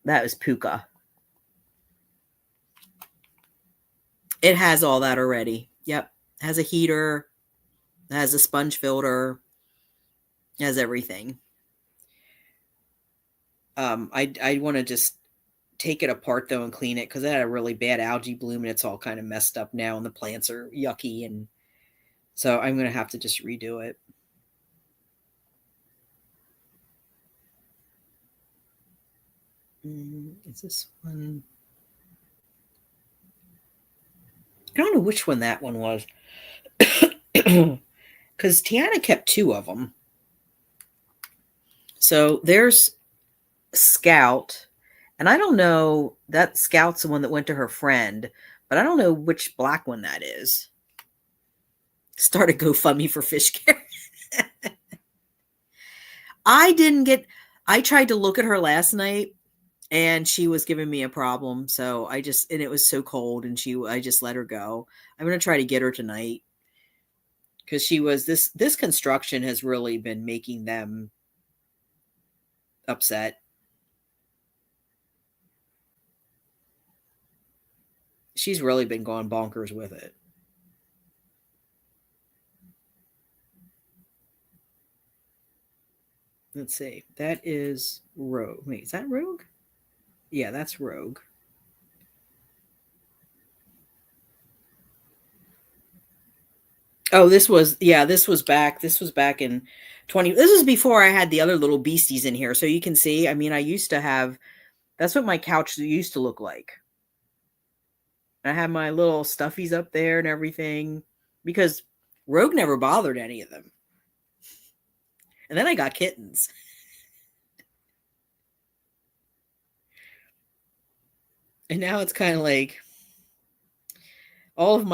That was Puka. It has all that already. Yep. Has a heater, has a sponge filter, has everything. I want to just take it apart though and clean it because it had a really bad algae bloom and it's all kind of messed up now and the plants are yucky, and so I'm gonna have to just redo it. Is this one? I don't know which one that one was. Because Tiana kept two of them. So there's Scout, and I don't know, that Scout's the one that went to her friend, but I don't know which black one that is. Start a GoFundMe for fish care. I tried to look at her last night and she was giving me a problem. So and it was so cold and I just let her go. I'm going to try to get her tonight because this construction has really been making them upset. She's really been going bonkers with it. Let's see. That is Rogue. Wait, is that Rogue? Yeah, that's Rogue. Oh, this was back in 20. This was before I had the other little beasties in here. So you can see, I mean, I used to have, that's what my couch used to look like. I had my little stuffies up there and everything because Rogue never bothered any of them. And then I got kittens. And now it's kind of like all of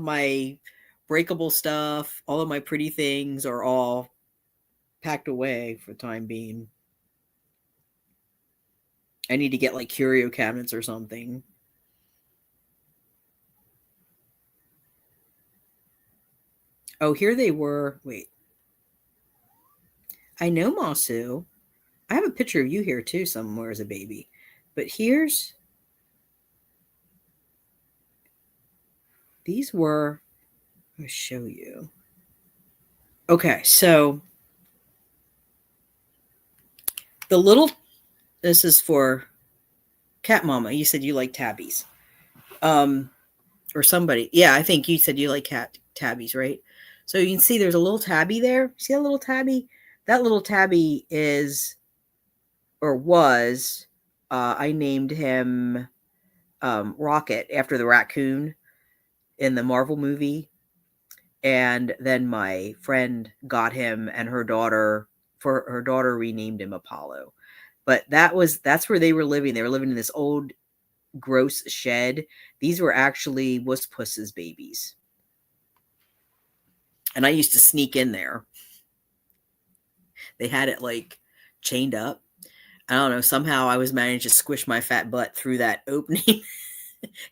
my breakable stuff, all of my pretty things are all packed away for the time being. I need to get like curio cabinets or something. Oh, here they were. Wait. I know Masu. I have a picture of you here too somewhere as a baby. But these were, I'll show you. Okay, so this is for Cat Mama. You said you like tabbies. Or somebody. Yeah, I think you said you like cat tabbies, right? So you can see there's a little tabby there. See that little tabby? That little tabby is, or was, I named him Rocket after the raccoon in the Marvel movie. And then my friend got him and her daughter renamed him Apollo. But that's where they were living. They were living in this old gross shed. These were actually Wuss babies. And I used to sneak in there. They had it like chained up. I don't know. Somehow I was managed to squish my fat butt through that opening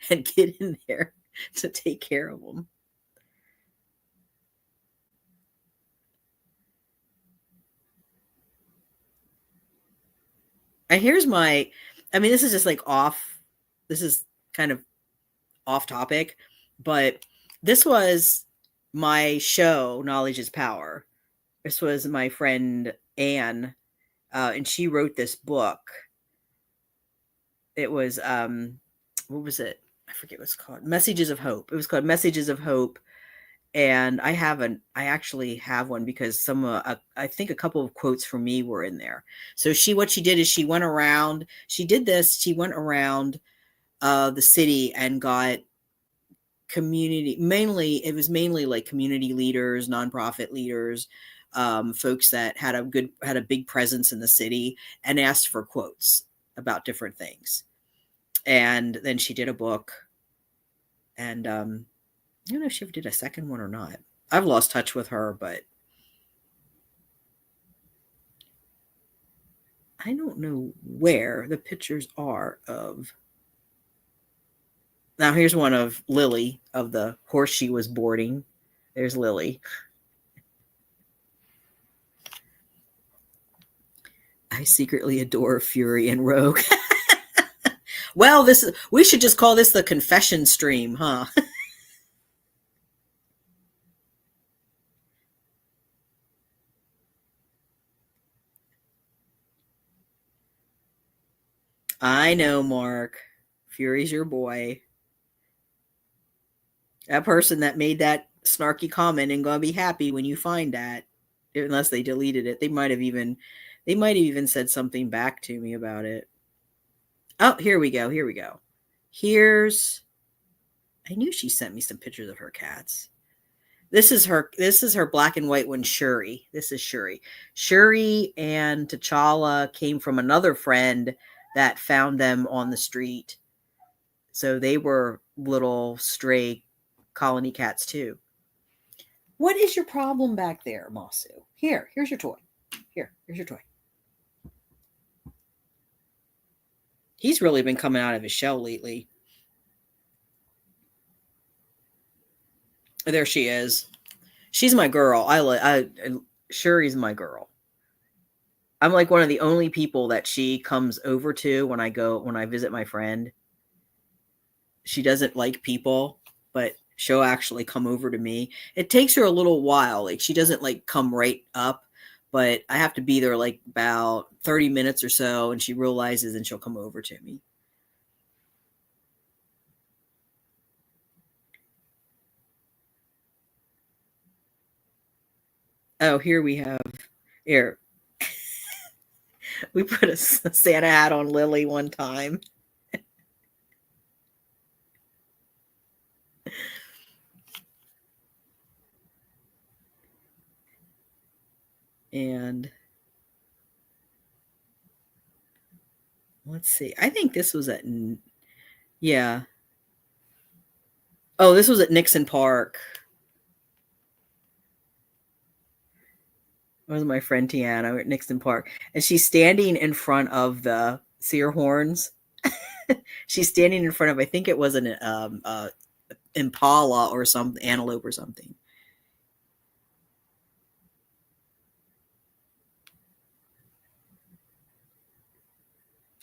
and get in there to take care of them. And here's my, I mean, this is just like this is kind of off topic, but this was my show, Knowledge is Power. This was my friend Anne, and she wrote this book. It was, what was it? I forget what it's called. Messages of Hope. It was called Messages of Hope. And I actually have one because I think a couple of quotes from me were in there. So what she did is she went around the city and got it was mainly like community leaders, nonprofit leaders, folks that had a big presence in the city, and asked for quotes about different things. And then she did a book, and I don't know if she ever did a second one or not. I've lost touch with her, but I don't know where the pictures are of. Now here's one of Lily, of the horse she was boarding. There's Lily. I secretly adore Fury and Rogue. Well, we should just call this the confession stream, huh? I know, Mark. Fury's your boy. That person that made that snarky comment ain't gonna be happy when you find that. Unless they deleted it. They might have even said something back to me about it. Oh, here we go. Here we go. Here's I knew she sent me some pictures of her cats. This is her black and white one, Shuri. This is Shuri. Shuri and T'Challa came from another friend that found them on the street. So they were little stray colony cats too. What is your problem back there, Masu? Here's your toy. Here's your toy. He's really been coming out of his shell lately. There she is. She's my girl. Shuri's my girl. I'm like one of the only people that she comes over to when I visit my friend. She doesn't like people, but she'll actually come over to me. It takes her a little while. Like she doesn't like come right up, but I have to be there like about 30 minutes or so, and she realizes and she'll come over to me. Oh, here we have here. We put a Santa hat on Lily one time. And let's see. I think this was yeah. Oh, this was at Nixon Park. It was my friend Tiana at Nixon Park, and she's standing in front of the seer horns. She's standing in front of, I think it was an impala or some antelope or something.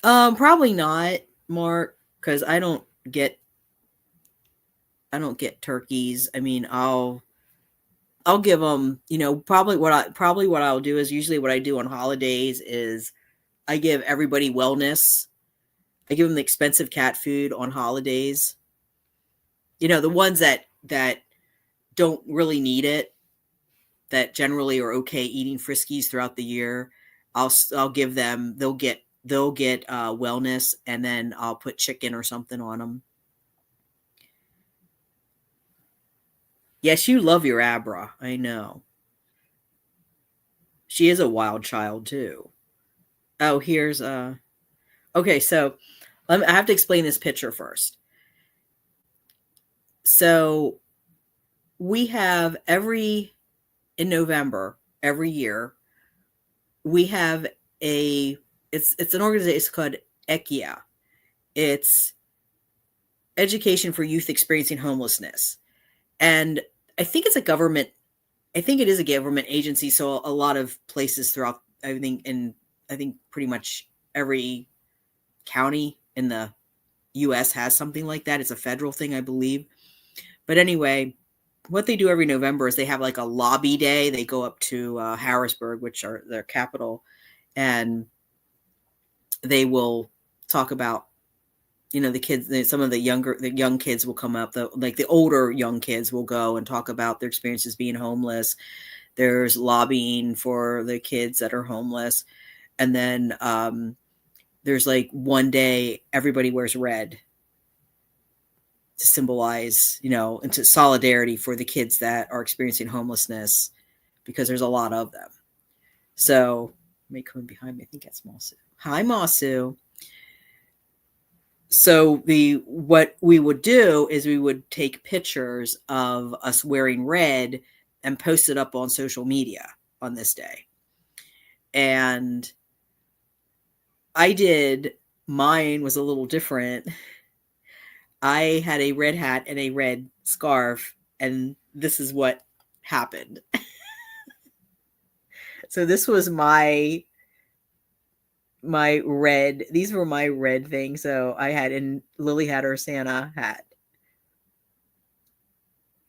Probably not, Mark, because I don't get turkeys. I mean, I'll give them, probably what I'll do is usually what I do on holidays is I give everybody wellness. I give them the expensive cat food on holidays. The ones that don't really need it, that generally are okay eating Friskies throughout the year. I'll give them. They'll get wellness, and then I'll put chicken or something on them. Yes, you love your Abra. I know. She is a wild child too. Oh, here's okay, so I have to explain this picture first. So we have in November every year we have it's an organization called ECHIA. It's Education for Youth Experiencing Homelessness, and I think it's a government. I think it is a government agency. So a lot of places throughout, I think pretty much every county in the U.S. has something like that. It's a federal thing, I believe. But anyway, what they do every November is they have like a lobby day. They go up to Harrisburg, which are their capital, and they will talk about the kids. Some of the young kids will come up. The older young kids will go and talk about their experiences being homeless. There's lobbying for the kids that are homeless, and then there's like one day everybody wears red to symbolize, into solidarity for the kids that are experiencing homelessness, because there's a lot of them. So, may come behind me. I think that's Masu. Hi, Masu. So what we would do is we would take pictures of us wearing red and post it up on social media on this day. And I did, mine was a little different. I had a red hat and a red scarf, and this is what happened. So this was my red, these were my red things. So I had, and Lily had her Santa hat.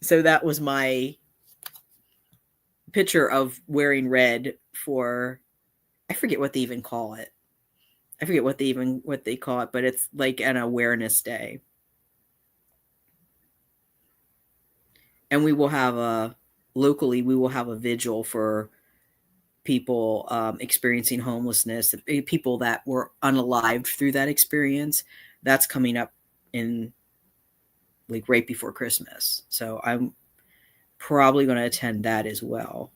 So that was my picture of wearing red for, I forget what they even call it. I forget what they call it, but it's like an awareness day. And we will have locally, we will have a vigil for people experiencing homelessness, people that were unalived through that experience. That's coming up in like right before Christmas. So I'm probably going to attend that as well.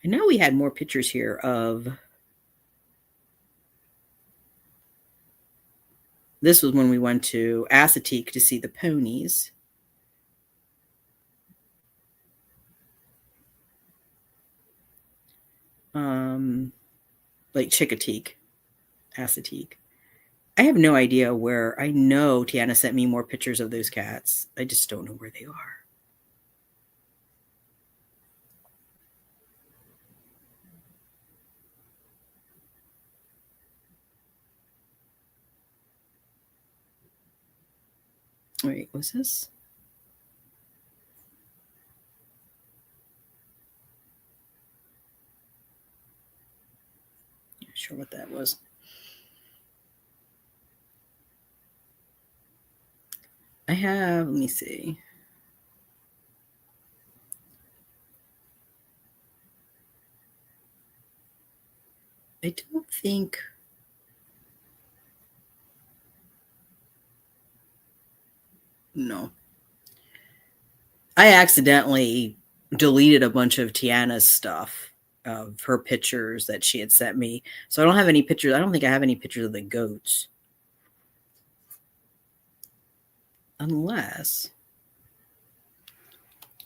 I know we had more pictures here of, this was when we went to Assateague to see the ponies. Like Chickateague, Assateague. I have no idea where. I know Tiana sent me more pictures of those cats. I just don't know where they are. Wait, what's this? Not sure what that was. I have, let me see. I don't think. No. I accidentally deleted a bunch of Tiana's stuff, of her pictures that she had sent me. So I don't have any pictures. I don't think I have any pictures of the goats. Unless,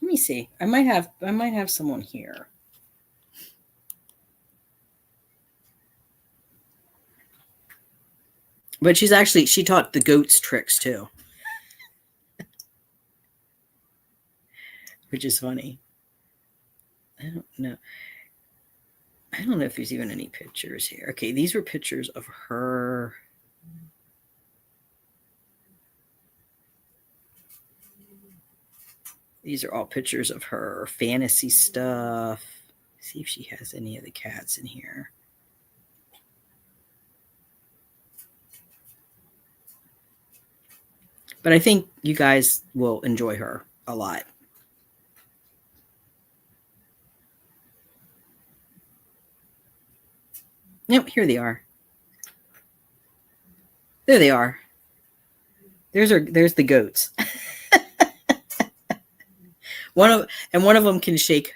let me see. I might have someone here. But she taught the goats tricks too. Which is funny. I don't know. I don't know if there's even any pictures here. Okay, these were pictures of her. These are all pictures of her fantasy stuff. See if she has any of the cats in here. But I think you guys will enjoy her a lot. Yep, here they are. There they are. There's the goats. one of them can shake.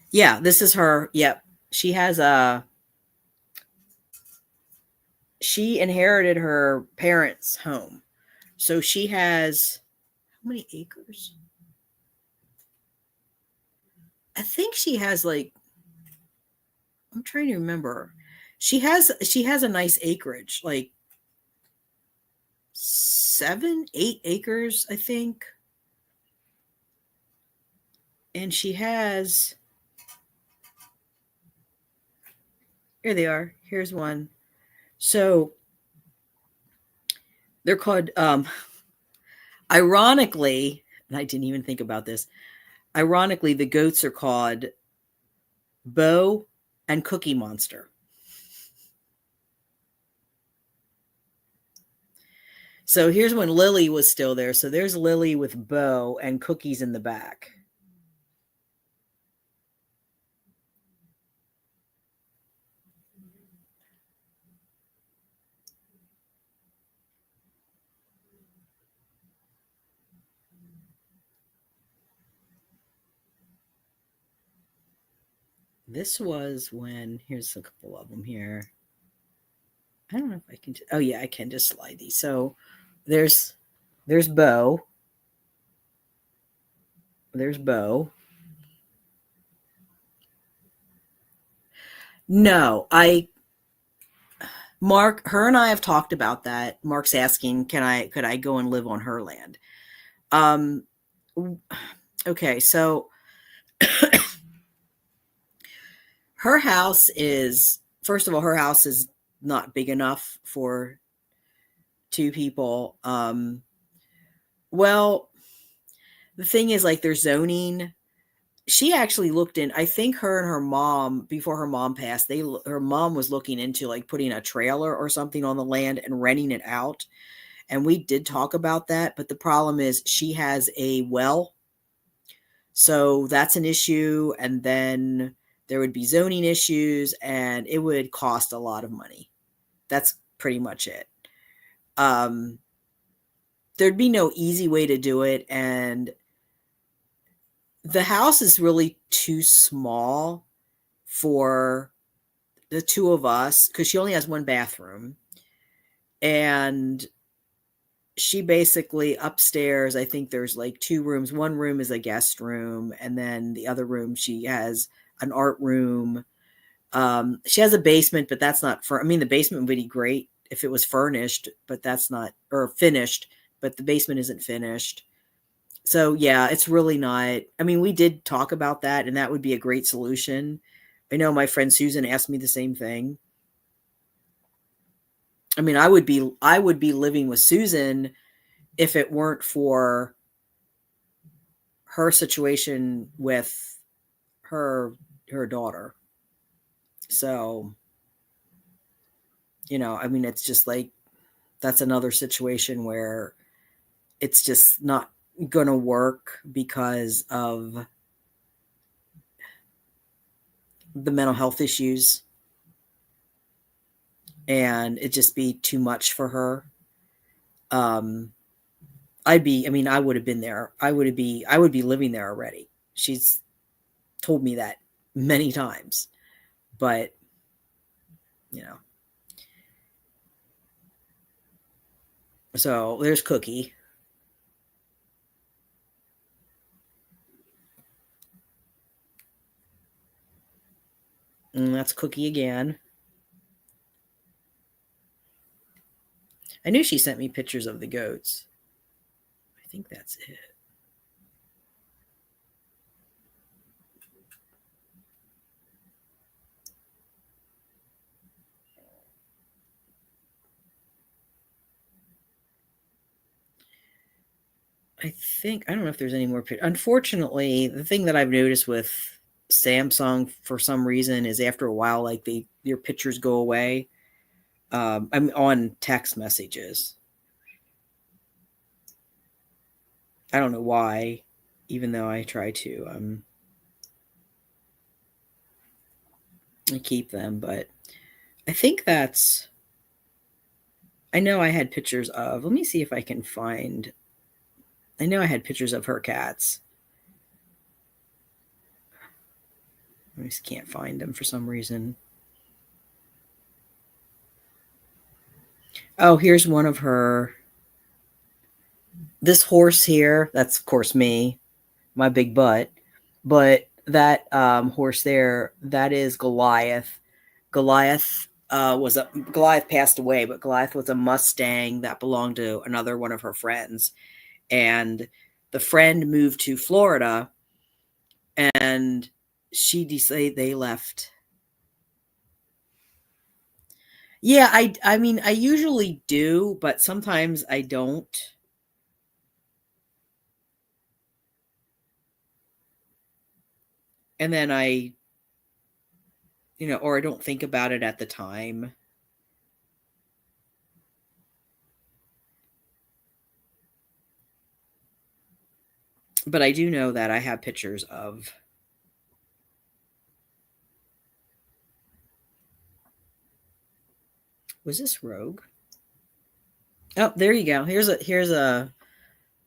Yeah, this is her. Yep. She has she inherited her parents' home. So she has, how many acres? I think she has like, I'm trying to remember. She has a nice acreage, like 7, 8 acres, I think. And she has, here they are. Here's one. So they're called, ironically, and I didn't even think about this. Ironically, the goats are called Bo and Cookie Monster. So here's when Lily was still there. So there's Lily with Bo and Cookies in the back. This was when, here's a couple of them here. I don't know if I can, oh yeah, I can just slide these. So there's There's Bo. There's Bo. No, Mark, her and I have talked about that. Mark's asking, could I go and live on her land? Um, okay, so her house is, first of all, her house is not big enough for two people. Well, the thing is, like, there's zoning. She actually looked in, I think her and her mom, before her mom passed, her mom was looking into like putting a trailer or something on the land and renting it out. And we did talk about that, but the problem is she has a well. So that's an issue. And then there would be zoning issues and it would cost a lot of money. That's pretty much it. Um, there'd be no easy way to do it. And the house is really too small for the two of us because she only has one bathroom. And she basically upstairs, I think there's like two rooms. One room is a guest room, and then the other room she has an art room. She has a basement, but that's not for. I mean, the basement would be great if it was furnished, but that's not, or finished, but the basement isn't finished. So yeah, it's really not. I mean, we did talk about that, and that would be a great solution. I know my friend Susan asked me the same thing. I mean, I would be living with Susan if it weren't for her situation with her daughter. So, I mean, it's just like that's another situation where it's just not going to work because of the mental health issues, and it just be too much for her. Um I mean, I would have been there. I would be living there already. She's told me that many times. But, you know. So, there's Cookie. And that's Cookie again. I knew she sent me pictures of the goats. I think that's it. I don't know if there's any more pictures. Unfortunately, the thing that I've noticed with Samsung for some reason is after a while, like your pictures go away. I'm on text messages. I don't know why, even though I try to. I keep them, but I think that's. I know I had pictures of. Let me see if I can find. I know I had pictures of her cats. I just can't find them for some reason. Oh, here's one of her. This horse here, that's of course me, my big butt. But that horse there, that is Goliath. Goliath passed away, but Goliath was a Mustang that belonged to another one of her friends. And the friend moved to Florida, and she decided they left. Yeah, I mean, I usually do, but sometimes I don't. And then or I don't think about it at the time. But I do know that I have pictures of. Was this Rogue? Oh, there you go. Here's a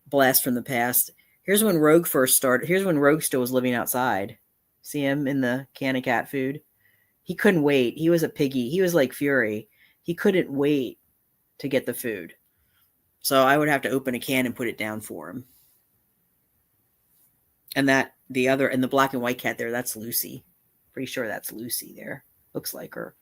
blast from the past. Here's when Rogue first started. Here's when Rogue still was living outside. See him in the can of cat food? He couldn't wait. He was a piggy. He was like Fury. He couldn't wait to get the food. So I would have to open a can and put it down for him. And the black and white cat there, that's Lucy. Pretty sure that's Lucy there. Looks like her.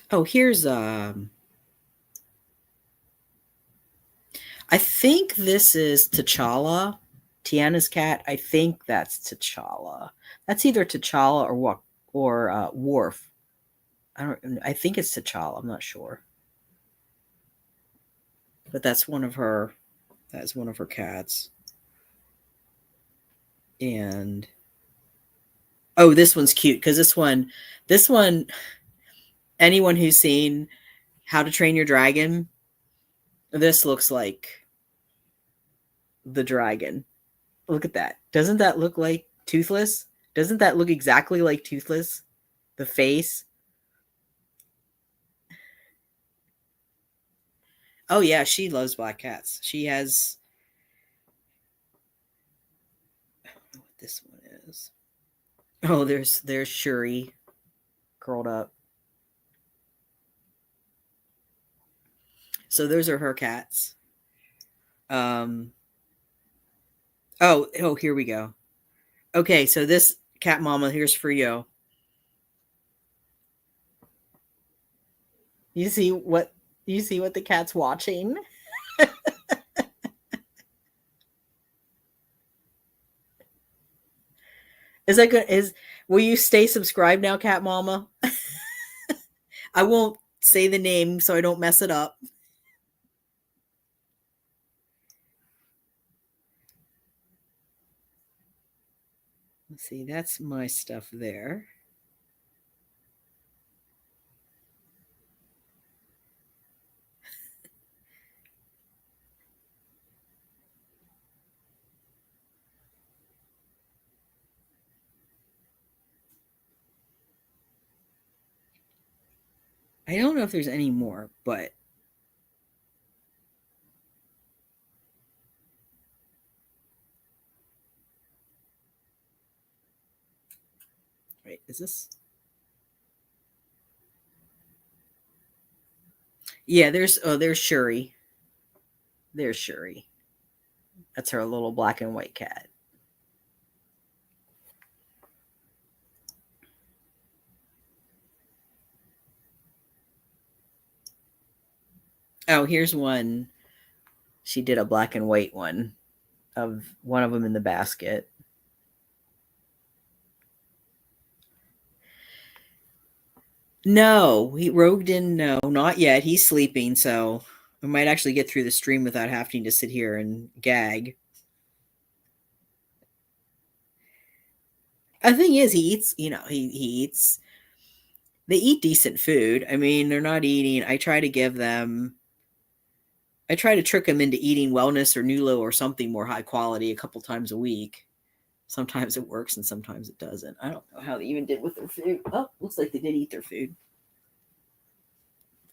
Oh, here's I think this is T'Challa, Tiana's cat. I think that's T'Challa. That's either T'Challa or Worf. I think it's T'Challa. I'm not sure. But that's one of her cats. And oh, this one's cute because this one anyone who's seen How to Train Your Dragon, this looks like the dragon. Look at that. Doesn't that look like Toothless? Doesn't that look exactly like Toothless? The face. Oh yeah, she loves black cats. She has I don't know what this one is. Oh, there's Shuri curled up. So those are her cats. Oh, here we go. Okay, so this cat mama here's for you. You see what the cat's watching? Is that good? Will you stay subscribed now, cat mama? I won't say the name so I don't mess it up. Let's see, that's my stuff there. I don't know if there's any more, but wait, is this? Yeah, there's Shuri. There's Shuri. That's her little black and white cat. Oh, here's one. She did a black and white one of one of them in the basket. No, Rogue didn't know. Not yet. He's sleeping, so I might actually get through the stream without having to sit here and gag. The thing is, he eats, he eats, they eat decent food. I mean, they're not eating, I try to trick them into eating wellness or Nulo or something more high quality a couple times a week. Sometimes it works and sometimes it doesn't. I don't know how they even did with their food. Oh, looks like they did eat their food.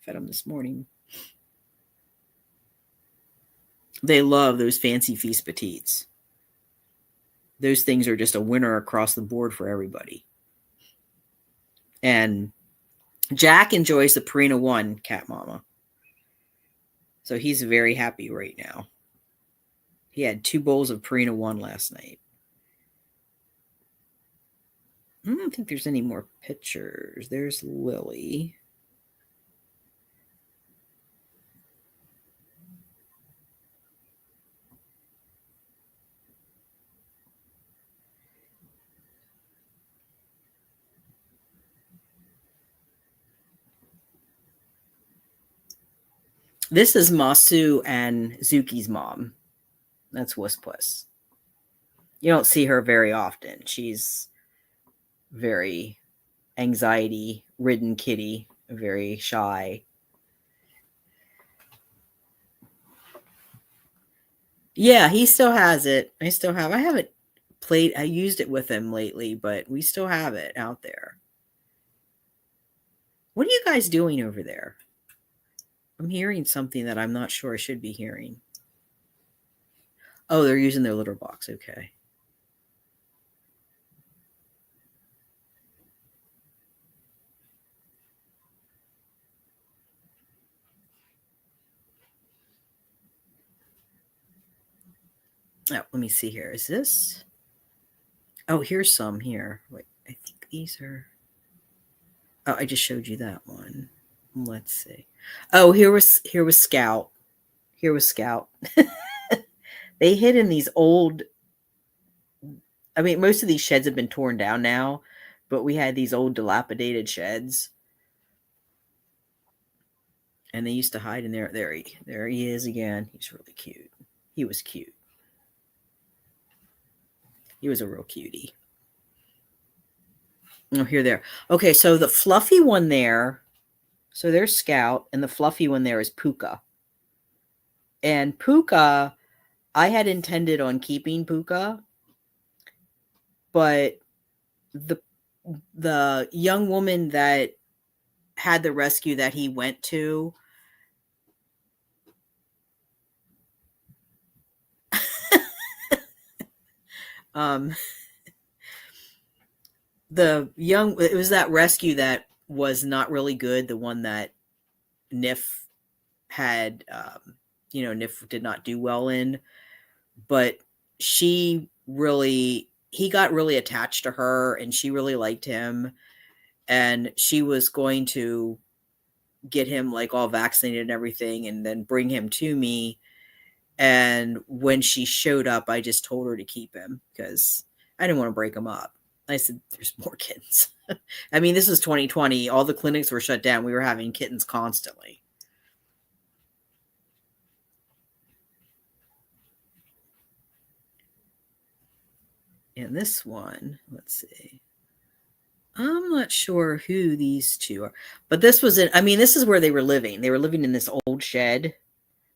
Fed them this morning. They love those fancy feast petites. Those things are just a winner across the board for everybody. And Jack enjoys the Purina One cat mama. So he's very happy right now. He had 2 bowls of Purina One last night. I don't think there's any more pictures. There's Lily. This is Masu and Zuki's mom. That's Wusspuss. You don't see her very often. She's very anxiety-ridden kitty, very shy. Yeah, he still has it. I haven't I used it with him lately, but we still have it out there. What are you guys doing over there? I'm hearing something that I'm not sure I should be hearing. Oh, they're using their litter box. Okay. Oh, let me see here. Is this? Oh, here's some here. Wait, I think these are. Oh, I just showed you that one. Let's see. Oh, here was Scout. Here was Scout. They hid in these old. I mean, most of these sheds have been torn down now, but we had these old dilapidated sheds, and they used to hide in there. There he is again. He's really cute. He was cute. He was a real cutie. Oh, here, there. Okay, so the fluffy one there. So there's Scout, and the fluffy one there is Puka. And Puka, I had intended on keeping Puka, but the young woman that had the rescue that he went to, it was that rescue that was not really good, the one that Nif had, Nif did not do well in, but he got really attached to her, and she really liked him, and she was going to get him like all vaccinated and everything and then bring him to me. And when she showed up, I just told her to keep him because I didn't want to break him up. I said, there's more kittens. I mean, this is 2020. All the clinics were shut down. We were having kittens constantly. And this one, let's see. I'm not sure who these two are, but this is where they were living. They were living in this old shed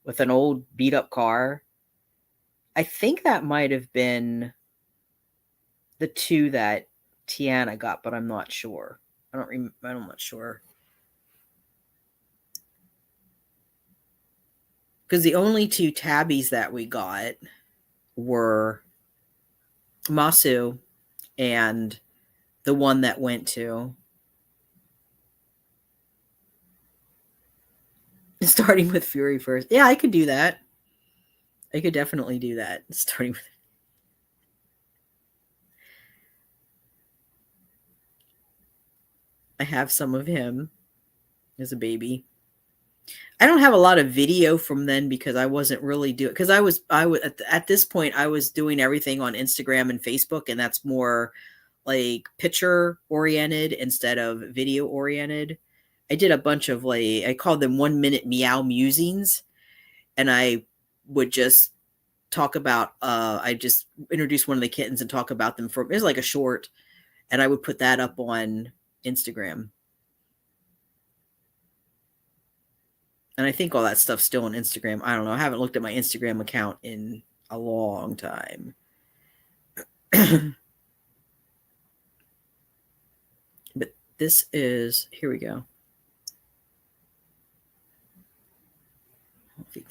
with an old beat up car. I think that might have been the two that Tiana got, but I'm not sure. I'm not sure. Because the only two tabbies that we got were Masu and the one that went to. Starting with Fury first. Yeah, I could do that. I could definitely do that. Starting with. I have some of him as a baby. I don't have a lot of video from then because I wasn't really doing, because I was at this point I was doing everything on Instagram and Facebook, and that's more like picture oriented instead of video oriented. I did a bunch of I called them 1 minute meow musings, and I would just talk about I just introduce one of the kittens and talk about them it was like a short, and I would put that up on Instagram. And I think all that stuff's still on Instagram. I don't know. I haven't looked at my Instagram account in a long time. But this is, here we go.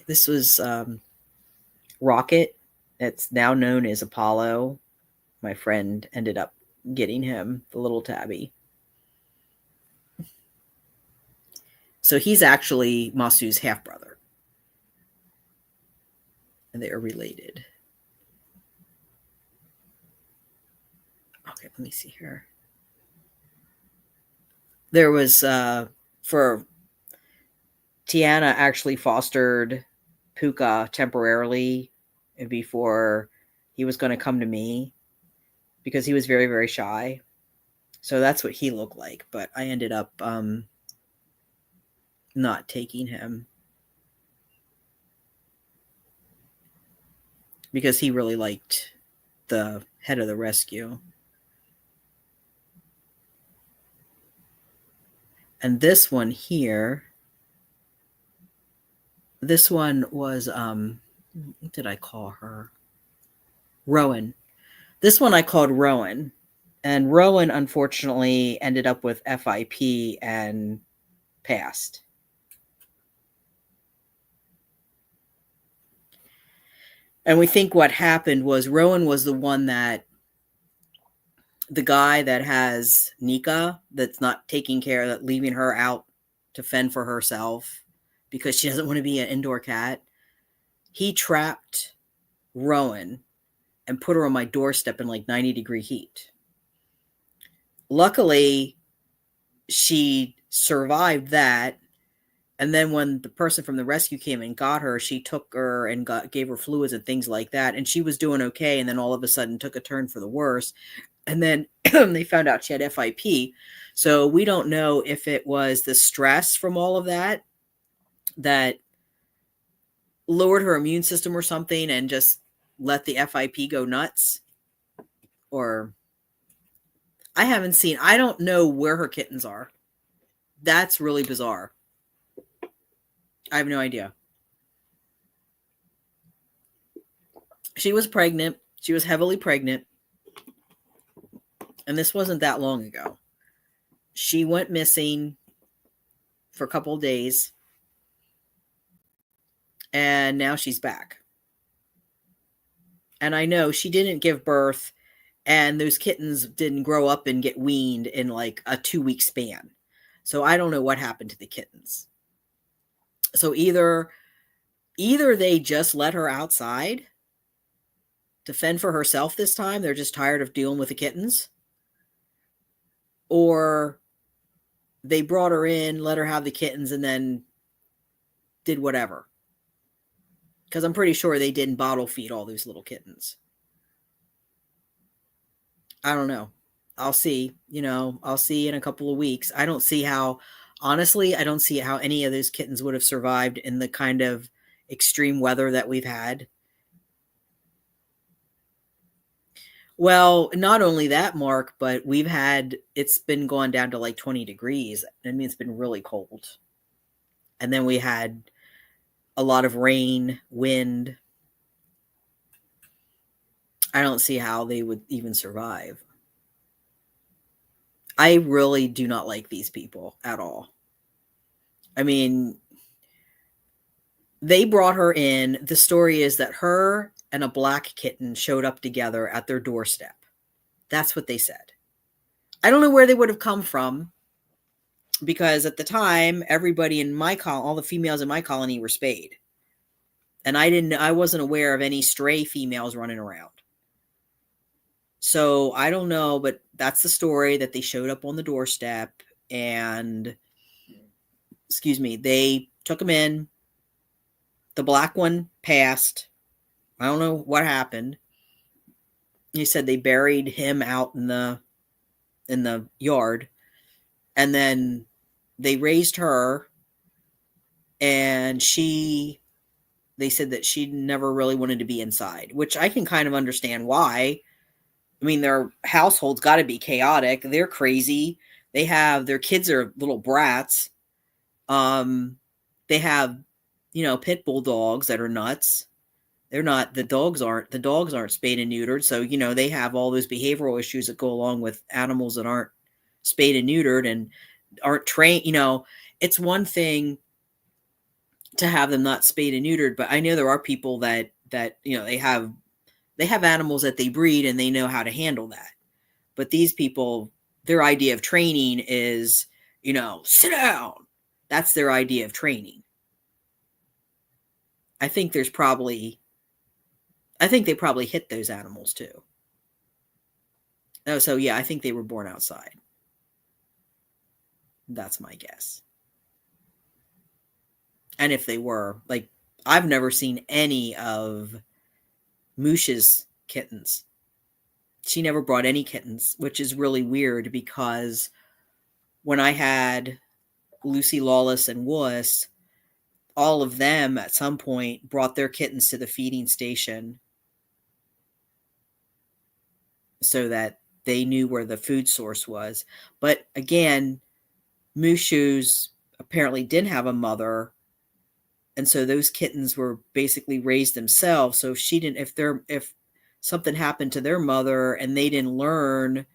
This was Rocket. It's now known as Apollo. My friend ended up getting him, the little tabby. So he's actually Masu's half brother. And they are related. Okay, let me see here. There was, for Tiana actually fostered Puka temporarily before he was going to come to me because he was very, very shy. So that's what he looked like. But I ended up not taking him because he really liked the head of the rescue. And this one here, this one was, what did I call her? Rowan. This one I called Rowan. And Rowan, unfortunately, ended up with FIP and passed. And we think what happened was Rowan was the one that, the guy that has Nika, that's not taking care of that, leaving her out to fend for herself because she doesn't want to be an indoor cat. He trapped Rowan and put her on my doorstep in like 90-degree heat. Luckily, she survived that. And then when the person from the rescue came and got her, she took her and gave her fluids and things like that. And she was doing okay. And then all of a sudden took a turn for the worse. And then they found out she had FIP. So we don't know if it was the stress from all of that that lowered her immune system or something and just let the FIP go nuts. Or I don't know where her kittens are. That's really bizarre. I have no idea. She was pregnant. She was heavily pregnant. And this wasn't that long ago. She went missing for a couple of days. And now she's back. And I know she didn't give birth, and those kittens didn't grow up and get weaned in like a 2-week span. So I don't know what happened to the kittens. So either they just let her outside to fend for herself this time. They're just tired of dealing with the kittens. Or they brought her in, let her have the kittens, and then did whatever. Because I'm pretty sure they didn't bottle feed all those little kittens. I don't know. I'll see. I'll see in a couple of weeks. I don't see how, honestly, I don't see how any of those kittens would have survived in the kind of extreme weather that we've had. Well, not only that, Mark, but it's been going down to like 20 degrees. I mean, it's been really cold. And then we had a lot of rain, wind. I don't see how they would even survive. I really do not like these people at all. I mean, they brought her in. The story is that her and a black kitten showed up together at their doorstep. That's what they said. I don't know where they would have come from, because at the time, everybody in my colony, all the females in my colony were spayed. And I wasn't aware of any stray females running around. So I don't know, but that's the story, that they showed up on the doorstep and, they took them in. The black one passed. I don't know what happened. He said they buried him out in the yard, and then they raised her, and they said that she never really wanted to be inside, which I can kind of understand why. I mean, their household's got to be chaotic. They're crazy. Their kids are little brats. They have, pit bull dogs that are nuts. The dogs aren't spayed and neutered. So, they have all those behavioral issues that go along with animals that aren't spayed and neutered and aren't trained. It's one thing to have them not spayed and neutered, but I know there are people that they have animals that they breed and they know how to handle that. But these people, their idea of training is, sit down. That's their idea of training. I think they probably hit those animals too. Oh, so yeah, I think they were born outside. That's my guess. And if they were, like, I've never seen any of Moosh's kittens. She never brought any kittens, which is really weird, because when I had Lucy Lawless and Wuss, all of them at some point brought their kittens to the feeding station so that they knew where the food source was. But again, Mushu's apparently didn't have a mother, and so those kittens were basically raised themselves. So if something happened to their mother and they didn't learn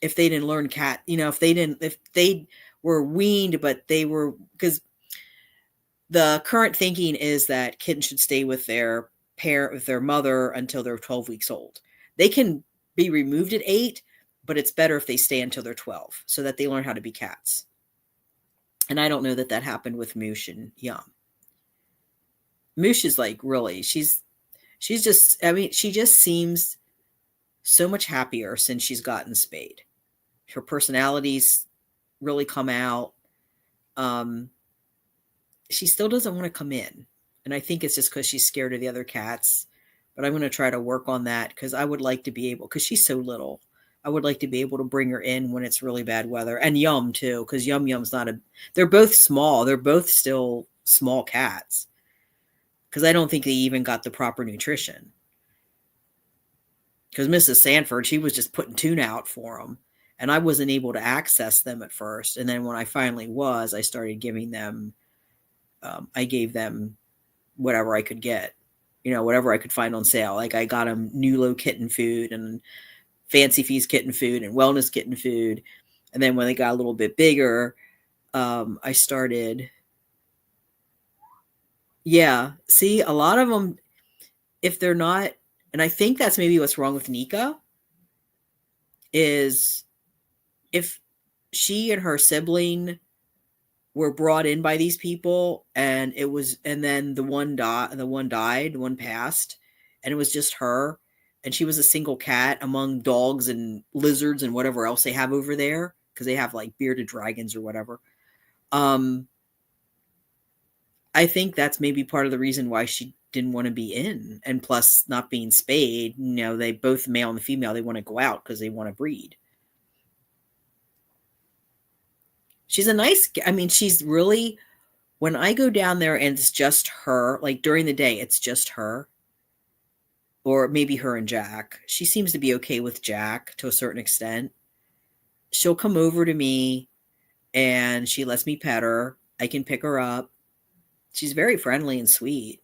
cat, if they were weaned, but because the current thinking is that kittens should stay with their mother until they're 12 weeks old. They can be removed at 8, but it's better if they stay until they're 12 so that they learn how to be cats. And I don't know that happened with Moosh and Yum. Moosh is like, really, She's just, I mean, she just seems so much happier since she's gotten spayed. Her personalities really come out. Um, she still doesn't want to come in. And I think it's just because she's scared of the other cats. But I'm going to try to work on that because I would like to be able, because she's so little, I would like to be able to bring her in when it's really bad weather. And Yum too, because Yum's not a, they're both small. They're both still small cats. Because I don't think they even got the proper nutrition. Because Mrs. Sanford, she was just putting tuna out for them. And I wasn't able to access them at first. And then when I finally was, I started giving them, I gave them whatever I could get, whatever I could find on sale. Like I got them Nulo kitten food and Fancy Feast kitten food and Wellness kitten food. And then when they got a little bit bigger, I started, yeah, see, a lot of them, if they're not, and I think that's maybe what's wrong with Nika, is if she and her sibling were brought in by these people and then the one died, the one passed, and it was just her, and she was a single cat among dogs and lizards and whatever else they have over there, because they have like bearded dragons or whatever. I think that's maybe part of the reason why she didn't want to be in. And plus not being spayed, they both, male and the female, they want to go out because they want to breed. She's a nice, I mean, she's really, when I go down there and it's just her, like during the day, it's just her, or maybe her and Jack. She seems to be okay with Jack to a certain extent. She'll come over to me and she lets me pet her. I can pick her up. She's very friendly and sweet,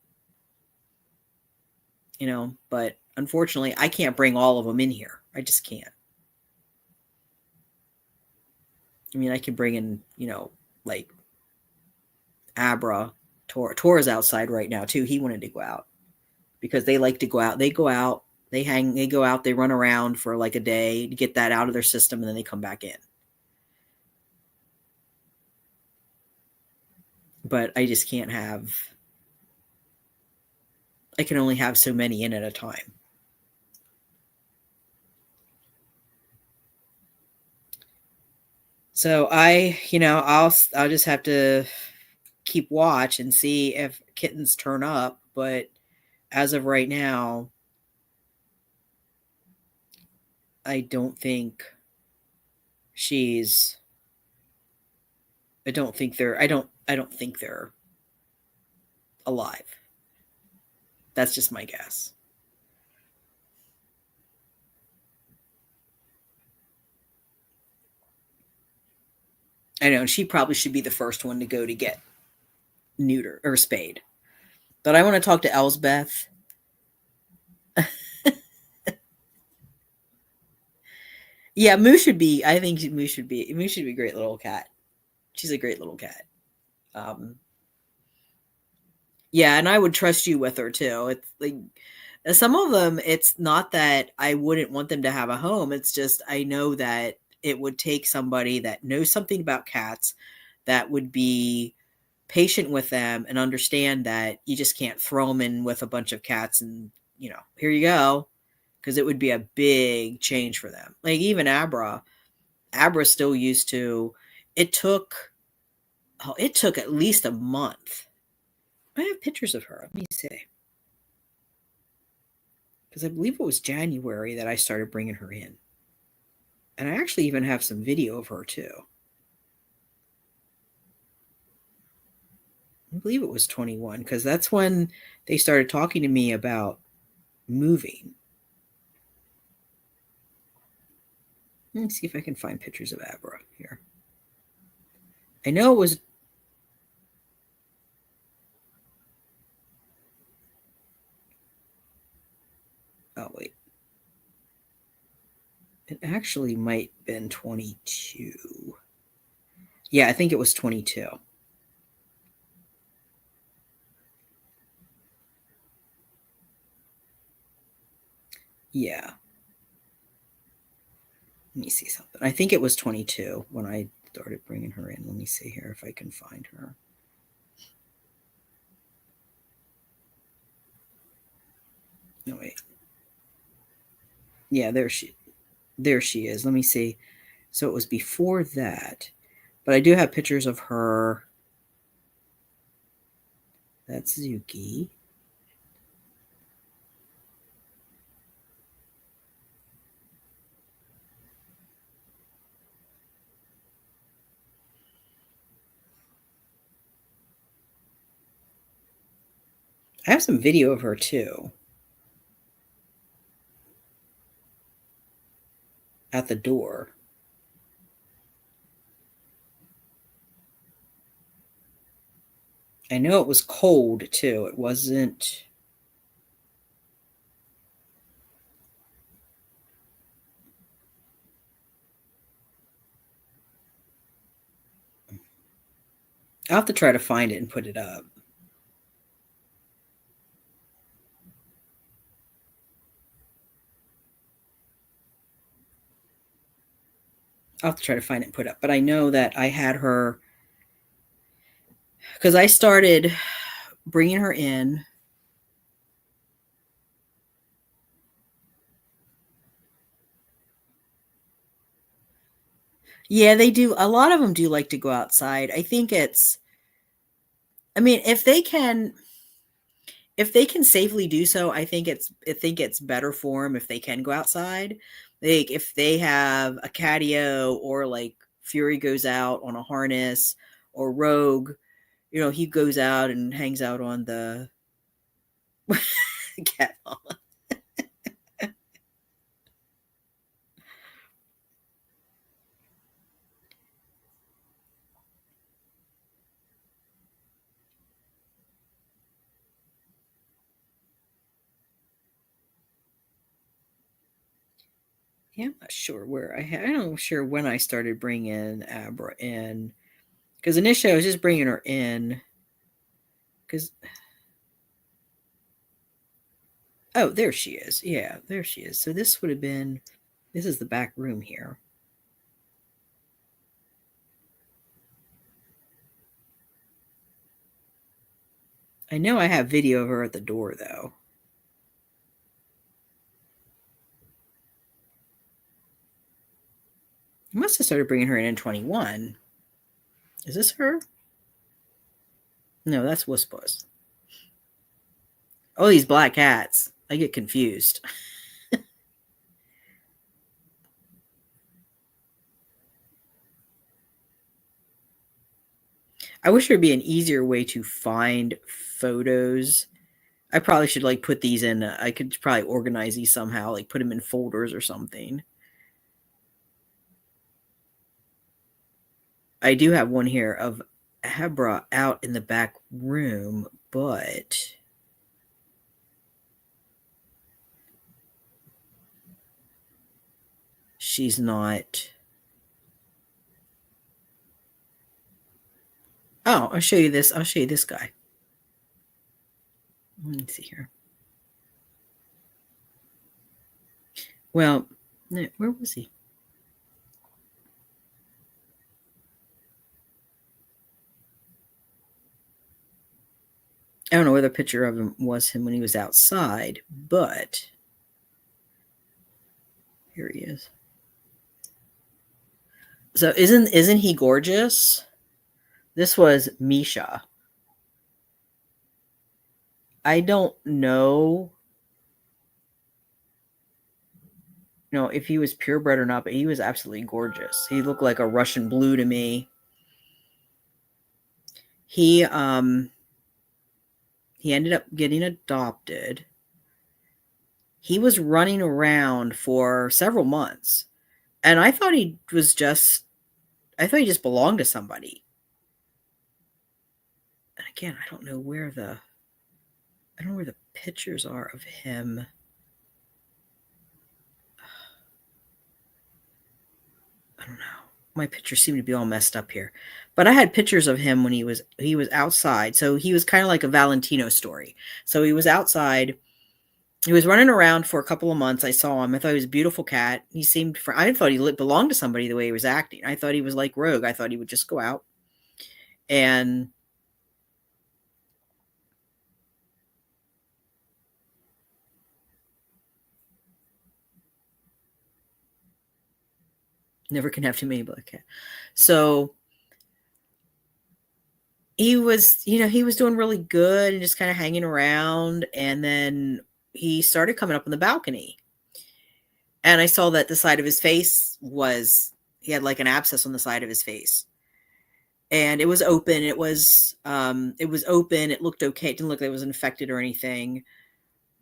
but unfortunately I can't bring all of them in here. I just can't. I mean, I can bring in, like Abra. Tor's outside right now too. He wanted to go out because they like to go out. They go out, they go out, they run around for like a day to get that out of their system, and then they come back in. But I just can't have, I can only have so many in at a time. So I'll just have to keep watch and see if kittens turn up. But as of right now, I don't think she's, I don't think they're alive. That's just my guess. I know she probably should be the first one to go to get neuter or spayed. But I want to talk to Elsbeth. Yeah, Moo should be. I think Moo should be. Moo should be a great little cat. She's a great little cat. Um, yeah, and I would trust you with her too. It's like some of them. It's not that I wouldn't want them to have a home. It's just I know that it would take somebody that knows something about cats, that would be patient with them and understand that you just can't throw them in with a bunch of cats and here you go, because it would be a big change for them. Like even Abra still used to, it took at least a month. I have pictures of her. Let me see. Because I believe it was January that I started bringing her in. And I actually even have some video of her too. I believe it was 21 because that's when they started talking to me about moving. Let me see if I can find pictures of Abra here. I know it was. Oh, wait. It actually might have been 22. Yeah, I think it was 22. Yeah. Let me see something. I think it was 22 when I started bringing her in. Let me see here if I can find her. No, wait. Yeah, there she is. Let me see. So it was before that. But I do have pictures of her. That's Zuki. I have some video of her too at the door. I know it was cold too. It wasn't. I'll have to try to find it and put it up. I'll have to try to find it and put it up. But I know that I had her because I started bringing her in. Yeah, they do. A lot of them do like to go outside. I think it's, I mean, if they can safely do so, I think it's better for them if they can go outside. Like if they have a catio or like Fury goes out on a harness or Rogue, he goes out and hangs out on the cat. Yeah, I'm not sure where I'm not sure when I started bringing Abra in because initially I was just bringing her in because oh, there she is. Yeah, there she is. So this would have been this is the back room here. I know I have video of her at the door though. I must have started bringing her in 21. Is this her? No, that's Wuspus. Oh, these black cats. I get confused. I wish there'd be an easier way to find photos. I probably should like put these in. I could probably organize these somehow, like put them in folders or something. I do have one here of Hebra out in the back room, but she's not. Oh, I'll show you this. I'll show you this guy. Let me see here. Well, where was he? I don't know where the picture of him was him when he was outside, but here he is. So isn't he gorgeous? This was Misha. I don't know, if he was purebred or not, but he was absolutely gorgeous. He looked like a Russian blue to me. He ended up getting adopted. He was running around for several months, and I thought he just belonged to somebody. And again, I don't know where the pictures are of him. I don't know. My pictures seem to be all messed up here. But I had pictures of him when he was outside. So he was kind of like a Valentino story. So he was outside. He was running around for a couple of months. I saw him. I thought he was a beautiful cat. I thought he belonged to somebody the way he was acting. I thought he was like Rogue. I thought he would just go out and Never can have too many black cats. So he was, he was doing really good and just kind of hanging around. And then he started coming up on the balcony. And I saw that the side of his face he had like an abscess on the side of his face. And it was open. It was open. It looked okay. It didn't look like it was infected or anything.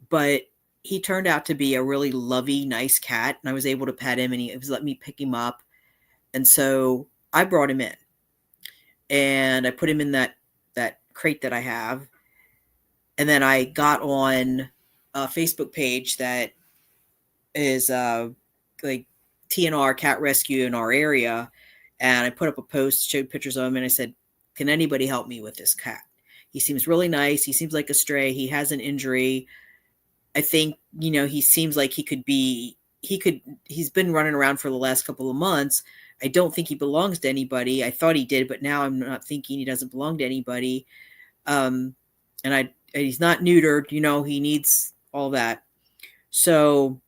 But he turned out to be a really lovey, nice cat. And I was able to pet him and he was letting me pick him up. And so I brought him in. And I put him in that crate that I have. And then I got on a Facebook page that is like TNR cat rescue in our area. And I put up a post, showed pictures of him, and I said, can anybody help me with this cat? He seems really nice. He seems like a stray. He has an injury. I think, he seems like he's been running around for the last couple of months. I don't think he belongs to anybody. I thought he did, but now I'm not thinking he doesn't belong to anybody. And he's not neutered, he needs all that. So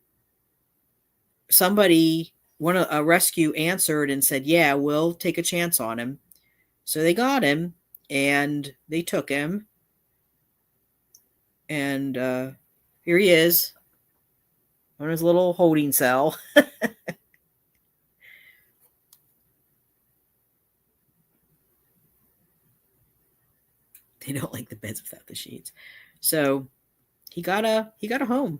a rescue answered and said, yeah, we'll take a chance on him. So they got him and they took him. And here he is on his little holding cell. They don't like the beds without the sheets. So he got a home.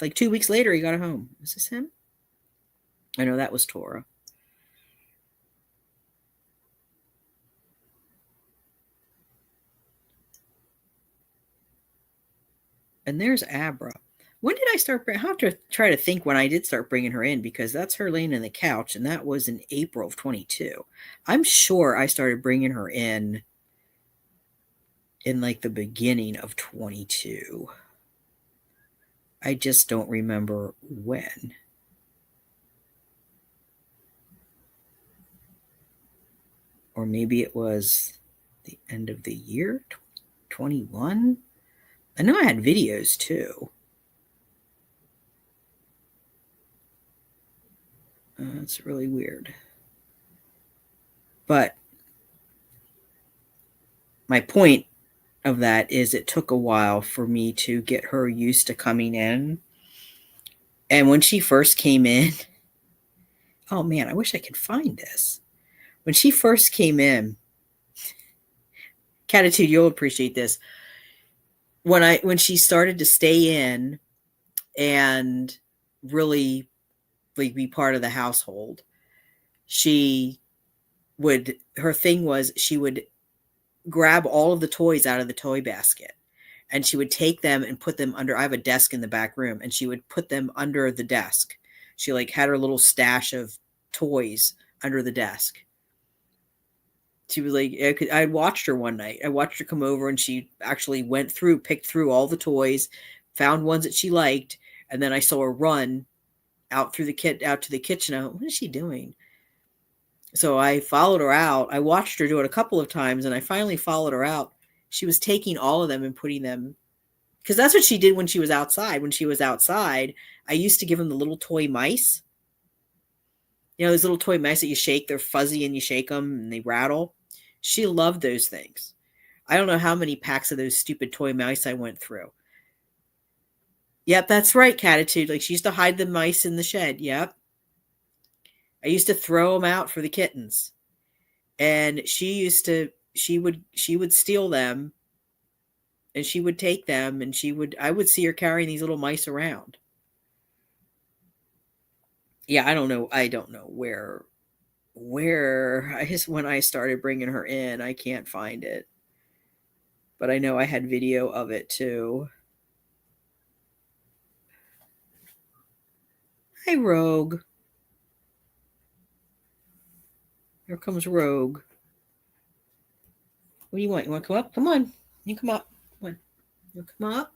Like 2 weeks later, he got a home. Is this him? I know that was Tora. And there's Abra. When did I start? I have to try to think when I did start bringing her in, because that's her laying in the couch, and that was in April of 22. I'm sure I started bringing her in like the beginning of 22. I just don't remember when. Or maybe it was the end of the year, 21. I know I had videos too. That's really weird. But my point of that is it took a while for me to get her used to coming in. And when she first came in, oh man, I wish I could find this. When she first came in, Catitude, you'll appreciate this. When she started to stay in and really like be part of the household, her thing was she would grab all of the toys out of the toy basket and she would take them and put them under. I have a desk in the back room and she would put them under the desk. She like had her little stash of toys under the desk. She was like, I watched her one night. I watched her come over and she actually picked through all the toys, found ones that she liked. And then I saw her run out to the kitchen. I went, what is she doing? So I followed her out. I watched her do it a couple of times and I finally followed her out. She was taking all of them and putting them, because that's what she did when she was outside. When she was outside, I used to give them the little toy mice. Those little toy mice that you shake, they're fuzzy and you shake them and they rattle. She loved those things. I don't know how many packs of those stupid toy mice I went through. Yep, that's right, Catitude. Like she used to hide the mice in the shed. Yep. I used to throw them out for the kittens. And she would steal them and she would take them and I would see her carrying these little mice around. Yeah, I don't know where when I started bringing her in, I can't find it. But I know I had video of it too. Hi, Rogue. Here comes Rogue. What do you want? You want to come up? Come on. You come up. Come on. You come up?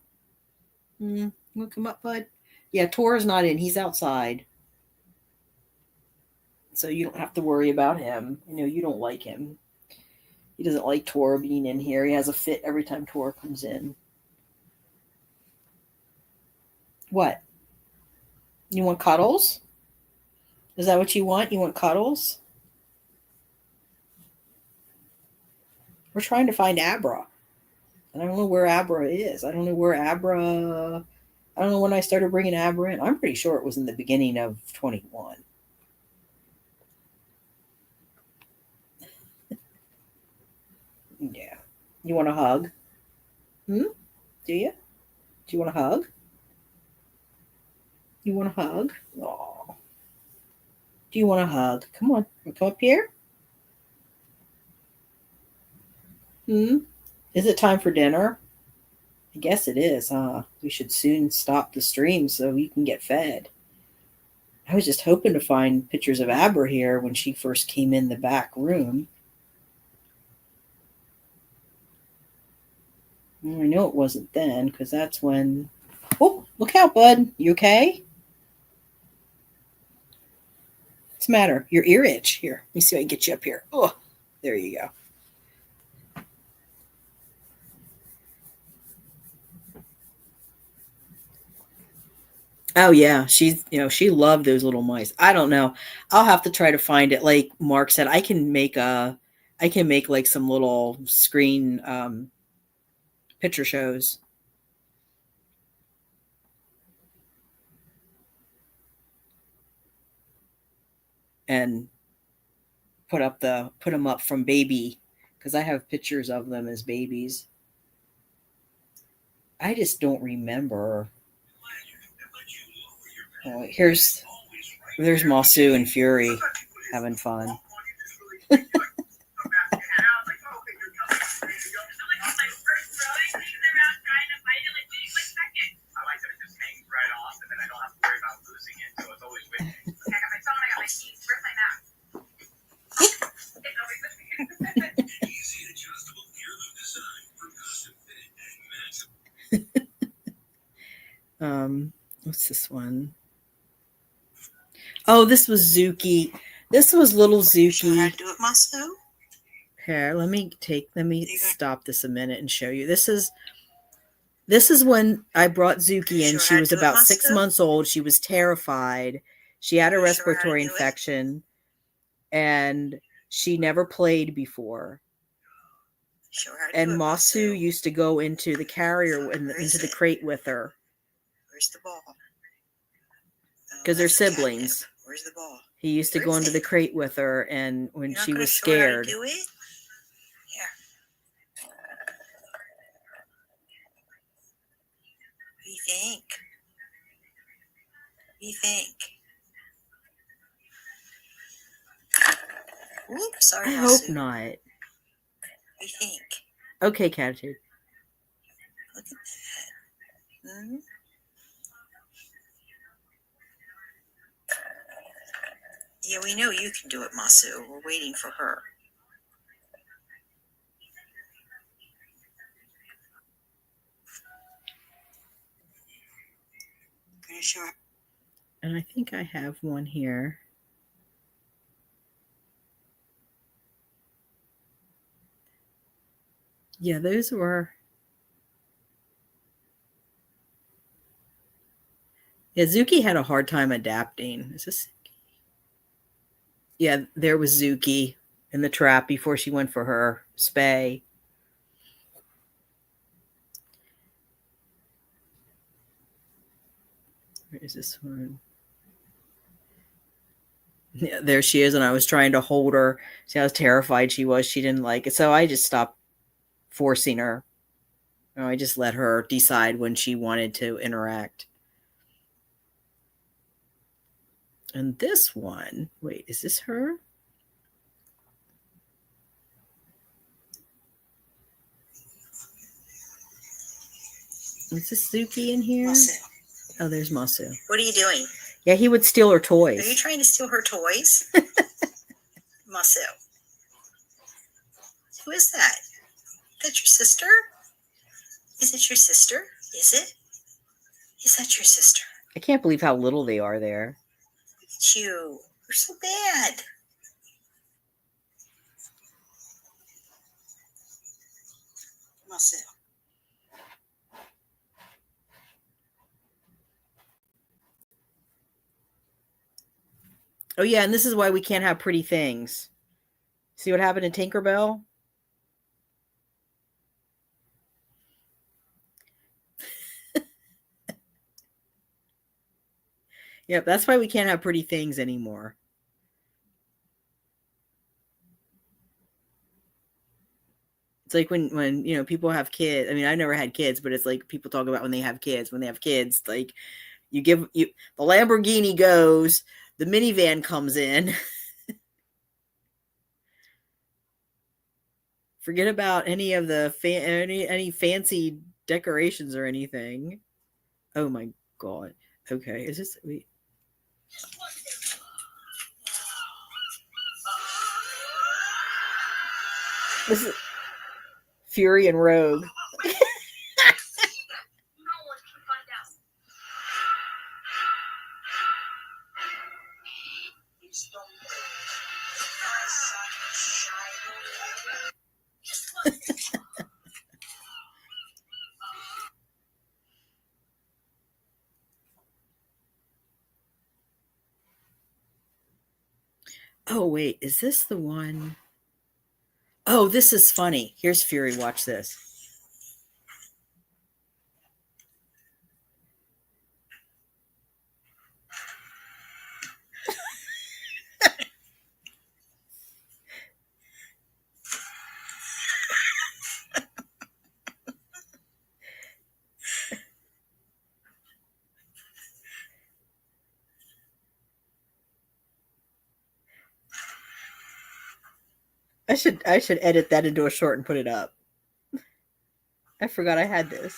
You want to come up, bud? Yeah, Tora's not in. He's outside. So you don't have to worry about him. I know you don't like him. He doesn't like Tora being in here. He has a fit every time Tora comes in. What? You want cuddles? Is that what you want? You want cuddles? We're trying to find Abra. And I don't know where Abra is. I don't know where Abra. I don't know when I started bringing Abra in. I'm pretty sure it was in the beginning of 21. Yeah. You want a hug? Hmm? Do you? Do you want a hug? You want a hug? Oh. Do you want a hug? Come on. Come up here. Hmm? Is it time for dinner? I guess it is, huh? We should soon stop the stream so you can get fed. I was just hoping to find pictures of Abra here when she first came in the back room. Well, I know it wasn't then, because that's when. Oh, look out, bud. You okay? What's the matter? Your ear itch. Here, let me see if I can get you up here. Oh, there you go. Oh yeah, she loved those little mice. I don't know. I'll have to try to find it. Like Mark said, I can make like some little screen picture shows. And put them up from baby, because I have pictures of them as babies. I just don't remember. Oh, there's Masu and Fury having fun. What's this one? Oh, this was Zuki. This was little Zuki. Show her how to do it, Masu? Here, let me stop this a minute and show you. This is when I brought Zuki in. She was about 6 months old. She was terrified. She had a respiratory infection, and she never played before. And Masu used to go into the carrier into the crate with her. Where's the ball? Because they're siblings. Where's the ball? He used to go into the crate with her, and when she was Show her how scared. to do it? Here. What do you think? What do you think? Oops, sorry, I Masu. hope not. What do you think? Okay, Catitude. Look at that. Hmm? Yeah, we know you can do it, Masu. We're waiting for her. I'm gonna show her. And I think I have one here. Yeah, those were. Yeah, Zuki had a hard time adapting. Is this? Yeah, there was Zuki in the trap before she went for her spay. Where is this one? Yeah, there she is, and I was trying to hold her. See how terrified she was. She didn't like it, so I just stopped forcing her. I just let her decide when she wanted to interact. And this one, wait, is this her? Is this Zuki in here? Masu. Oh, there's Masu. What are you doing? Yeah, he would steal her toys. Are you trying to steal her toys? Masu. Who is that? Is that your sister? Is it your sister? Is it? Is that your sister? I can't believe how little they are there. Look at you. You're so bad. Masu. Oh yeah, and this is why we can't have pretty things. See what happened to Tinkerbell? Yep, that's why we can't have pretty things anymore. It's like when people have kids. I mean, I never had kids, but it's like people talk about when they have kids. When they have kids, like the Lamborghini goes, the minivan comes in. Forget about any of the any fancy decorations or anything. Oh my god. Okay, is this wait? This is Fury and Rogue. Oh wait, is this the one? Oh, this is funny. Here's Fury. Watch this. I should edit that into a short and put it up. I forgot I had this.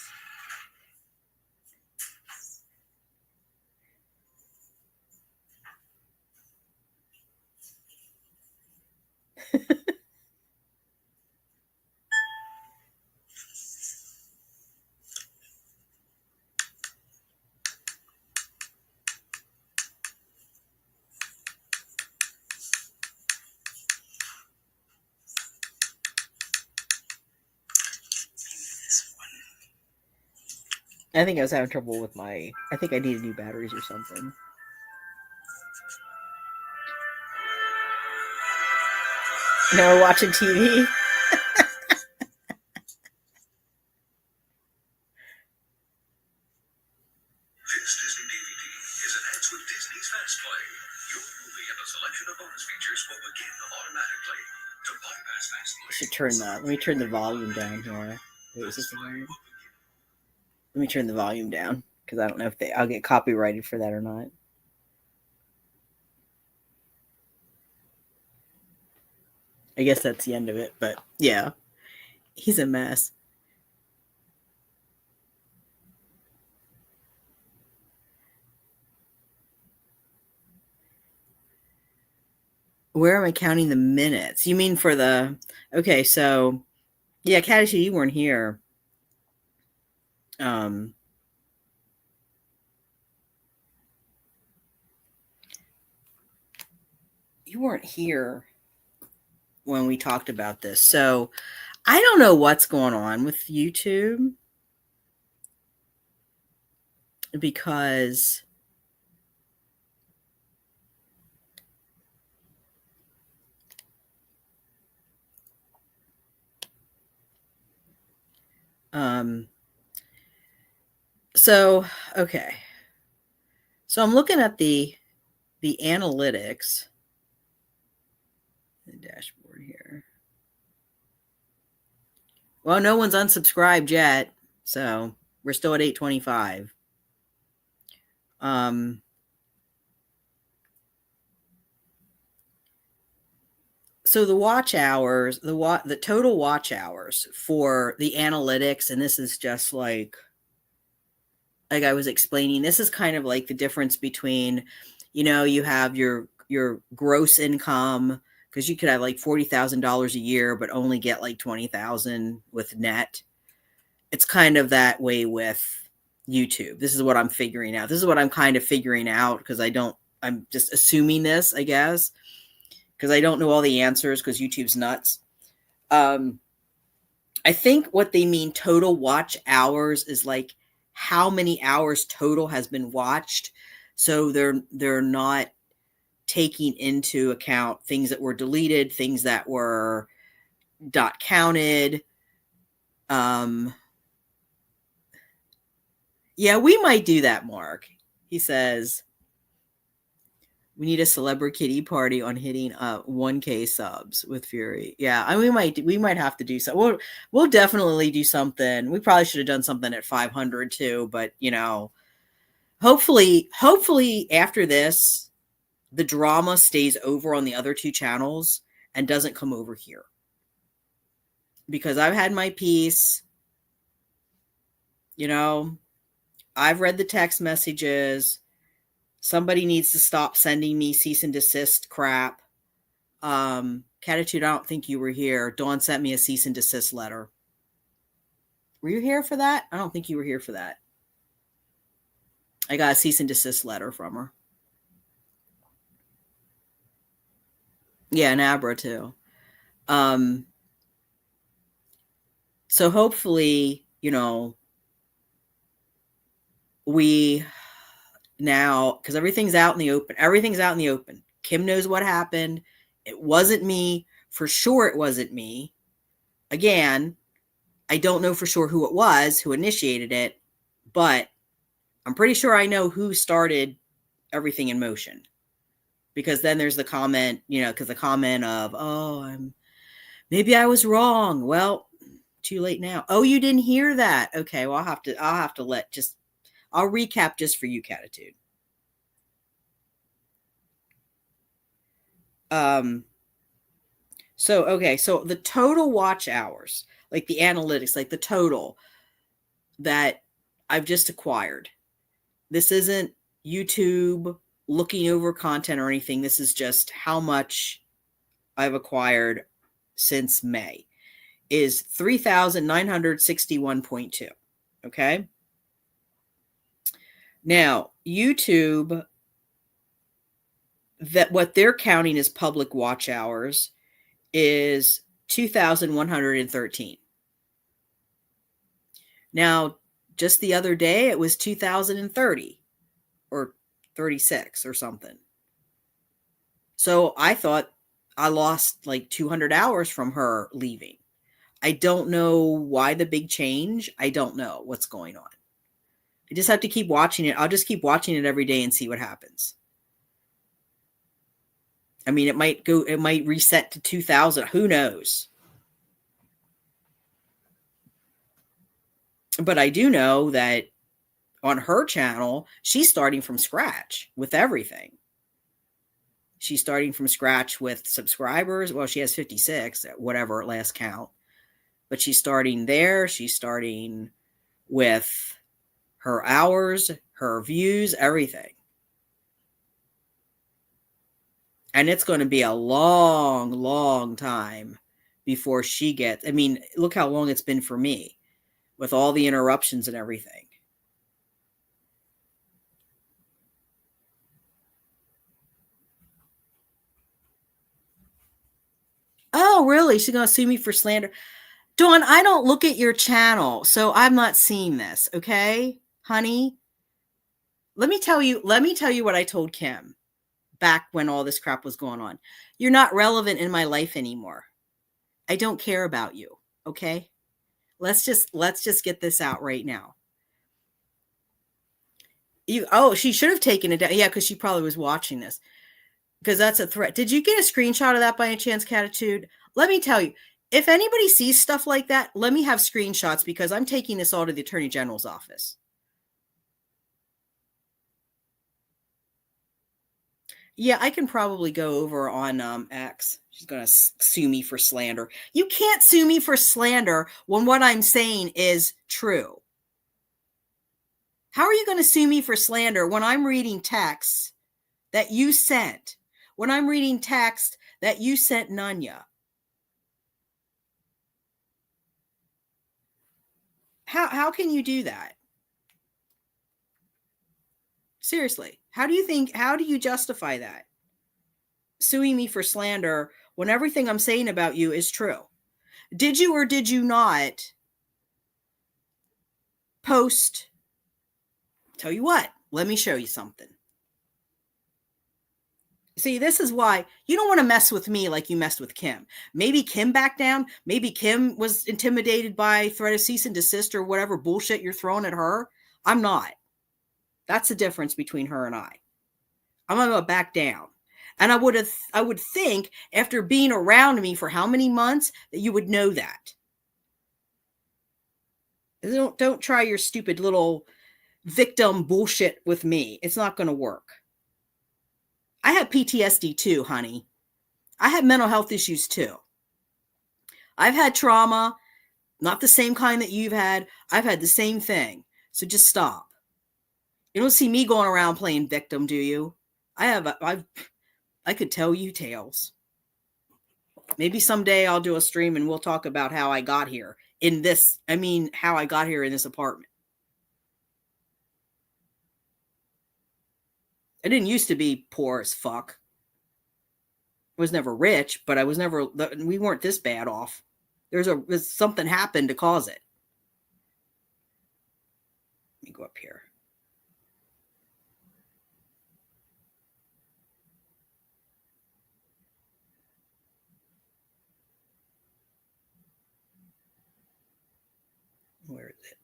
I think I was having trouble with I think I needed new batteries or something. Now we're watching TV. This Disney DVD is enhanced with Disney's Fast Play. Your movie and a selection of bonus features will begin automatically. To bypass Fast Play, I should let me turn the volume down here. Wait, is this the volume? Let me turn the volume down because I don't know if I'll get copyrighted for that or not. I guess that's the end of it, but yeah, he's a mess. Where am I counting the minutes? You mean for okay, so yeah, Kadisha, you weren't here. You weren't here when we talked about this. So I don't know what's going on with YouTube because so okay. So I'm looking at the analytics, the dashboard here. Well, no one's unsubscribed yet, so we're still at 825. So the watch hours, the total watch hours for the analytics, and this is just like I was explaining, this is kind of like the difference between, you have your gross income, because you could have like $40,000 a year, but only get like 20,000 with net. It's kind of that way with YouTube. This is what I'm figuring out. This is what I'm kind of figuring out because I'm just assuming this, I guess, because I don't know all the answers because YouTube's nuts. I think what they mean total watch hours is like how many hours total has been watched. So they're not taking into account things that were deleted, things that were not counted. Yeah, we might do that, Mark. He says, we need a celebrity kitty party on hitting 1K subs with Fury. Yeah, we might have to do so. We'll definitely do something. We probably should have done something at 500 too, but hopefully after this, the drama stays over on the other two channels and doesn't come over here. Because I've had my piece. I've read the text messages. Somebody needs to stop sending me cease and desist crap. Catitude, I don't think you were here. Dawn sent me a cease and desist letter. Were you here for that? I don't think you were here for that. I got a cease and desist letter from her. Yeah, and Abra too. So hopefully, we now, because everything's out in the open. Kim knows what happened. It wasn't me. For sure it wasn't me. Again, I don't know for sure who it was, who initiated it, but I'm pretty sure I know who started everything in motion. Because then there's the comment, because the comment of, maybe I was wrong. Well, too late now. Oh, you didn't hear that. Okay, well, I'll recap just for you, Catitude. So the total watch hours, like the analytics, like the total that I've just acquired. This isn't YouTube looking over content or anything. This is just how much I've acquired since May is 3,961.2. Okay. Now, YouTube, that what they're counting as public watch hours is 2,113. Now, just the other day, it was 2,030 or 36 or something. So I thought I lost like 200 hours from her leaving. I don't know why the big change. I don't know what's going on. I just have to keep watching it. I'll just keep watching it every day and see what happens. I mean, it might reset to 2,000. Who knows? But I do know that on her channel, she's starting from scratch with everything. She's starting from scratch with subscribers. Well, she has 56, whatever at last count. But she's starting there. She's starting with her hours, her views, everything. And it's going to be a long, long time before she gets, look how long it's been for me with all the interruptions and everything. Oh, really? She's going to sue me for slander. Dawn, I don't look at your channel, so I'm not seeing this. Okay, honey? Let me tell you what I told Kim back when all this crap was going on. You're not relevant in my life anymore. I don't care about you. Okay. Let's just get this out right now. She should have taken it down. Yeah, because she probably was watching this. Because that's a threat. Did you get a screenshot of that by any chance, Catitude? Let me tell you, if anybody sees stuff like that, let me have screenshots because I'm taking this all to the Attorney General's office. Yeah, I can probably go over on X. She's going to sue me for slander. You can't sue me for slander when what I'm saying is true. How are you going to sue me for slander when I'm reading texts that you sent? When I'm reading text that you sent Nanya? How can you do that? Seriously, how do you justify that? Suing me for slander when everything I'm saying about you is true. Did you or did you not post? Tell you what, let me show you something. See, this is why you don't want to mess with me like you messed with Kim. Maybe Kim backed down. Maybe Kim was intimidated by threat of cease and desist or whatever bullshit you're throwing at her. I'm not. That's the difference between her and I. I'm not going to back down. And I would think after being around me for how many months that you would know that. Don't try your stupid little victim bullshit with me. It's not going to work. I have PTSD too, honey. I have mental health issues too. I've had trauma, not the same kind that you've had. I've had the same thing. So just stop. You don't see me going around playing victim, do you? I could tell you tales. Maybe someday I'll do a stream and we'll talk about how I got here how I got here in this apartment. I didn't used to be poor as fuck. I was never rich, but we weren't this bad off. There's something happened to cause it. Let me go up here. Where is it?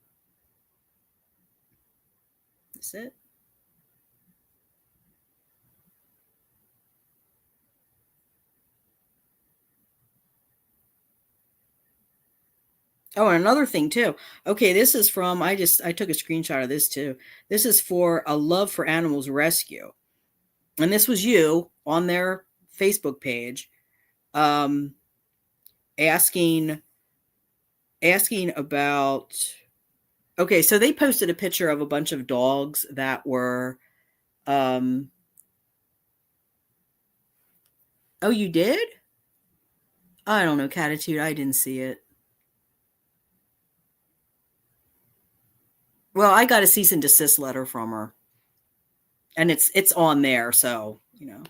Is it? Oh, and another thing too. Okay, this is from, I took a screenshot of this too. This is for a Love for Animals Rescue. And this was you on their Facebook page, asking about, okay, so they posted a picture of a bunch of dogs that were, oh, you did? I don't know, Catitude. I didn't see it. Well, I got a cease and desist letter from her. And it's on there, so, you know.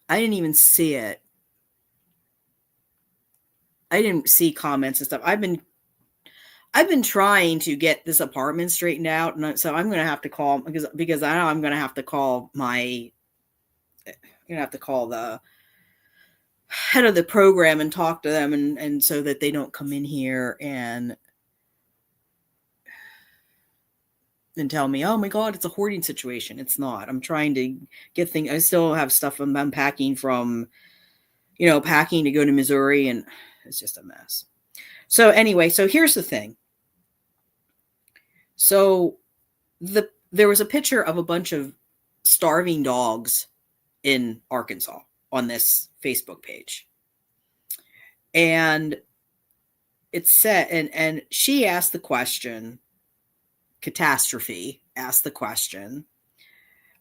I didn't even see it. I didn't see comments and stuff. I've been trying to get this apartment straightened out, and so I'm going to have to call because I know I'm going to have to call the head of the program and talk to them and so that they don't come in here and tell me, oh my God, it's a hoarding situation. It's not. I'm trying to get things. I still have stuff I'm unpacking from, packing to go to Missouri, and it's just a mess. So anyway, so here's the thing. So there was a picture of a bunch of starving dogs in Arkansas on this Facebook page. And it said, and she asked the question, Catastrophe asked the question,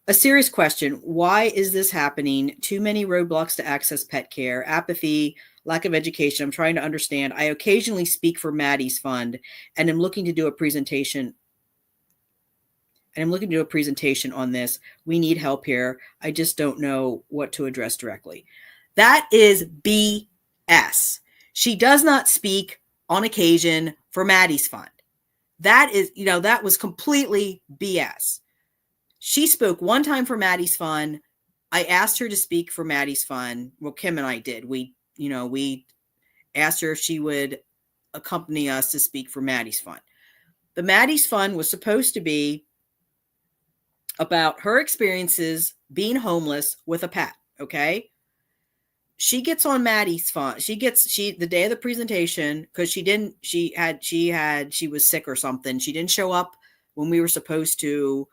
a serious question. Why is this happening? Too many roadblocks to access pet care, apathy, lack of education. I'm trying to understand. I occasionally speak for Maddie's Fund and I'm looking to do a presentation. On this. We need help here. I just don't know what to address directly. That is BS. She does not speak on occasion for Maddie's Fund. That is, that was completely BS. She spoke one time for Maddie's Fund. I asked her to speak for Maddie's Fund. Well, Kim and I did. We asked her if she would accompany us to speak for Maddie's Fund. The Maddie's Fund was supposed to be about her experiences being homeless with a pet. Okay. She gets on Maddie's Fund. The day of the presentation, because she was sick or something. She didn't show up when we were supposed to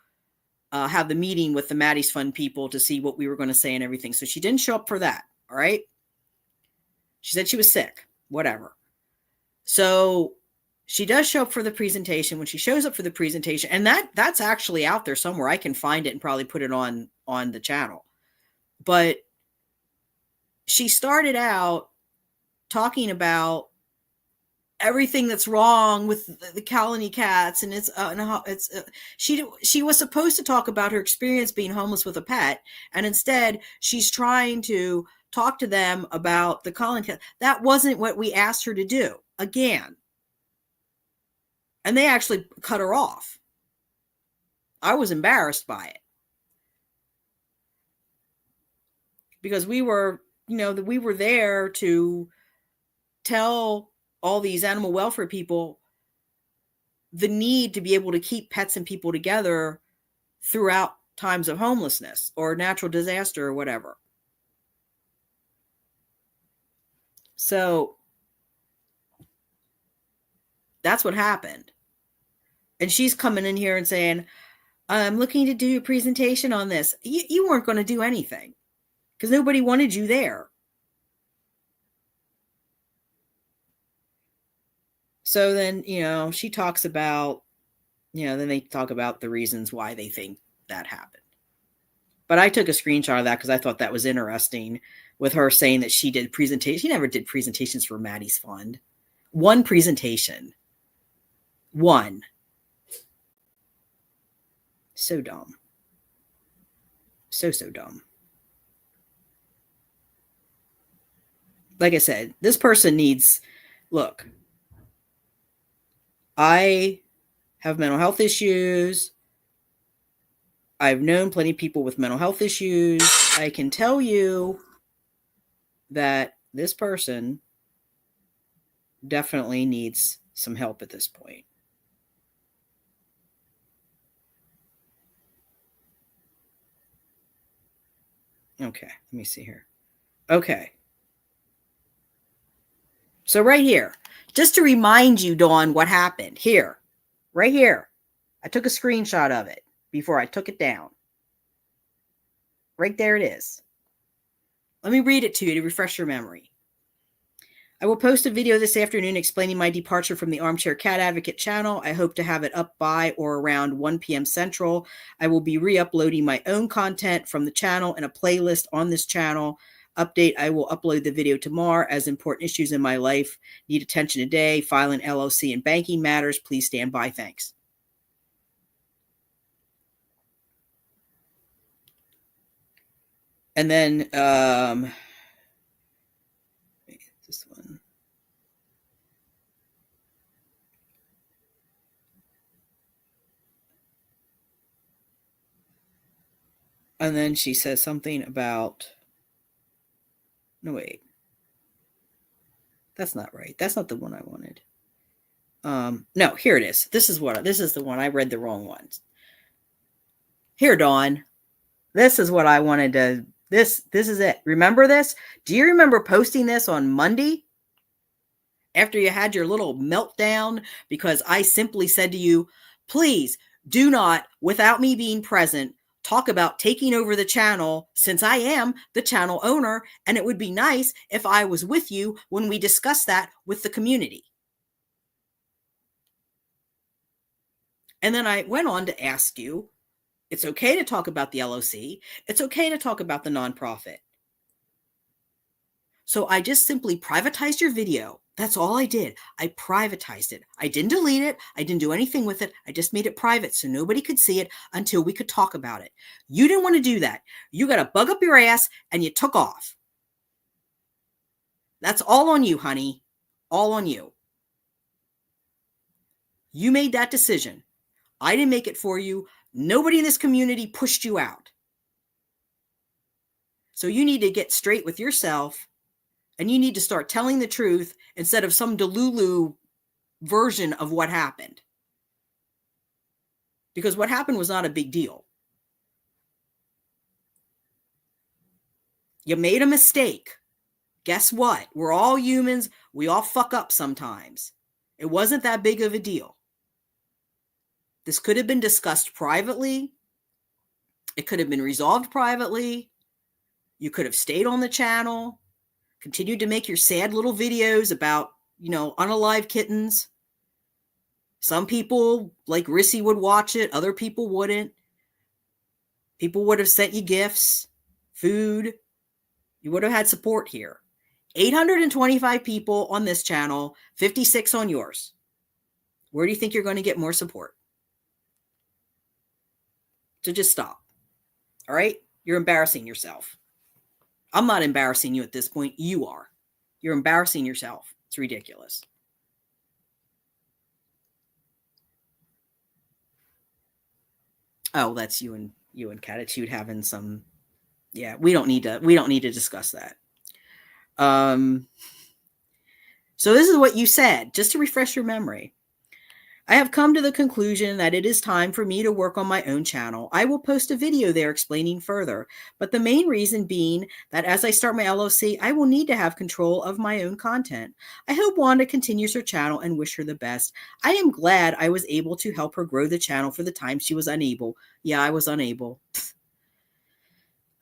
have the meeting with the Maddie's Fund people to see what we were going to say and everything. So she didn't show up for that. All right. She said she was sick, whatever. So she does show up for the presentation. When she shows up for the presentation, and that's actually out there somewhere. I can find it and probably put it on the channel. But she started out talking about everything that's wrong with the colony cats, and she was supposed to talk about her experience being homeless with a pet, and instead she's trying to talk to them about the colony cats. That wasn't what we asked her to do. Again. And they actually cut her off. I was embarrassed by it. Because we were, we were there to tell all these animal welfare people the need to be able to keep pets and people together throughout times of homelessness or natural disaster or whatever. So that's what happened. And she's coming in here and saying, I'm looking to do a presentation on this. You weren't going to do anything because nobody wanted you there. So then, she talks about, then they talk about the reasons why they think that happened. But I took a screenshot of that because I thought that was interesting with her saying that she did presentations. She never did presentations for Maddie's Fund. One presentation. One. So dumb. So dumb. Like I said, this person needs, look, I have mental health issues. I've known plenty of people with mental health issues. I can tell you that this person definitely needs some help at this point. Okay, let me see here. Okay. So right here, just to remind you, Dawn, what happened here, right here. I took a screenshot of it before I took it down. Right there it is. Let me read it to you to refresh your memory. I will post a video this afternoon explaining my departure from the Armchair Cat Advocate channel. I hope to have it up by or around 1 p.m. Central. I will be re-uploading my own content from the channel and a playlist on this channel. Update, I will upload the video tomorrow as important issues in my life need attention today. Filing LLC and banking matters. Please stand by. Thanks. And then this one. And then she says something about, no, wait. That's not right. That's not the one I wanted. No, here it is. This is the one. I read the wrong ones. Here, Dawn. This is what I wanted to, this is it. Remember this? Do you remember posting this on Monday? After you had your little meltdown because I simply said to you, please do not, without me being present, talk about taking over the channel since I am the channel owner, and it would be nice if I was with you when we discuss that with the community. And then I went on to ask you, it's okay to talk about the LOC. It's okay to talk about the nonprofit. So I just simply privatized your video. That's all I did. I privatized it. I didn't delete it. I didn't do anything with it. I just made it private so nobody could see it until we could talk about it. You didn't want to do that. You got a bug up your ass and you took off. That's all on you, honey. All on you. You made that decision. I didn't make it for you. Nobody in this community pushed you out. So you need to get straight with yourself and you need to start telling the truth instead of some delulu version of what happened. Because what happened was not a big deal. You made a mistake. Guess what? We're all humans. We all fuck up sometimes. It wasn't that big of a deal. This could have been discussed privately. It could have been resolved privately. You could have stayed on the channel, continued to make your sad little videos about, unalive kittens. Some people, like Rissy, would watch it. Other people wouldn't. People would have sent you gifts, food. You would have had support here. 825 people on this channel, 56 on yours. Where do you think you're going to get more support? So just stop. All right? You're embarrassing yourself. I'm not embarrassing you at this point. You are. You're embarrassing yourself. It's ridiculous. Oh, that's you and Catitude having some. Yeah, we don't need to discuss that. So this is what you said, just to refresh your memory. I have come to the conclusion that it is time for me to work on my own channel. I will post a video there explaining further, but the main reason being that as I start my LLC, I will need to have control of my own content. I hope Wanda continues her channel and wish her the best. I am glad I was able to help her grow the channel for the time she was unable. Yeah, I was unable.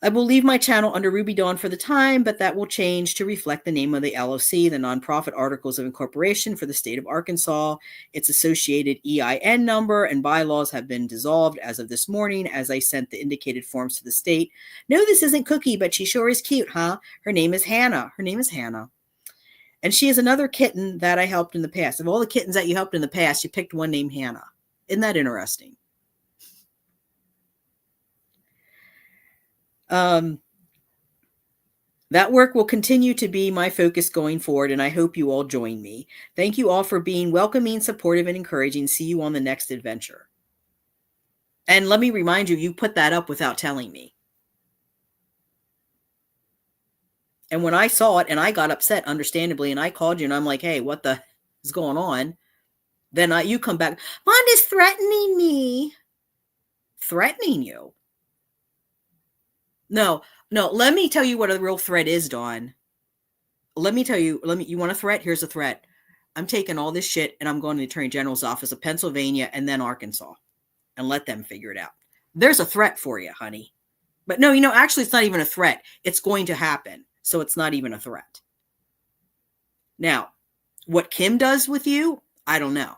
I will leave my channel under Ruby Dawn for the time, but that will change to reflect the name of the LLC, the Nonprofit Articles of Incorporation for the state of Arkansas. Its associated EIN number and bylaws have been dissolved as of this morning as I sent the indicated forms to the state. No, this isn't Cookie, but she sure is cute, huh? Her name is Hannah. And she is another kitten that I helped in the past. Of all the kittens that you helped in the past, you picked one named Hannah. Isn't that interesting? That work will continue to be my focus going forward, and I hope you all join me. Thank you all for being welcoming, supportive, and encouraging. See you on the next adventure. And let me remind you, you put that up without telling me. And when I saw it and I got upset, understandably, and I called you and I'm like, hey, what the is going on? Then you come back, Wanda's threatening me. Threatening you? No, let me tell you what a real threat is, Dawn. Let me tell you, you want a threat? Here's a threat. I'm taking all this shit and I'm going to the Attorney General's office of Pennsylvania and then Arkansas and let them figure it out. There's a threat for you, honey. But no, actually it's not even a threat. It's going to happen. So it's not even a threat. Now, what Kim does with you, I don't know.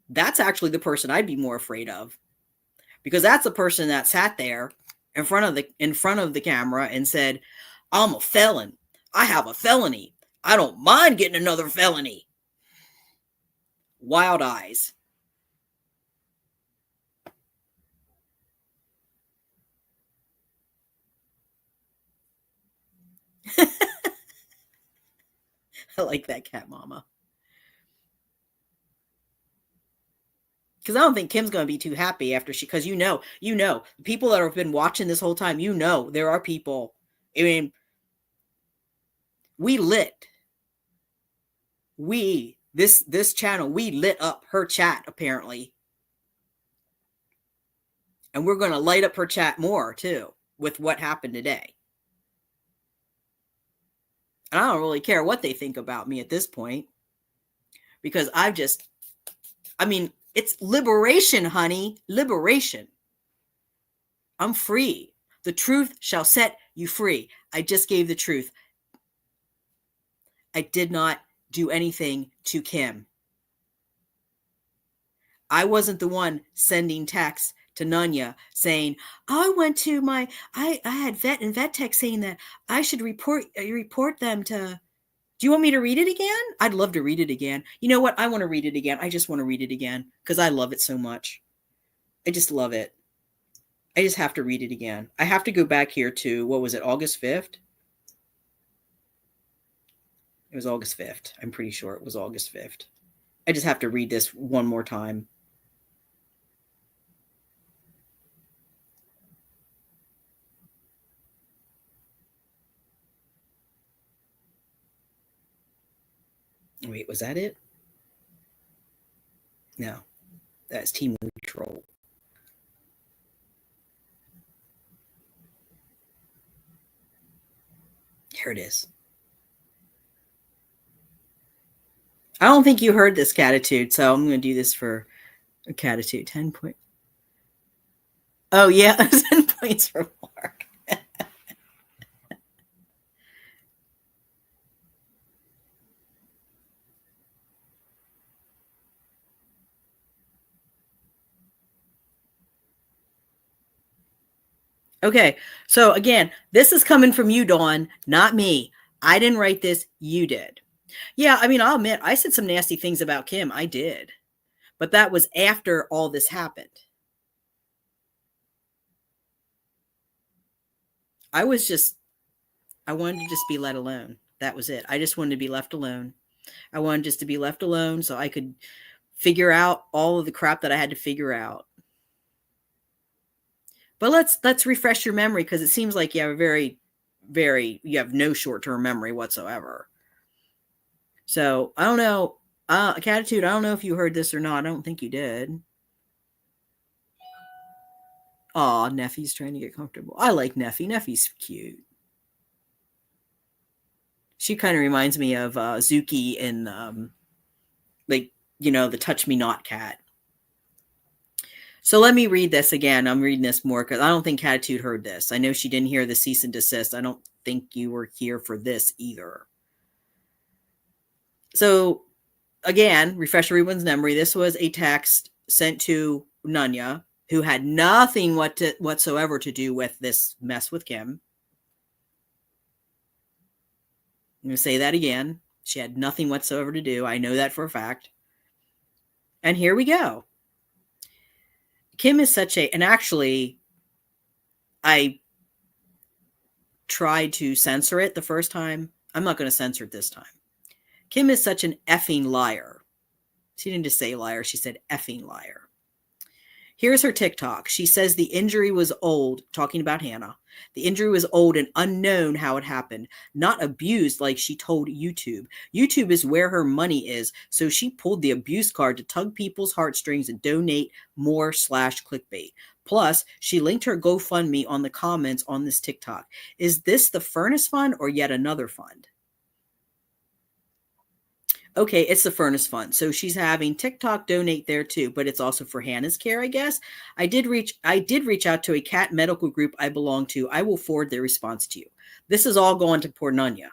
That's actually the person I'd be more afraid of. Because that's the person that sat there in front of the camera and said, I'm a felon. I have a felony. I don't mind getting another felony. Wild eyes. I like that, Cat Mama. Because I don't think Kim's going to be too happy after because people that have been watching this whole time, there are people. I mean, this channel, we lit up her chat apparently. And we're going to light up her chat more too with what happened today. And I don't really care what they think about me at this point. Because it's liberation, honey. Liberation. I'm free. The truth shall set you free. I just gave the truth. I did not do anything to Kim. I wasn't the one sending texts to Nunya saying, I went to I had vet tech saying that I should report them to. Do you want me to read it again? I'd love to read it again. You know what? I want to read it again. I just want to read it again because I love it so much. I just love it. I just have to read it again. I have to go back here to, what was it, August 5th? It was August 5th. I'm pretty sure it was August 5th. I just have to read this one more time. Wait, was that it? No, that's Team Troll. Here it is. I don't think you heard this, Catitude, so I'm going to do this for a Catitude. 10 points. Oh, yeah, 10 points for Mark. Okay, so again, this is coming from you, Dawn, not me. I didn't write this. You did. Yeah, I mean, I'll admit, I said some nasty things about Kim. I did. But that was after all this happened. I wanted to just be let alone. That was it. I just wanted to be left alone. I wanted just to be left alone so I could figure out all of the crap that I had to figure out. But let's refresh your memory, because it seems like you have you have no short-term memory whatsoever. So I don't know, Catitude, I don't know if you heard this or not. I don't think you did. Aw, Neffy's trying to get comfortable. I like Neffy. Neffy's cute. She kind of reminds me of Zuki in the Touch Me Not cat. So let me read this again. I'm reading this more because I don't think Catitude heard this. I know she didn't hear the cease and desist. I don't think you were here for this either. So again, refresh everyone's memory. This was a text sent to Nunya, who had nothing whatsoever to do with this mess with Kim. I'm going to say that again. She had nothing whatsoever to do. I know that for a fact. And here we go. Kim is and actually, I tried to censor it the first time. I'm not going to censor it this time. Kim is such an effing liar. She didn't just say liar. She said effing liar. Here's her TikTok. She says the injury was old, talking about Hannah. The injury was old and unknown how it happened, not abused like she told YouTube. YouTube is where her money is, so she pulled the abuse card to tug people's heartstrings and donate more /clickbait. Plus, she linked her GoFundMe on the comments on this TikTok. Is this the Furnace Fund or yet another fund? Okay, it's the Furnace Fund. So she's having TikTok donate there too, but it's also for Hannah's care, I guess. I did reach out to a cat medical group I belong to. I will forward their response to you. This is all going to poor Nunya,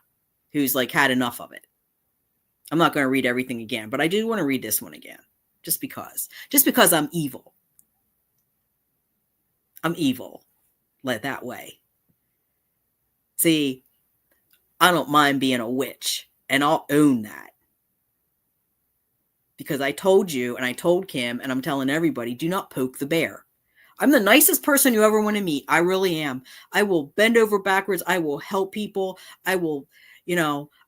who's had enough of it. I'm not going to read everything again, but I do want to read this one again, just because I'm evil. I'm evil, led that way. See, I don't mind being a witch, and I'll own that. Because I told you, and I told Kim, and I'm telling everybody, do not poke the bear. I'm the nicest person you ever want to meet. I really am. I will bend over backwards. I will help people. I will,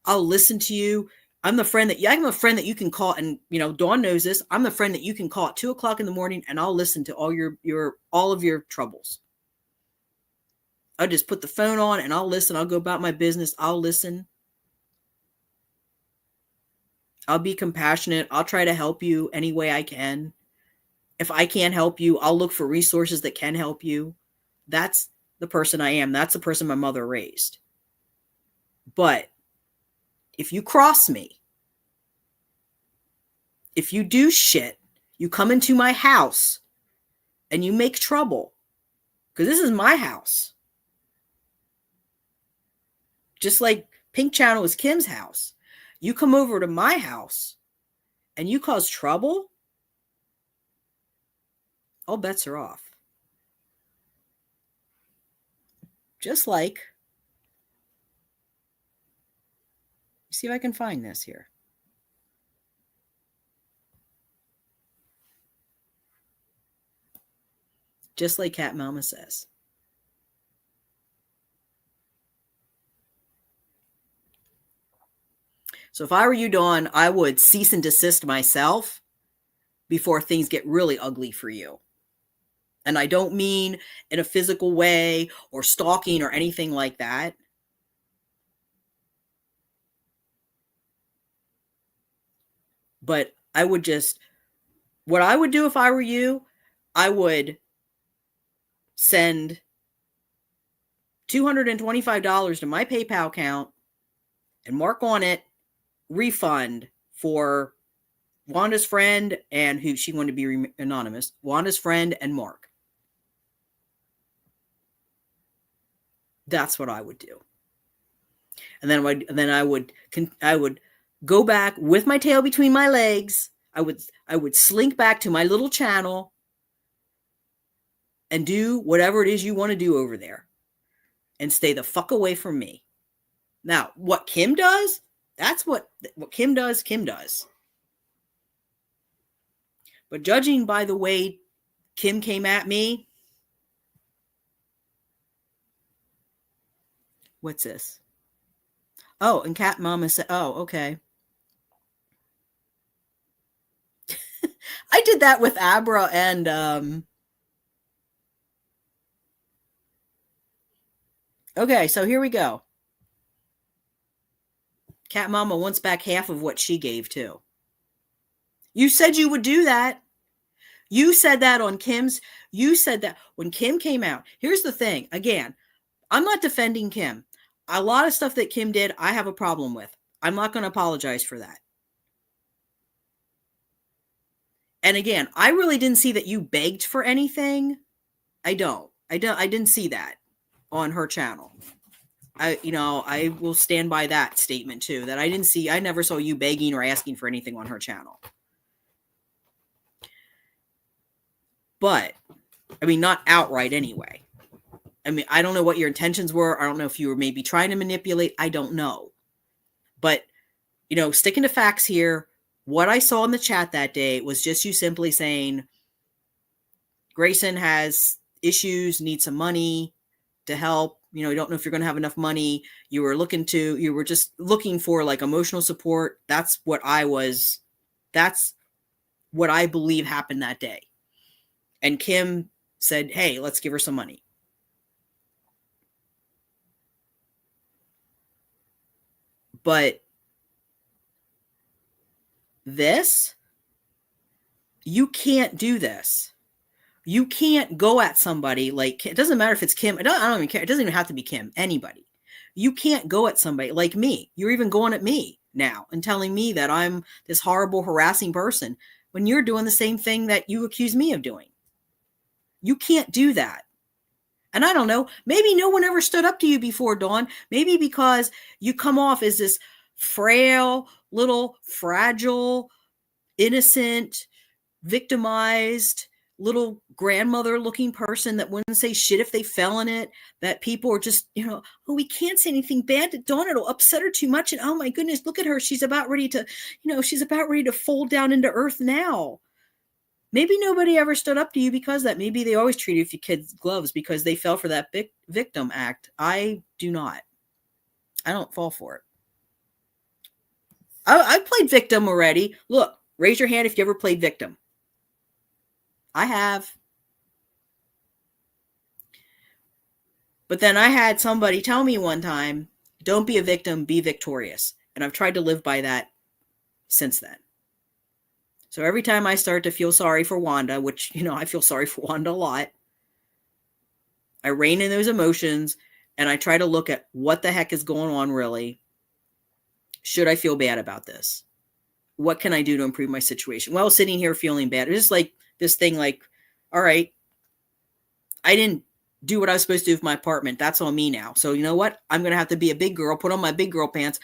I'll listen to you. I'm a friend that you can call, and Dawn knows this. I'm the friend that you can call at 2:00 in the morning, and I'll listen to all of your troubles. I'll just put the phone on and I'll listen. I'll go about my business. I'll listen. I'll be compassionate. I'll try to help you any way I can. If I can't help you, I'll look for resources that can help you. That's the person I am. That's the person my mother raised. But if you cross me, if you do shit, you come into my house and you make trouble, because this is my house. Just like Pink Channel is Kim's house. You come over to my house and you cause trouble, all bets are off. Just like, see if I can find this here. Just like Cat Mama says. So if I were you, Dawn, I would cease and desist myself before things get really ugly for you. And I don't mean in a physical way or stalking or anything like that. But I would what I would do if I were you, I would send $225 to my PayPal account and mark on it refund for Wanda's friend and who she wanted to be anonymous, Wanda's friend and Mark. That's what I would do. And then I would go back with my tail between my legs. I would slink back to my little channel and do whatever it is you want to do over there and stay the fuck away from me. Now, what Kim does, that's what Kim does, Kim does. But judging by the way Kim came at me, what's this? Oh, and Cat Mama said, oh, okay. I did that with Abra and okay, so here we go. Cat Mama wants back half of what she gave too. You said you would do that. You said that on Kim's. You said that when Kim came out. Here's the thing. Again, I'm not defending Kim. A lot of stuff that Kim did, I have a problem with. I'm not going to apologize for that. And again, I really didn't see that you begged for anything. I didn't see that on her channel. I will stand by that statement too, that I never saw you begging or asking for anything on her channel. But, I mean, not outright anyway. I mean, I don't know what your intentions were. I don't know if you were maybe trying to manipulate. I don't know. But, sticking to facts here, what I saw in the chat that day was just you simply saying, Grayson has issues, needs some money to help. You don't know if you're going to have enough money. You were just looking for like emotional support. That's what I believe happened that day. And Kim said, hey, let's give her some money. But you can't do this. You can't go at somebody like, it doesn't matter if it's Kim. I don't even care. It doesn't even have to be Kim, anybody. You can't go at somebody like me. You're even going at me now and telling me that I'm this horrible, harassing person when you're doing the same thing that you accuse me of doing. You can't do that. And I don't know, maybe no one ever stood up to you before, Dawn. Maybe because you come off as this frail, little, fragile, innocent, victimized, little grandmother looking person that wouldn't say shit if they fell in it, that people are just, oh, we can't say anything bad to Dawn. It'll upset her too much. And oh my goodness, look at her. She's about ready to fold down into earth now. Maybe nobody ever stood up to you because that. Maybe they always treated you kids' gloves because they fell for that victim act. I do not. I don't fall for it. I played victim already. Look, raise your hand if you ever played victim. I have. But then I had somebody tell me one time, don't be a victim, be victorious. And I've tried to live by that since then. So every time I start to feel sorry for Wanda, which, I feel sorry for Wanda a lot, I rein in those emotions and I try to look at what the heck is going on really. Should I feel bad about this? What can I do to improve my situation? Well, sitting here feeling bad, it's just like this thing like, all right, I didn't do what I was supposed to do with my apartment. That's on me now. So you know what? I'm going to have to be a big girl, put on my big girl pants,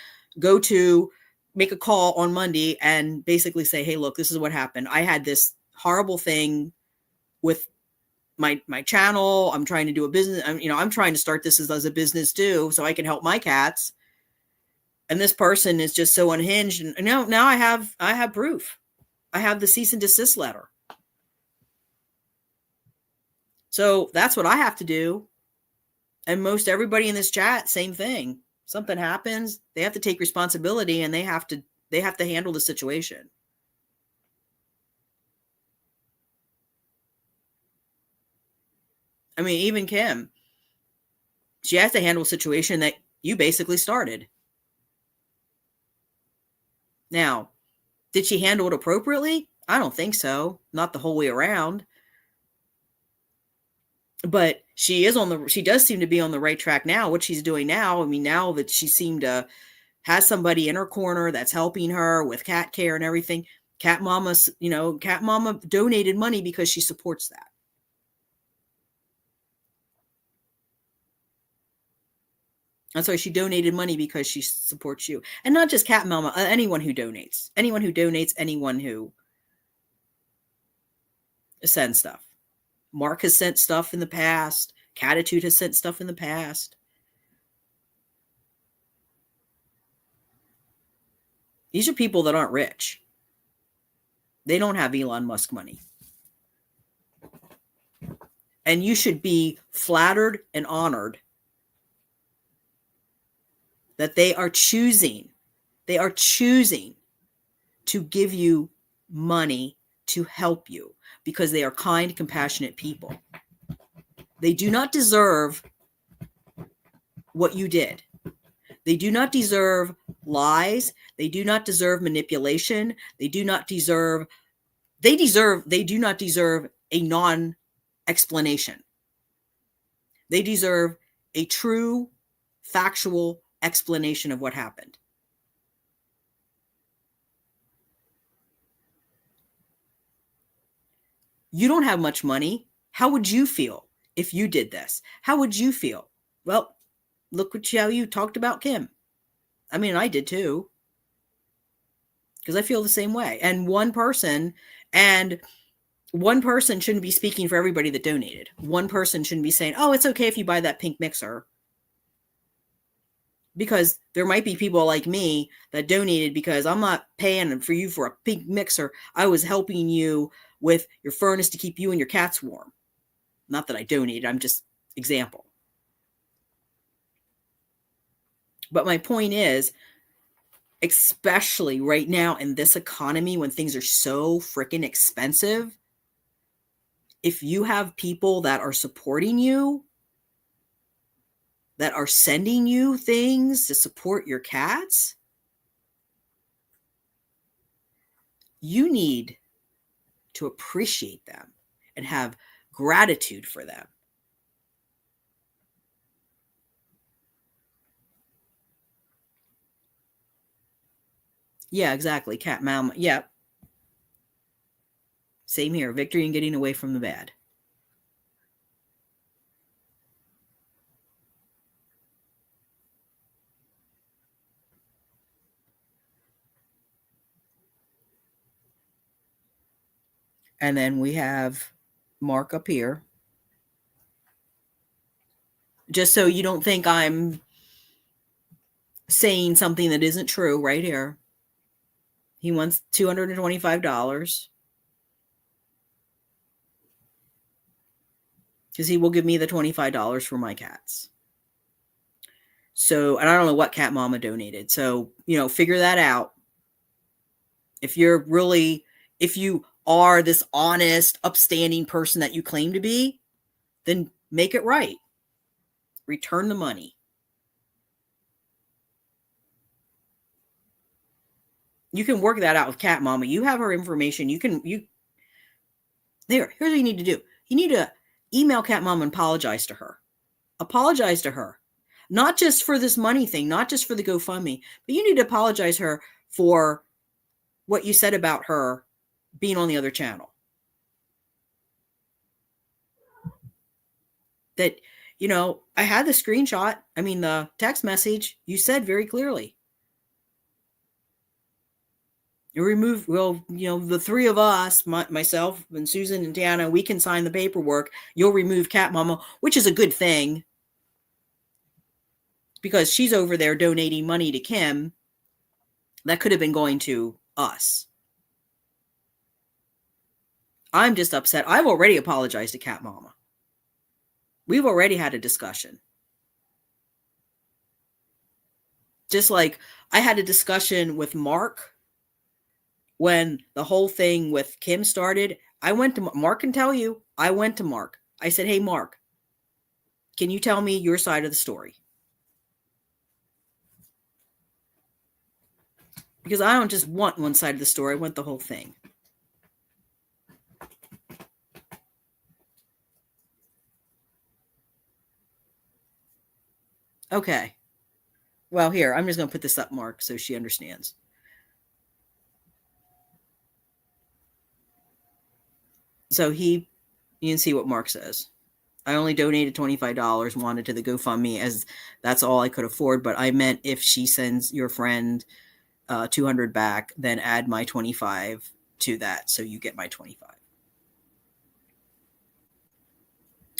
make a call on Monday and basically say, hey, look, this is what happened. I had this horrible thing with my channel. I'm trying to do a business. I'm trying to start this as a business too, so I can help my cats. And this person is just so unhinged. And now I have proof. I have the cease and desist letter. So that's what I have to do. And most everybody in this chat, same thing. Something happens, they have to take responsibility and they have to handle the situation. I mean, even Kim, she has to handle a situation that you basically started. Now, did she handle it appropriately? I don't think so. Not the whole way around. But she does seem to be on the right track now. What she's doing now, I mean, now that she seemed to has somebody in her corner that's helping her with cat care and everything. Cat Mama donated money because she supports that. That's why she donated money, because she supports you. And not just Cat Mama, anyone who donates. Anyone who sends stuff. Mark has sent stuff in the past. Catitude has sent stuff in the past. These are people that aren't rich. They don't have Elon Musk money. And you should be flattered and honored that they are choosing to give you money to help you because they are kind, compassionate people. They do not deserve what you did. They do not deserve lies. They do not deserve manipulation. They do not deserve a non-explanation. They deserve a true, factual explanation of what happened. You don't have much money. How would you feel if you did this? How would you feel? Well, look how you talked about Kim. I mean, I did too. Because I feel the same way. And one person shouldn't be speaking for everybody that donated. One person shouldn't be saying, oh, it's okay if you buy that pink mixer. Because there might be people like me that donated because I'm not paying for you for a pink mixer. I was helping you with your furnace to keep you and your cats warm. Not that I donated, I'm just example. But my point is, especially right now in this economy when things are so freaking expensive, if you have people that are supporting you, that are sending you things to support your cats, you need to appreciate them and have gratitude for them. Yeah, exactly. Cat mama. Yeah. Same here. Victory in getting away from the bad. And then we have Mark up here. Just so you don't think I'm saying something that isn't true, right here. He wants $225 because he will give me the $25 for my cats. So, and I don't know what cat mama donated. So, figure that out. If you are this honest, upstanding person that you claim to be, then make it right. Return the money. You can work that out with cat mama. You have her information. Here's what you need to do. You need to email cat mama and apologize to her. Apologize to her. Not just for this money thing, not just for the GoFundMe, but you need to apologize to her for what you said about her being on the other channel. That, I had the screenshot. I mean, the text message, you said very clearly. You remove, the three of us, myself and Susan and Tana, we can sign the paperwork. You'll remove cat mama, which is a good thing. Because she's over there donating money to Kim that could have been going to us. I'm just upset. I've already apologized to cat mama. We've already had a discussion. Just like I had a discussion with Mark when the whole thing with Kim started. I went to Mark can tell you, I went to Mark. I said, hey, Mark, can you tell me your side of the story? Because I don't just want one side of the story. I want the whole thing. Okay. Well, here, I'm just going to put this up, Mark, so she understands. So you can see what Mark says. I only donated $25, wanted to the GoFundMe as that's all I could afford. But I meant if she sends your friend $200 back, then add my $25 to that. So you get my $25.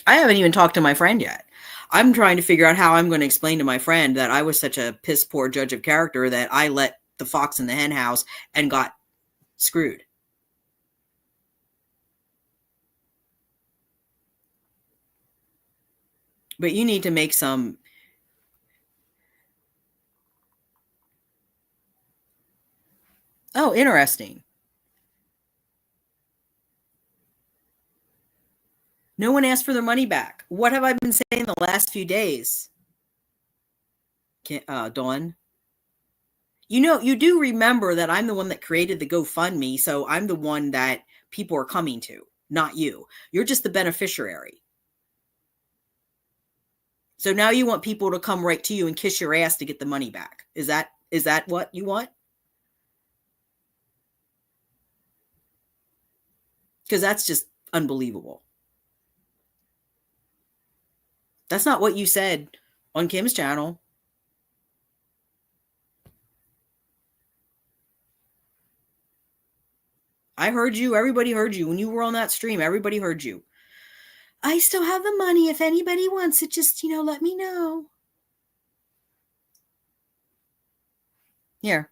I haven't even talked to my friend yet. I'm trying to figure out how I'm going to explain to my friend that I was such a piss poor judge of character that I let the fox in the hen house and got screwed. But you need to make some. Oh, interesting. No one asked for their money back. What have I been saying the last few days? Dawn? You do remember that I'm the one that created the GoFundMe, so I'm the one that people are coming to, not you. You're just the beneficiary. So now you want people to come right to you and kiss your ass to get the money back. Is that what you want? Because that's just unbelievable. That's not what you said on Kim's channel. I heard you. Everybody heard you. When you were on that stream, everybody heard you. I still have the money. If anybody wants it, just, let me know. Here.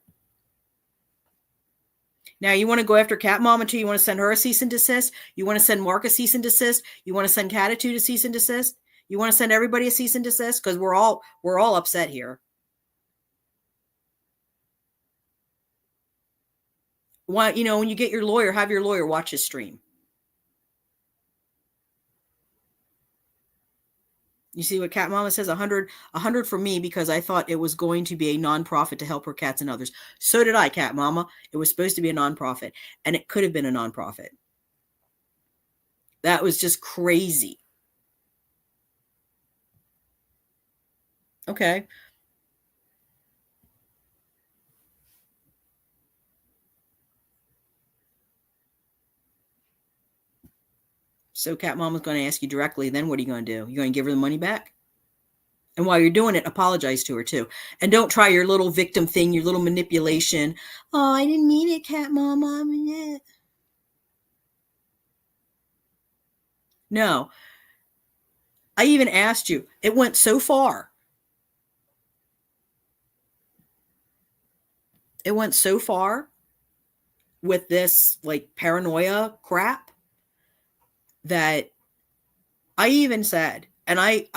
Now, you want to go after Cat Mama too? You want to send her a cease and desist? You want to send Mark a cease and desist? You want to send Catitude a cease and desist? You want to send everybody a cease and desist? Because we're all upset here. Why, when you get your lawyer, have your lawyer watch his stream. You see what Cat Mama says? 100 for me, because I thought it was going to be a nonprofit to help her cats and others. So did I, Cat Mama. It was supposed to be a nonprofit, and it could have been a nonprofit. That was just crazy. Okay. So Cat Mama's going to ask you directly, then what are you going to do? You're going to give her the money back? And while you're doing it, apologize to her too. And don't try your little victim thing, your little manipulation. Oh, I didn't mean it, Cat Mama. No. I even asked you. It went so far. It went so far with this paranoia crap that I even said, and and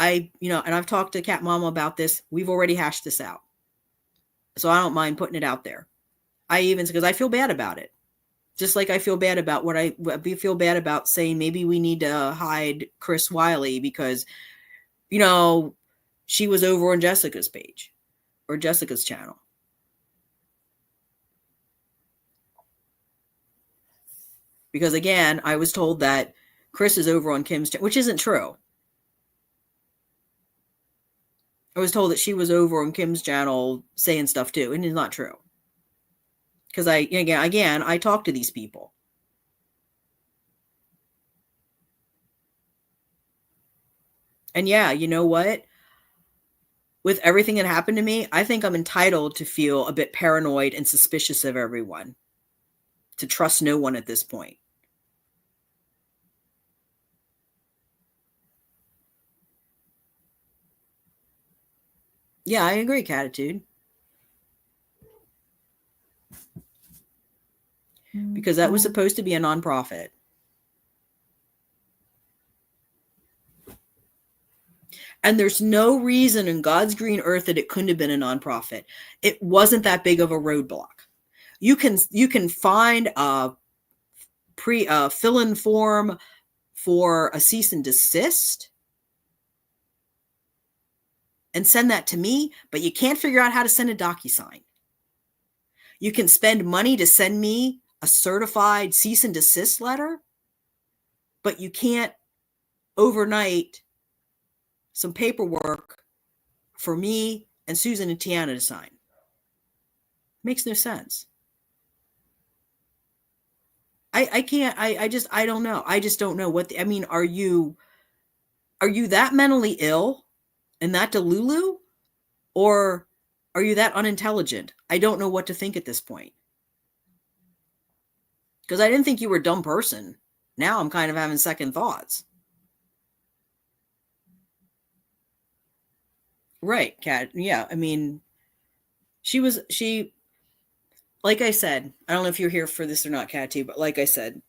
I've talked to Cat Mama about this. We've already hashed this out. So I don't mind putting it out there. Because I feel bad about it. Just like I feel bad about feel bad about saying maybe we need to hide Chris Wiley because, she was over on Jessica's page or Jessica's channel. Because again, I was told that Chris is over on Kim's channel, which isn't true. I was told that she was over on Kim's channel saying stuff too, and it's not true. Because I talk to these people. And yeah, you know what? With everything that happened to me, I think I'm entitled to feel a bit paranoid and suspicious of everyone. To trust no one at this point. Yeah, I agree, Catitude. Because that was supposed to be a nonprofit. And there's no reason in God's green earth that it couldn't have been a nonprofit. It wasn't that big of a roadblock. You can find a fill-in form for a cease and desist and send that to me, but you can't figure out how to send a DocuSign. You can spend money to send me a certified cease and desist letter, but you can't overnight some paperwork for me and Susan and Tiana to sign. Makes no sense. I can't, I don't know. I just don't know are you that mentally ill and that delulu, or are you that unintelligent? I don't know what to think at this point. Because I didn't think you were a dumb person. Now I'm kind of having second thoughts. Right, Kat. Yeah, she, like I said, I don't know if you're here for this or not, Catty, but like I said,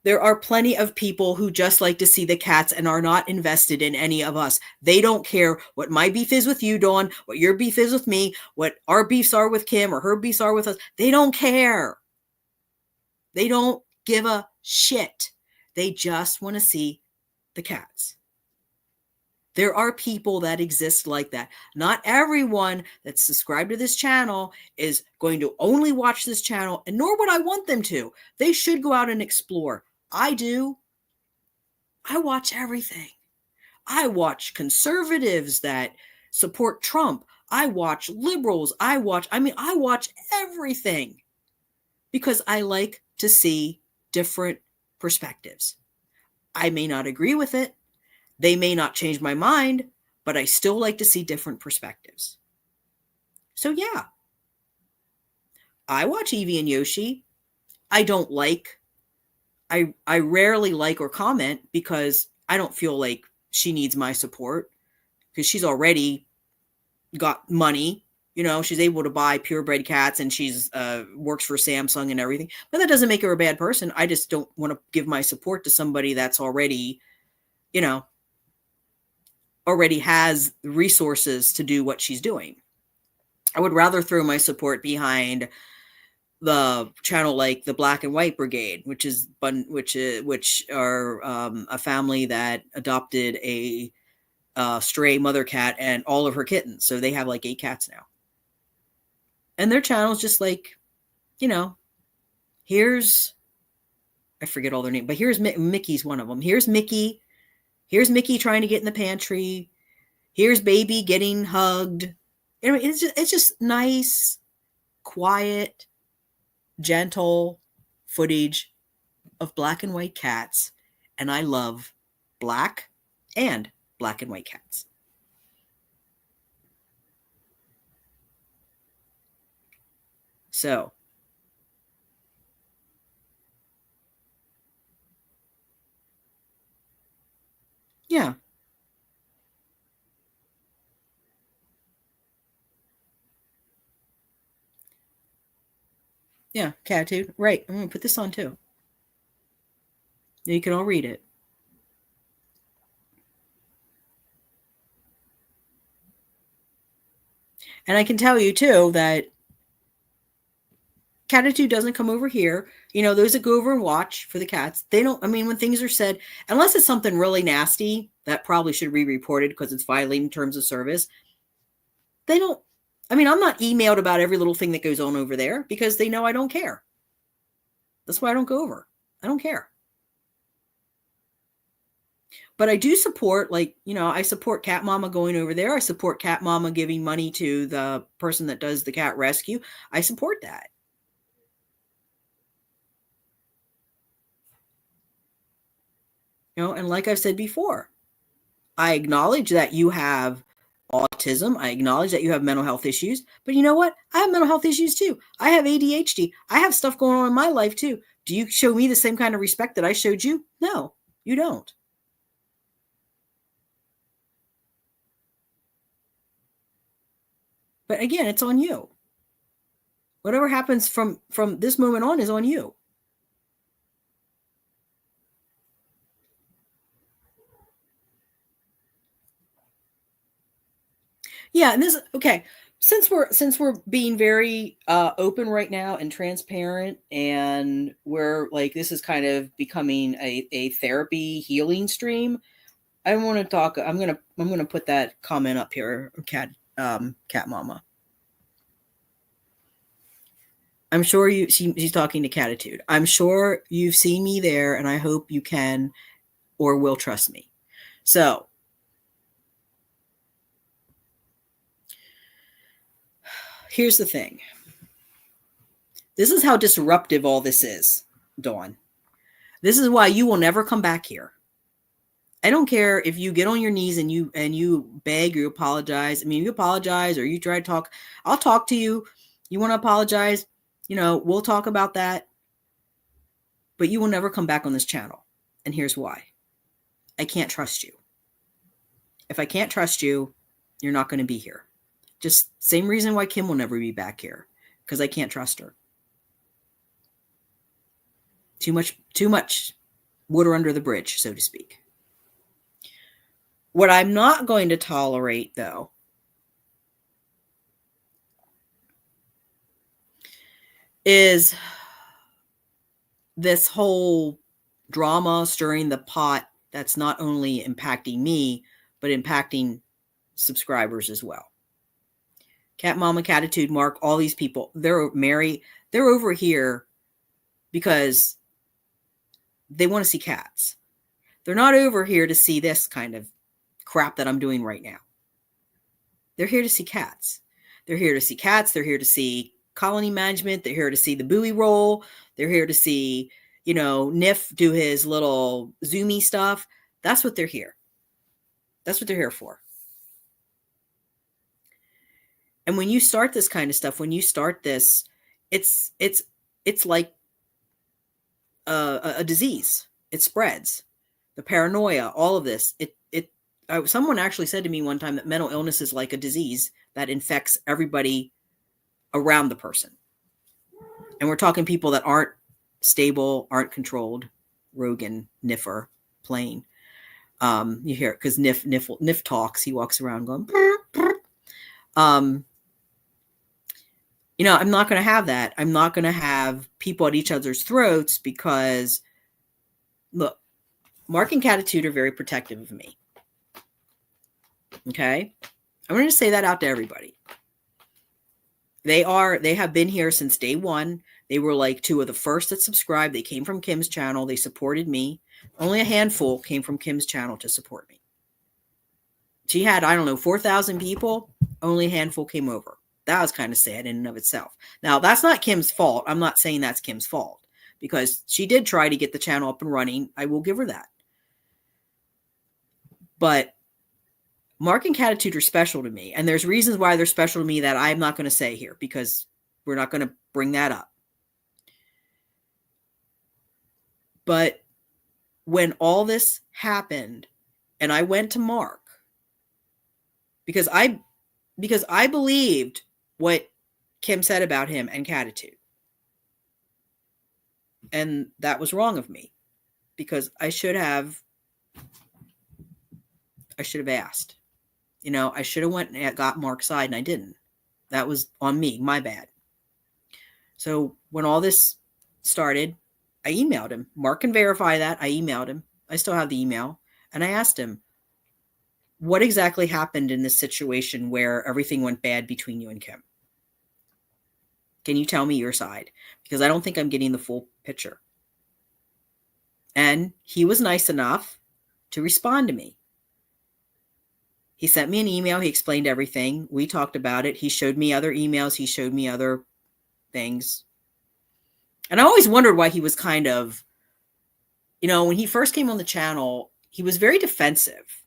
there are plenty of people who just like to see the cats and are not invested in any of us. They don't care what my beef is with you, Dawn, what your beef is with me, what our beefs are with Kim or her beefs are with us. They don't care. They don't give a shit. They just want to see the cats. There are people that exist like that. Not everyone that's subscribed to this channel is going to only watch this channel, and nor would I want them to. They should go out and explore. I do. I watch everything. I watch conservatives that support Trump. I watch liberals. I watch everything because I like to see different perspectives. I may not agree with it. They may not change my mind, but I still like to see different perspectives. So yeah, I watch Evie and Yoshi. I rarely like or comment because I don't feel like she needs my support because she's already got money. You know, she's able to buy purebred cats and she's works for Samsung and everything. But that doesn't make her a bad person. I just don't want to give my support to somebody that's already, you know, already has resources to do what she's doing. I would rather throw my support behind the channel like the Black and White Brigade, which are a family that adopted a stray mother cat and all of her kittens. So they have like 8 cats now. And their channel's just like, you know, I forget all their names, but here's Mickey's one of them. Here's Mickey trying to get in the pantry. Here's baby getting hugged. It's just nice, quiet, gentle footage of black and white cats. And I love black and white cats. So, yeah. Yeah, Catitude. Right. I'm going to put this on too. You can all read it. And I can tell you too that Catitude doesn't come over here. You know, those that go over and watch for the cats, they don't, I mean, when things are said, unless it's something really nasty, that probably should be reported because it's violating terms of service. They don't, I mean, I'm not emailed about every little thing that goes on over there because they know I don't care. That's why I don't go over. I don't care. But I do support, like, you know, I support Cat Mama going over there. I support Cat Mama giving money to the person that does the cat rescue. I support that. You know, and like I've said before, I acknowledge that you have autism. I acknowledge that you have mental health issues. But you know what? I have mental health issues too. I have ADHD. I have stuff going on in my life too. Do you show me the same kind of respect that I showed you? No, you don't. But again, it's on you. Whatever happens from this moment on is on you. Yeah, and this okay. Since we're being very open right now and transparent, and we're like this is kind of becoming a therapy healing stream. I want to talk. I'm gonna put that comment up here, Cat Mama. I'm sure she's talking to Catitude. I'm sure you've seen me there, and I hope you can or will trust me. So, here's the thing. This is how disruptive all this is, Dawn. This is why you will never come back here. I don't care if you get on your knees and you beg or you apologize. I mean, you apologize or you try to talk. I'll talk to you. You want to apologize? You know, we'll talk about that. But you will never come back on this channel. And here's why. I can't trust you. If I can't trust you, you're not going to be here. Just same reason why Kim will never be back here. Because I can't trust her. Too much water under the bridge, so to speak. What I'm not going to tolerate, though, is this whole drama, stirring the pot that's not only impacting me, but impacting subscribers as well. Cat Mama, Catitude, Mark, all these people, they're over here because they want to see cats. They're not over here to see this kind of crap that I'm doing right now. They're here to see cats. They're here to see cats. They're here to see colony management. They're here to see the buoy roll. They're here to see, Nif do his little zoomy stuff. That's what they're here. That's what they're here for. And when you start this kind of stuff, it's like a disease. It spreads. The paranoia, all of this. Someone actually said to me one time that mental illness is like a disease that infects everybody around the person. And we're talking people that aren't stable, aren't controlled. Rogan, Niffer, plain. You hear it because Nif talks. He walks around going, brr, brr. I'm not going to have that. I'm not going to have people at each other's throats because, look, Mark and Catitude are very protective of me. Okay? I'm going to say that out to everybody. They have been here since day one. They were like two of the first that subscribed. They came from Kim's channel. They supported me. Only a handful came from Kim's channel to support me. She had, 4,000 people. Only a handful came over. That was kind of sad in and of itself. Now, that's not Kim's fault. I'm not saying that's Kim's fault because she did try to get the channel up and running. I will give her that. But Mark and Catitude are special to me. And there's reasons why they're special to me that I'm not going to say here because we're not going to bring that up. But when all this happened and I went to Mark because I believed what Kim said about him and Catitude. And that was wrong of me because I should have asked. I should have went and got Mark's side and I didn't. That was on me, my bad. So when all this started, I emailed him. Mark can verify that. I emailed him. I still have the email. And I asked him, what exactly happened in this situation where everything went bad between you and Kim? Can you tell me your side? Because I don't think I'm getting the full picture. And he was nice enough to respond to me. He sent me an email. He explained everything. We talked about it. He showed me other emails. He showed me other things. And I always wondered why he was kind of, when he first came on the channel, he was very defensive.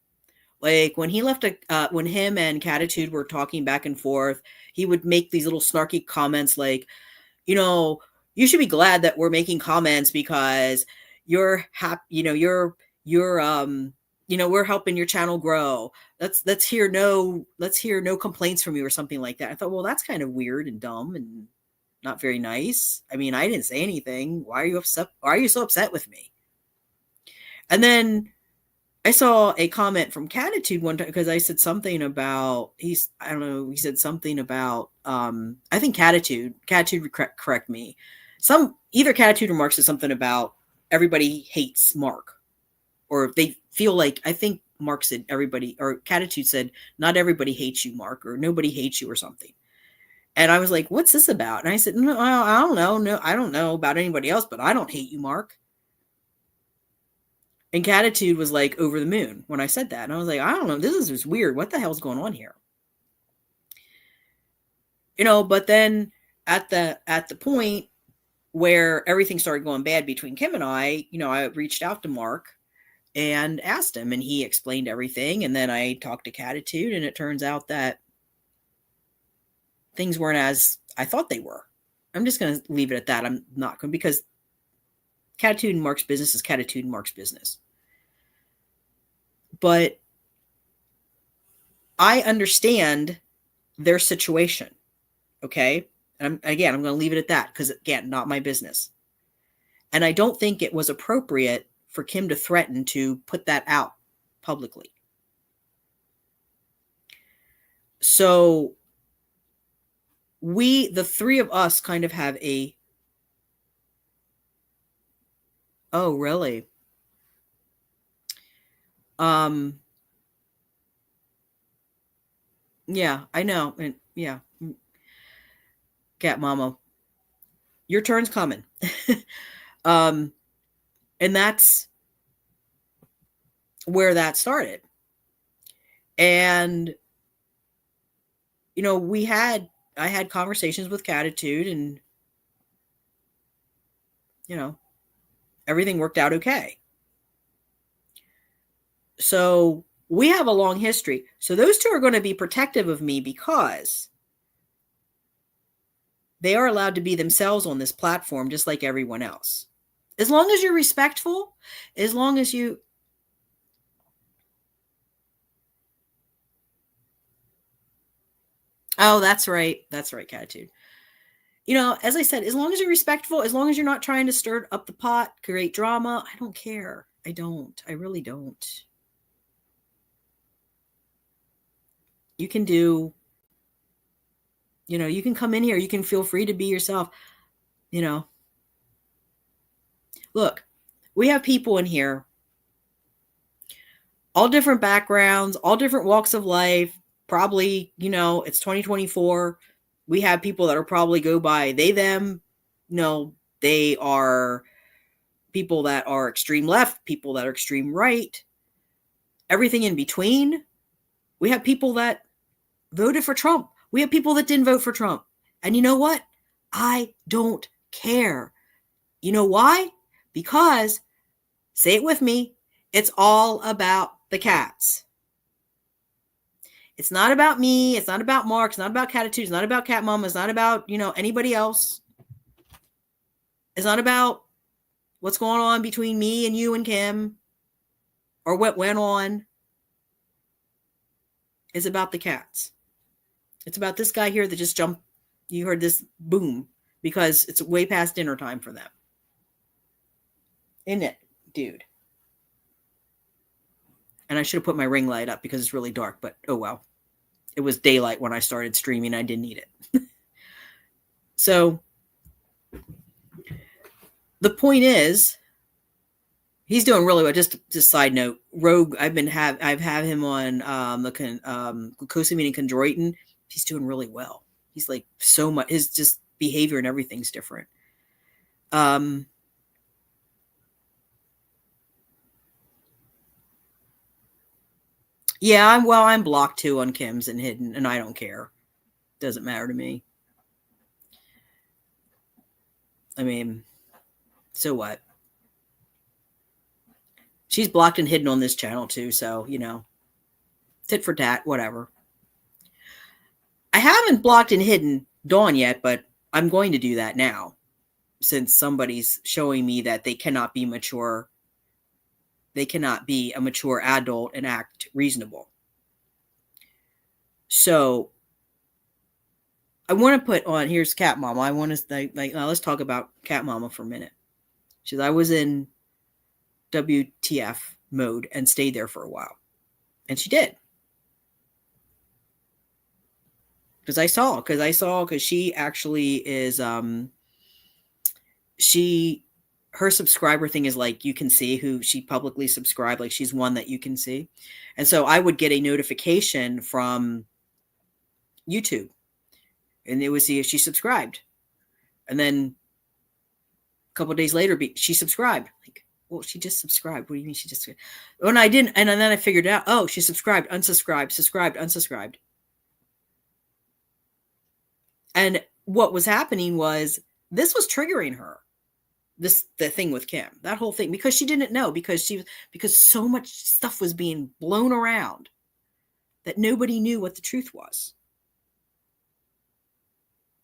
Like when he left, when him and Catitude were talking back and forth, he would make these little snarky comments like, you should be glad that we're making comments because you're happy, we're helping your channel grow. Let's hear no complaints from you or something like that. I thought, well, that's kind of weird and dumb and not very nice. I mean, I didn't say anything. Why are you upset? Why are you so upset with me? And then I saw a comment from Catitude one time because I said something about he said something about I think Catitude correct me. Either Catitude or Mark said something about everybody hates Mark. Or they feel like, I think Mark said everybody, or Catitude said, not everybody hates you, Mark, or nobody hates you or something. And I was like, what's this about? And I said, no, I don't know. No, I don't know about anybody else, but I don't hate you, Mark. And Catitude was like over the moon when I said that. And I was like, I don't know. This is just weird. What the hell's going on here? But then at the point where everything started going bad between Kim and I reached out to Mark and asked him, and he explained everything. And then I talked to Catitude, and it turns out that things weren't as I thought they were. I'm just going to leave it at that. I'm not going, because Catitude and Mark's business is Catitude and Mark's business. But I understand their situation. Okay. And I'm going to leave it at that because, again, not my business. And I don't think it was appropriate for Kim to threaten to put that out publicly. So the three of us kind of have a, oh, really? Yeah, I know. And yeah, Cat Mama, your turn's coming. um, and that's where that started. And, you know, I had conversations with Catitude, and, you know, everything worked out okay. So we have a long history. So those two are going to be protective of me because they are allowed to be themselves on this platform just like everyone else. As long as you're respectful, as long as you. Oh, that's right. That's right, Catitude. You know, as I said, as long as you're respectful, as long as you're not trying to stir up the pot, create drama, I don't care. I don't. I really don't. You can do, you know, you can come in here. You can feel free to be yourself. You know, look, we have people in here, all different backgrounds, all different walks of life. Probably, you know, it's 2024. We have people that are probably go by they, them. No, they are people that are extreme left, people that are extreme right, everything in between. We have people that voted for Trump. We have people that didn't vote for Trump. And you know what? I don't care. You know why? Because, say it with me, it's all about the cats. It's not about me. It's not about Mark. It's not about Catitude. It's not about Cat Mama. It's not about, you know, anybody else. It's not about what's going on between me and you and Kim or what went on. It's about the cats. It's about this guy here that just jumped. You heard this boom because it's way past dinner time for them. Isn't it, dude? And I should have put my ring light up because it's really dark, but oh well. It was daylight when I started streaming. I didn't need it. So the point is, he's doing really well. Just side note, Rogue. I've had him on the glucosamine and chondroitin. He's doing really well. He's like so much. His just behavior and everything's different. Yeah, I'm blocked too on Kim's and hidden, and I don't care. Doesn't matter to me. I mean, so what? She's blocked and hidden on this channel too, so you know, tit for tat, whatever. I haven't blocked and hidden Dawn yet, but I'm going to do that now, since somebody's showing me that they cannot be mature. They cannot be a mature adult and act reasonable. So I want to put on, here's Cat Mama. I want to now let's talk about Cat Mama for a minute. She says, I was in WTF mode and stayed there for a while. And she did. Because she actually is, her subscriber thing is like, you can see who she publicly subscribed. Like she's one that you can see. And so I would get a notification from YouTube and it would see if she subscribed. And then a couple of days later, she subscribed. Like, well, she just subscribed. What do you mean she just? When I didn't, and then I figured out, oh, she subscribed, unsubscribed, subscribed, unsubscribed. And what was happening was this was triggering her. The thing with Kim, that whole thing, because she didn't know, because so much stuff was being blown around that nobody knew what the truth was.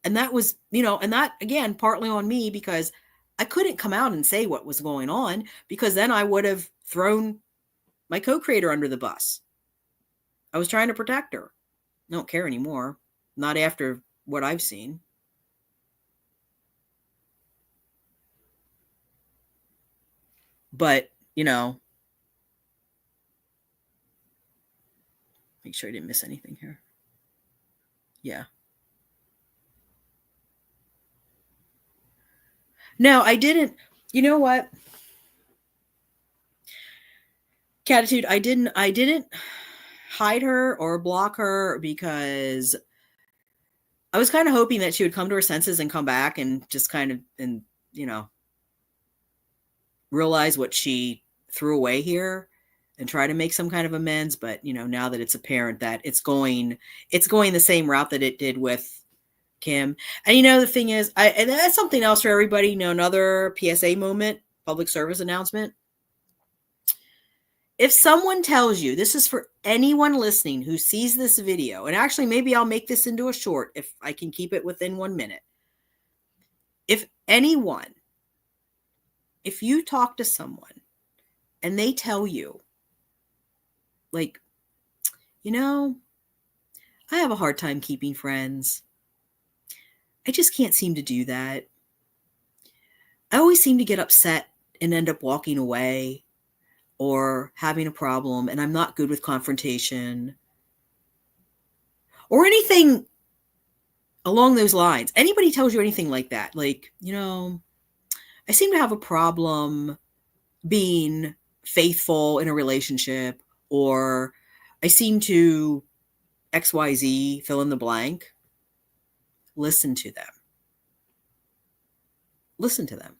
And that was, you know, and that again, partly on me, because I couldn't come out and say what was going on, because then I would have thrown my co-creator under the bus. I was trying to protect her. I don't care anymore. Not after what I've seen. But, you know, make sure I didn't miss anything here. Yeah. No, I didn't. You know what? Catitude, I didn't hide her or block her because I was kind of hoping that she would come to her senses and come back and just kind of, and, you know, realize what she threw away here and try to make some kind of amends. But, you know, now that it's apparent that it's going the same route that it did with Kim. And, you know, the thing is, and that's something else for everybody, you know, another PSA moment, public service announcement. If someone tells you, this is for anyone listening who sees this video, and actually maybe I'll make this into a short if I can keep it within 1 minute. If you talk to someone and they tell you, like, you know, I have a hard time keeping friends. I just can't seem to do that. I always seem to get upset and end up walking away or having a problem, and I'm not good with confrontation or anything along those lines. Anybody tells you anything like that, like, you know, I seem to have a problem being faithful in a relationship, or I seem to XYZ, fill in the blank. Listen to them. Listen to them.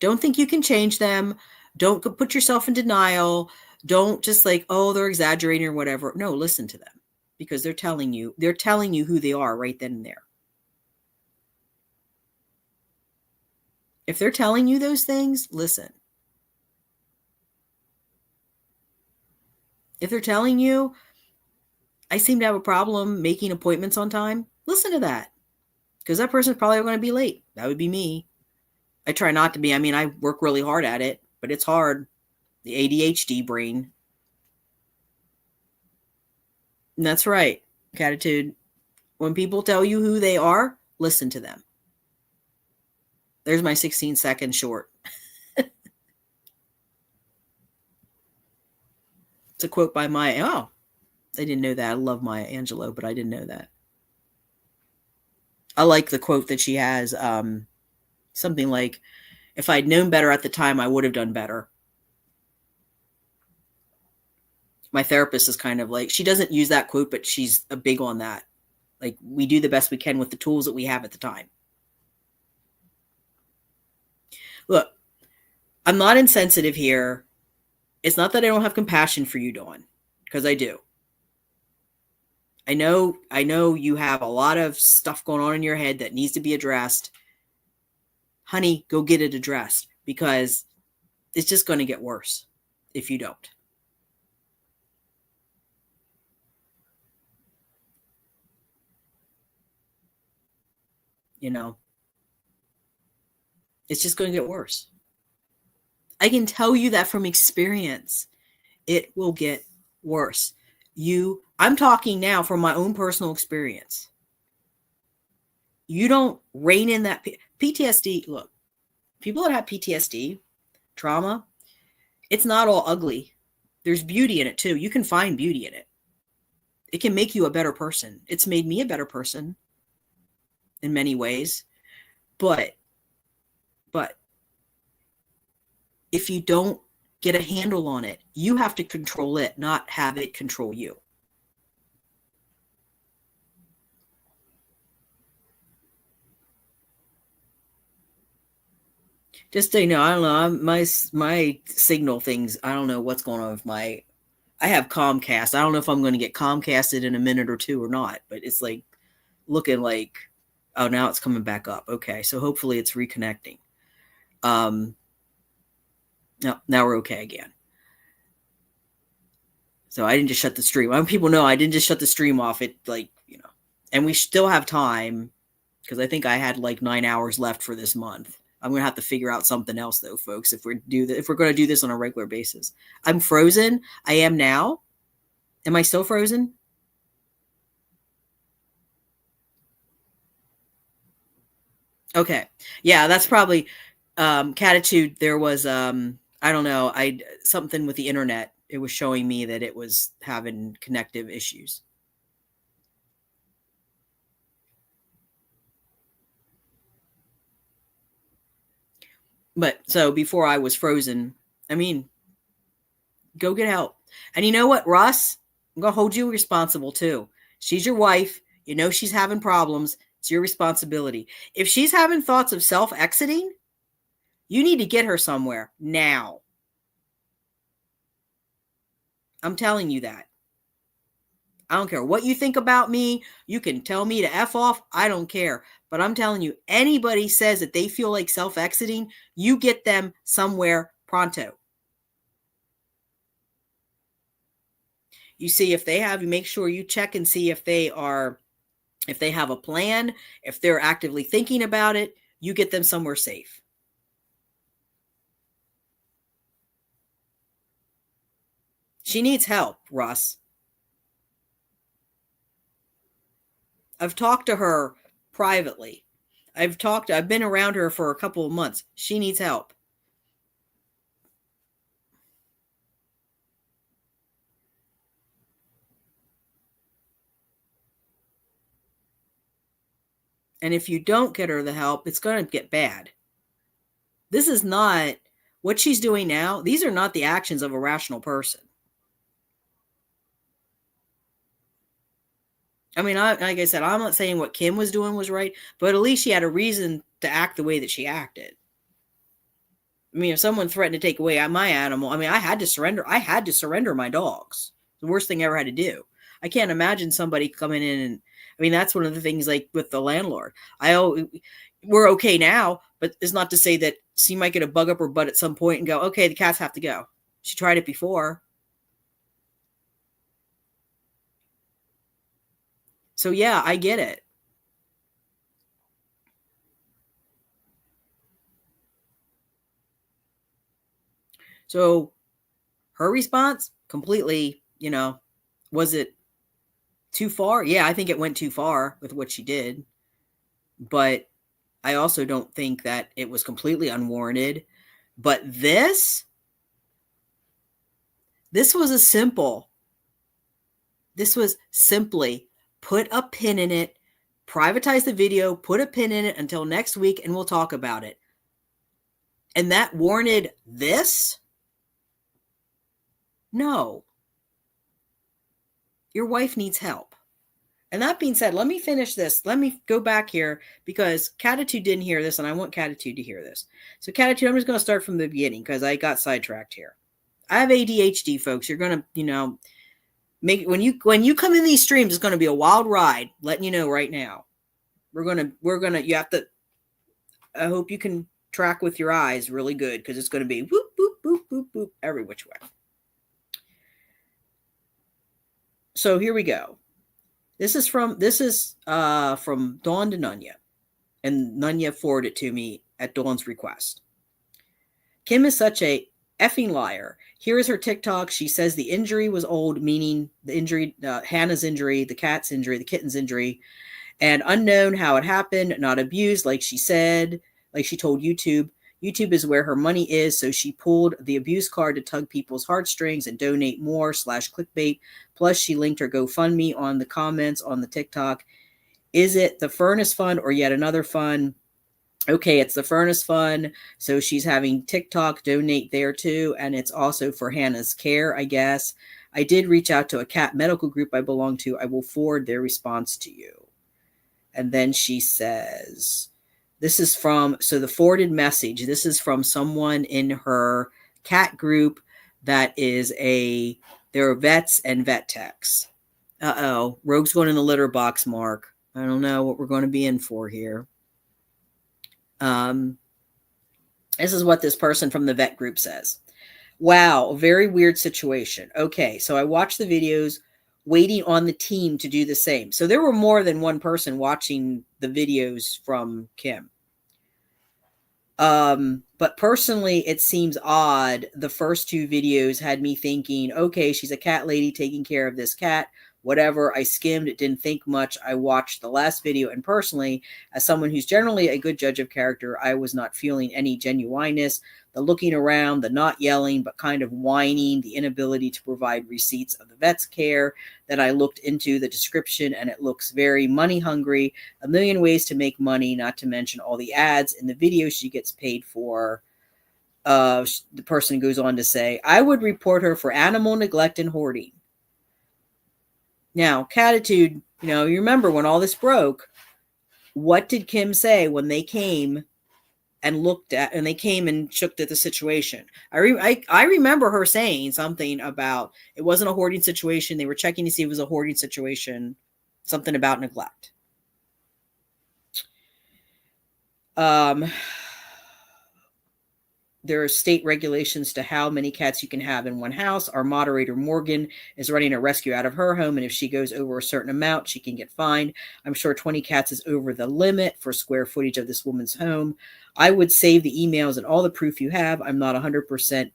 Don't think you can change them. Don't put yourself in denial. Don't just like, oh, they're exaggerating or whatever. No, listen to them, because they're telling you who they are right then and there. If they're telling you those things, listen. If they're telling you, I seem to have a problem making appointments on time, listen to that, because that person's probably going to be late. That would be me. I try not to be. I mean, I work really hard at it, but it's hard. The ADHD brain. And that's right, Catitude. When people tell you who they are, listen to them. There's my 16-second short. It's a quote by Maya. Oh, I didn't know that. I love Maya Angelou, but I didn't know that. I like the quote that she has. Something like, if I'd known better at the time, I would have done better. My therapist is kind of like, she doesn't use that quote, but she's a big on that. Like, we do the best we can with the tools that we have at the time. Look, I'm not insensitive here. It's not that I don't have compassion for you, Dawn, because I do. I know you have a lot of stuff going on in your head that needs to be addressed. Honey, go get it addressed, because it's just going to get worse if you don't. You know, it's just going to get worse. I can tell you that from experience. It will get worse. I'm talking now from my own personal experience. You don't rein in that PTSD. Look, people that have PTSD, trauma, it's not all ugly. There's beauty in it too. You can find beauty in it. It can make you a better person. It's made me a better person in many ways. But if you don't get a handle on it, you have to control it, not have it control you. Just so you know, I don't know, my signal things, I don't know what's going on with I have Comcast. I don't know if I'm going to get Comcasted in a minute or two or not, but it's like looking like, oh, now it's coming back up. Okay, so hopefully it's reconnecting. Now we're okay again. So I didn't just shut the stream. I want people know I didn't just shut the stream off. It, like, you know, and we still have time, because I think I had like 9 hours left for this month. I'm going to have to figure out something else though, folks, if we're going to do this on a regular basis. I'm frozen. I am now. Am I still frozen? Okay. Yeah, that's probably Catitude. There was I don't know, something with the internet. It was showing me that it was having connective issues. But so before I was frozen, I mean, Go get help. And you know what, Russ? I'm going to hold you responsible too. She's your wife. You know she's having problems. It's your responsibility. If she's having thoughts of self-exiting, you need to get her somewhere now. I'm telling you that. I don't care what you think about me. You can tell me to F off. I don't care. But I'm telling you, anybody says that they feel like self-exiting, you get them somewhere pronto. You see if they have, you make sure you check and see if they have a plan, if they're actively thinking about it, you get them somewhere safe. She needs help, Russ. I've talked to her privately. I've been around her for a couple of months. She needs help. And if you don't get her the help, it's going to get bad. This is not what she's doing now. These are not the actions of a rational person. I mean, like I said, I'm not saying what Kim was doing was right, but at least she had a reason to act the way that she acted. I mean, if someone threatened to take away my animal, I mean, I had to surrender. I had to surrender my dogs. The worst thing I ever had to do. I can't imagine somebody coming in and, I mean, that's one of the things like with the landlord. We're okay now, but it's not to say that she might get a bug up her butt at some point and go, okay, the cats have to go. She tried it before. So yeah, I get it. So her response completely, was it too far? Yeah, I think it went too far with what she did. But I also don't think that it was completely unwarranted. But this was simply put a pin in it, privatize the video, put a pin in it until next week, and we'll talk about it. And that warranted this? No. Your wife needs help. And that being said, let me finish this. Let me go back here because Catitude didn't hear this, and I want Catitude to hear this. So Catitude, I'm just going to start from the beginning because I got sidetracked here. I have ADHD, folks. You're going to, make when you come in these streams, it's going to be a wild ride. Letting you know right now. You have to. I hope you can track with your eyes really good because it's going to be whoop boop boop boop boop every which way. So here we go. This is from Dawn to Nunya, and Nunya forwarded it to me at Dawn's request. Kim is such a effing liar. Here is her TikTok. She says the injury was old, meaning the injury, Hannah's injury, the cat's injury, the kitten's injury, and unknown how it happened, not abused, like she said, like she told YouTube. YouTube is where her money is, so she pulled the abuse card to tug people's heartstrings and donate more /clickbait. Plus, she linked her GoFundMe on the comments on the TikTok. Is it the Furnace Fund or yet another fund? Okay, it's the Furnace Fund, so she's having TikTok donate there too, and it's also for Hannah's care, I guess. I did reach out to a cat medical group I belong to. I will forward their response to you. And then she says... This is the forwarded message. This is from someone in her cat group that is there are vets and vet techs. Uh-oh. Rogue's going in the litter box, Mark. I don't know what we're going to be in for here. This is what this person from the vet group says. Wow, a very weird situation. Okay, so I watched the videos waiting on the team to do the same. So there were more than one person watching the videos from Kim. But personally, it seems odd. The first two videos had me thinking, okay, she's a cat lady taking care of this cat, whatever. I skimmed, it didn't think much. I watched the last video, and personally, as someone who's generally a good judge of character, I was not feeling any genuineness. The looking around, the not yelling, but kind of whining, the inability to provide receipts of the vet's care. Then I looked into the description, and it looks very money hungry. A million ways to make money, not to mention all the ads in the video she gets paid for. The person goes on to say, I would report her for animal neglect and hoarding. Now, Catitude, you remember when all this broke, what did Kim say when they came and they came and shook at the situation? I remember her saying something about it wasn't a hoarding situation. They were checking to see if it was a hoarding situation, something about neglect. There are state regulations to how many cats you can have in one house. Our moderator, Morgan, is running a rescue out of her home, and if she goes over a certain amount, she can get fined. I'm sure 20 cats is over the limit for square footage of this woman's home. I would save the emails and all the proof you have. I'm not 100%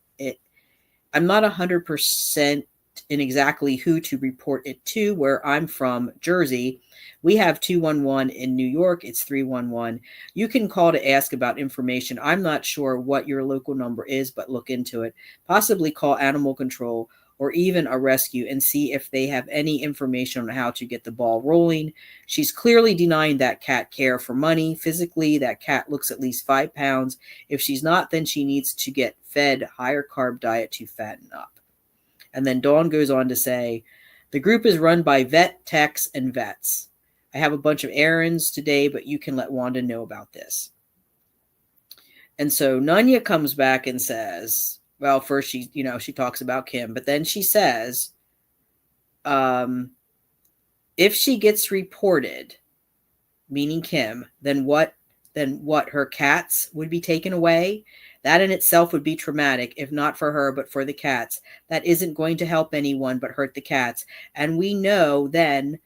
in exactly who to report it to. Where I'm from, Jersey, we have 211. In New York, it's 311. You can call to ask about information. I'm not sure what your local number is, but look into it. Possibly call animal control or even a rescue and see if they have any information on how to get the ball rolling. She's clearly denying that cat care for money. Physically, that cat looks at least 5 pounds. If she's not, then she needs to get fed higher carb diet to fatten up. And then Dawn goes on to say, the group is run by vet techs and vets. I have a bunch of errands today, but you can let Wanda know about this. And so Nunya comes back and says, well, first she talks about Kim, but then she says, if she gets reported, meaning Kim, then what her cats would be taken away? That in itself would be traumatic, if not for her, but for the cats. That isn't going to help anyone but hurt the cats. And we know then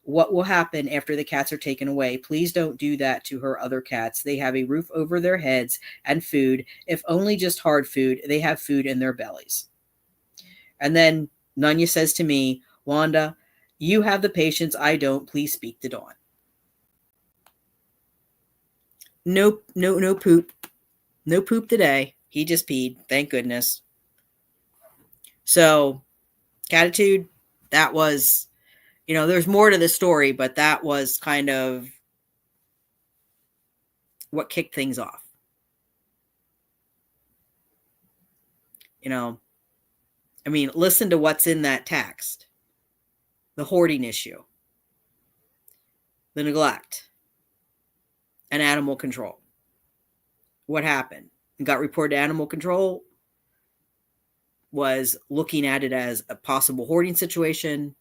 what will happen after the cats are taken away. Please don't do that to her other cats. They have a roof over their heads and food. If only just hard food, they have food in their bellies. And then Nunya says to me, Wanda, you have the patience. I don't. Please speak to Dawn. No poop. No poop today. He just peed. Thank goodness. So, Catitude, that was, there's more to the story, but that was kind of what kicked things off. Listen to what's in that text. The hoarding issue. The neglect. And animal control. What happened? Got reported to animal control, was looking at it as a possible hoarding situation.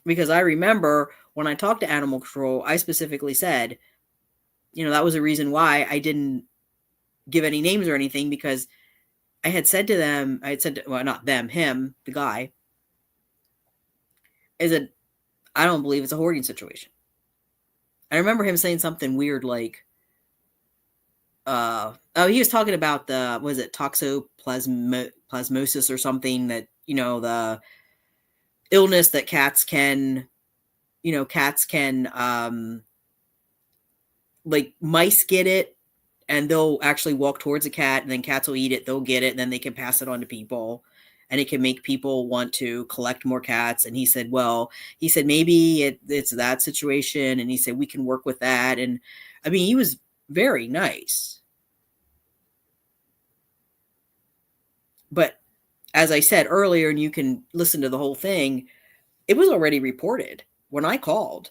Because I remember when I talked to animal control, I specifically said, that was a reason why I didn't give any names or anything, because I had said to them, not them, him, the guy, I don't believe it's a hoarding situation. I remember him saying something weird like, he was talking about toxoplasmosis or something, that, the illness that cats can, like mice get it and they'll actually walk towards a cat and then cats will eat it. They'll get it and then they can pass it on to people. And it can make people want to collect more cats. And he said, maybe it's that situation. And he said, we can work with that. And he was very nice. But as I said earlier, and you can listen to the whole thing, it was already reported when I called.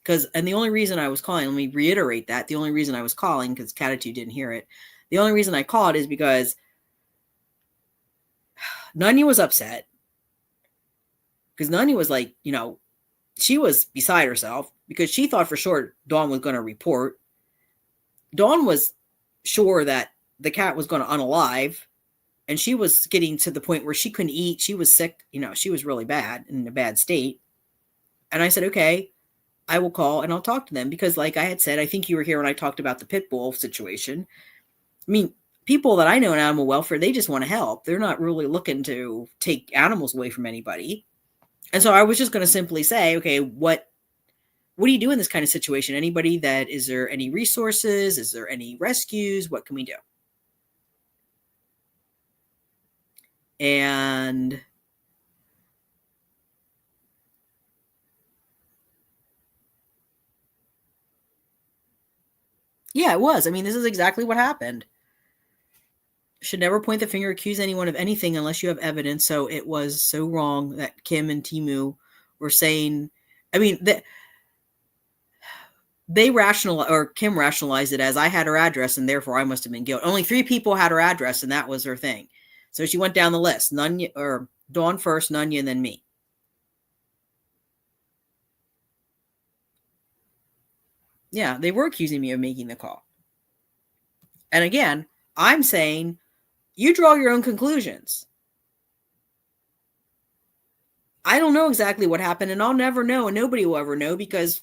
And the only reason I was calling, let me reiterate that, the only reason I was calling, because Catitude didn't hear it, the only reason I called is because Nunya was upset. Because Nunya was like, she was beside herself because she thought for sure Dawn was going to report. Dawn was sure that the cat was going to unalive, and she was getting to the point where she couldn't eat. She was sick. She was really bad, in a bad state. And I said, okay, I will call and I'll talk to them, because like I had said, I think you were here when I talked about the pit bull situation. People that I know in animal welfare, they just want to help. They're not really looking to take animals away from anybody. And so I was just going to simply say, okay, what do you do in this kind of situation? Anybody is there any resources? Is there any rescues? What can we do? And Yeah, it was. I mean, this is exactly what happened. Should never point the finger, accuse anyone of anything unless you have evidence. So it was so wrong that Kim and Temu were saying, I mean, they rationalized, or Kim rationalized it as, I had her address and therefore I must have been guilty. Only 3 people had her address and that was her thing. So she went down the list. Nunya, or Dawn first, Nunya, and then me. Yeah, they were accusing me of making the call. And again, I'm saying, you draw your own conclusions. I don't know exactly what happened, and I'll never know, and nobody will ever know, because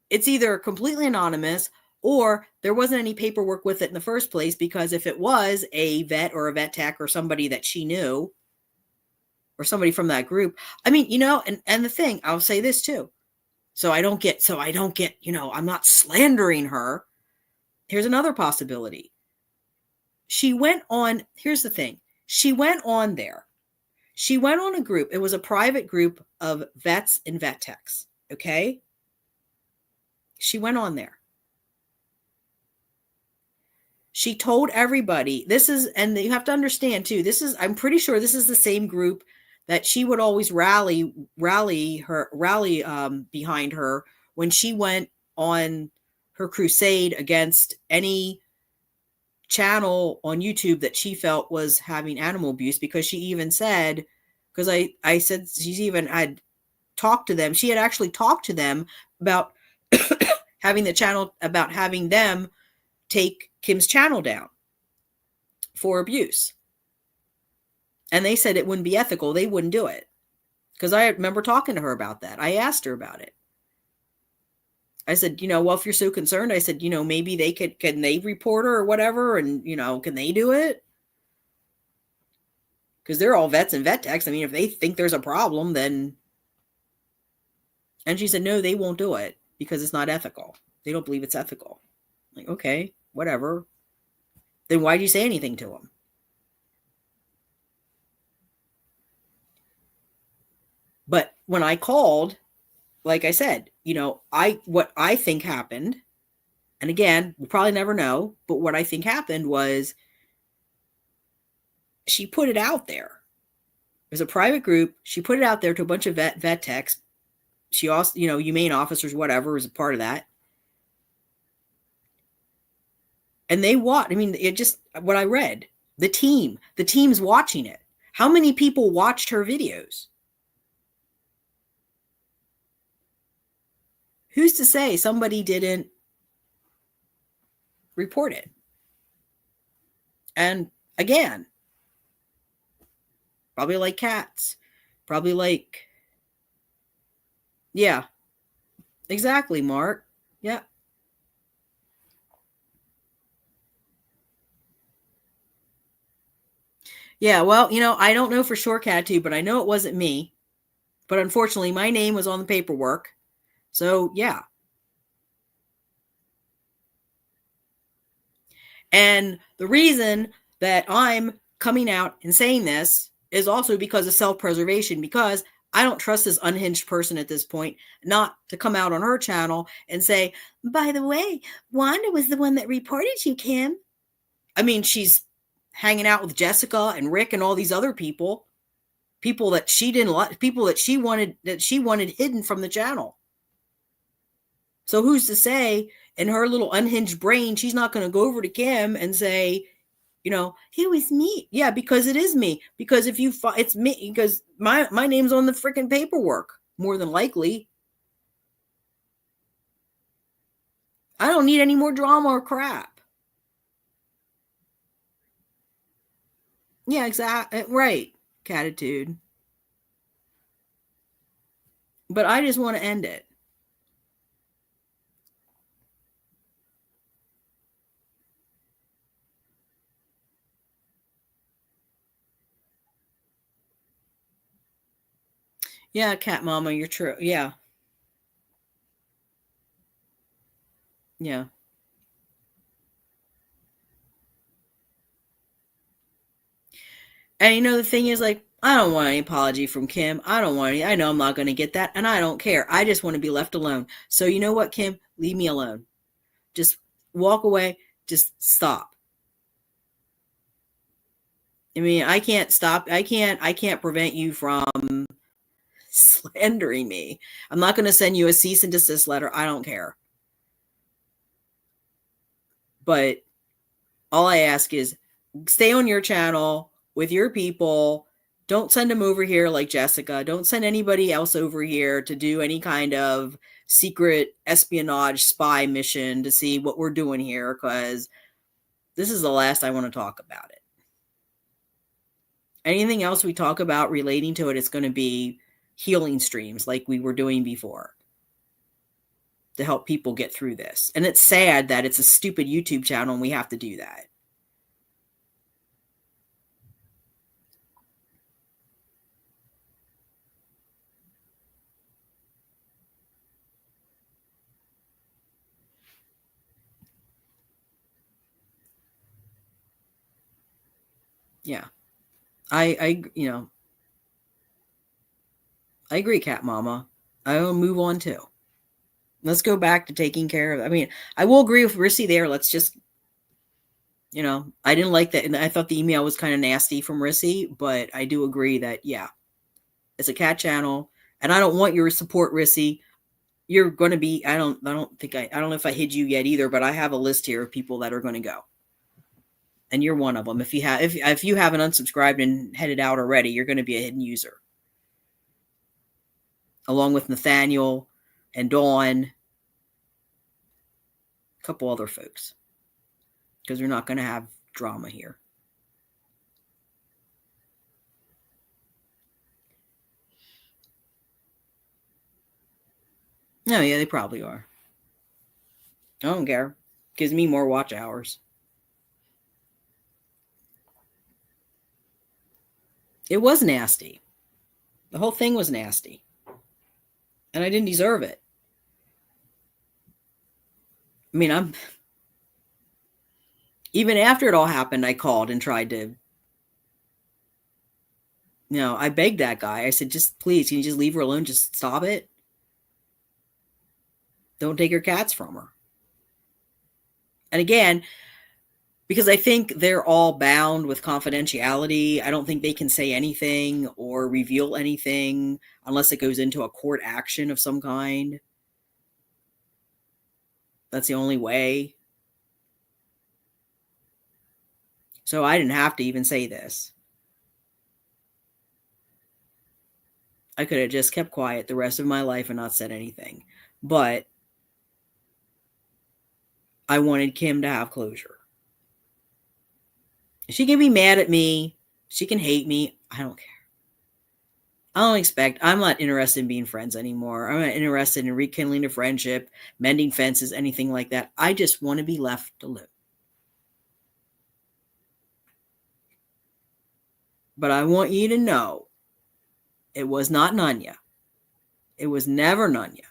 it's either completely anonymous or there wasn't any paperwork with it in the first place, because if it was a vet or a vet tech or somebody that she knew or somebody from that group, I mean, and the thing, I'll say this too. So I don't get, I'm not slandering her. Here's another possibility. She went on, here's the thing. She went on there. She went on a group. It was a private group of vets and vet techs. Okay. She went on there. She told everybody, and you have to understand too, I'm pretty sure this is the same group that she would always rally behind her when she went on her crusade against any channel on YouTube that she felt was having animal abuse, because she even said, because I said she's even had talked to them. She had actually talked to them about having the channel, about having them take Kim's channel down for abuse. And they said it wouldn't be ethical. They wouldn't do it. Because I remember talking to her about that. I asked her about it. I said, well, if you're so concerned, I said, maybe they can they report her or whatever? And, can they do it? Because they're all vets and vet techs. I mean, if they think there's a problem, then. And she said, no, they won't do it because it's not ethical. They don't believe it's ethical. I'm like, okay, whatever. Then why'd you say anything to them? But when I called, like I said, what I think happened, and again, we'll probably never know, but what I think happened was she put it out there. It was a private group. She put it out there to a bunch of vet techs. She also, humane officers, whatever, was a part of that. And they watched. I mean, it just, what I read, the team's watching it. How many people watched her videos? Who's to say somebody didn't report it? And again, probably like cats, probably like, yeah, exactly, Mark. Yeah. Yeah, well, I don't know for sure, Cat, but I know it wasn't me. But unfortunately, my name was on the paperwork. So, yeah. And the reason that I'm coming out and saying this is also because of self-preservation, because I don't trust this unhinged person at this point not to come out on her channel and say, by the way, Wanda was the one that reported you, Kim. I mean, she's hanging out with Jessica and Rick and all these other people that she didn't like, people that she wanted hidden from the channel. So who's to say in her little unhinged brain, she's not going to go over to Kim and say, it was me. Yeah, because it is me. Because if it's me, because my name's on the freaking paperwork, more than likely. I don't need any more drama or crap. Yeah, exactly. Right. Catitude. But I just want to end it. Yeah, Cat Mama, you're true. Yeah. Yeah. And the thing is, like, I don't want any apology from Kim. I don't want any. I know I'm not going to get that, and I don't care. I just want to be left alone. So you know what, Kim? Leave me alone. Just walk away. Just stop. I mean, I can't stop. I can't prevent you from slandering me. I'm not going to send you a cease and desist letter. I don't care. But all I ask is stay on your channel with your people. Don't send them over here like Jessica. Don't send anybody else over here to do any kind of secret espionage spy mission to see what we're doing here, because this is the last I want to talk about it. Anything else we talk about relating to it is going to be healing streams like we were doing before to help people get through this. And it's sad that it's a stupid YouTube channel and we have to do that. Yeah. I agree, Cat Mama. I will move on too. Let's go back to taking care of. I mean, I will agree with Rissy there. Let's just, I didn't like that. And I thought the email was kind of nasty from Rissy, but I do agree that, yeah, it's a cat channel and I don't want your support, Rissy. You're going to be, I don't know if I hid you yet either, but I have a list here of people that are going to go. And you're one of them. If you haven't unsubscribed and headed out already, you're going to be a hidden user. Along with Nathaniel and Dawn, a couple other folks. Because we're not going to have drama here. No, yeah, they probably are. I don't care. Gives me more watch hours. It was nasty. The whole thing was nasty. And I didn't deserve it. I mean, even after it all happened, I called and tried to, I begged that guy. I said, just please, can you just leave her alone? Just stop it. Don't take her cats from her. And again, because I think they're all bound with confidentiality, I don't think they can say anything or reveal anything unless it goes into a court action of some kind. That's the only way. So I didn't have to even say this. I could have just kept quiet the rest of my life and not said anything. But I wanted Kim to have closure. She can be mad at me. She can hate me. I don't care. I'm not interested in being friends anymore. I'm not interested in rekindling a friendship, mending fences, anything like that. I just want to be left alone. But I want you to know it was not Nunya. It was never Nunya.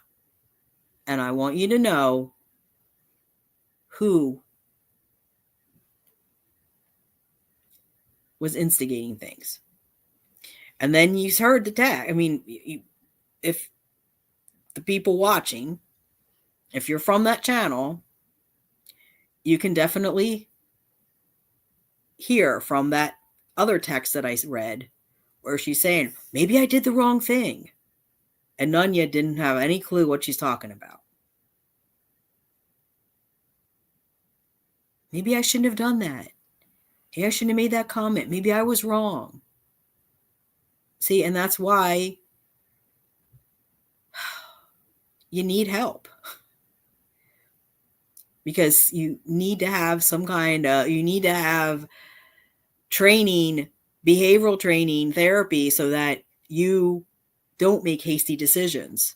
And I want you to know who was instigating things. And then you heard the tag. I mean, if the people watching, if you're from that channel, you can definitely hear from that other text that I read where she's saying, maybe I did the wrong thing. And Nunya didn't have any clue what she's talking about. Maybe I shouldn't have done that. Maybe I shouldn't have made that comment. Maybe I was wrong. See, and that's why you need help. Because you need to have you need to have training, behavioral training, therapy, so that you don't make hasty decisions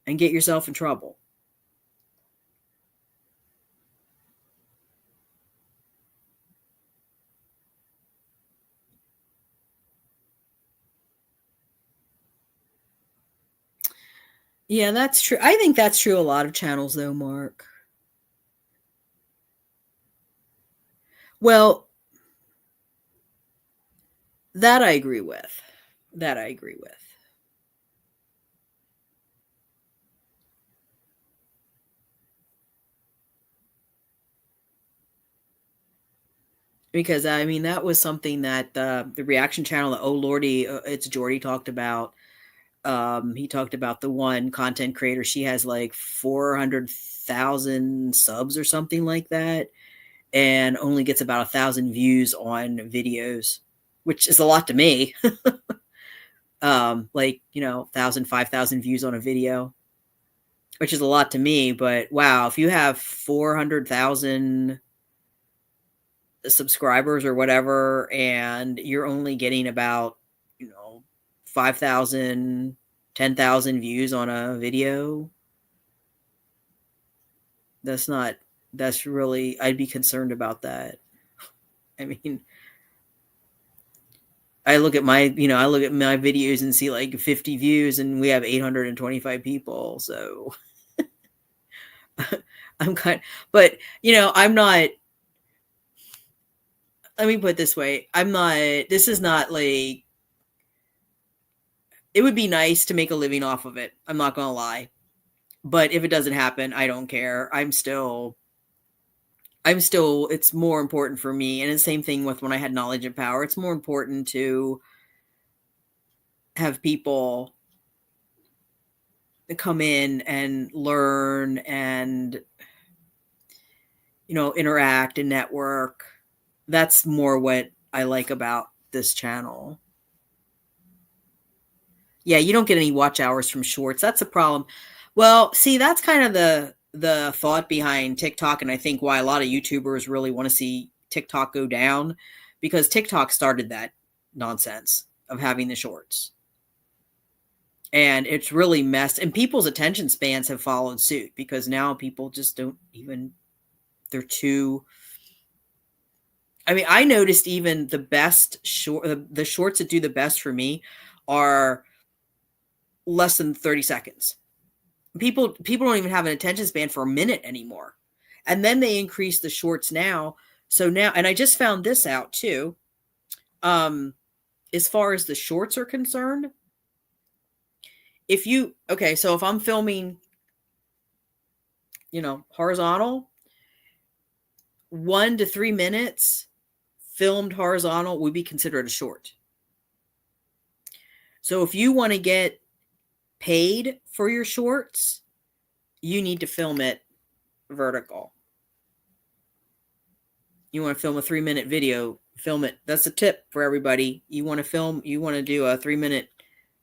and get yourself in trouble. Yeah, that's true. I think that's true a lot of channels, though, Mark. Well, that I agree with. because I mean, that was something that the reaction channel that Oh Lordy, it's Jordy talked about. He talked about the one content creator. She has like 400,000 subs or something like that, and only gets about 1,000 views on videos, which is a lot to me. Like, 1,000, 5,000 views on a video, which is a lot to me. But wow, if you have 400,000 subscribers or whatever, and you're only getting about, 5,000, 10,000 views on a video, that's really, I'd be concerned about that. I mean, I look at my videos and see like 50 views, and we have 825 people. So I'm but I'm not, let me put it this way. This is not like, it would be nice to make a living off of it. I'm not going to lie. But if it doesn't happen, I don't care. I'm still, it's more important for me. And the same thing with when I had Knowledge and Power. It's more important to have people come in and learn and, interact and network. That's more what I like about this channel. Yeah, you don't get any watch hours from shorts. That's a problem. Well, see, that's kind of the thought behind TikTok, and I think why a lot of YouTubers really want to see TikTok go down, because TikTok started that nonsense of having the shorts. And it's really messed, and people's attention spans have followed suit, because now people just don't even, they're too, I mean, I noticed even the best the shorts that do the best for me are less than 30 seconds. People don't even have an attention span for a minute anymore. And then they increase the shorts now. So now, and I just found this out too. As far as the shorts are concerned, so if I'm filming, horizontal, 1 to 3 minutes filmed horizontal would be considered a short. So if you want to get paid for your shorts, you need to film it vertical. You want to film a 3-minute video, film it. That's a tip for everybody. You want to do a 3-minute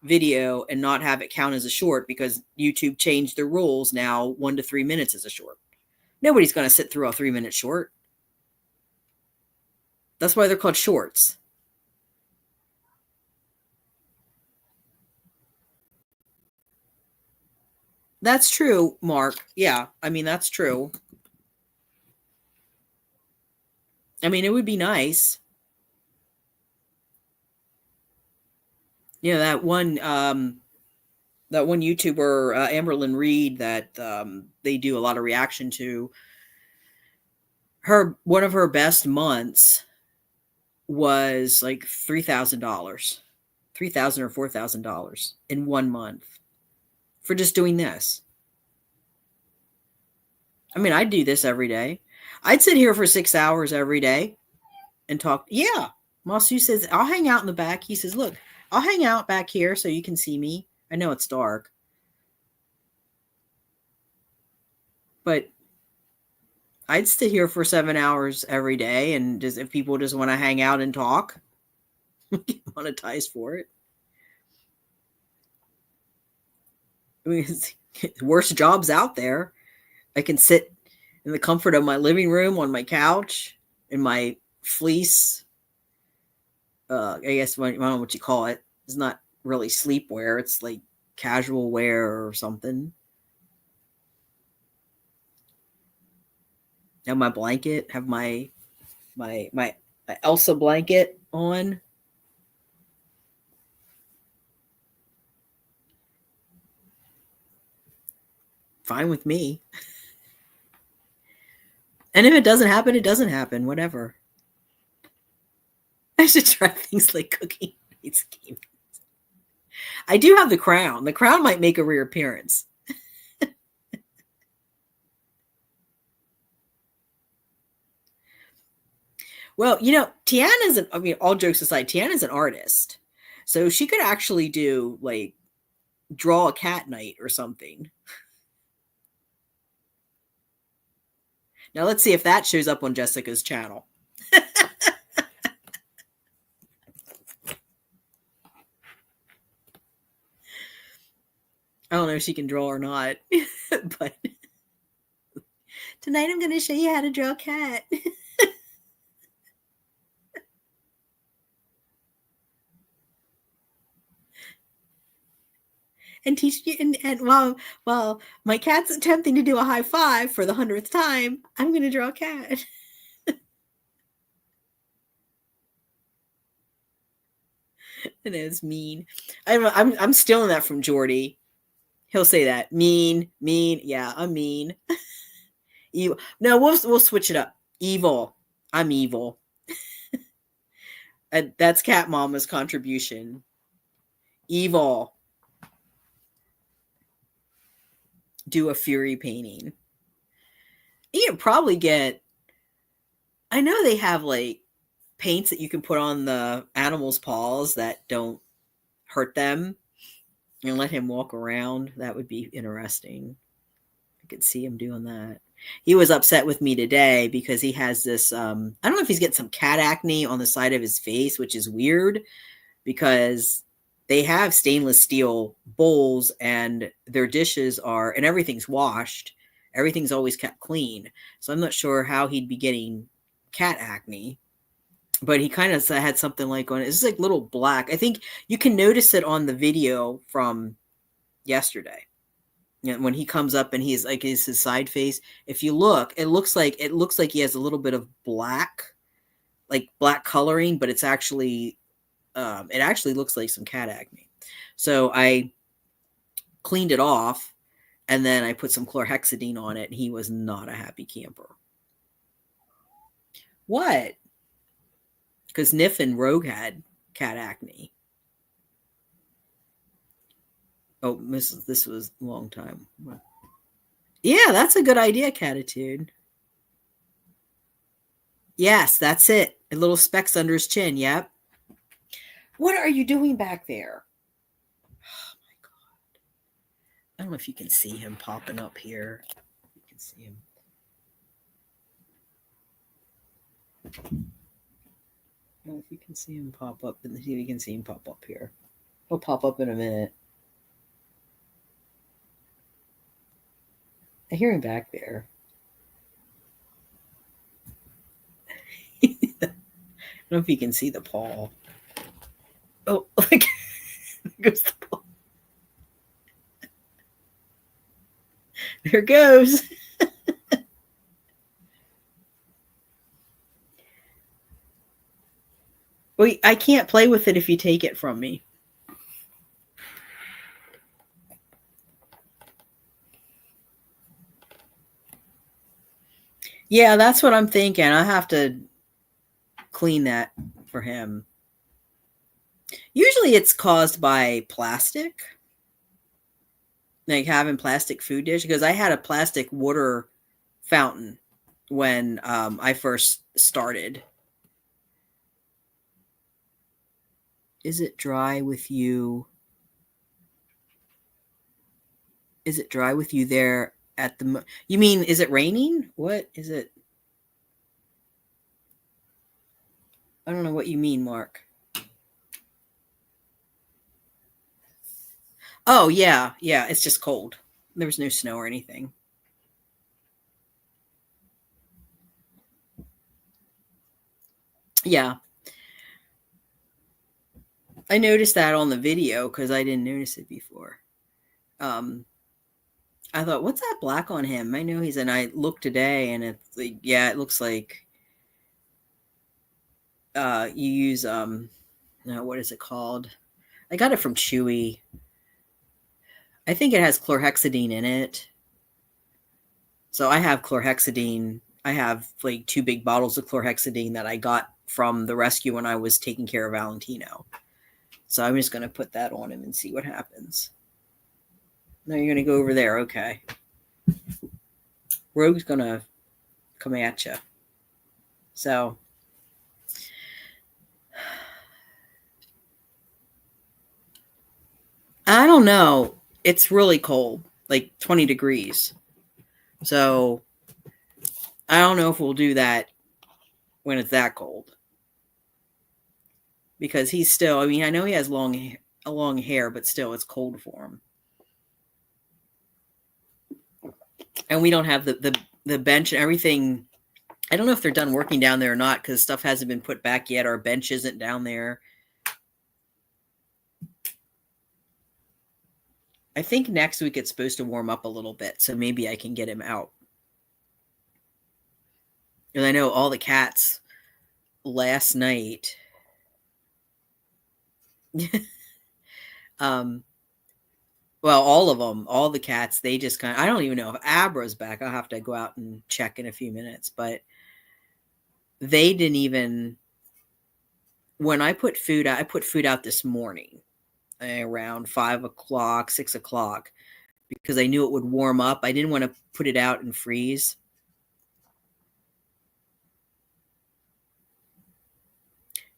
video and not have it count as a short, because YouTube changed the rules. Now 1 to 3 minutes is a short. Nobody's going to sit through a 3-minute short. That's why they're called shorts. That's true, Mark. Yeah, I mean, that's true. I mean, it would be nice. That one YouTuber, Amberlyn Reed, that they do a lot of reaction to. One of her best months was like $3,000, $3,000 or $4,000 in 1 month for just doing this. I mean, I'd do this every day. I'd sit here for 6 hours every day and talk. Yeah. Masu says, I'll hang out in the back. He says, look, I'll hang out back here so you can see me. I know it's dark. But I'd sit here for 7 hours every day, and just if people just want to hang out and talk, get monetized for it. I mean, it's worst jobs out there. I can sit in the comfort of my living room on my couch in my fleece. I guess I don't know what you call it. It's not really sleepwear. It's like casual wear or something. Have my blanket, have my Elsa blanket on. Fine with me. And if it doesn't happen, it doesn't happen. Whatever. I should try things like cooking. I do have the crown. The crown might make a reappearance. Well, you know, Tiana's I mean, all jokes aside, Tiana's an artist. So she could actually do like draw a cat night or something. Now let's see if that shows up on Jessica's channel. I don't know if she can draw or not, but tonight I'm going to show you how to draw a cat. And teach you, and while my cat's attempting to do a high five for the 100th time, I'm going to draw a cat. And it's mean. I'm stealing that from Jordy. He'll say that mean. Yeah, I'm mean. Evil. No, we'll switch it up. Evil. I'm evil. That's Cat Mama's contribution. Evil. Do a fury painting. You can probably get. I know they have like paints that you can put on the animal's paws that don't hurt them, and let him walk around. That would be interesting. I could see him doing that. He was upset with me today because he has this, I don't know if he's getting some cat acne on the side of his face, which is weird because they have stainless steel bowls and their dishes are, and everything's washed. Everything's always kept clean. So I'm not sure how he'd be getting cat acne. But he kind of had something like on it. It's like little black. I think you can notice it on the video from yesterday. You know, when he comes up and he's like his side face. If you look, it looks like he has a little bit of black, like black coloring, but it's actually it actually looks like some cat acne. So I cleaned it off and then I put some chlorhexidine on it, and he was not a happy camper. What? Because Niff and Rogue had cat acne. Oh, this was a long time. Yeah, that's a good idea, Catitude. Yes, that's it. A little specks under his chin. Yep. What are you doing back there? Oh my God. I don't know if you can see him popping up here. You can see him. I don't know if you can see him pop up. You can see him pop up here. He'll pop up in a minute. I hear him back there. I don't know if you can see the paw. Oh, look. There goes the paw. There it goes. Wait, I can't play with it if you take it from me. Yeah, that's what I'm thinking. I have to clean that for him. Usually it's caused by plastic. Like having plastic food dish. Because I had a plastic water fountain when I first started. Is it dry with you? Is it dry with you there at the... You mean, is it raining? What is it? I don't know what you mean, Mark. Oh, yeah. Yeah, it's just cold. There was no snow or anything. Yeah. I noticed that on the video because I didn't notice it before. I thought, what's that black on him? I know he's, and I looked today and it's like, yeah, it looks like you use, no, what is it called? I got it from Chewy. I think it has chlorhexidine in it. So I have chlorhexidine. I have like 2 big bottles of chlorhexidine that I got from the rescue when I was taking care of Valentino. So I'm just going to put that on him and see what happens. No, you're going to go over there. Okay. Rogue's going to come at you. So I don't know. It's really cold, like 20 degrees. So I don't know if we'll do that when it's that cold. Because he's still, I mean, I know he has long hair, but still it's cold for him. And we don't have the bench and everything. I don't know if they're done working down there or not because stuff hasn't been put back yet. Our bench isn't down there. I think next week it's supposed to warm up a little bit, so maybe I can get him out. And I know all the cats last night. Well, all of them, all the cats, they just kind of, I don't even know if Abra's back. I'll have to go out and check in a few minutes, but they didn't even, when I put food out, I put food out this morning around 5 o'clock, 6 o'clock, because I knew it would warm up. I didn't want to put it out and freeze.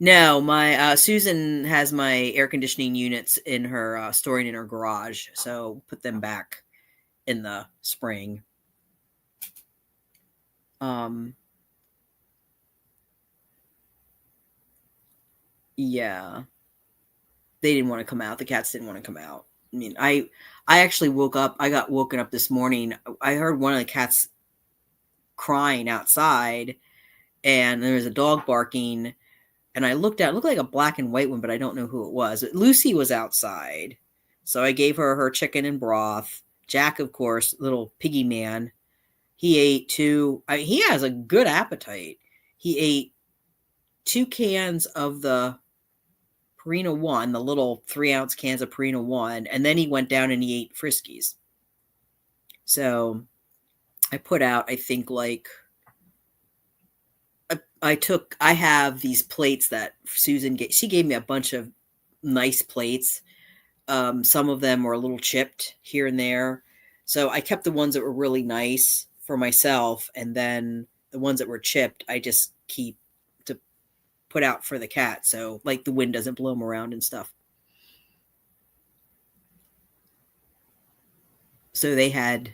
No, my Susan has my air conditioning units in her storing in her garage, so put them back in the spring. Yeah, they didn't want to come out. The cats didn't want to come out. I mean, I actually woke up. I got woken up this morning. I heard one of the cats crying outside, and there was a dog barking. And I looked out, it looked like a black and white one, but I don't know who it was. Lucy was outside. So I gave her chicken and broth. Jack, of course, little piggy man, he ate he has a good appetite. He ate 2 cans of the Purina One, the little 3-ounce cans of Purina One. And then he went down and he ate Friskies. So I put out, I think, like, I have these plates that Susan she gave me a bunch of nice plates. Some of them were a little chipped here and there. So I kept the ones that were really nice for myself. And then the ones that were chipped, I just keep to put out for the cat. So like the wind doesn't blow them around and stuff. So they had,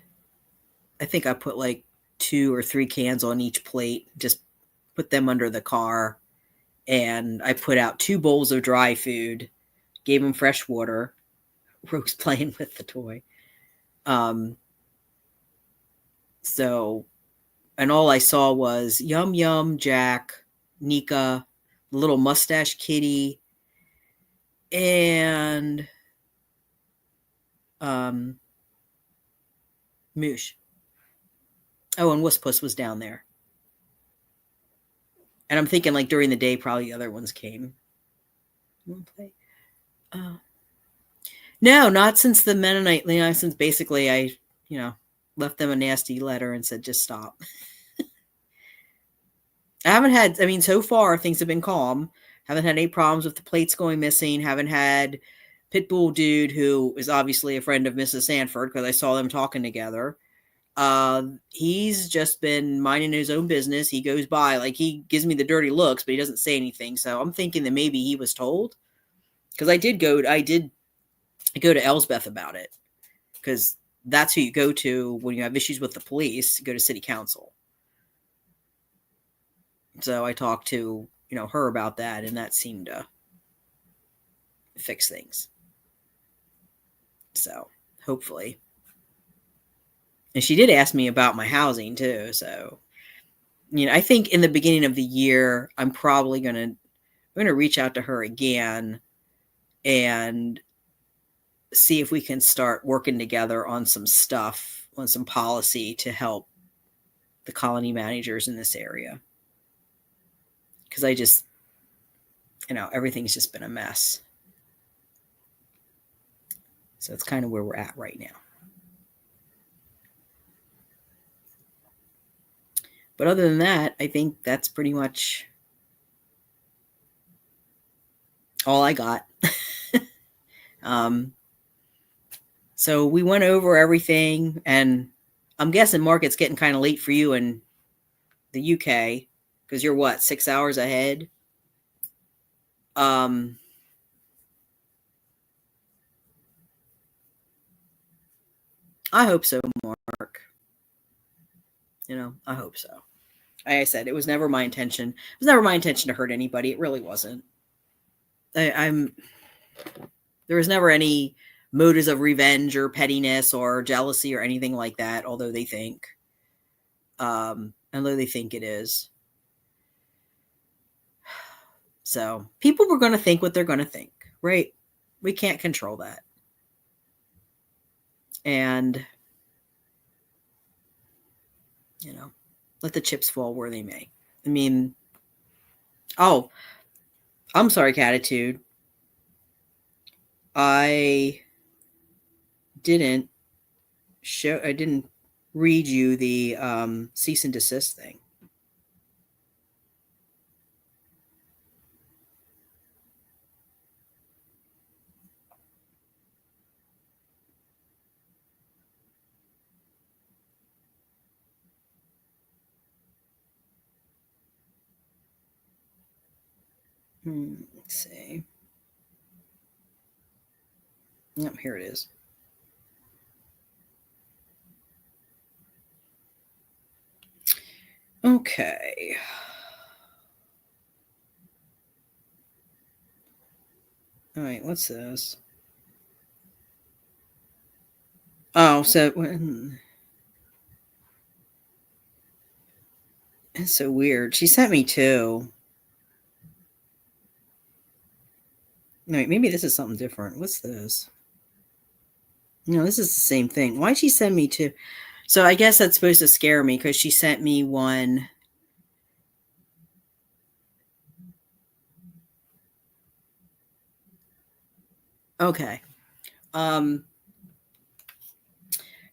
I think I put like 2 or 3 cans on each plate, just put them under the car, and I put out 2 bowls of dry food, gave them fresh water. Rose playing with the toy. So, and all I saw was Yum Yum, Jack, Nika, little mustache kitty, and Moosh. Oh, and Wusspuss was down there. And I'm thinking like during the day, probably the other ones came. No, not since the Mennonite, since basically I, left them a nasty letter and said, just stop. I haven't had, so far things have been calm. Haven't had any problems with the plates going missing. Haven't had Pitbull dude, who is obviously a friend of Mrs. Sanford, because I saw them talking together. He's just been minding his own business. He goes by, like, he gives me the dirty looks, but he doesn't say anything. So I'm thinking that maybe he was told, because I did go to Elsbeth about it, because that's who you go to when you have issues with the police. You go to city council. So I talked to, her about that, and that seemed to fix things. So hopefully. And she did ask me about my housing too. So, I think in the beginning of the year, I'm probably going to reach out to her again and see if we can start working together on some stuff, on some policy to help the colony managers in this area. Because I just, everything's just been a mess. So it's kind of where we're at right now. But other than that, I think that's pretty much all I got. So we went over everything, and I'm guessing, Mark, it's getting kind of late for you in the UK, because you're what, 6 hours ahead? I hope so, Mark. I hope so. Like I said, it was never my intention. It was never my intention to hurt anybody. It really wasn't. There was never any motives of revenge or pettiness or jealousy or anything like that, although they think it is. So people were going to think what they're going to think, right? We can't control that. And, let the chips fall where they may. I mean, oh, I'm sorry, Catitude. I didn't read you the cease and desist thing. Let's see. Yep, here it is. Okay. All right, what's this? Oh, so it's so weird. She sent me two. No, wait, maybe this is something different. What's this? No, this is the same thing. Why'd she send me two? So I guess that's supposed to scare me because she sent me one. Okay.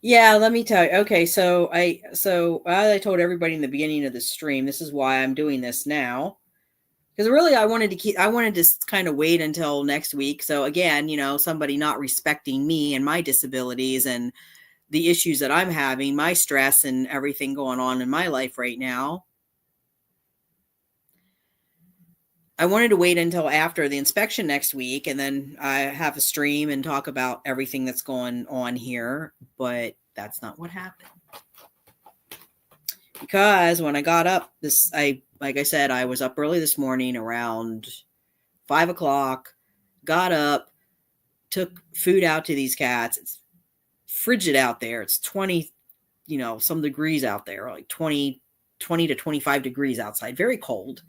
Yeah, let me tell you. Okay, so I told everybody in the beginning of the stream, this is why I'm doing this now. Because really I wanted to kind of wait until next week. So again, somebody not respecting me and my disabilities and the issues that I'm having, my stress and everything going on in my life right now. I wanted to wait until after the inspection next week, and then I have a stream and talk about everything that's going on here, but that's not what happened. Because when I got up, like I said, I was up early this morning around 5 o'clock, got up, took food out to these cats. It's frigid out there. It's 20, some degrees out there, like 20 to 25 degrees outside, very cold.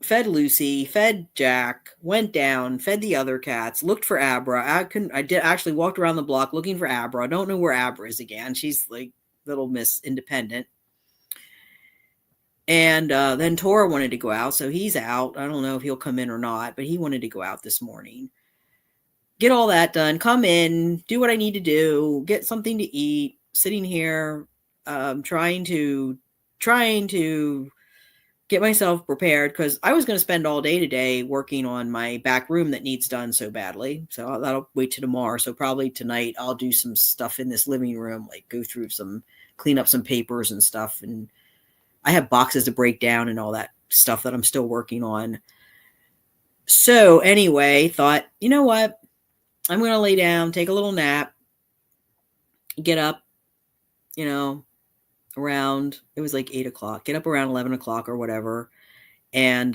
Fed Lucy, fed Jack, went down, fed the other cats, looked for Abra. I did actually walked around the block looking for Abra. I don't know where Abra is again. She's like Little Miss Independent. And then Tora wanted to go out, so he's out. I don't know if he'll come in or not, but he wanted to go out this morning. Get all that done, come in, do what I need to do, get something to eat, sitting here, trying to get myself prepared because I was going to spend all day today working on my back room that needs done so badly. So that'll wait till tomorrow. So probably tonight I'll do some stuff in this living room, like go through clean up some papers and stuff. And I have boxes to break down and all that stuff that I'm still working on. So anyway, thought, you know what? I'm going to lay down, take a little nap, get up, around, it was like 8 o'clock, get up around 11 o'clock or whatever. And,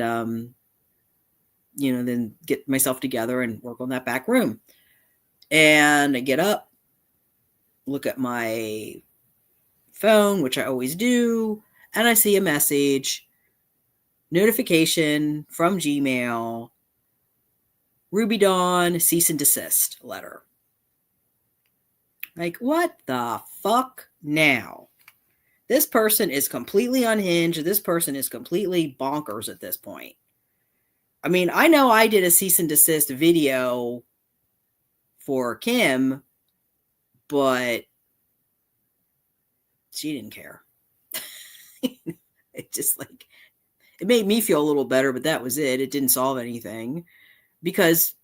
then get myself together and work on that back room. And I get up, look at my phone, which I always do. And I see a message, notification from Gmail, Ruby Dawn cease and desist letter. Like, what the fuck now? This person is completely unhinged. This person is completely bonkers at this point. I mean, I know I did a cease and desist video for Kim, but she didn't care. It just it made me feel a little better, but that was it. It didn't solve anything because,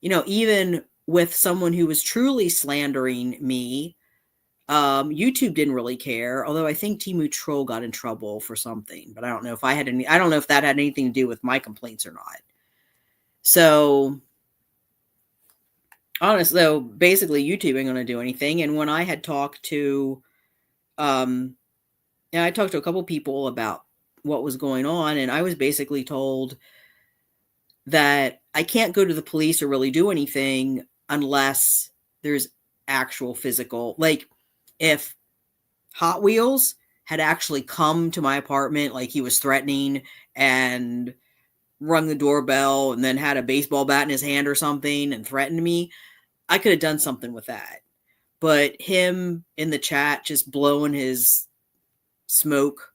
even with someone who was truly slandering me, YouTube didn't really care, although I think Temu Troll got in trouble for something, but I don't know if I don't know if that had anything to do with my complaints or not. So honestly, though, basically YouTube ain't going to do anything. And when I had talked to, I talked to a couple people about what was going on, and I was basically told that I can't go to the police or really do anything unless there's actual physical, like if Hot Wheels had actually come to my apartment, like he was threatening and rung the doorbell and then had a baseball bat in his hand or something and threatened me, I could have done something with that. But him in the chat just blowing his smoke,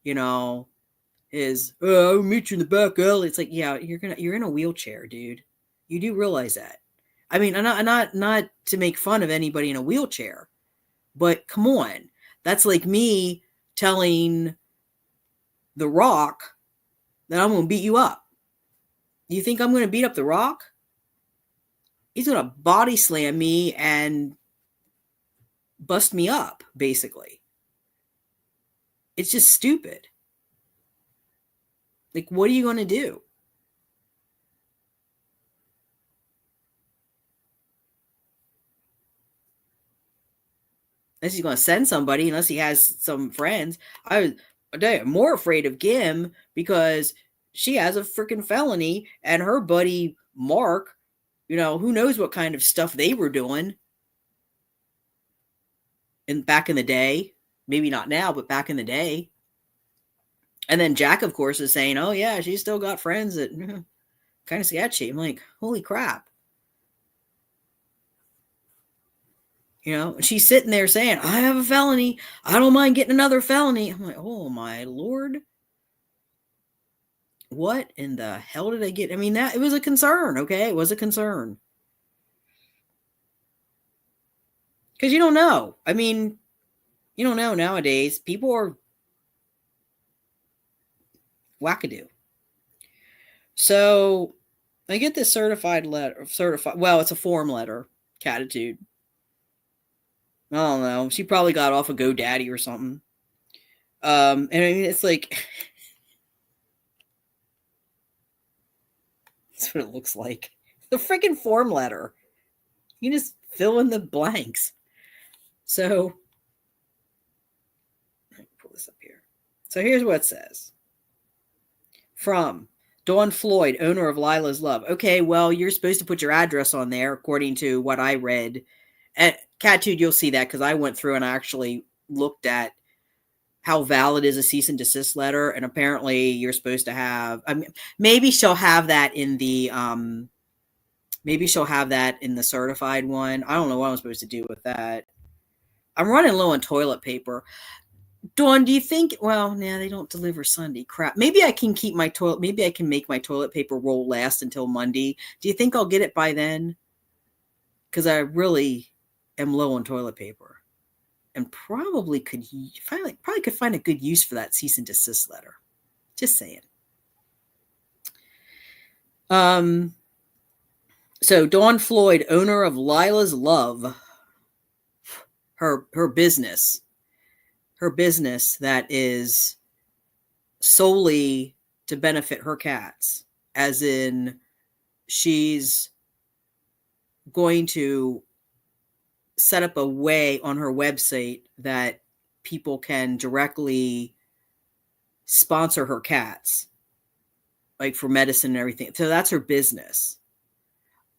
you know, I'll meet you in the back alley. It's like, yeah, you're in a wheelchair, dude. You do realize that. I mean, not to make fun of anybody in a wheelchair, but come on. That's like me telling The Rock that I'm going to beat you up. You think I'm going to beat up The Rock? He's going to body slam me and bust me up, basically. It's just stupid. Like, what are you going to do? Unless he's going to send somebody, unless he has some friends. I'm more afraid of Kim because she has a freaking felony, and her buddy Mark, who knows what kind of stuff they were doing back in the day. Maybe not now, but back in the day. And then Jack, of course, is saying, oh, yeah, she's still got friends that kind of sketchy. I'm like, holy crap. She's sitting there saying, I have a felony. I don't mind getting another felony. I'm like, oh, my Lord. What in the hell did I get? I mean, it was a concern, okay? It was a concern. Because you don't know. I mean, you don't know nowadays. People are wackadoo. So I get this certified letter. Well, it's a form letter. Catitude. I don't know. She probably got off of GoDaddy or something. And I mean, it's like, that's what it looks like. The freaking form letter. You just fill in the blanks. So, let me pull this up here. So here's what it says. From Dawn Floyd, owner of Lila's Love. Okay, well, you're supposed to put your address on there, according to what I read. At Catitude, you'll see that because I went through and I actually looked at how valid is a cease and desist letter, and apparently you're supposed to have. I mean, maybe she'll have that in the certified one. I don't know what I'm supposed to do with that. I'm running low on toilet paper. Dawn, do you think? Well, nah, they don't deliver Sunday. Crap. Maybe I can keep my toilet. Maybe I can make my toilet paper roll last until Monday. Do you think I'll get it by then? Because I really am low on toilet paper, and probably could find a good use for that cease and desist letter. Just saying. So Dawn Floyd, owner of Lila's Love, her business that is solely to benefit her cats, as in she's going to set up a way on her website that people can directly sponsor her cats, like for medicine and everything. So that's her business.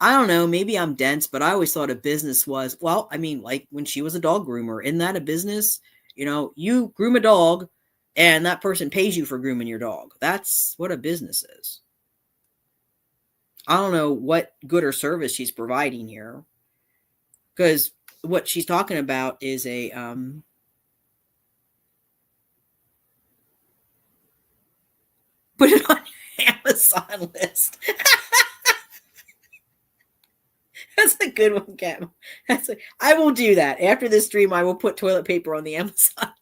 I don't know, maybe I'm dense, but I always thought a business was, well, I mean, like when she was a dog groomer, isn't that a business? You groom a dog and that person pays you for grooming your dog. That's what a business is. I don't know what good or service she's providing here, because what she's talking about is a put it on your Amazon list. That's a good one, Cam. I will do that. After this stream, I will put toilet paper on the Amazon.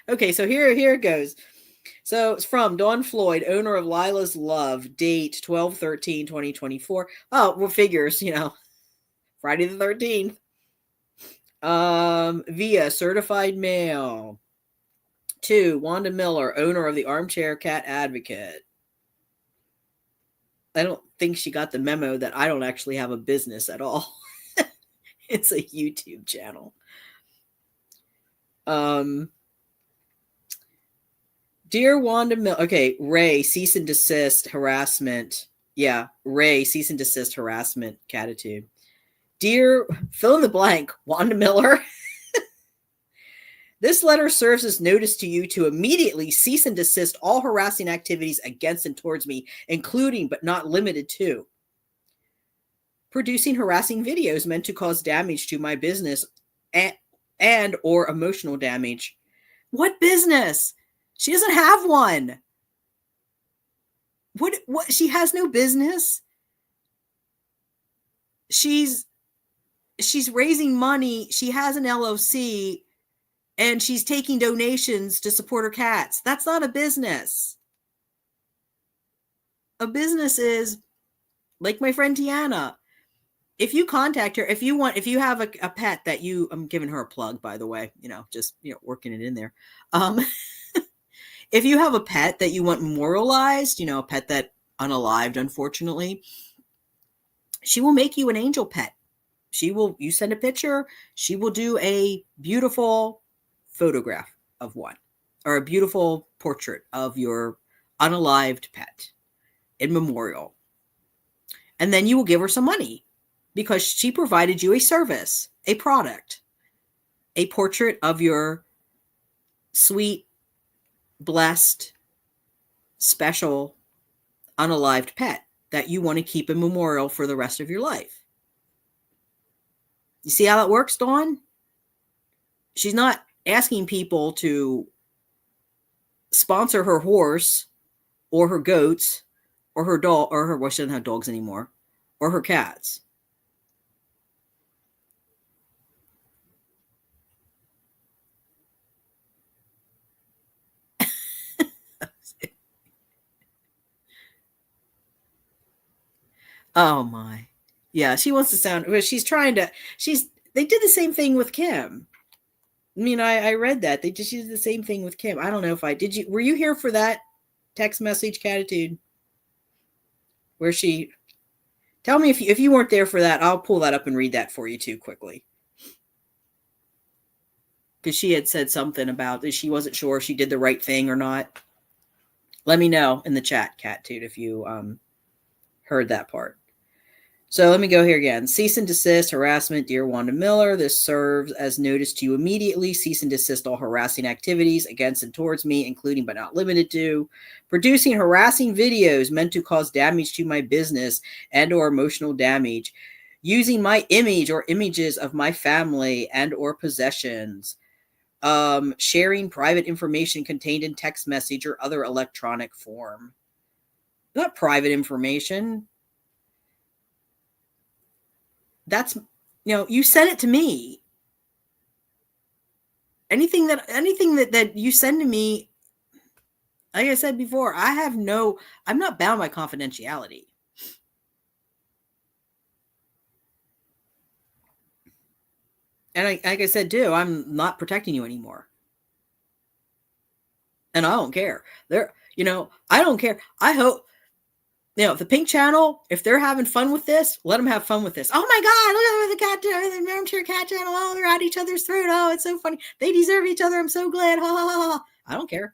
Okay, so here it goes. So it's from Dawn Floyd, owner of Lila's Love, date 12/13/2024. Oh, well, figures, Friday the 13th. Via certified mail 2, Wanda Miller, owner of the Armchair Cat Advocate. I don't think she got the memo that I don't actually have a business at all. It's a YouTube channel. Dear Wanda Miller, okay, Ray, cease and desist harassment. Yeah, Ray, cease and desist harassment, Catitude. Dear, fill in the blank, Wanda Miller. This letter serves as notice to you to immediately cease and desist all harassing activities against and towards me, including but not limited to producing harassing videos meant to cause damage to my business and or emotional damage. What business? She doesn't have one. What? She has no business. She's raising money. She has an LLC. And she's taking donations to support her cats. That's not a business. A business is like my friend Tiana. If you contact her, if you have a pet that I'm giving her a plug, by the way, just working it in there. If you have a pet that you want memorialized, a pet that unalived, unfortunately, she will make you an angel pet. You send a picture, she will do a beautiful photograph of one or a beautiful portrait of your unalived pet in memorial. And then you will give her some money because she provided you a service, a product, a portrait of your sweet, blessed, special, unalived pet that you want to keep in memorial for the rest of your life. You see how that works, Dawn? She's not asking people to sponsor her horse or her goats or her dog well, she doesn't have dogs anymore, or her cats. Oh my. Yeah, she wants to sound, well, they did the same thing with Kim. I mean, I read that. She did the same thing with Kim. I don't know if were you here for that text message, Catitude? Where tell me if you weren't there for that, I'll pull that up and read that for you too quickly. Because she had said something about that she wasn't sure if she did the right thing or not. Let me know in the chat, Catitude, if you heard that part. So let me go here again. Cease and desist harassment, dear Wanda Miller. This serves as notice to you immediately. Cease and desist all harassing activities against and towards me, including but not limited to producing harassing videos meant to cause damage to my business and or emotional damage, using my image or images of my family and or possessions, sharing private information contained in text message or other electronic form. Not private information. That's, you sent it to me. Anything that you send to me, like I said before, I'm not bound by confidentiality. And like I said too, I'm not protecting you anymore. And I don't care. I don't care. I hope, the Pink Channel, if they're having fun with this, let them have fun with this. Oh my God, look at the Armchair Cat Channel. Oh, they're at each other's throat. Oh, it's so funny. They deserve each other. I'm so glad. Ha, ha, ha, ha. I don't care.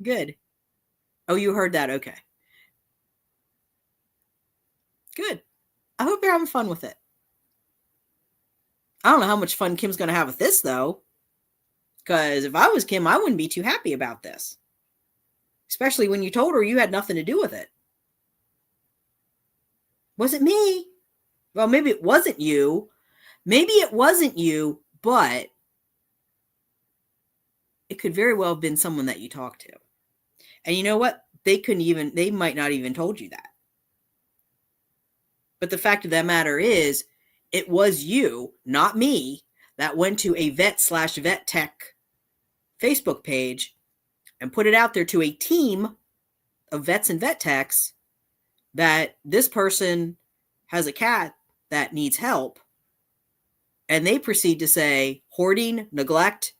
Good. Oh, you heard that. Okay. Good. I hope they're having fun with it. I don't know how much fun Kim's going to have with this, though. Because if I was Kim, I wouldn't be too happy about this. Especially when you told her you had nothing to do with it. Was it me? Well, maybe it wasn't you. Maybe it wasn't you, but it could very well have been someone that you talked to. And you know what? They might not even told you that. But the fact of the matter is, it was you, not me, that went to a vet/vet tech Facebook page and put it out there to a team of vets and vet techs that this person has a cat that needs help, and they proceed to say hoarding, neglect,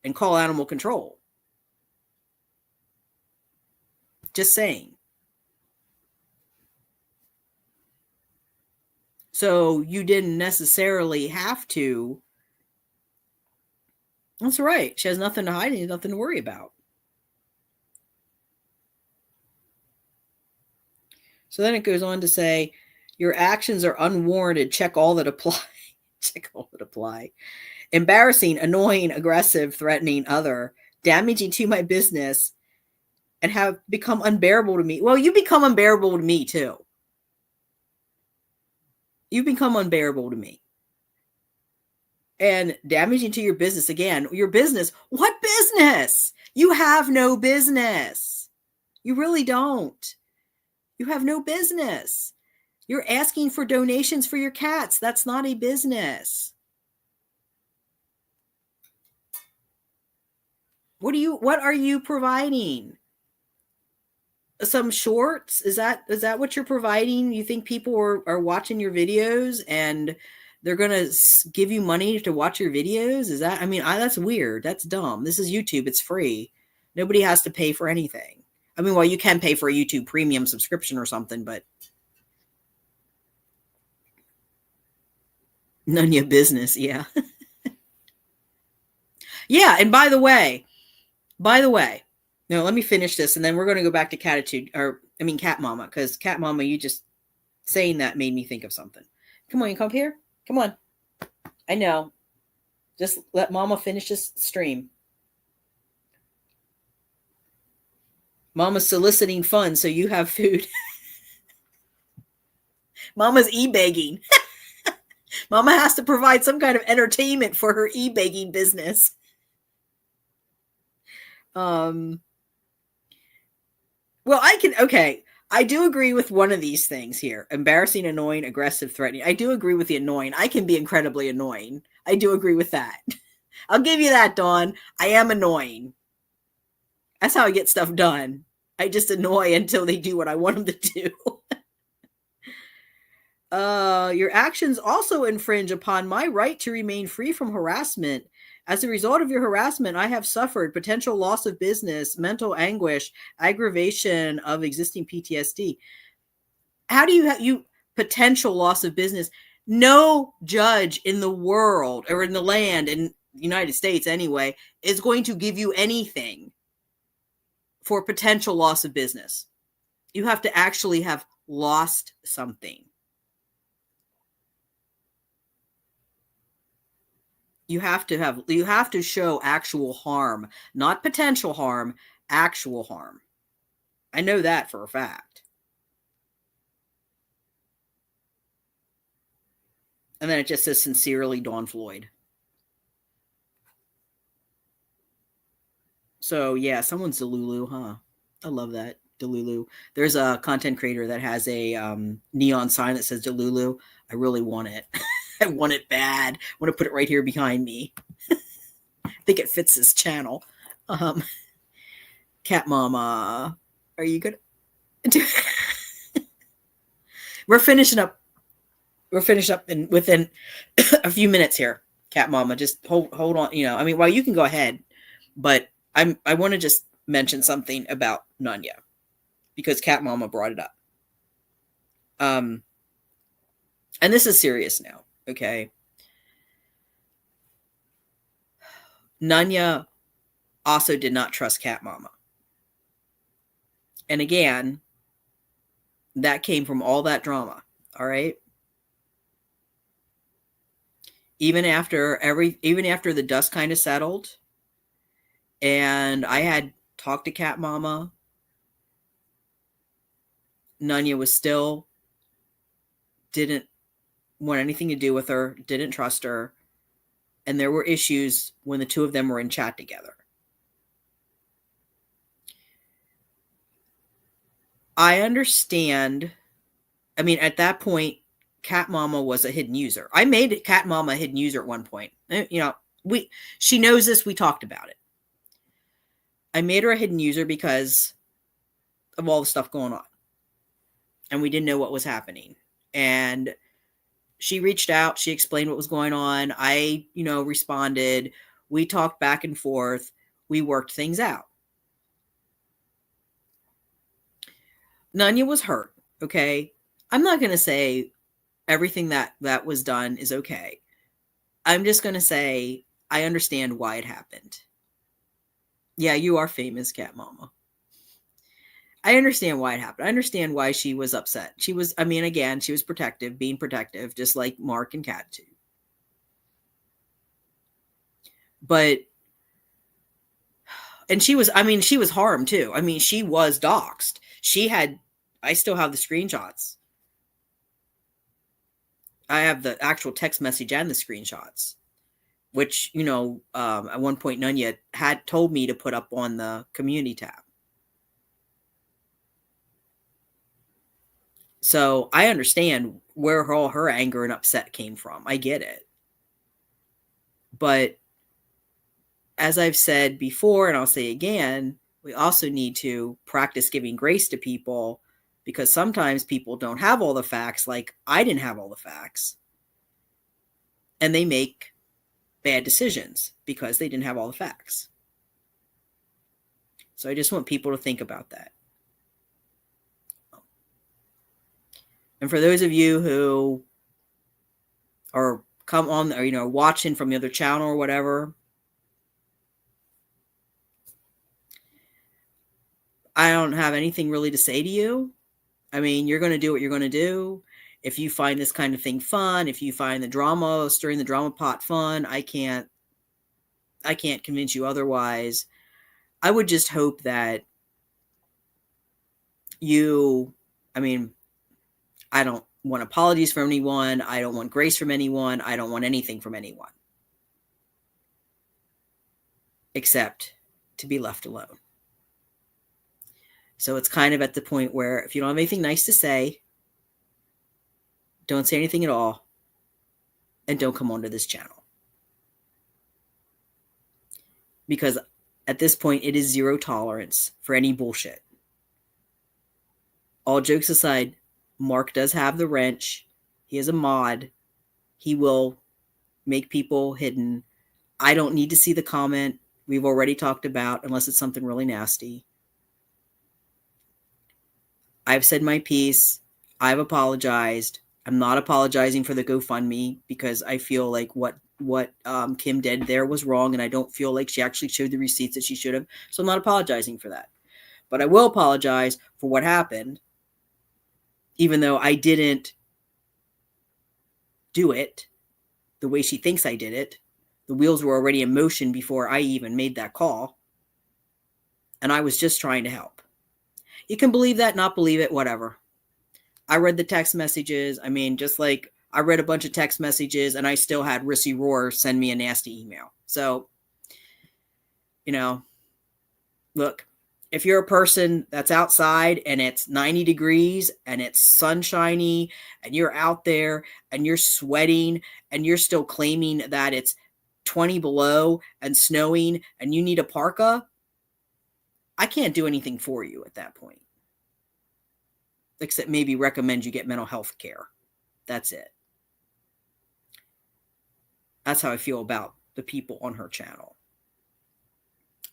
and call animal control. Just saying. So you didn't necessarily have to. That's right. She has nothing to hide and nothing to worry about. So then it goes on to say, your actions are unwarranted. Check all that apply. Check all that apply. Embarrassing, annoying, aggressive, threatening, other, damaging to my business, and have become unbearable to me. Well, you become unbearable to me too. You become unbearable to me. And damaging to your business. Again, your business. What business? You have no business. You really don't. You have no business. You're asking for donations for your cats. That's not a business. What are you providing? Some shorts? Is that what you're providing? You think people are watching your videos and they're going to give you money to watch your videos? Is that, that's weird. That's dumb. This is YouTube. It's free. Nobody has to pay for anything. Well, you can pay for a YouTube premium subscription or something, but none of your business. Yeah. Yeah. And by the way, no, let me finish this and then we're going to go back to Cat Mama, because Cat Mama, you just saying that made me think of something. Come on, you come up here. Come on. I know. Just let Mama finish this stream. Mama's soliciting funds so you have food. Mama's e-begging. Mama has to provide some kind of entertainment for her e-begging business. Well, I do agree with one of these things here. Embarrassing, annoying, aggressive, threatening. I do agree with the annoying. I can be incredibly annoying. I do agree with that. I'll give you that, Dawn. I am annoying. That's how I get stuff done. I just annoy until they do what I want them to do. Your actions also infringe upon my right to remain free from harassment. As a result of your harassment, I have suffered potential loss of business, mental anguish, aggravation of existing PTSD. How do you potential loss of business? No judge in the world or in the land, in the United States anyway, is going to give you anything for potential loss of business. You have to actually have lost something. You have to show actual harm, not potential harm, actual harm. I know that for a fact. And then it just says, sincerely, Dawn Floyd. So yeah, someone's Delulu, huh? I love that. Delulu. There's a content creator that has a neon sign that says Delulu. I really want it. I want it bad. I want to put it right here behind me. I think it fits his channel. Cat Mama, are you good? We're finishing up. Within a few minutes here. Cat Mama, just hold on. Well, you can go ahead, but I want to just mention something about Nanya because Cat Mama brought it up. And this is serious now. Okay. Nanya also did not trust Cat Mama. And again, that came from all that drama. All right. Even after the dust kind of settled and I had talked to Cat Mama, Nanya was still didn't want anything to do with her, didn't trust her. And there were issues when the two of them were in chat together. I understand. At that point, Cat Mama was a hidden user. I made Cat Mama a hidden user at one point. She knows this. We talked about it. I made her a hidden user because of all the stuff going on. And we didn't know what was happening. And she reached out. She explained what was going on. I, responded. We talked back and forth. We worked things out. Nunya was hurt. Okay. I'm not going to say everything that was done is okay. I'm just going to say, I understand why it happened. Yeah, you are famous, Cat Mama. I understand why it happened. I understand why she was upset. She was, I mean, again, she was protective, being protective, just like Mark and Cat too. But, and she was, I mean, she was harmed too. I mean, she was doxxed. She had, I still have the screenshots. I have the actual text message and the screenshots, which, you know, at one point, Nunya had told me to put up on the community tab. So I understand where all her anger and upset came from. I get it. But as I've said before, and I'll say again, we also need to practice giving grace to people, because sometimes people don't have all the facts, like I didn't have all the facts. And they make bad decisions because they didn't have all the facts. So I just want people to think about that. And for those of you who are come on, or, you know, watching from the other channel or whatever, I don't have anything really to say to you. I mean, you're going to do what you're going to do. If you find this kind of thing fun, if you find the drama, stirring the drama pot fun, I can't convince you otherwise. I would just hope that you, I mean, I don't want apologies from anyone. I don't want grace from anyone. I don't want anything from anyone, except to be left alone. So it's kind of at the point where if you don't have anything nice to say, don't say anything at all, and don't come onto this channel. Because at this point, it is zero tolerance for any bullshit. All jokes aside, Mark does have the wrench. He is a mod. He will make people hidden. I don't need to see the comment we've already talked about unless it's something really nasty. I've said my piece. I've apologized. I'm not apologizing for the GoFundMe because I feel like what Kim did there was wrong, and I don't feel like she actually showed the receipts that she should have. So I'm not apologizing for that. But I will apologize for what happened, even though I didn't do it the way she thinks I did it. The wheels were already in motion before I even made that call. And I was just trying to help. You can believe that, not believe it, whatever. I read the text messages. I mean, just like I read a bunch of text messages and I still had Rissy Roar send me a nasty email. So, you know, look, if you're a person that's outside and it's 90 degrees and it's sunshiny and you're out there and you're sweating and you're still claiming that it's 20 below and snowing and you need a parka, I can't do anything for you at that point. Except maybe recommend you get mental health care. That's it. That's how I feel about the people on her channel.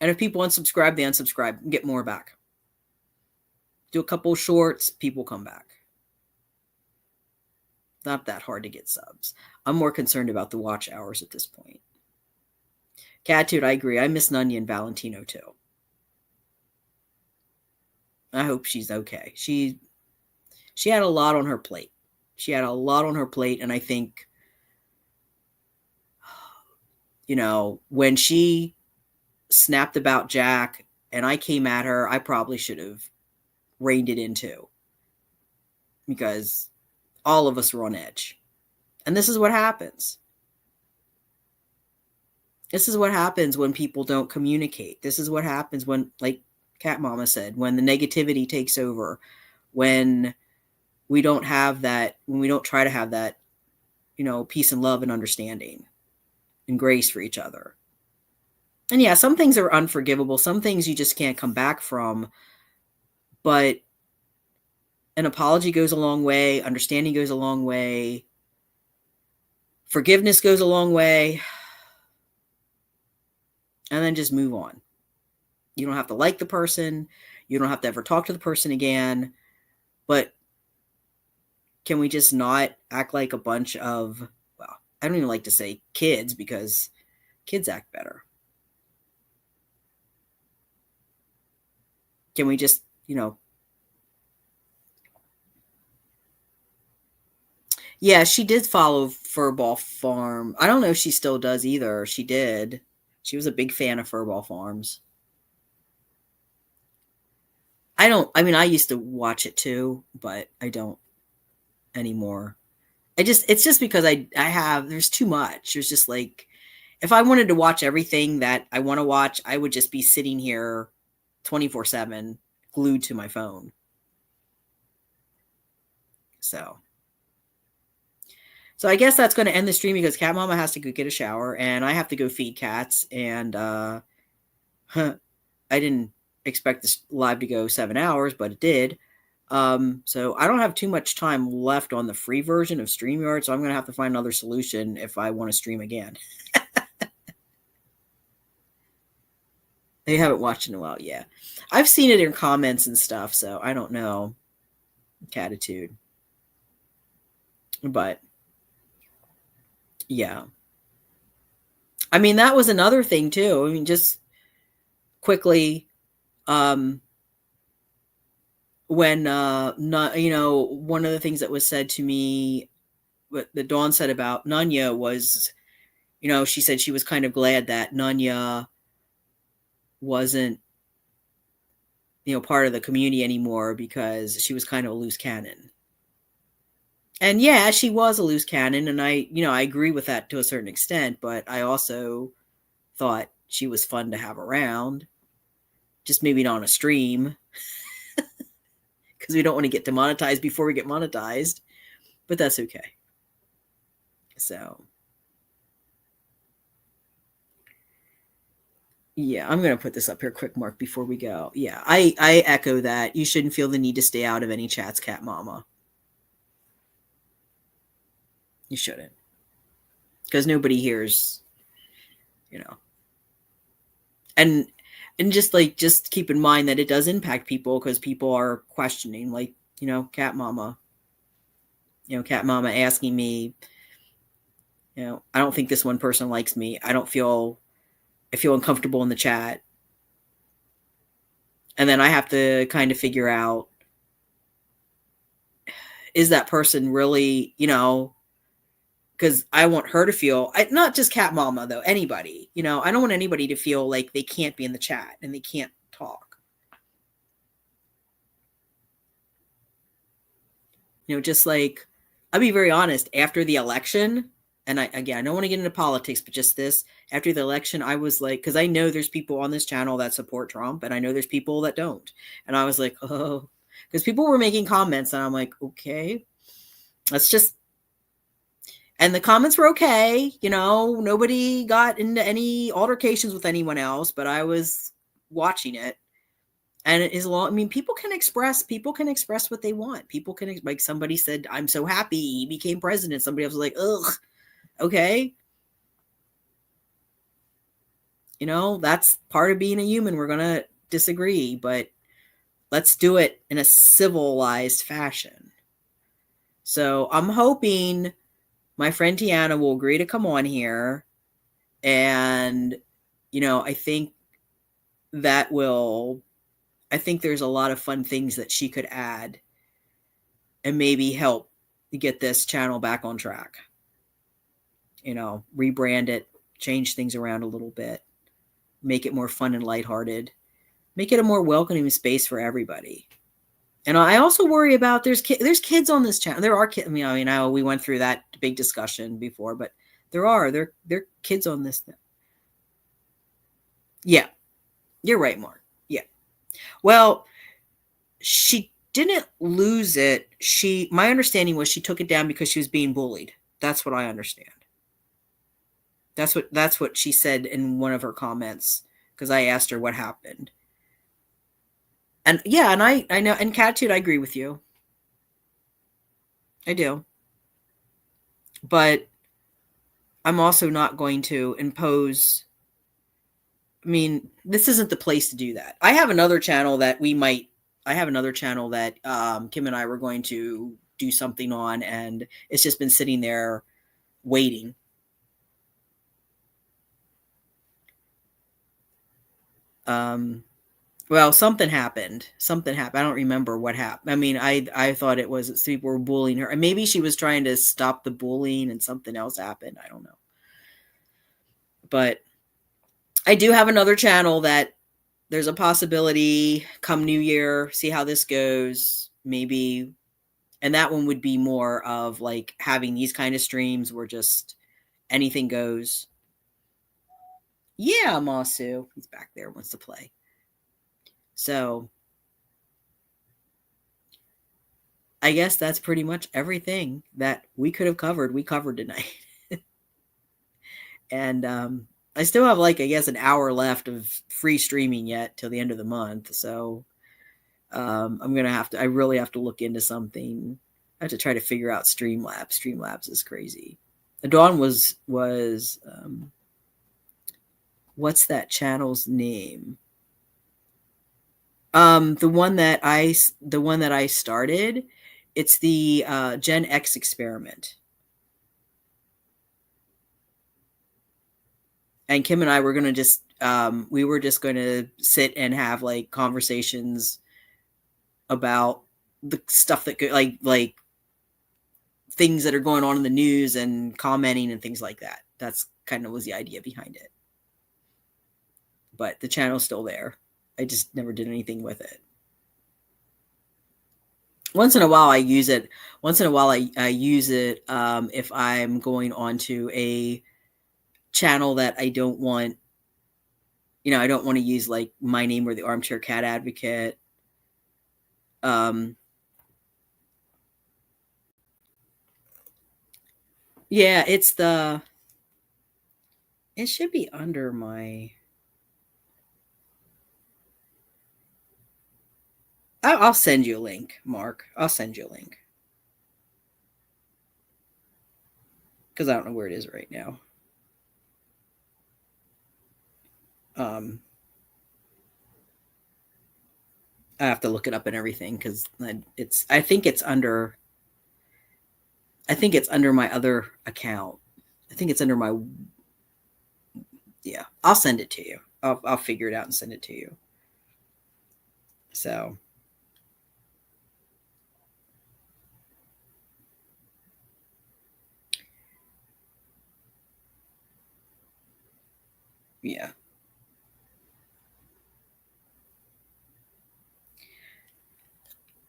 And if people unsubscribe, they unsubscribe and get more back. Do a couple shorts, people come back. Not that hard to get subs. I'm more concerned about the watch hours at this point. Catitude, I agree. I miss Nunya and Valentino too. I hope she's okay. She had a lot on her plate. She had a lot on her plate, and I think, you know, when she snapped about Jack and I came at her, I probably should have reined it in too. Because all of us were on edge. And this is what happens. This is what happens when people don't communicate. This is what happens when, like Cat Mama said, when the negativity takes over, when we don't have that, when we don't try to have that, you know, peace and love and understanding and grace for each other. And yeah, some things are unforgivable. Some things you just can't come back from. But an apology goes a long way. Understanding goes a long way. Forgiveness goes a long way. And then just move on. You don't have to like the person. You don't have to ever talk to the person again. But can we just not act like a bunch of, well, I don't even like to say kids because kids act better. Can we just, yeah, she did follow Furball Farm. I don't know if she still does either. She did. She was a big fan of Furball Farms. I mean, I used to watch it too, but I don't anymore. It's just because there's too much. There's just like, if I wanted to watch everything that I want to watch, I would just be sitting here 24/7 glued to my phone. So I guess that's going to end the stream because Cat Mama has to go get a shower and I have to go feed cats. And I didn't expect this live to go 7 hours, but it did. So I don't have too much time left on the free version of StreamYard, so I'm going to have to find another solution if I want to stream again. They haven't watched in a while. Yeah. I've seen it in comments and stuff, so I don't know. Catitude. But yeah. I mean, that was another thing too. I mean, just quickly, when one of the things that was said to me, what the Dawn said about Nunya was, she said she was kind of glad that Nunya wasn't, part of the community anymore because she was kind of a loose cannon. And yeah, she was a loose cannon, and I agree with that to a certain extent, but I also thought she was fun to have around, just maybe not on a stream. Because we don't want to get demonetized before we get monetized, but that's okay. So, yeah, I'm going to put this up here quick, Mark, before we go. Yeah, I echo that. You shouldn't feel the need to stay out of any chats, Cat Mama. You shouldn't. Because nobody hears, And just keep in mind that it does impact people because people are questioning, like, Cat Mama. Cat Mama asking me, I don't think this one person likes me. I feel uncomfortable in the chat. And then I have to kind of figure out, is that person really, because I want her to feel, not just Cat Mama though, anybody, I don't want anybody to feel like they can't be in the chat and they can't talk. Just like, I'll be very honest, after the election, and I don't want to get into politics, but just this, after the election, I was like, because I know there's people on this channel that support Trump, and I know there's people that don't. And I was like, oh, because people were making comments, and I'm like, okay, let's just, and the comments were okay. Nobody got into any altercations with anyone else, but I was watching it. And it is long. I mean, people can express what they want. People can, like somebody said, I'm so happy he became president. Somebody else was like, ugh, okay. That's part of being a human. We're going to disagree, but let's do it in a civilized fashion. So I'm hoping my friend Tiana will agree to come on here. And, I think there's a lot of fun things that she could add and maybe help get this channel back on track. Rebrand it, change things around a little bit, make it more fun and lighthearted, make it a more welcoming space for everybody. And I also worry about there's kids on this channel. There are kids. I know we went through that big discussion before, but there are kids on this. Yeah, you're right, Mark. Yeah. Well, she didn't lose it. My understanding was she took it down because she was being bullied. That's what I understand. That's what she said in one of her comments, because I asked her what happened. And yeah, and I know, and Catitude, I agree with you. I do. But I'm also not going to impose. I mean, this isn't the place to do that. I have another channel that we might I have another channel that Kim and I were going to do something on, and it's just been sitting there waiting. Well, something happened. Something happened. I don't remember what happened. I mean, I thought it was people were bullying her. And maybe she was trying to stop the bullying and something else happened. I don't know. But I do have another channel that there's a possibility come New Year, see how this goes, maybe. And that one would be more of like having these kind of streams where just anything goes. Yeah, Masu. He's back there, wants to play. So I guess that's pretty much everything that we could have covered. We covered tonight. And I still have like, I guess, an hour left of free streaming yet till the end of the month. So I'm going to have to, I really have to look into something. I have to try to figure out Streamlabs. Streamlabs is crazy. Dawn was what's that channel's name? The one that I started, it's the Gen X experiment. And Kim and I were going to just, we were just going to sit and have like conversations about the stuff that like things that are going on in the news and commenting and things like that. That's kind of was the idea behind it. But the channel's still there. I just never did anything with it. Once in a while I use it. Once in a while I use it if I'm going onto a channel that I don't want, I don't want to use like my name or the Armchair Cat Advocate. Yeah, it should be under my, I'll send you a link, Mark. I'll send you a link. Because I don't know where it is right now. I have to look it up and everything because I think it's under my other account. I think it's under my, yeah, I'll send it to you. I'll figure it out and send it to you. So. Yeah.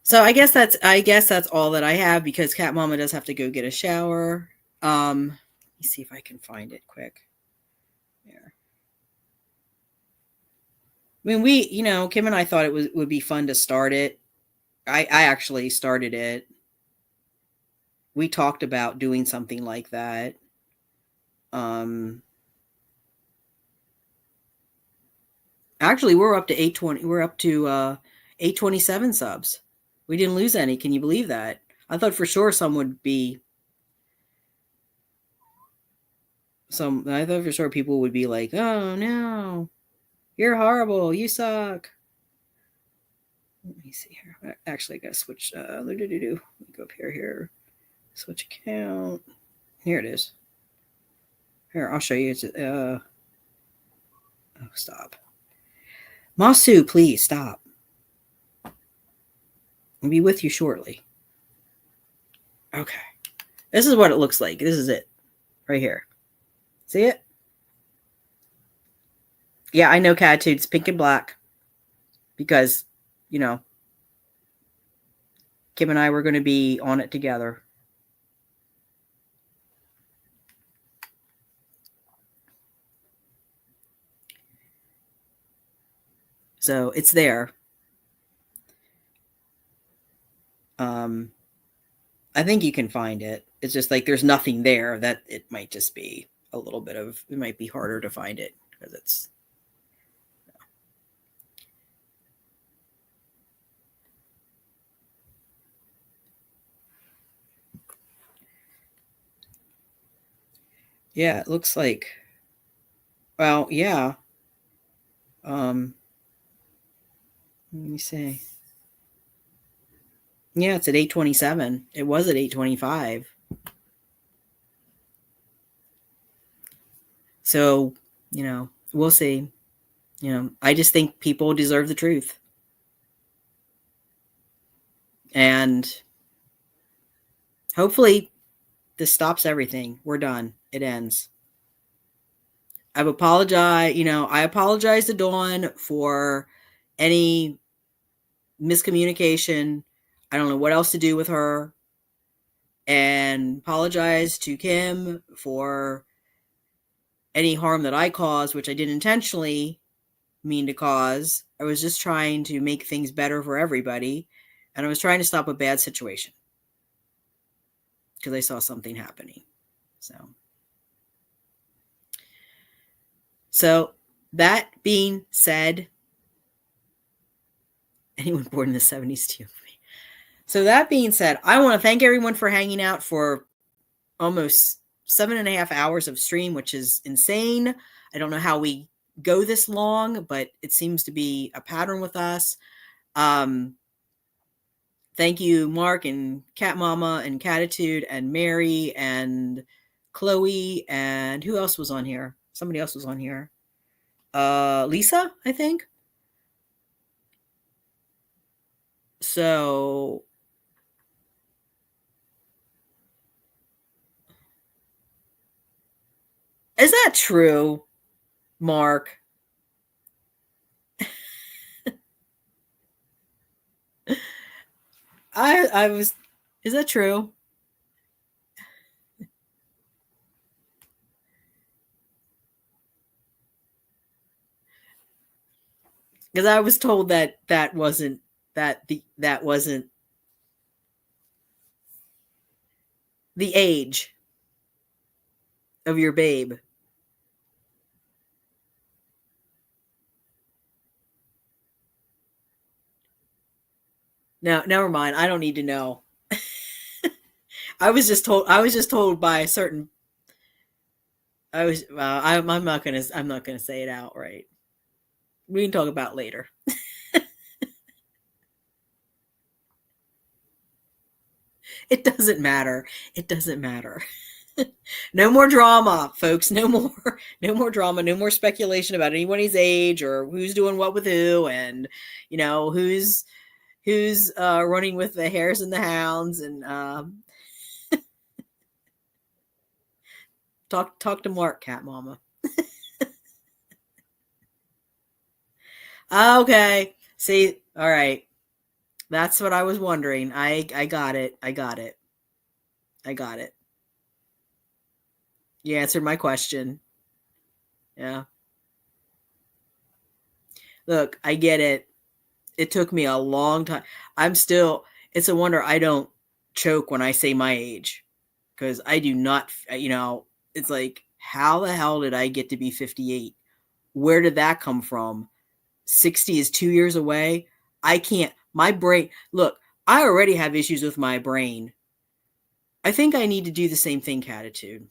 So I guess that's all that I have because Cat Mama does have to go get a shower. Let me see if I can find it quick. There. I mean, Kim and I thought it would be fun to start it. I actually started it. We talked about doing something like that. Actually, we're up to 820. We're up to 827 subs. We didn't lose any. Can you believe that? I thought for sure some would be. I thought for sure people would be like, "Oh no, you're horrible. You suck." Let me see here. Actually, I gotta switch. Let me go up here. Switch account. Here it is. Here, I'll show you. Oh, stop. Masu, please stop. I'll be with you shortly. Okay. This is what it looks like. This is it. Right here. See it? Yeah, I know Catitude's pink and black. Because, Kim and I were going to be on it together. So it's there. I think you can find it. It's just like there's nothing there that it might just be a little bit of, it might be harder to find it because it's. Yeah, it looks like, well, yeah. Let me see. Yeah, it's at 8:27. It was at 8:25. So, we'll see. I just think people deserve the truth. And hopefully this stops everything. We're done. It ends. I've apologized. I apologize to Dawn for any miscommunication. I don't know what else to do with her. And apologize to Kim for any harm that I caused, which I didn't intentionally mean to cause. I was just trying to make things better for everybody. And I was trying to stop a bad situation because I saw something happening. So that being said, anyone born in the 70s too. So that being said, I want to thank everyone for hanging out for almost 7.5 hours of stream, which is insane. I don't know how we go this long, but it seems to be a pattern with us. Thank you, Mark and Cat Mama and Catitude and Mary and Chloe and who else was on here? Somebody else was on here. Lisa, I think. So is that true, Mark? Is that true? Because I was told that wasn't the age of your babe. No, never mind. I don't need to know. I was just told by a certain. I'm not gonna say it outright. We can talk about it later. It doesn't matter. It doesn't matter. No more drama, folks. No more drama. No more speculation about anybody's age or who's doing what with who, and who's running with the hares and the hounds, and talk to Mark, Cat Mama. Okay. See, all right. That's what I was wondering. I got it. I got it. You answered my question. Yeah. Look, I get it. It took me a long time. It's a wonder I don't choke when I say my age. Because I do not, it's like, how the hell did I get to be 58? Where did that come from? 60 is 2 years away. I can't. My brain, look, I already have issues with my brain. I think I need to do the same thing, Catitude.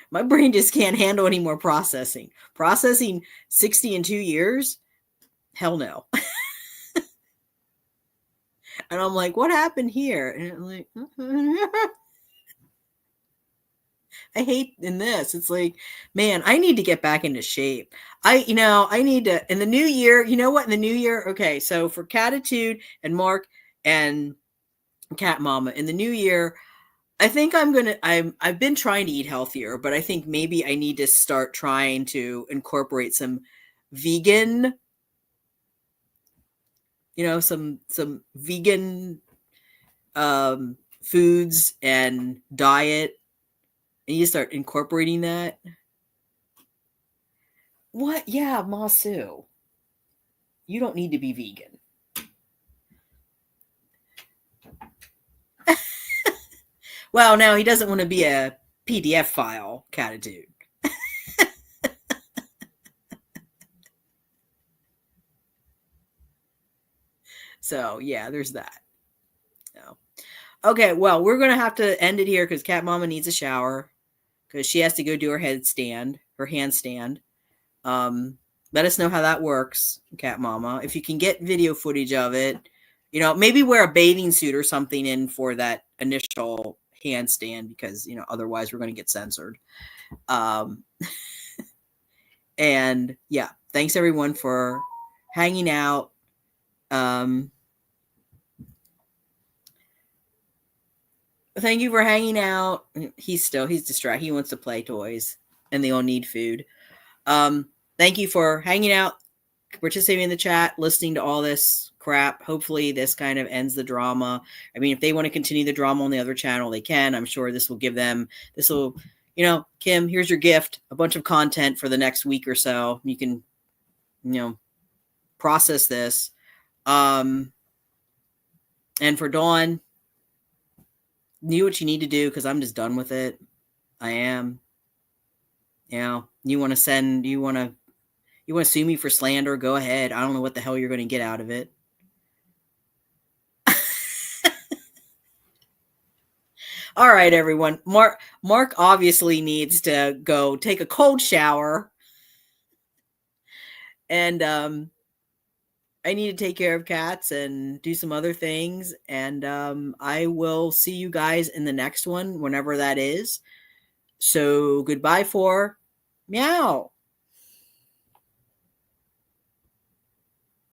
My brain just can't handle any more processing. Processing 60 in 2 years? Hell no. And I'm like, what happened here? And I'm like, I hate in this. It's like, man, I need to get back into shape. I need to, in the new year, you know what? In the new year, okay, so for Catitude and Mark and Cat Mama, in the new year, I think I've been trying to eat healthier, but I think maybe I need to start trying to incorporate some vegan, some vegan foods and diet. And you start incorporating that. What? Yeah, Masu. You don't need to be vegan. Well, now he doesn't want to be a PDF file, Catitude. So, yeah, there's that. So. Okay, well, we're going to have to end it here because Cat Mama needs a shower because she has to go do her handstand. Let us know how that works, Cat Mama. If you can get video footage of it, you know, maybe wear a bathing suit or something in for that initial handstand, because, you know, otherwise we're going to get censored. And yeah, thanks everyone for hanging out. Thank you for hanging out. He's distracted. He wants to play toys and they all need food. Thank you for hanging out, participating in the chat, listening to all this crap. Hopefully this kind of ends the drama. I mean, if they want to continue the drama on the other channel, they can. I'm sure this will, you know, Kim, here's your gift, a bunch of content for the next week or so. You can, you know, process this. And for Dawn, do what you need to do, because I'm just done with it. I am. You know, you want to sue me for slander, go ahead. I don't know what the hell you're going to get out of it. All right, everyone. Mark obviously needs to go take a cold shower. And I need to take care of cats and do some other things. And I will see you guys in the next one, whenever that is. So goodbye for meow.